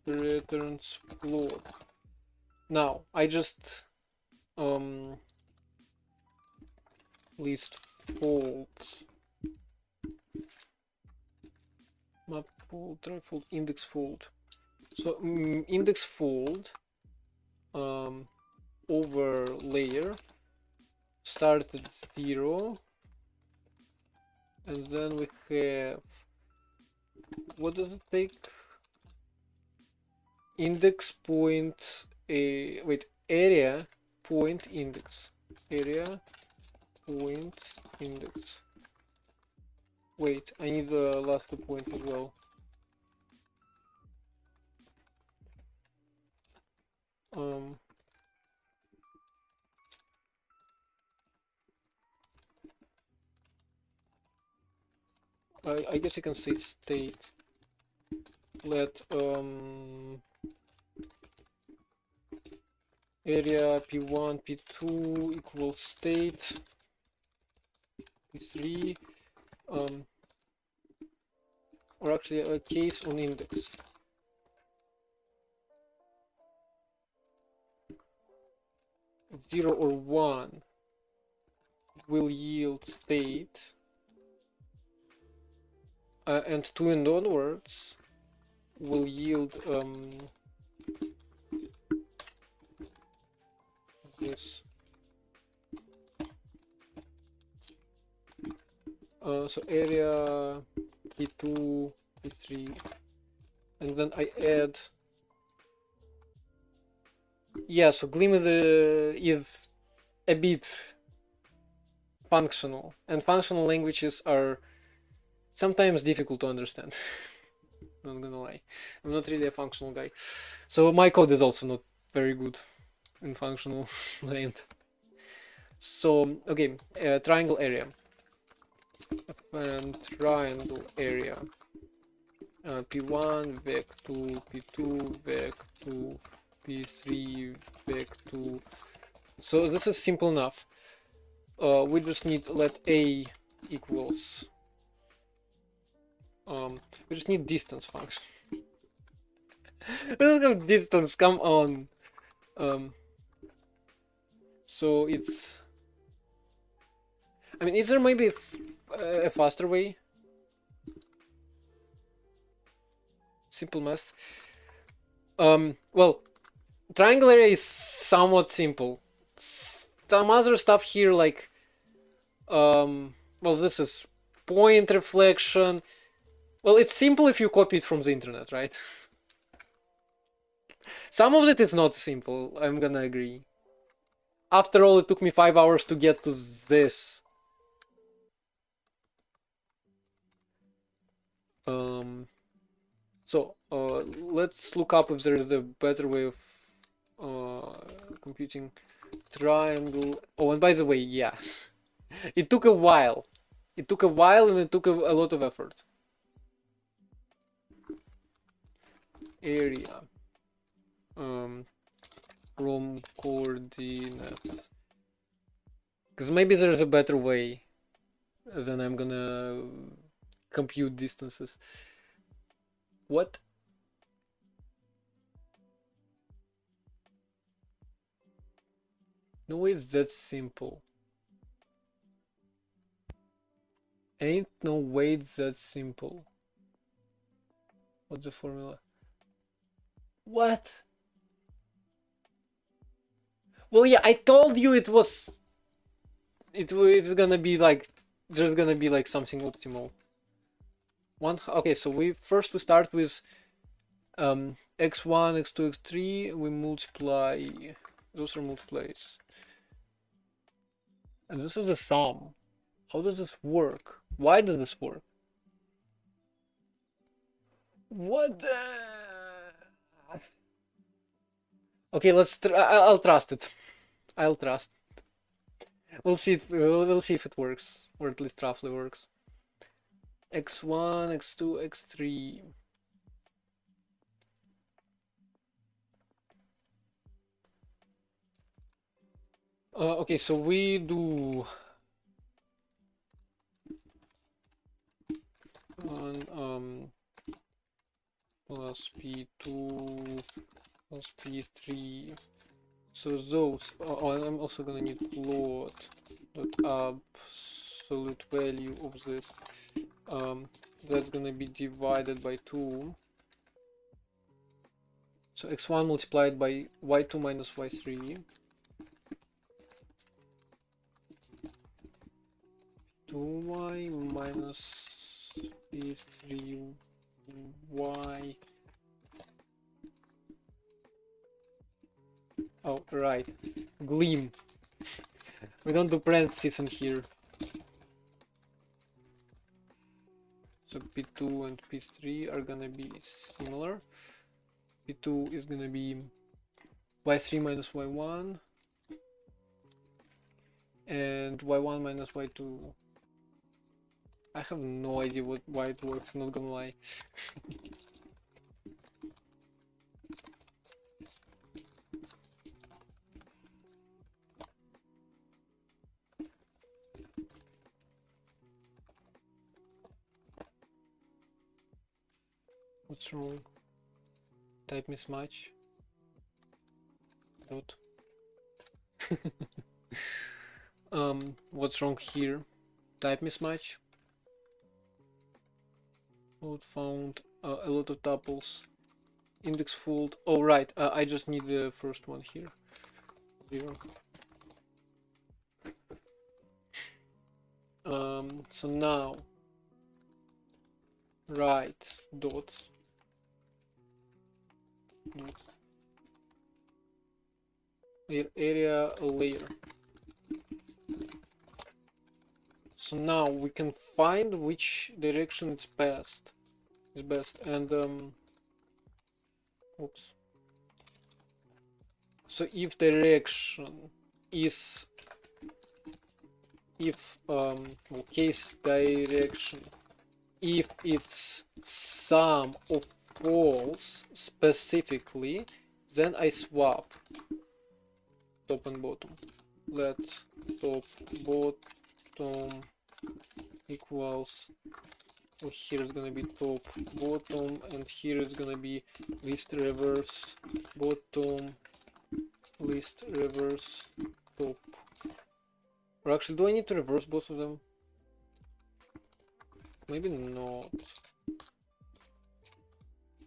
A: returns float. Now I just list folds, map fold, try fold, index fold. So index fold over layer start at 0, and then we have, what does it take? Index point area point index. Wait, I need the last 2 points as well. I guess I can say state. Let area p1 p2 equals state p3, or actually a case on index. Zero or one will yield state, and 2 and onwards will yield this. So area p2, p3, and then I add. Yeah, so Gleam is a bit functional, and functional languages are sometimes difficult to understand. Not gonna lie, I'm not really a functional guy, so my code is also not very good in functional land. So okay, triangle area, and triangle area, p1 vec2, p2 vec2, p3 vec2. So this is simple enough. We just need let a equals. We just need distance function. We don't have distance. Come on. So it's. I mean, is there maybe a faster way? Simple math. Well, triangle area is somewhat simple. Some other stuff here, like, well, this is point reflection. Well, it's simple if you copy it from the internet, right? Some of it is not simple, I'm gonna agree. After all, it took me 5 hours to get to this. So, let's look up if there is a better way of computing triangle. Oh, and by the way, yeah. It took a while. It took a while and it took a lot of effort. Area. From coordinate. Because maybe there's a better way than I'm gonna compute distances. What? No way it's that simple. Ain't no way it's that simple. What's the formula? What? Well, yeah, I told you it was. It's gonna be like. There's gonna be like something optimal. Okay, so we start with x1, x2, x3. We multiply. Those are multiplies. And this is the sum. How does this work? Why does this work? What the... Okay, I'll trust it. I'll trust. We'll see it. We'll see if it works, or at least roughly works. x1, x2, x3. Okay, so we do plus p2 plus p3. So those. I'm also gonna need float dot absolute value of this. That's gonna be divided by 2. So x1 multiplied by y2 minus y3. 2y minus p3y. Oh, right. Gleam. We don't do parentheses in here. So p2 and p3 are gonna be similar. p2 is gonna be y3 minus y1 and y1 minus y2. I have no idea why it works, not gonna lie. What's wrong? Type mismatch. Dot. What's wrong here? Type mismatch. Load found a lot of tuples. Index fold. Oh right, I just need the first one here. 0. So now write dots. Layer area layer. So now we can find which direction it's best. And oops. So if direction is case direction, if it's sum of false specifically, then I swap top and bottom. Let top bottom equals, here it's gonna be top bottom, and here it's gonna be list reverse bottom, list reverse top. Or actually, do I need to reverse both of them? Maybe not.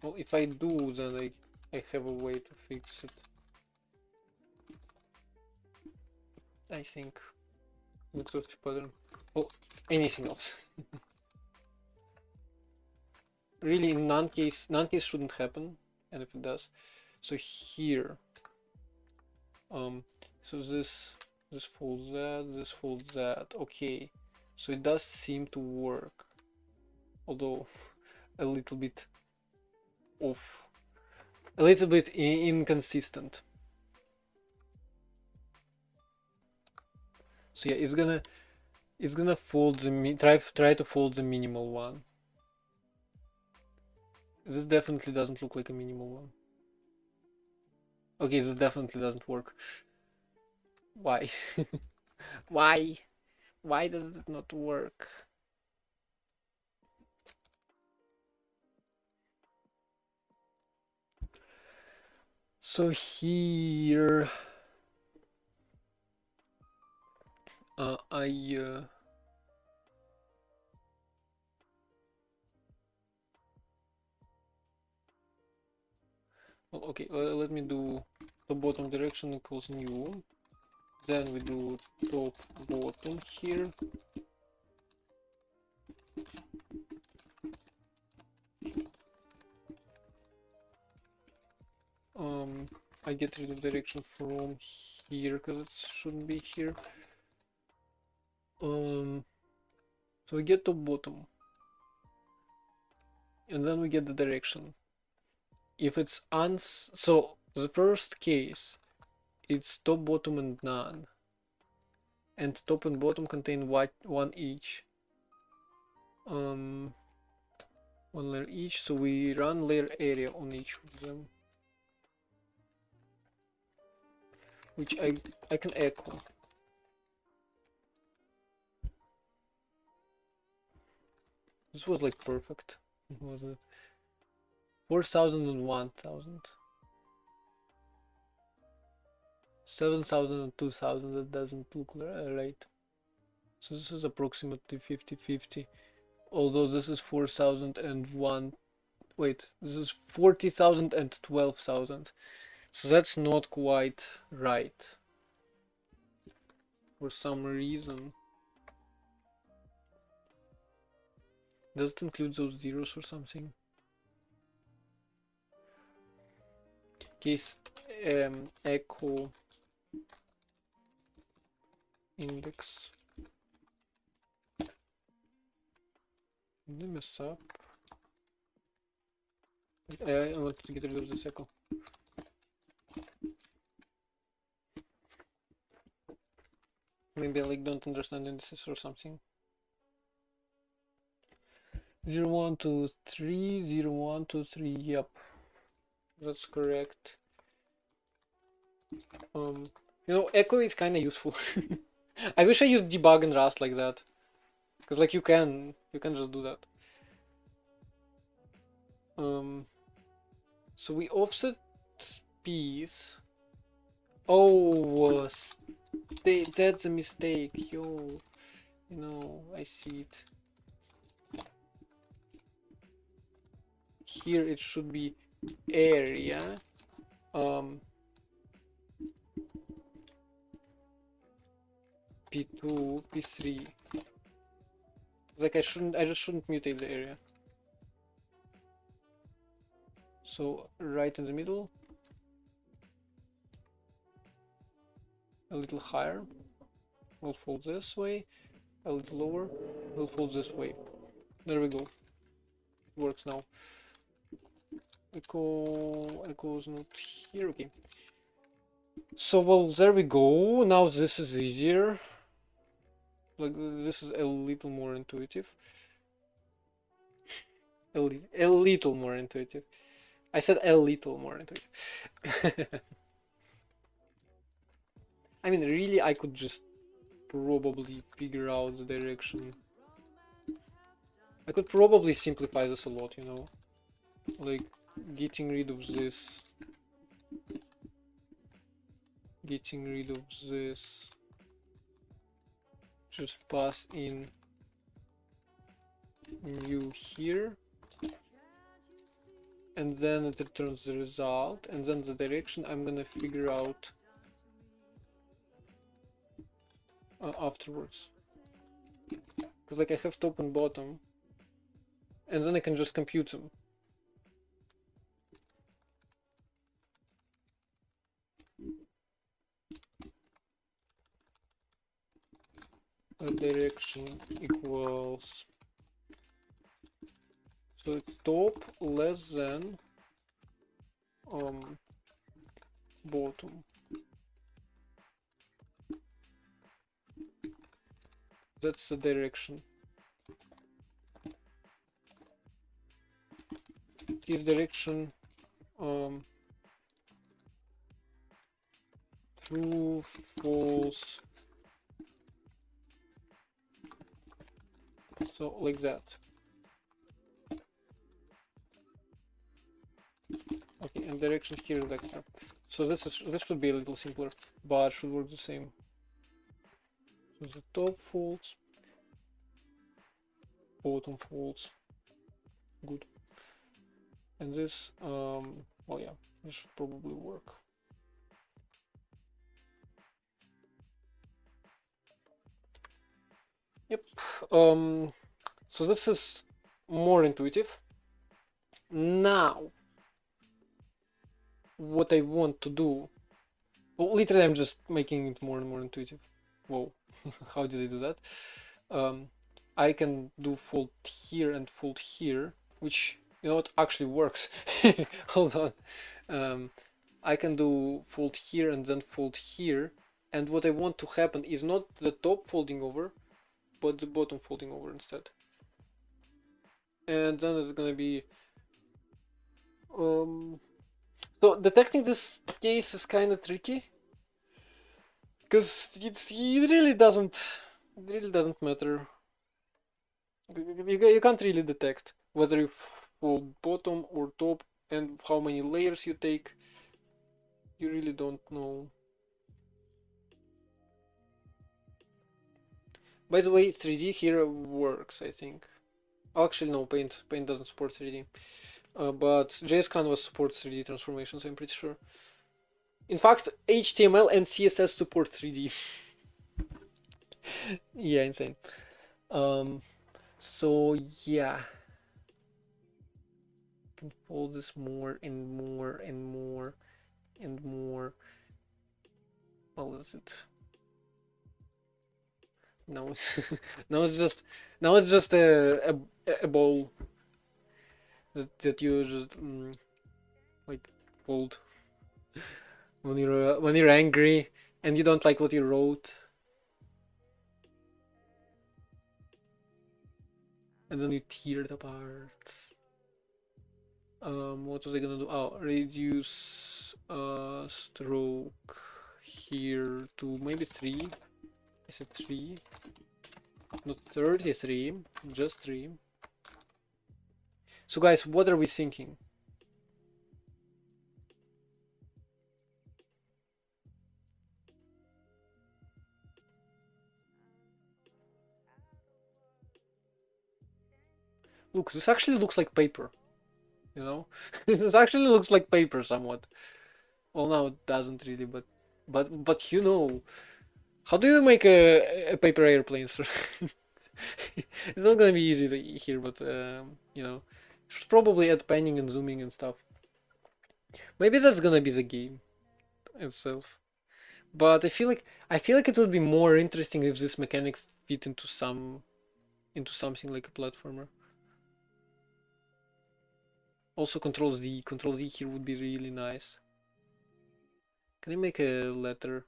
A: Well, if I do, then I have a way to fix it. I think. Looks of pattern. Oh, anything else. Really, in none case shouldn't happen, and if it does, so here, so this folds that, this folds that. Okay, so it does seem to work, although a little bit off, a little bit inconsistent. So yeah, it's gonna fold the try to fold the minimal one. This definitely doesn't look like a minimal one. Okay, that definitely doesn't work. Why? Why? Why does it not work? So here well, okay, let me do the bottom direction equals new, then we do top bottom here, I get rid of direction from here because it shouldn't be here. So we get top bottom, and then we get the direction. If it's so the first case, it's top, bottom, and none, and top and bottom contain one each. One layer each, so we run layer area on each of them, which I can echo. This was like perfect, wasn't it? 4,000 and 1,000. 7,000 and 2,000, that doesn't look right. So this is approximately 50-50. Although this is 4,001. Wait, this is 40,000 and 12,000. So that's not quite right. For some reason. Does it include those zeros or something? Case echo index. Did I mess up? I want to get rid of this echo. Maybe I don't understand indices or something. 0, 1, 2, 3, 0, 1, 2, 3, yep. That's correct. You know, echo is kind of useful. I wish I used debug in Rust like that, because like you can just do that. So we offset piece. Oh, that's a mistake, yo. You know, I see it. Here it should be area. P2, P3. Like I just shouldn't mutate the area. So right in the middle. A little higher. We'll fold this way. A little lower. We'll fold this way. There we go. It works now. Echo's not here. Okay. So well, there we go. Now this is easier. Like this is a little more intuitive. A little more intuitive. I said a little more intuitive. I mean, really, I could just probably figure out the direction. I could probably simplify this a lot, you know? Like, getting rid of this. Getting rid of this. Just pass in new here. And then it returns the result. And then the direction I'm gonna figure out afterwards. Because like I have top and bottom. And then I can just compute them. Direction equals, so it's top less than bottom. That's the direction. This direction true, false. So like that. Okay, and direction here is vector. So this should be a little simpler, but should work the same. So the top false, bottom false. Good. And this, well, yeah, this should probably work. Yep. So this is more intuitive. Now, what I want to do, well, literally I'm just making it more and more intuitive. Whoa, how did I do that? I can do fold here and fold here, which, you know what, actually works. Hold on. I can do fold here and then fold here, and what I want to happen is not the top folding over, but the bottom folding over instead. And then it's gonna be so detecting this case is kind of tricky, because it really doesn't matter. You can't really detect whether you fold bottom or top and how many layers you take. You really don't know. By the way, 3D here works, I think. Actually, no, Paint doesn't support 3D. But JS Canvas supports 3D transformations, I'm pretty sure. In fact, HTML and CSS support 3D. Yeah, insane. So yeah, I can fold this more and more and more and more. Well, that's it. Now it's now it's just a ball that you just like fold when you're angry and you don't like what you wrote, and then you tear it apart. What was I gonna do? Oh, reduce stroke here to maybe 3. I said 3, not 33, just 3. So guys, what are we thinking? Look, this actually looks like paper, you know? This actually looks like paper somewhat. Well, now it doesn't really, but you know, how do you make a paper airplane? It's not gonna be easy here, but you know, should probably add panning and zooming and stuff. Maybe that's gonna be the game itself. But I feel like it would be more interesting if this mechanic fit into something like a platformer. Also control D here would be really nice. Can I make a letter?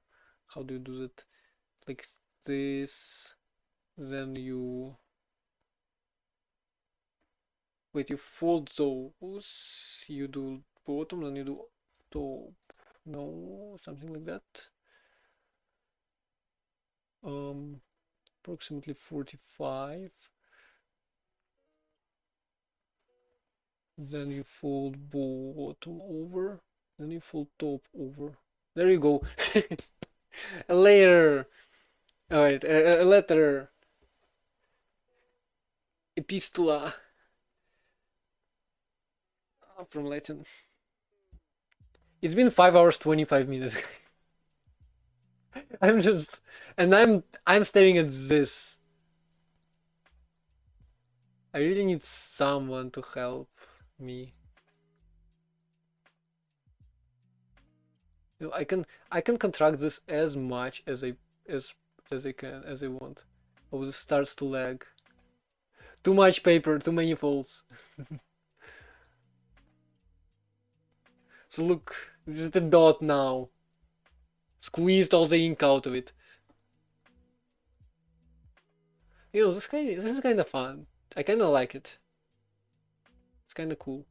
A: How do you do that? Like this, then you wait, you fold those, you do bottom, then you do top. No, something like that. Approximately 45. Then you fold bottom over, then you fold top over. There you go. A layer. Alright, a letter. Epistula. From Latin. It's been 5 hours 25 minutes. I'm just and I'm staring at this. I really need someone to help me. You know, I can contract this as much as as I want. Oh, this starts to lag. Too much paper, too many folds. So look, this is the dot now. Squeezed all the ink out of it. You know, this is kind of fun. I kind of like it. It's kind of cool.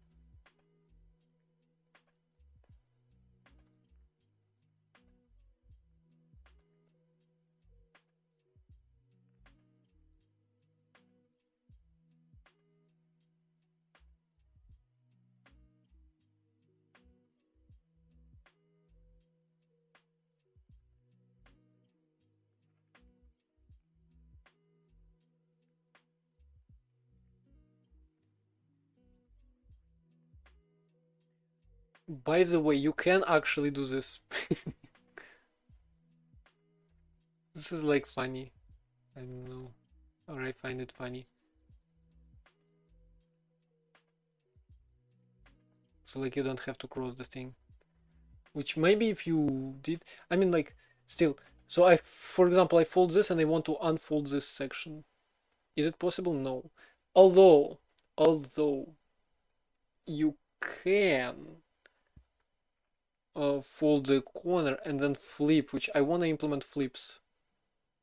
A: By the way, you can actually do this. This is like funny. I don't know. Or I find it funny. So like you don't have to cross the thing. Which maybe if you did, I mean like still. So for example, I fold this and I want to unfold this section. Is it possible? No. Although you can fold the corner and then flip, which I want to implement flips,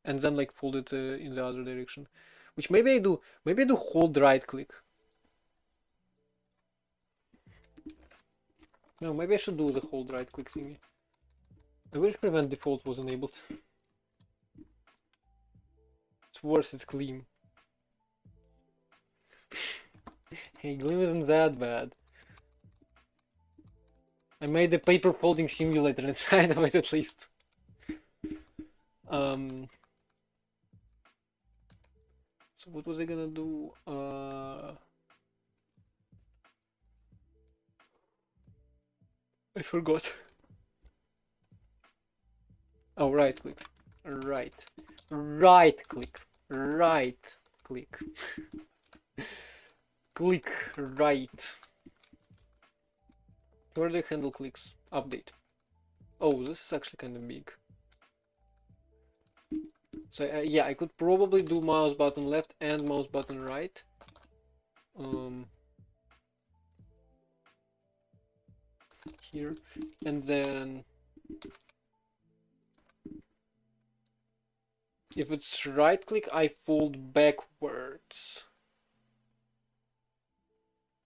A: and then like fold it in the other direction, which maybe I do. Maybe I do hold right click. No, maybe I should do the hold right click thingy. I wish prevent default was enabled. It's worse, it's Gleam. Hey, Gleam isn't that bad. I made a paper folding simulator inside of it at least. So what was I gonna do? I forgot. Oh, right click. Right click. Right click. Click right. Where do I handle clicks? Update. Oh, this is actually kind of big. So yeah, I could probably do mouse button left and mouse button right. Here, and then if it's right click, I fold backwards.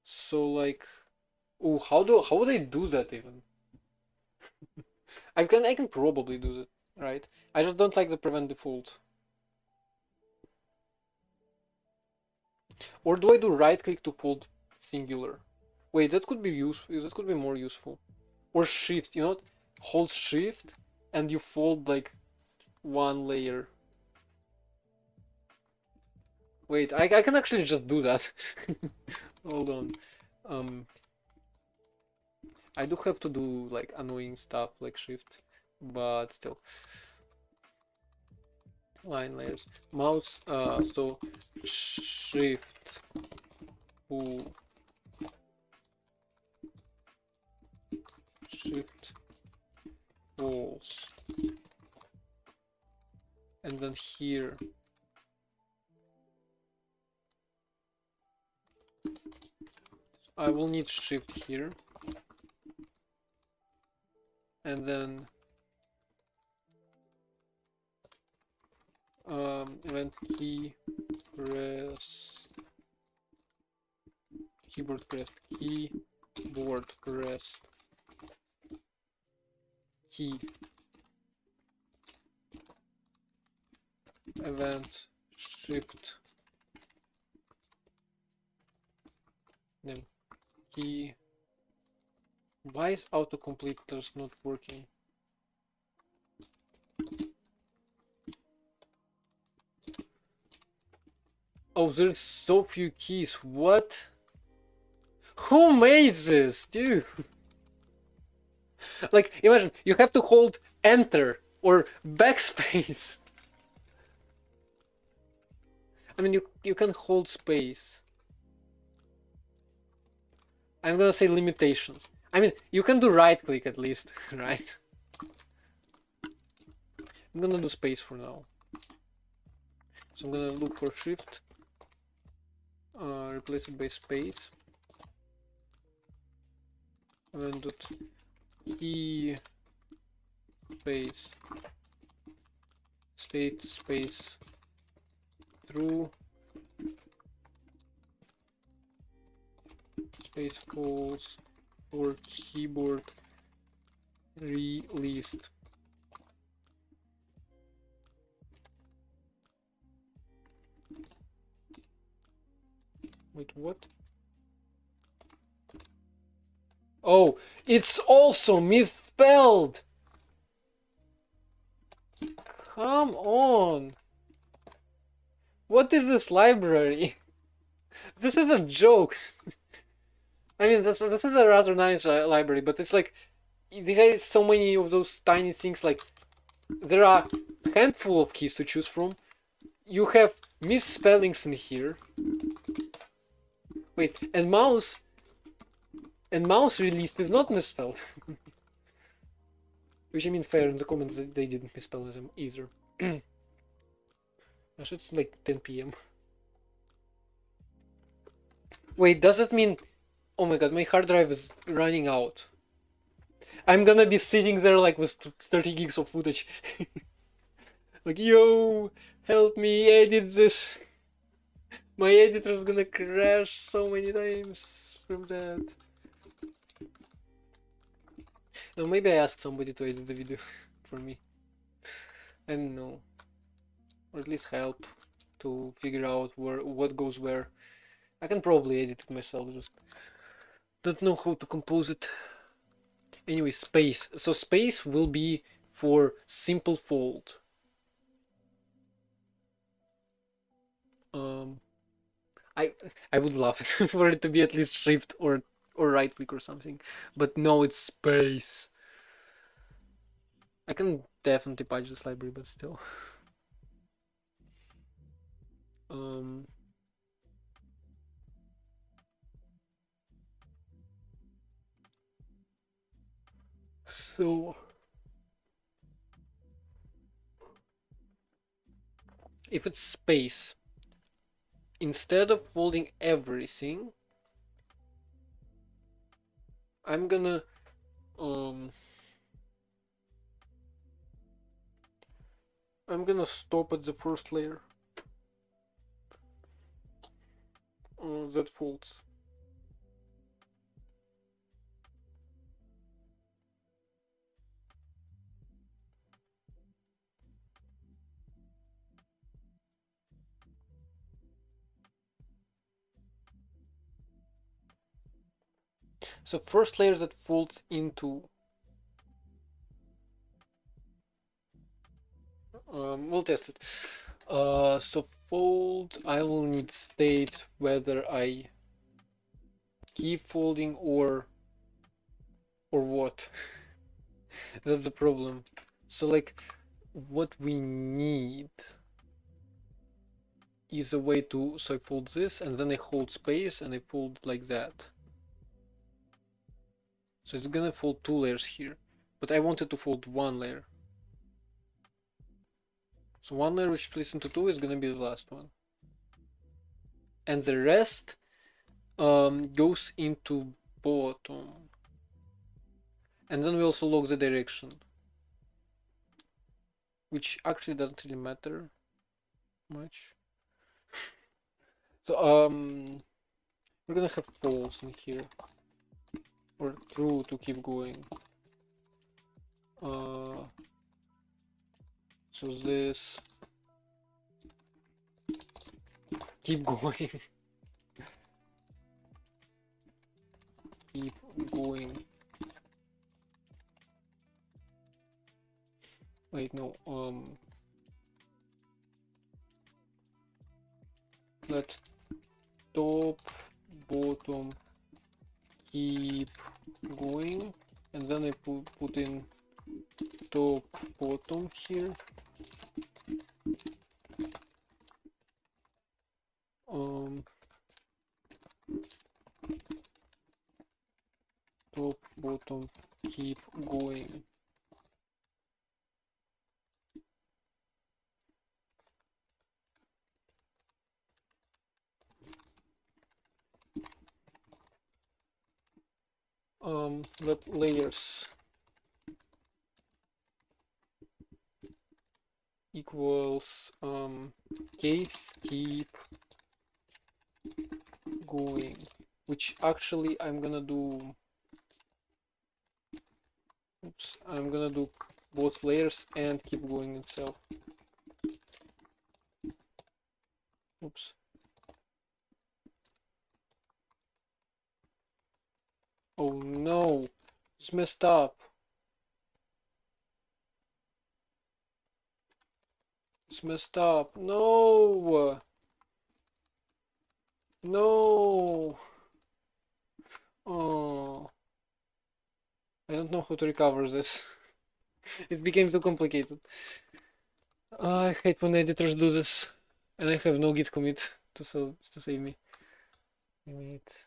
A: So like, oh, how would I do that even? I can probably do that, right? I just don't like the prevent default. Or do I do right click to fold singular. Wait, that could be useful. That could be more useful. Or shift, you know what? Hold shift and you fold like one layer. Wait, I can actually just do that. Hold on. I do have to do like annoying stuff like shift, but still. Line layers. Mouse, so shift pull. Shift pulls. And then here. I will need shift here. And then event key press keyboard press keyboard press key event shift name key. Why is autocompleters not working? Oh, there's so few keys. What? Who made this, dude? Like, imagine you have to hold enter or backspace. I mean, you can hold space. I'm gonna say limitations. I mean, you can do right click at least, right? I'm gonna do space for now. So I'm gonna look for shift, replace it by space, and then dot key space state space true space false for keyboard released. Wait, what? Oh, it's also misspelled! Come on! What is this library? This is a joke! I mean, this is a rather nice library, but it's like, it has so many of those tiny things, like, there are a handful of keys to choose from. You have misspellings in here. Wait, and mouse released is not misspelled. Which I mean fair, in the comments they didn't misspell them either. Gosh, it's like 10 p.m. Wait, does it mean... Oh my god, my hard drive is running out. I'm gonna be sitting there like with 30 gigs of footage. Like, yo, help me edit this. My editor is gonna crash so many times from that. No, maybe I ask somebody to edit the video for me. I don't know. Or at least help to figure out what goes where. I can probably edit it myself, just don't know how to compose it. Anyway, space. So space will be for simple fold. I would love it for it to be at least shift or right click or something, but no, it's space. I can definitely patch this library, but still. So if it's space, instead of folding everything, I'm gonna stop at the first layer that folds. So first layer that folds into we'll test it. So fold, I will need state whether I keep folding or what. That's the problem. So like what we need is a way to, so I fold this and then I hold space and I fold like that. So it's gonna fold 2 layers here, but I wanted to fold 1 layer. So 1 layer which splits into 2 is gonna be the last one. And the rest goes into bottom. And then we also log the direction, which actually doesn't really matter much. So we're gonna have false in here, or true to keep going. So this keep going. Keep going. Wait, no, let top, bottom, keep going, and then I put in top, bottom here. Top, bottom, keep going. Let layers equals case keep going, which actually I'm gonna do, oops, I'm gonna do both layers and keep going itself. Oops. Oh no, it's messed up. It's messed up. No. No. Oh. I don't know how to recover this. It became too complicated. I hate when editors do this. And I have no git commit to save me. Wait.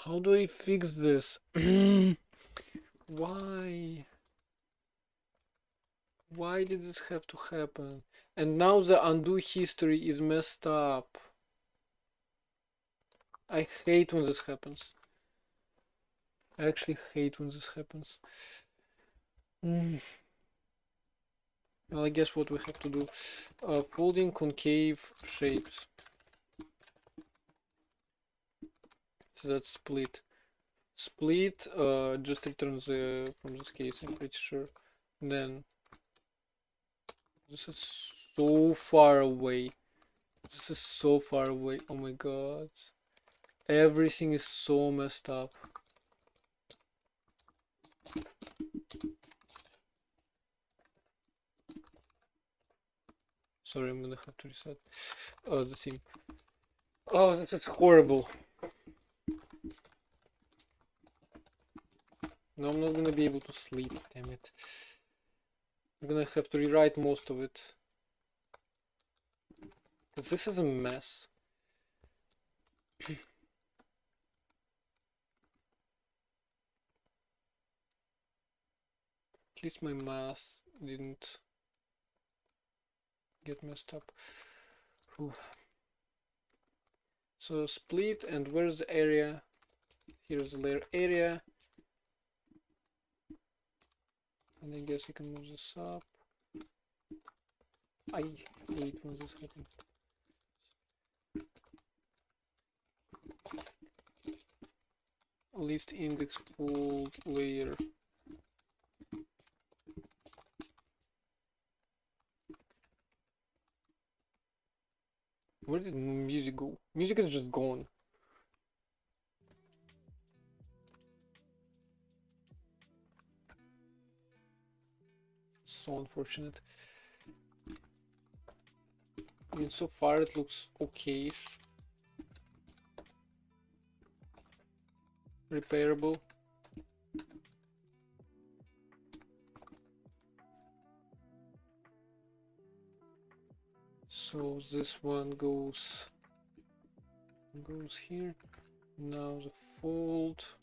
A: How do I fix this? Why? Why did this have to happen? And now the undo history is messed up. I hate when this happens. I actually hate when this happens. Well, I guess what we have to do. Folding concave shapes. So that's split. Split just returns from this case, I'm pretty sure. And then this is so far away. This is so far away. Oh my god. Everything is so messed up. Sorry, I'm gonna have to reset the theme. Oh, that's horrible. No, I'm not gonna be able to sleep, damn it. I'm gonna have to rewrite most of it. Because this is a mess. At least my math didn't get messed up. Whew. So split, and where's the area? Here's the layer area. And I guess I can move this up. I hate when this happens. list index fold layer. Where did music go? Music is just gone. So unfortunate. I mean, so far it looks okay-ish. Repairable. So this one goes here. Now the fold.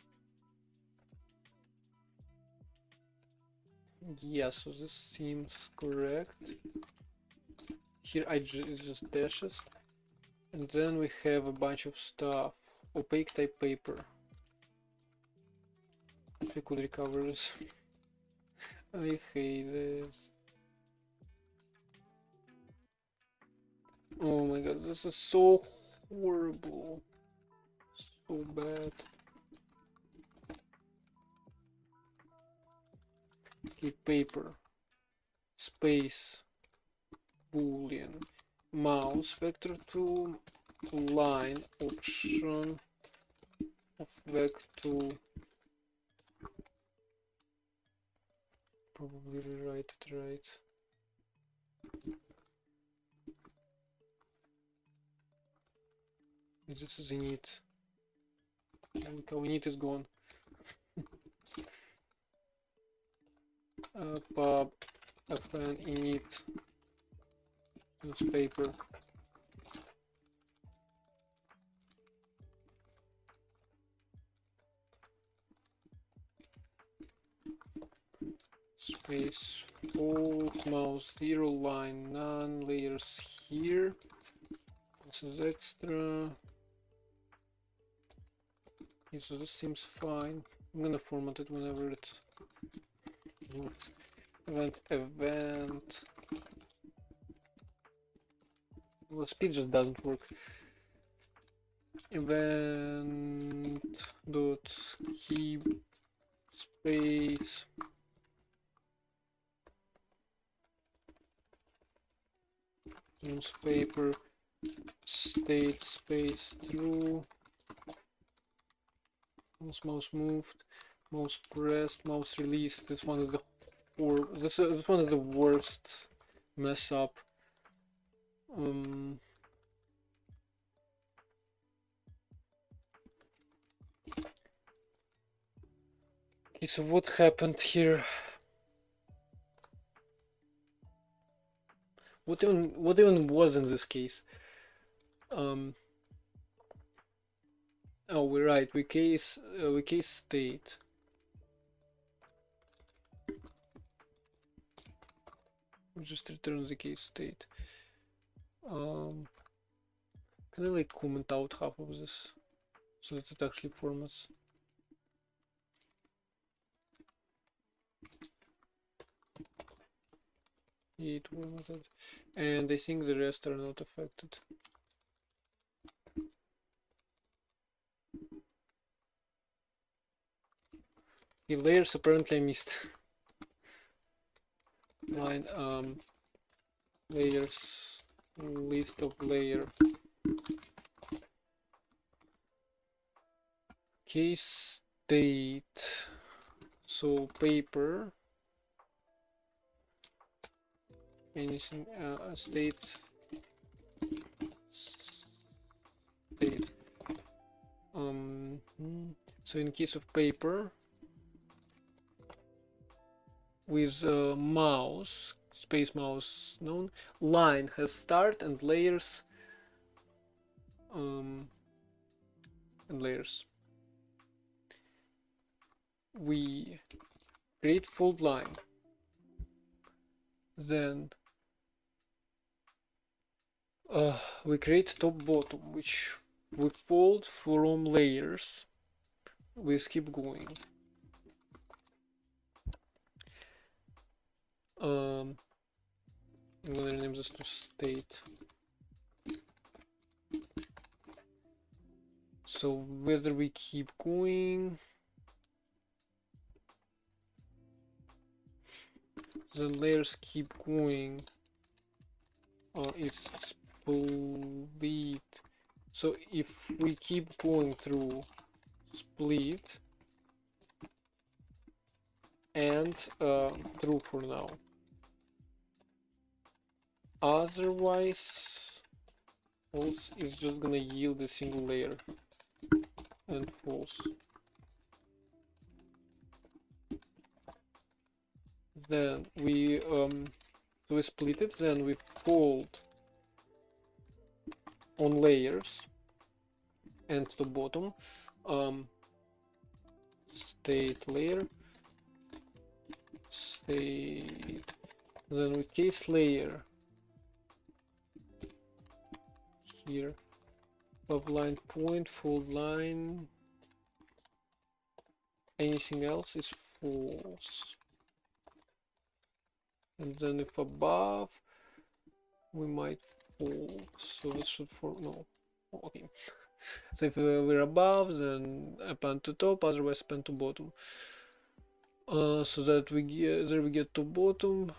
A: Yeah, so this seems correct. Here it's just dashes. And then we have a bunch of stuff. Opaque type paper. If we could recover this. I hate this. Oh my god, this is so horrible. So bad. Okay, paper. Space. Boolean. Mouse. Vector to line. Option of vector. Probably rewrite it right. This is init. Look, our init is gone. Pub fn init newspaper. Space fold mouse 0 line none layers here. This is extra. Okay, so this seems fine. I'm gonna format it whenever it's event. Well, speed just doesn't work. Event dot keep space newspaper state space true. Mouse moved, mouse pressed, mouse released. This one is this one is the worst mess up. Okay, so what happened here? What even was in this case? Oh, we're right. We case state. We just return the case state. Can I like comment out half of this so that it actually formats? It formatted, and I think the rest are not affected. The layers apparently I missed. Line layers list of layer case state. So paper anything state so in case of paper with mouse space mouse known line has start and layers we create fold line, then we create top bottom, which we fold from layers. We keep going. I'm gonna rename this to state. So whether we keep going, then layers keep going. It's split. So if we keep going through split and true for now. Otherwise, false is just gonna yield a single layer and false. Then we split it, then we fold on layers and to bottom, state layer, state, then we case layer here, above line point, fold line, anything else is false. And then if above, we might fold, so this should no, okay. So if we're above, then append to top, otherwise append to bottom. So that we get to bottom.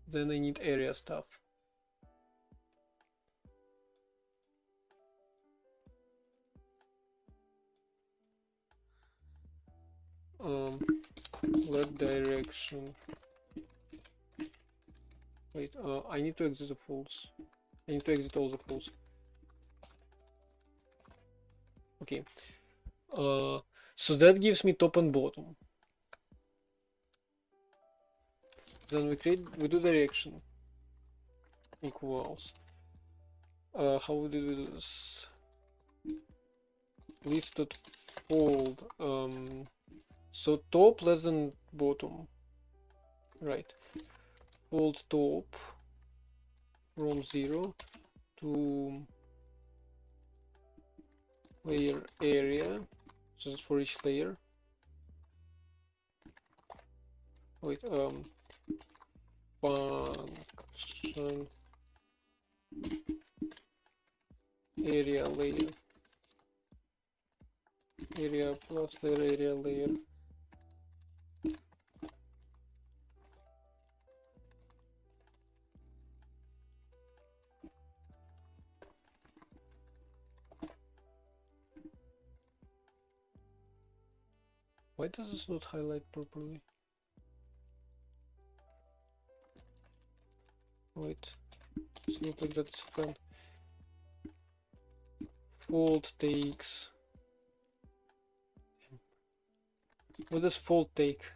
A: Then I need area stuff. Let direction. Wait, I need to exit the false. I need to exit all the false. Okay. So that gives me top and bottom. Then we do direction equals. How did we do this? List.fold. So top less than bottom. Right. Fold top from 0 to layer area. So that's for each layer. Wait, function area layer. Area plus layer area layer. Why does this not highlight properly? Wait, it's not like that's fun. Fold takes. What does fold take?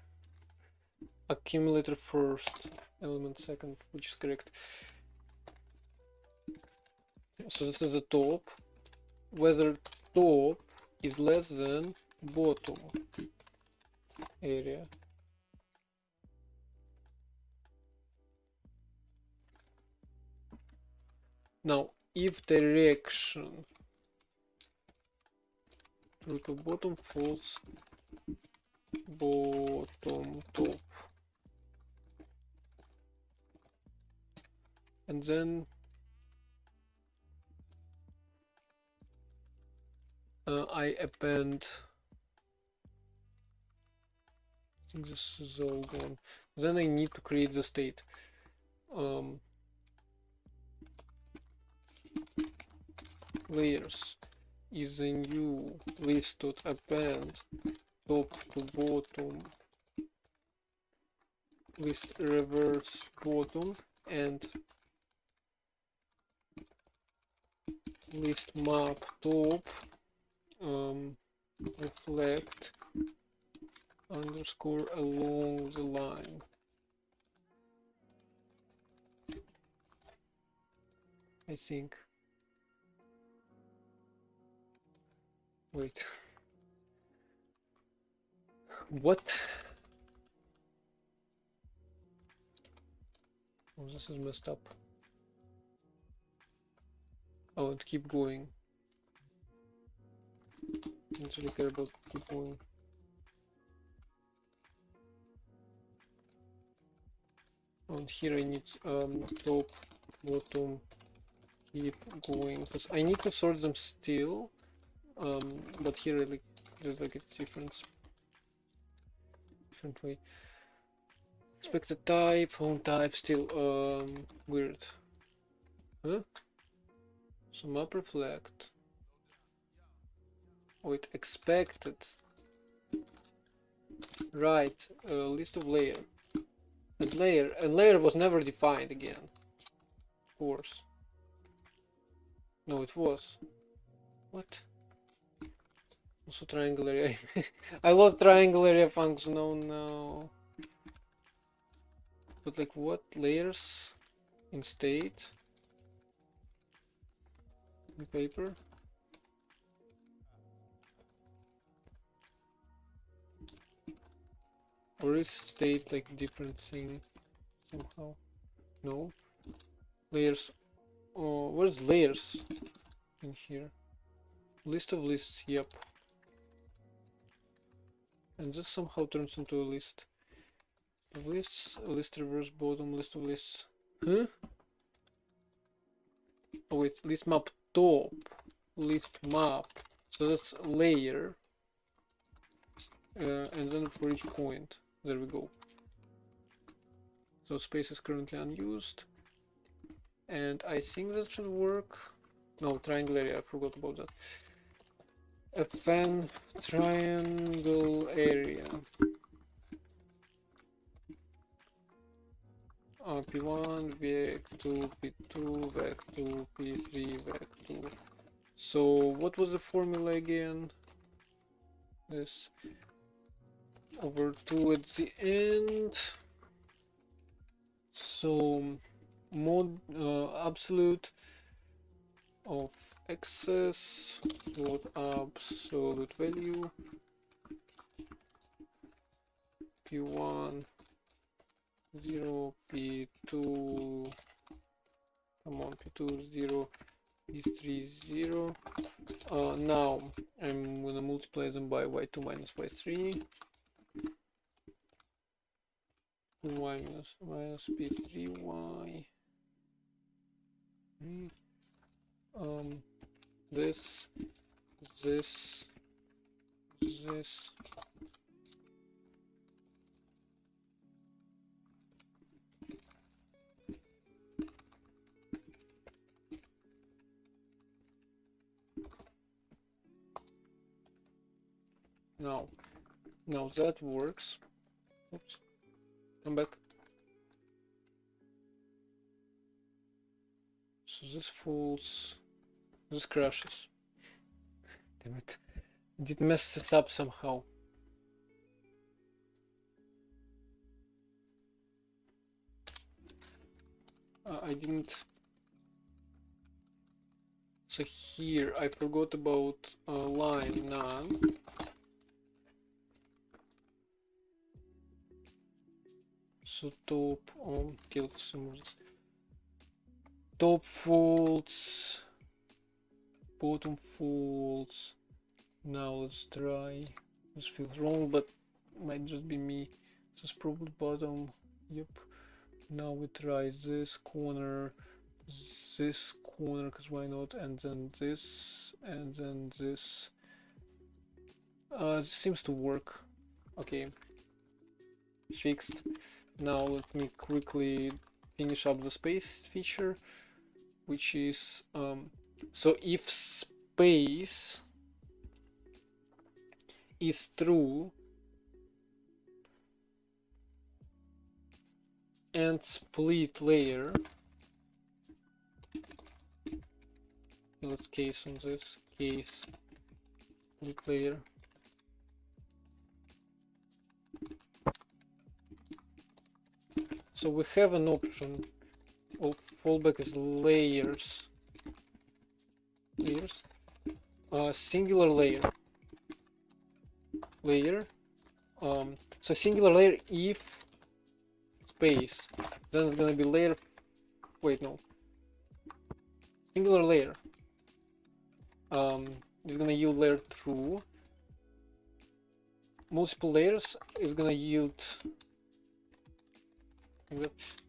A: Accumulator first, element second, which is correct. So this is the top. Whether top is less than bottom area. Now, if direction true to bottom, false bottom top, and then I append. I think this is all gone. Then I need to create the state. Layers is a new list.append top to bottom list reverse bottom and list map top reflect underscore along the line. I think. Wait. What? Oh, this is messed up. I want to keep going. I don't really care about keep going. And here I need top, bottom, keep going, because I need to sort them still. But here I like there's like a different way. Expected type, home type, still weird. Huh? So map reflect. Wait, expected. Right, list of layer. And layer was never defined again. Of course. No, it was. What? Also triangle area. I lost triangle area function. Oh no. But like what layers in state? In paper? Or is state like different thing somehow? No. Layers. Oh, where's layers in here? List of lists, yep. And this somehow turns into a list. Lists, list reverse bottom, list of lists. Huh? Oh wait, list map top, list map. So that's layer. And then for each point. There we go. So space is currently unused. And I think that should work. No, triangle area, I forgot about that. FN triangle area. P1, Vec2, P2, Vec2, P3, Vec2. So what was the formula again? This over 2 at the end. So mod absolute of excess float absolute value P1 0 P2 come on P2 0 P3 0. Now I'm gonna multiply them by y2 minus y3 y minus P3 y this now that works. Oops, come back. So this falls, this crashes. Damn it, did mess this up somehow. I didn't. So here I forgot about line none. So top okay, let's remove this. Top folds, bottom folds. Now let's try. This feels wrong, but might just be me. This is probably bottom. Yep. Now we try this corner, because why not? And then this, and then this. This seems to work. Okay. Fixed. Now let me quickly finish up the space feature, which is so if space is true and split layer, let's case on this case split layer. So we have an option of fallback is layers, singular layer, so singular layer if space, then it's gonna be layer, wait no, singular layer is gonna yield layer true, multiple layers is gonna yield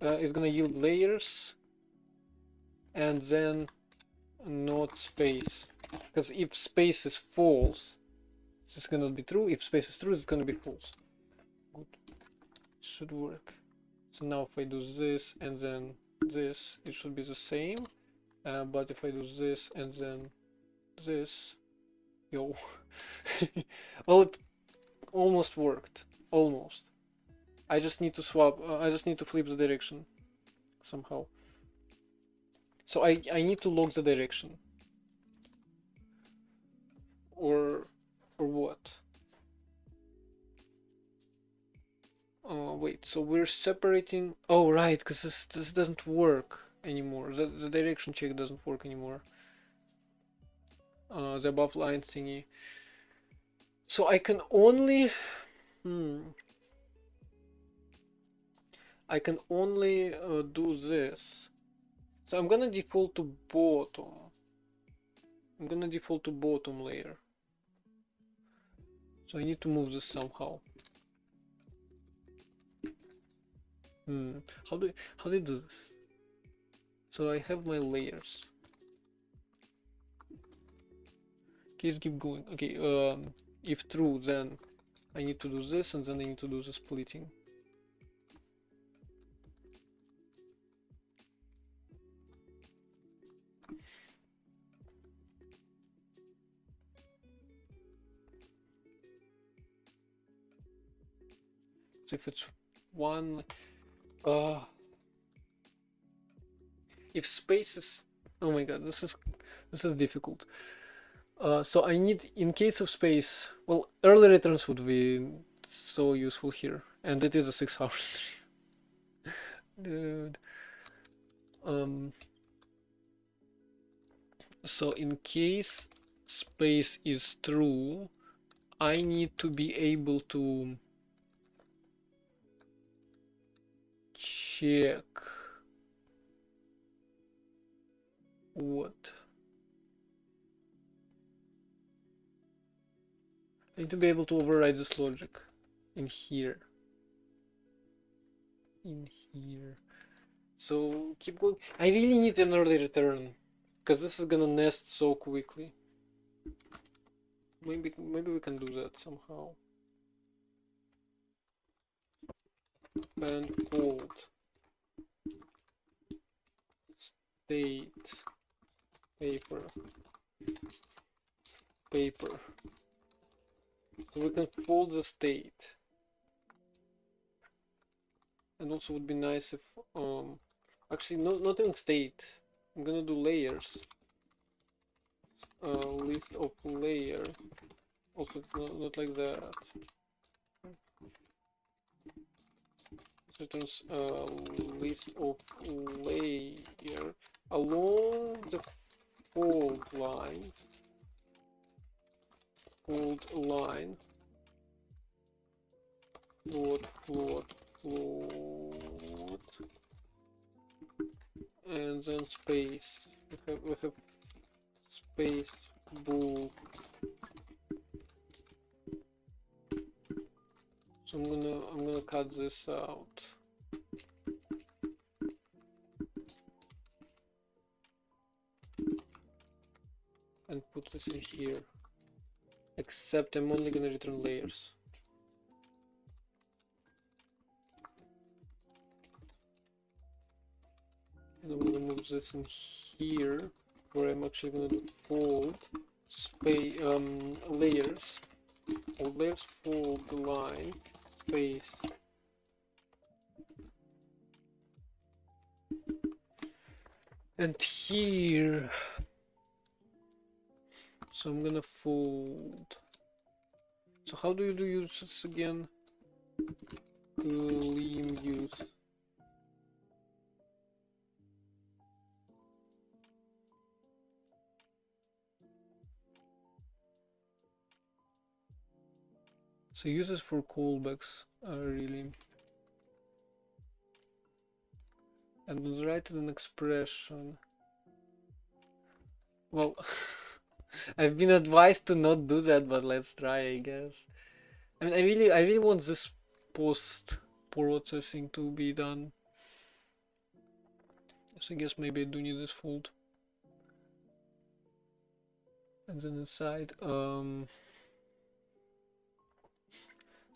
A: it's gonna yield layers and then not space, because if space is false, This cannot be true. If space is true, it's gonna be false. Good. Should work. So now if I do this and then this, it should be the same. But if I do this and then this, yo. Well, it almost worked. Almost. I just need to swap. I just need to flip the direction somehow. So I need to lock the direction. Or what? Wait, so we're separating. Oh, right, because this doesn't work anymore. The direction check doesn't work anymore. The above line thingy. So I can only. I can only do this. So I'm gonna default to bottom. I'm gonna default to bottom layer. So I need to move this somehow. How do I do this? So I have my layers. Okay, let's keep going. Okay, if true, then I need to do this, and then I need to do the splitting. So if it's one, if space is, oh my god, this is difficult. So I need, in case of space, well, early returns would be so useful here, and it is a 6-hour stream. Dude. So in case space is true, I need to be able to check what? I need to be able to override this logic in here. In here. So keep going. I really need an early return, because this is gonna nest so quickly. Maybe we can do that somehow. And hold state paper. So we can fold the state. And also would be nice if actually not in state. I'm gonna do layers. List of layer. Also not like that. So it turns list of layer along the fold line. Float, and then space. We have space book. So I'm gonna cut this out. And put this in here. Except I'm only gonna return layers. And I'm gonna move this in here, where I'm actually gonna do fold space layers. Fold layers, fold the line, space. And here, so I'm gonna fold. So how do you use this again? Gleam use. So uses for callbacks are really, and write an expression. Well, I've been advised to not do that, but let's try, I guess. I mean, I really want this post processing to be done. So I guess maybe I do need this fold. And then inside,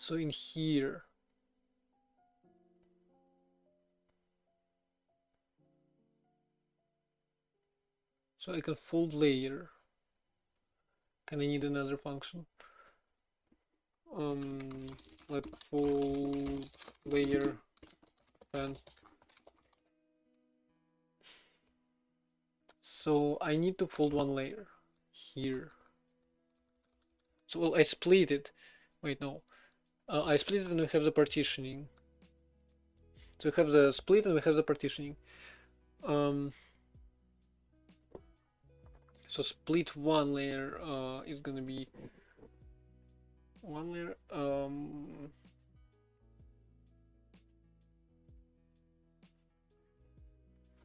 A: So in here, so I can fold layer, and I need another function. Let fold layer and so I need to fold one layer here. So well, I split it. Wait, no. I split it and we have the partitioning. So we have the split and we have the partitioning. So split one layer is gonna be one layer.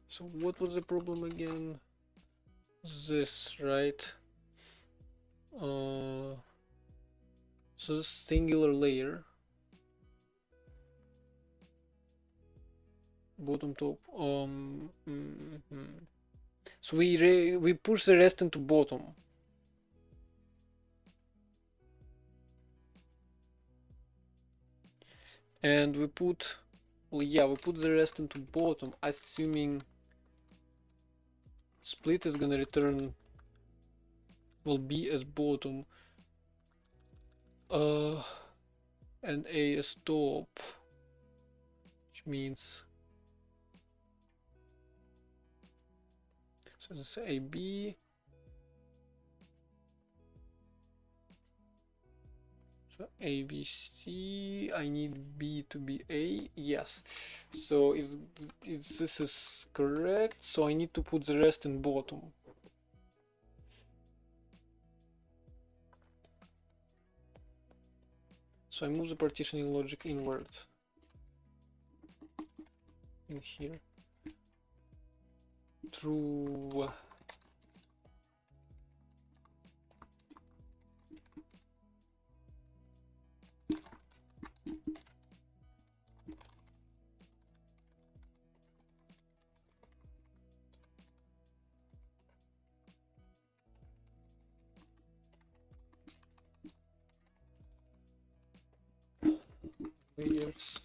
A: So what was the problem again? This, right? So this singular layer, bottom top. So we push the rest into bottom. And we put, well, yeah, we put the rest into bottom, assuming split is gonna return, well, B as bottom, and A as top, which means, so this is AB, so ABC, I need B to be A, yes, so this is correct, so I need to put the rest in bottom. So I move the partitioning logic inward in here. True. Layers.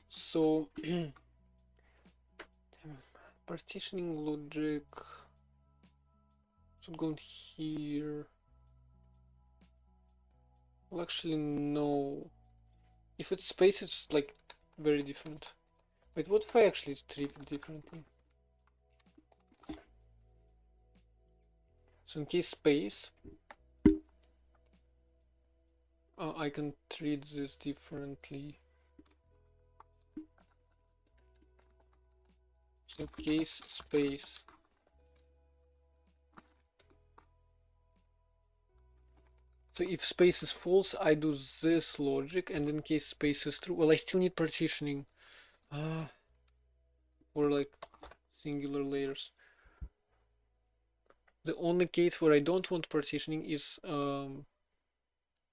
A: So partitioning logic should go in here. Well, actually, no. If it's space, it's like very different. Wait, what if I actually treat it differently? So in case space, I can treat this differently. So case space. So if space is false, I do this logic, and in case space is true, well, I still need partitioning for like singular layers. The only case where I don't want partitioning is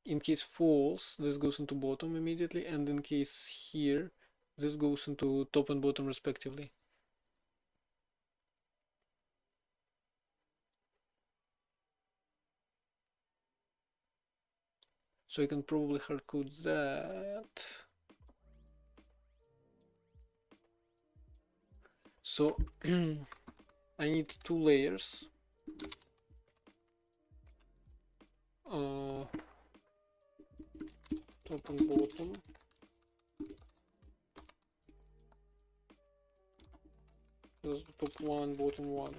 A: in case false, this goes into bottom immediately, and in case here, this goes into top and bottom respectively. So I can probably hardcode that. So I need two layers. Top and bottom. This is top one, bottom one.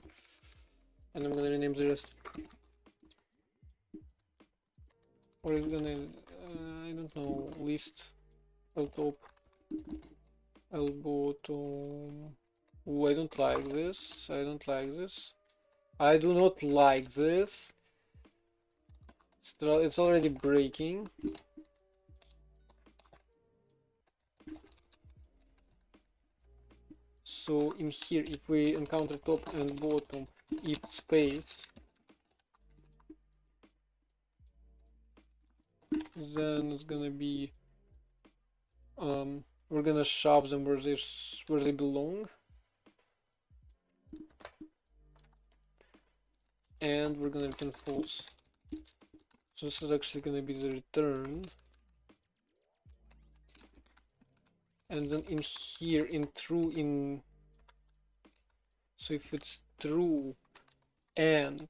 A: And I'm gonna rename the rest. Or I'm gonna, I don't know, list L top, L bottom. Ooh, I don't like this. I don't like this. I do not like this. It's already breaking. So in here, if we encounter top and bottom, if space, then it's gonna be we're gonna shove them where they belong, and we're gonna return false. So this is actually gonna be the return. And then in here, in true, in... So if it's true and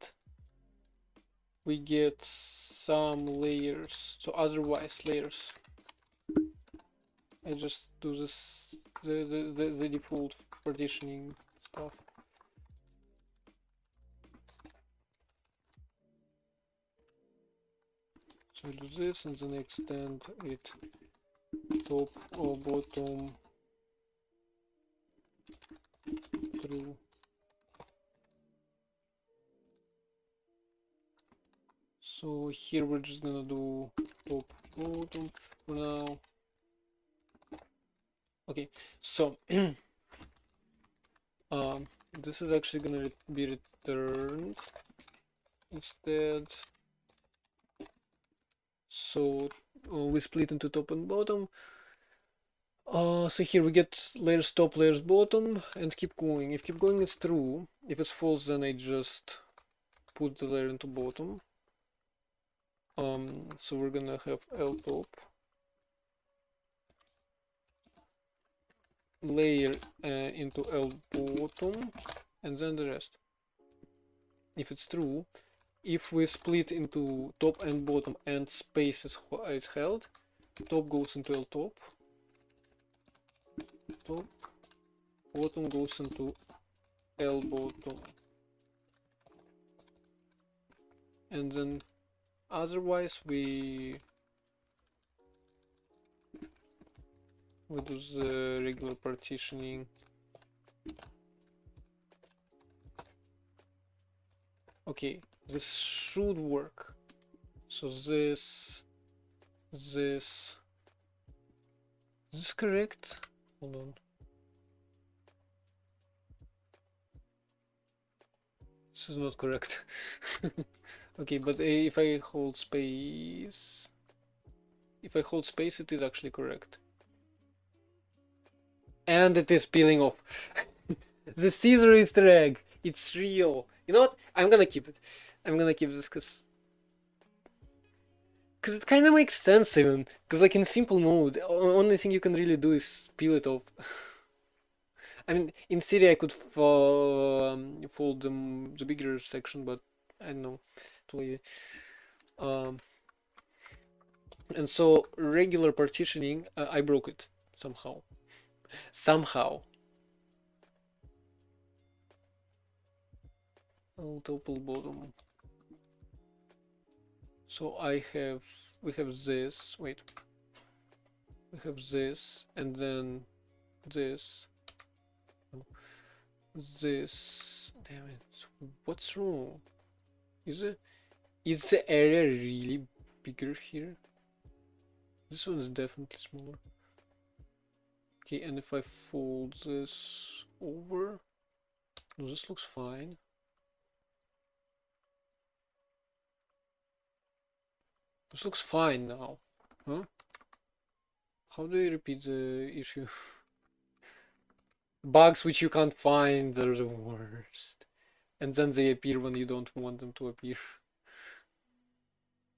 A: we get some layers, so otherwise layers, I just do this, the default partitioning stuff. So I do this and then extend it top or bottom true. So here we're just gonna do top bottom for now. Okay, so this is actually gonna be returned instead. So we split into top and bottom. So here we get layers top, layers bottom, and keep going. If keep going is true, if it's false, then I just put the layer into bottom. So we're gonna have L top, layer into L bottom, and then the rest. If it's true, if we split into top and bottom and space is held, top goes into L top, top, bottom goes into L bottom, and then otherwise we do the regular partitioning. Okay, this should work. So this is correct? Hold on. This is not correct. Okay, but if I hold space, it is actually correct. And it is peeling off. The Caesar Easter egg. It's real. You know what? I'm gonna keep it. I'm gonna keep this because it kind of makes sense even. Because like in simple mode, only thing you can really do is peel it off. I mean, in theory I could fold the bigger section, but I don't know. Totally. And so regular partitioning, I broke it somehow. Somehow. Top bottom. So we have this. Wait. We have this, and then this. This. Damn it! What's wrong? Is the area really bigger here? This one is definitely smaller. Okay, and if I fold this over, no, this looks fine. This looks fine now, huh? How do I repeat the issue? Bugs which you can't find are the worst. And then they appear when you don't want them to appear.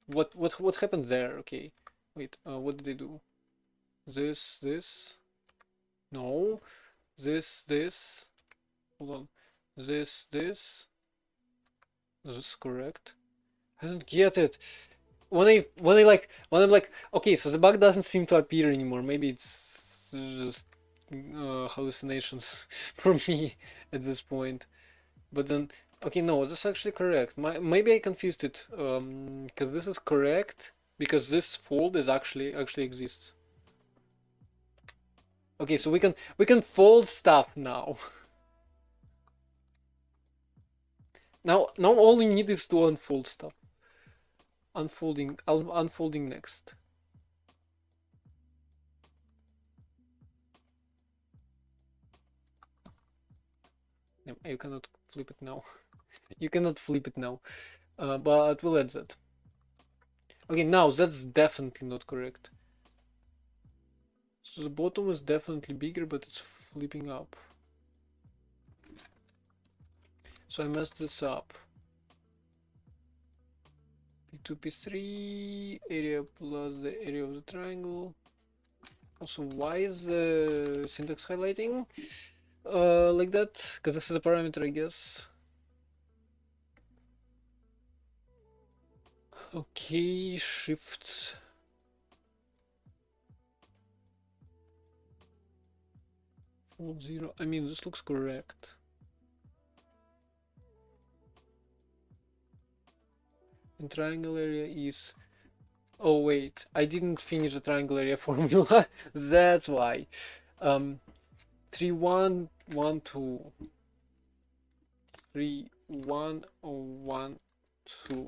A: What happened there? Okay. Wait, what did they do? This. No. This. Hold on. This. This is correct. I don't get it. When I'm like, okay, so the bug doesn't seem to appear anymore. Maybe it's just hallucinations for me at this point. But then, okay, no, this is actually correct. Maybe I confused it. Because this is correct because this fold is actually exists. Okay, so we can fold stuff now. Now all we need is to unfold stuff. Unfolding next. No, you cannot flip it now. You cannot flip it now. But we'll add that. Okay, now that's definitely not correct. So the bottom is definitely bigger, but it's flipping up. So I messed this up. P2, P3, area plus the area of the triangle. Also, why is the syntax highlighting like that? Because this is a parameter, I guess. Okay, shift. Full 0. I mean, this looks correct. And triangle area is... Oh wait, I didn't finish the triangle area formula. That's why. 3 1 1 2. 3 1 1 2.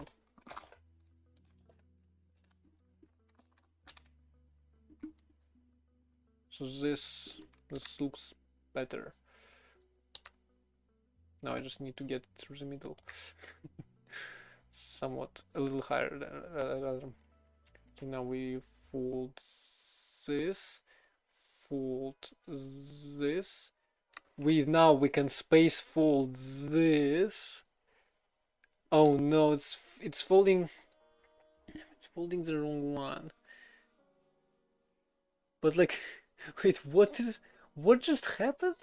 A: So this looks better. Now I just need to get through the middle. Somewhat a little higher rather. So now we fold this, fold this. Now we can space fold this. Oh no, it's folding the wrong one. But like, wait, what just happened?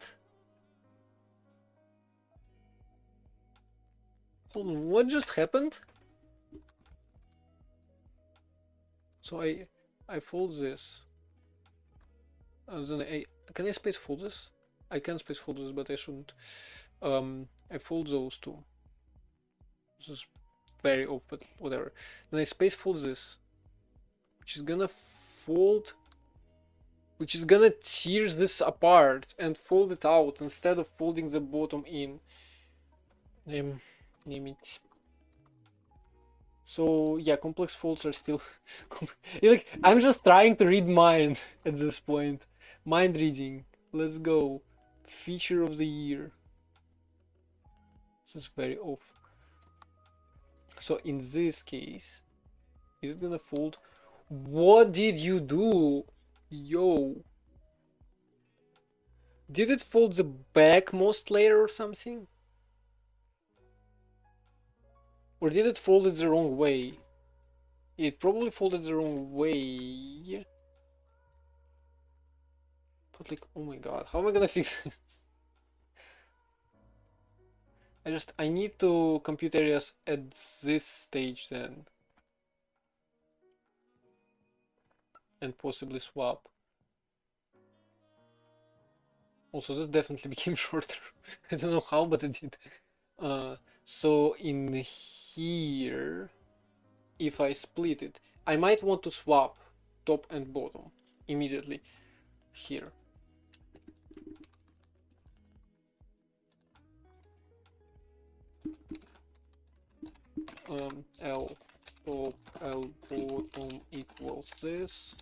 A: Hold on, what just happened? So I fold this. Then can I space fold this? I can space fold this, but I shouldn't. I fold those two. This is very off, but whatever. Then I space fold this, which is gonna tear this apart and fold it out instead of folding the bottom in. Name it. So yeah, complex folds are still like, I'm just trying to read mind at this point. Mind reading. Let's go. Feature of the year. This is very off. So in this case, is it gonna fold? What did you do? Yo. Did it fold the backmost layer or something? Or did it fold it the wrong way? It probably folded the wrong way. But like, oh my god, how am I gonna fix this? I need to compute areas at this stage then. And possibly swap. Also, this definitely became shorter. I don't know how, but it did. So in here, if I split it, I might want to swap top and bottom immediately here. L top, L bottom equals this.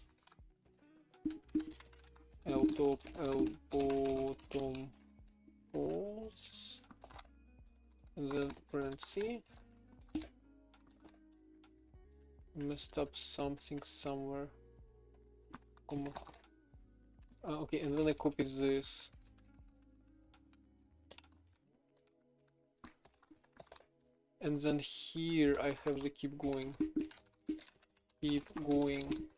A: L top, L bottom false. And then parenthesis. Messed up something somewhere. Okay, and then I copy this. And then here I have the keep going. Keep going.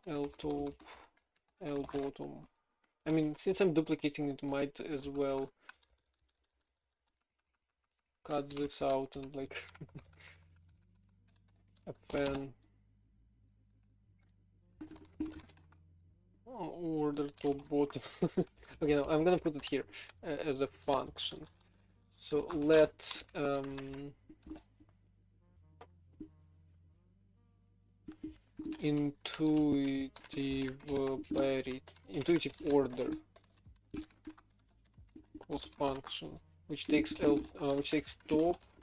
A: L top, L bottom. I mean, since I'm duplicating it, might as well cut this out and like FN order top bottom. Okay, now I'm gonna put it here as a function. So let intuitive order was function which takes top,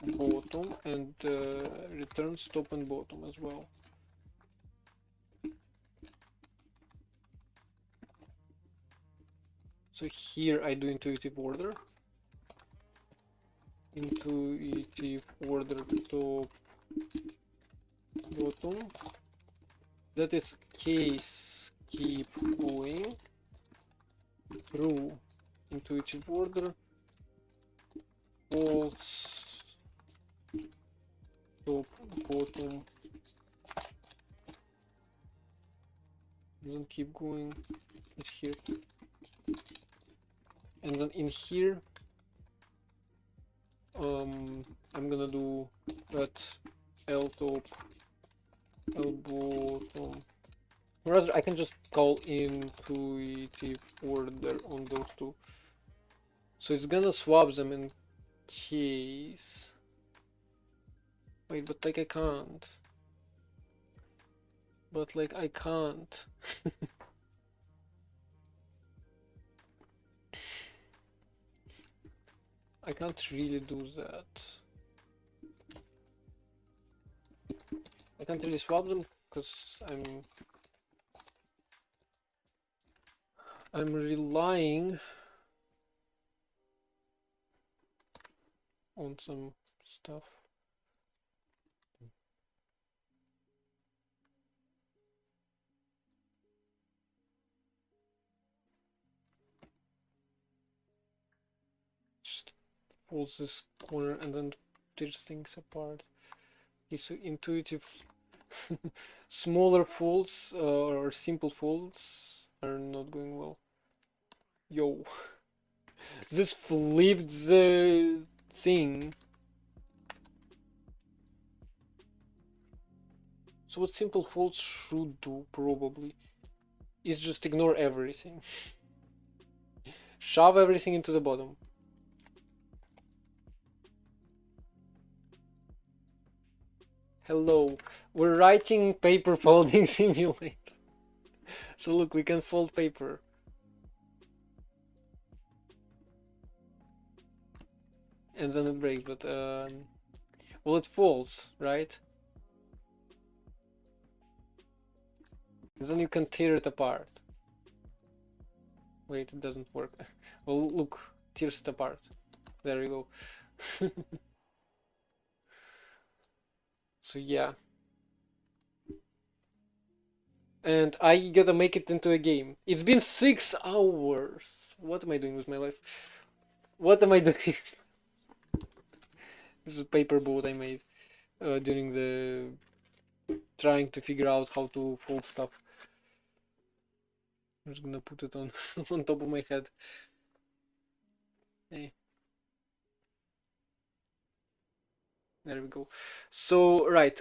A: bottom, and returns top and bottom as well. So here I do intuitive order. Intuitive order top, bottom. That is case keep going through intuitive order, folds, top, bottom, then keep going right here, and then in here I'm gonna do that L top, L bottom. Rather, I can just call intuitive order on those two. So it's gonna swap them in case. Wait, but like I can't. But like I can't. I can't really do that. I can't really swap them because I'm relying on some stuff. Just fold this corner and then tear things apart. Okay, so intuitive smaller folds or simple folds are not going well. Yo, this flipped the thing. So what simple folds should do probably is just ignore everything. Shove everything into the bottom. Hello, we're writing paper folding simulator. So look, we can fold paper. And then it breaks, but well, it folds, right? And then you can tear it apart. Wait, it doesn't work. Well, look, tears it apart. There you go. So yeah. And I gotta make it into a game. It's been 6 hours. What am I doing with my life? What am I doing? This is a paper boat I made during the trying to figure out how to fold stuff. I'm just gonna put it on on top of my head. Hey. There we go. So right,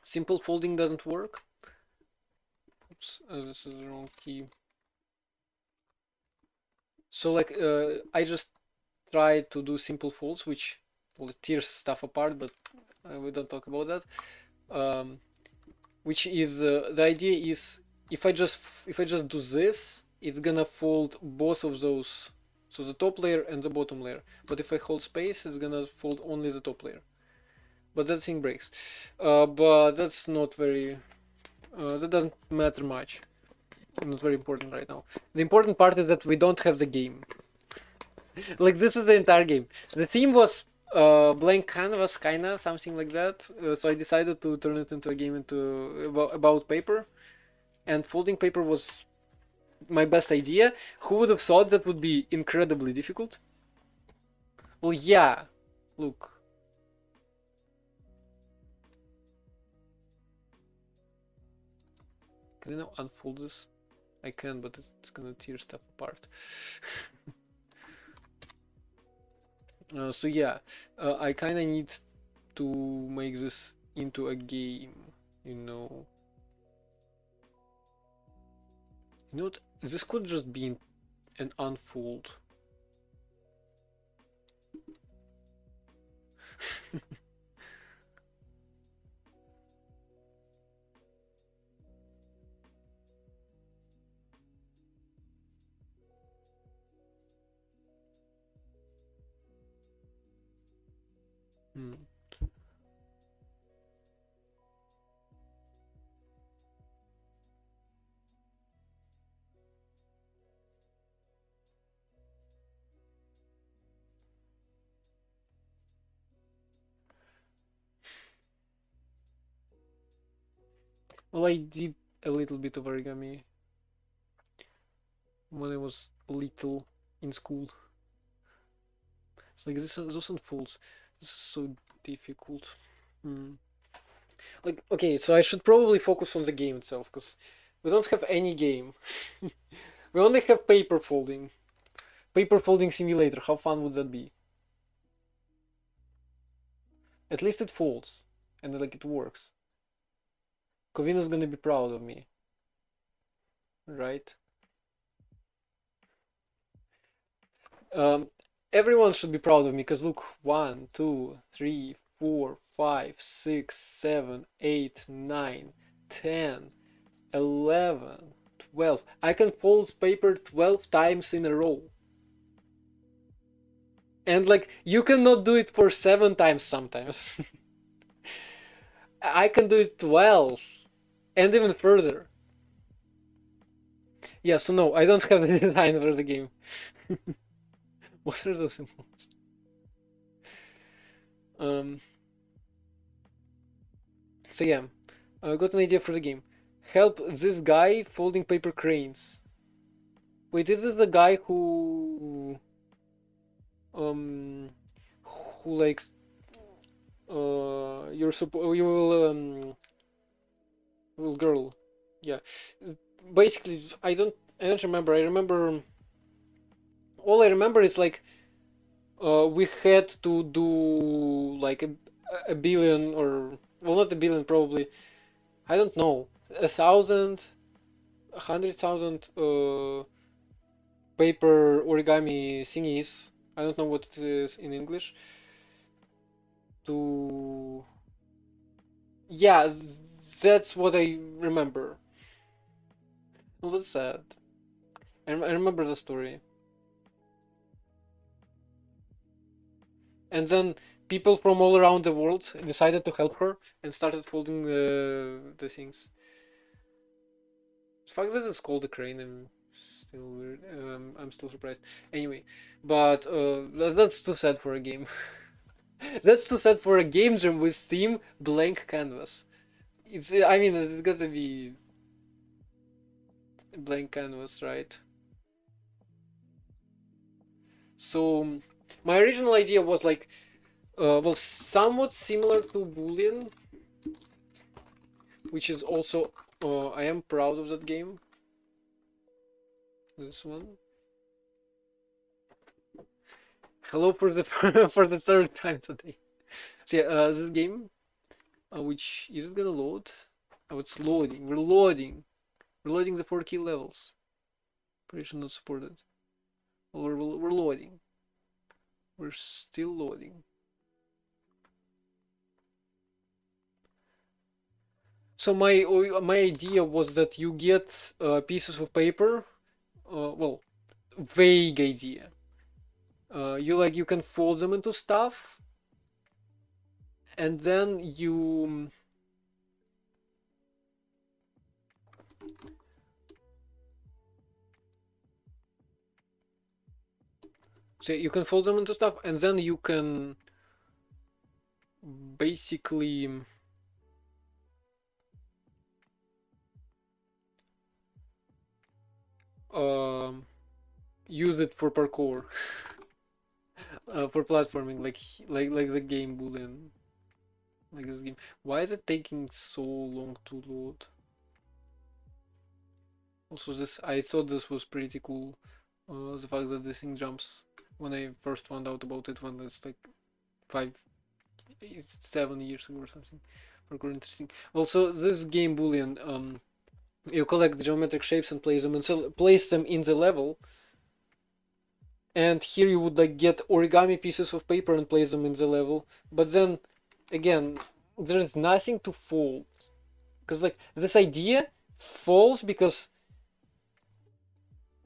A: simple folding doesn't work. Oops, this is the wrong key. So like I just tried to do simple folds, which well, it tears stuff apart, but we don't talk about that. Which is the idea is if I just do this, it's gonna fold both of those, so the top layer and the bottom layer. But if I hold space, it's gonna fold only the top layer. But that thing breaks. But that's not very. That doesn't matter much. Not very important right now. The important part is that we don't have the game. Like this is the entire game. The theme was blank canvas, kinda something like that. So I decided to turn it into a game about paper, and folding paper was my best idea. Who would have thought that would be incredibly difficult? Well, yeah. Look. Can I now unfold this? I can, but it's gonna tear stuff apart. So yeah, I kind of need to make this into a game, you know. You know what? This could just be an unfold. Hmm. Well, I did a little bit of origami. when I was little in school. It's like this those unfolds. This is so difficult. Hmm. Like, okay, so I should probably focus on the game itself, because we don't have any game. We only have paper folding. Paper folding simulator, how fun would that be? At least it folds, and like it works. Covino's gonna be proud of me, right? Um, Everyone should be proud of me, because look, 1, 2, 3, 4, 5, 6, 7, 8, 9, 10, 11, 12. I can fold paper 12 times in a row. And like, you cannot do it for 7 times sometimes. I can do it 12 and even further. Yeah, so no, I don't have the design for the game. What are those symbols? Um, so yeah, I got an idea for the game. Help this guy folding paper cranes. Wait, is this the guy um who like you will girl, yeah. Basically, I don't remember. I remember all I remember is like we had to do like a billion, or well, not a billion, probably, I don't know, 1,000, 100,000 paper origami thingies. I don't know what it is in English. To Yeah, that's what I remember. Well, that's sad. I remember the story. And then people from all around the world decided to help her and started folding the things. The fact that it's called a crane, I'm still weird. I'm still surprised. Anyway, but that's too sad for a game. That's too sad for a game jam with theme blank canvas. I mean, it's gotta be a blank canvas, right? So my original idea was like, well, somewhat similar to Boolean, which is also, I am proud of that game. This one. Hello for the for the third time today. So yeah, this game, which is it gonna load? Oh, it's loading. We're loading. We're loading the 4 key levels. Operation not supported. Well, we're loading. We're still loading. So my idea was that you get pieces of paper. Well, vague idea. You can fold them into stuff, and then you so you can fold them into stuff, and then you can basically use it for parkour, for platforming, like the game Boolean, like this game. Why is it taking so long to load? Also, this I thought this was pretty cool. The fact that this thing jumps. When I first found out about it, when it's like 7 years ago or something. Parkour interesting. Also, this game Boolean, you collect geometric shapes and place them in the level. And here you would like get origami pieces of paper and place them in the level. But then, again, there is nothing to fold, because like this idea falls because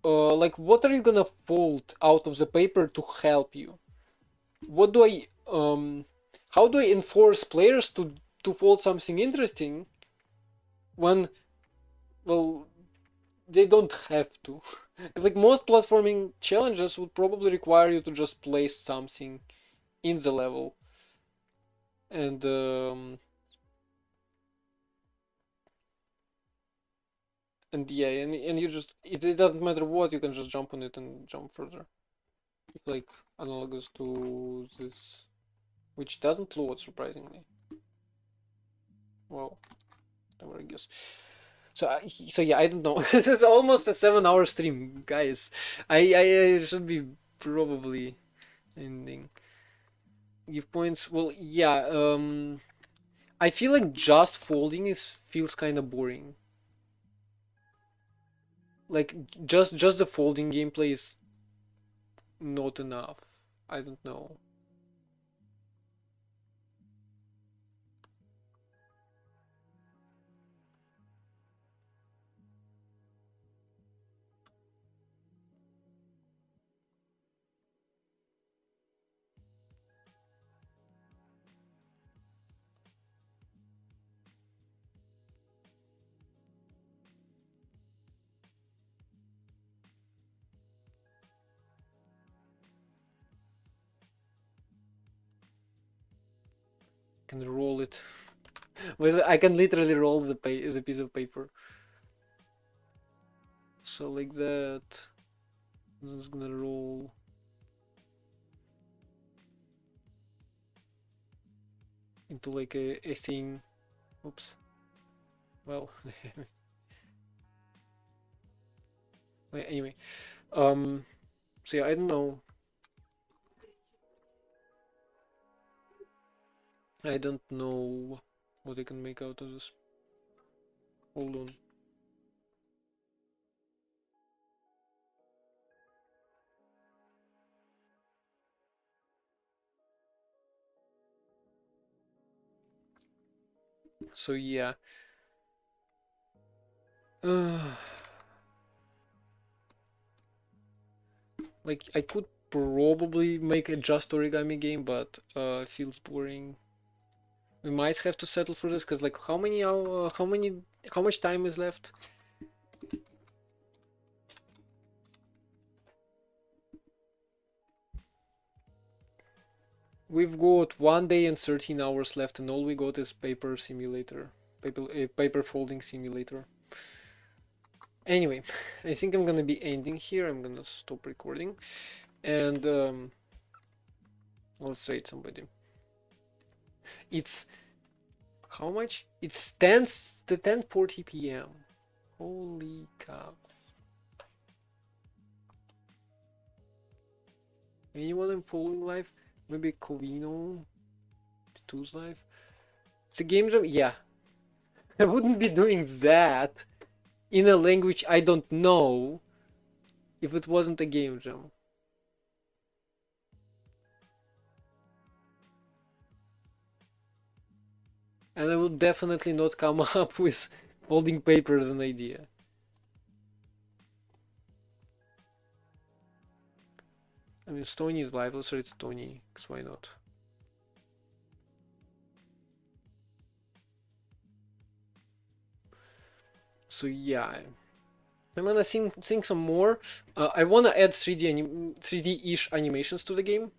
A: like, what are you gonna fold out of the paper to help you? What do I how do I enforce players to fold something interesting when, well, they don't have to? Like, most platforming challenges would probably require you to just place something in the level, And yeah, and you just it doesn't matter what, you can just jump on it and jump further. It's like analogous to this, which doesn't load surprisingly. Well, whatever, I guess. So yeah, I don't know. This is almost a 7 hour stream, guys. I should be probably ending. Give points. Well, yeah. I feel like just folding is feels kind of boring. Like just the folding gameplay is not enough. I don't know. Can roll it. I can literally roll the piece of paper. So like that. I'm just gonna roll. Into like a thing. Oops. Well, anyway. So yeah, I don't know. I don't know what I can make out of this. Hold on. So yeah. Like I could probably make a just origami game, but it feels boring. We might have to settle for this because like how much time is left? We've got 1 day and 13 hours left, and all we got is paper simulator, paper folding simulator. Anyway, I think I'm gonna be ending here. I'm gonna stop recording, and let's rate somebody. It's how much? It's 10:40 p.m. Holy cow! Anyone I'm following live? Maybe Covino, Two's live. It's a game jam. Yeah, I wouldn't be doing that in a language I don't know if it wasn't a game jam. And I would definitely not come up with folding paper as an idea. I mean, Stony is live. Let's rate Stony, because why not? So yeah, I'm gonna think some more. I wanna add 3D-ish animations to the game,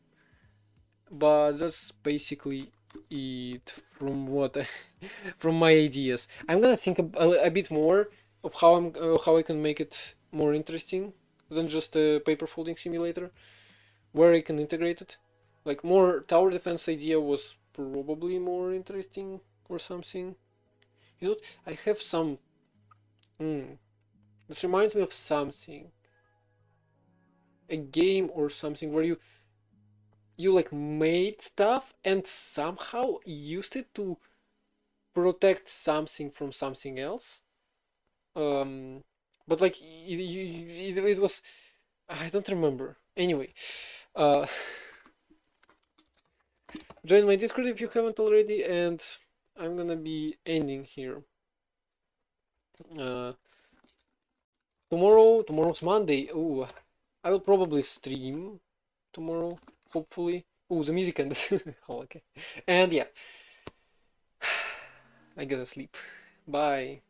A: but that's basically it from what from my ideas. I'm gonna think a bit more of how I can make it more interesting than just a paper folding simulator, where I can integrate it. Like more tower defense idea was probably more interesting or something. You know, I have some. This reminds me of something. A game or something where you like made stuff and somehow used it to protect something from something else. But like it was, I don't remember. Anyway, uh, join my Discord if you haven't already, and I'm gonna be ending here. Tomorrow's Monday. Ooh, I will probably stream tomorrow, hopefully. Ooh, the music ended. Oh, okay. And yeah, I gotta sleep. Bye.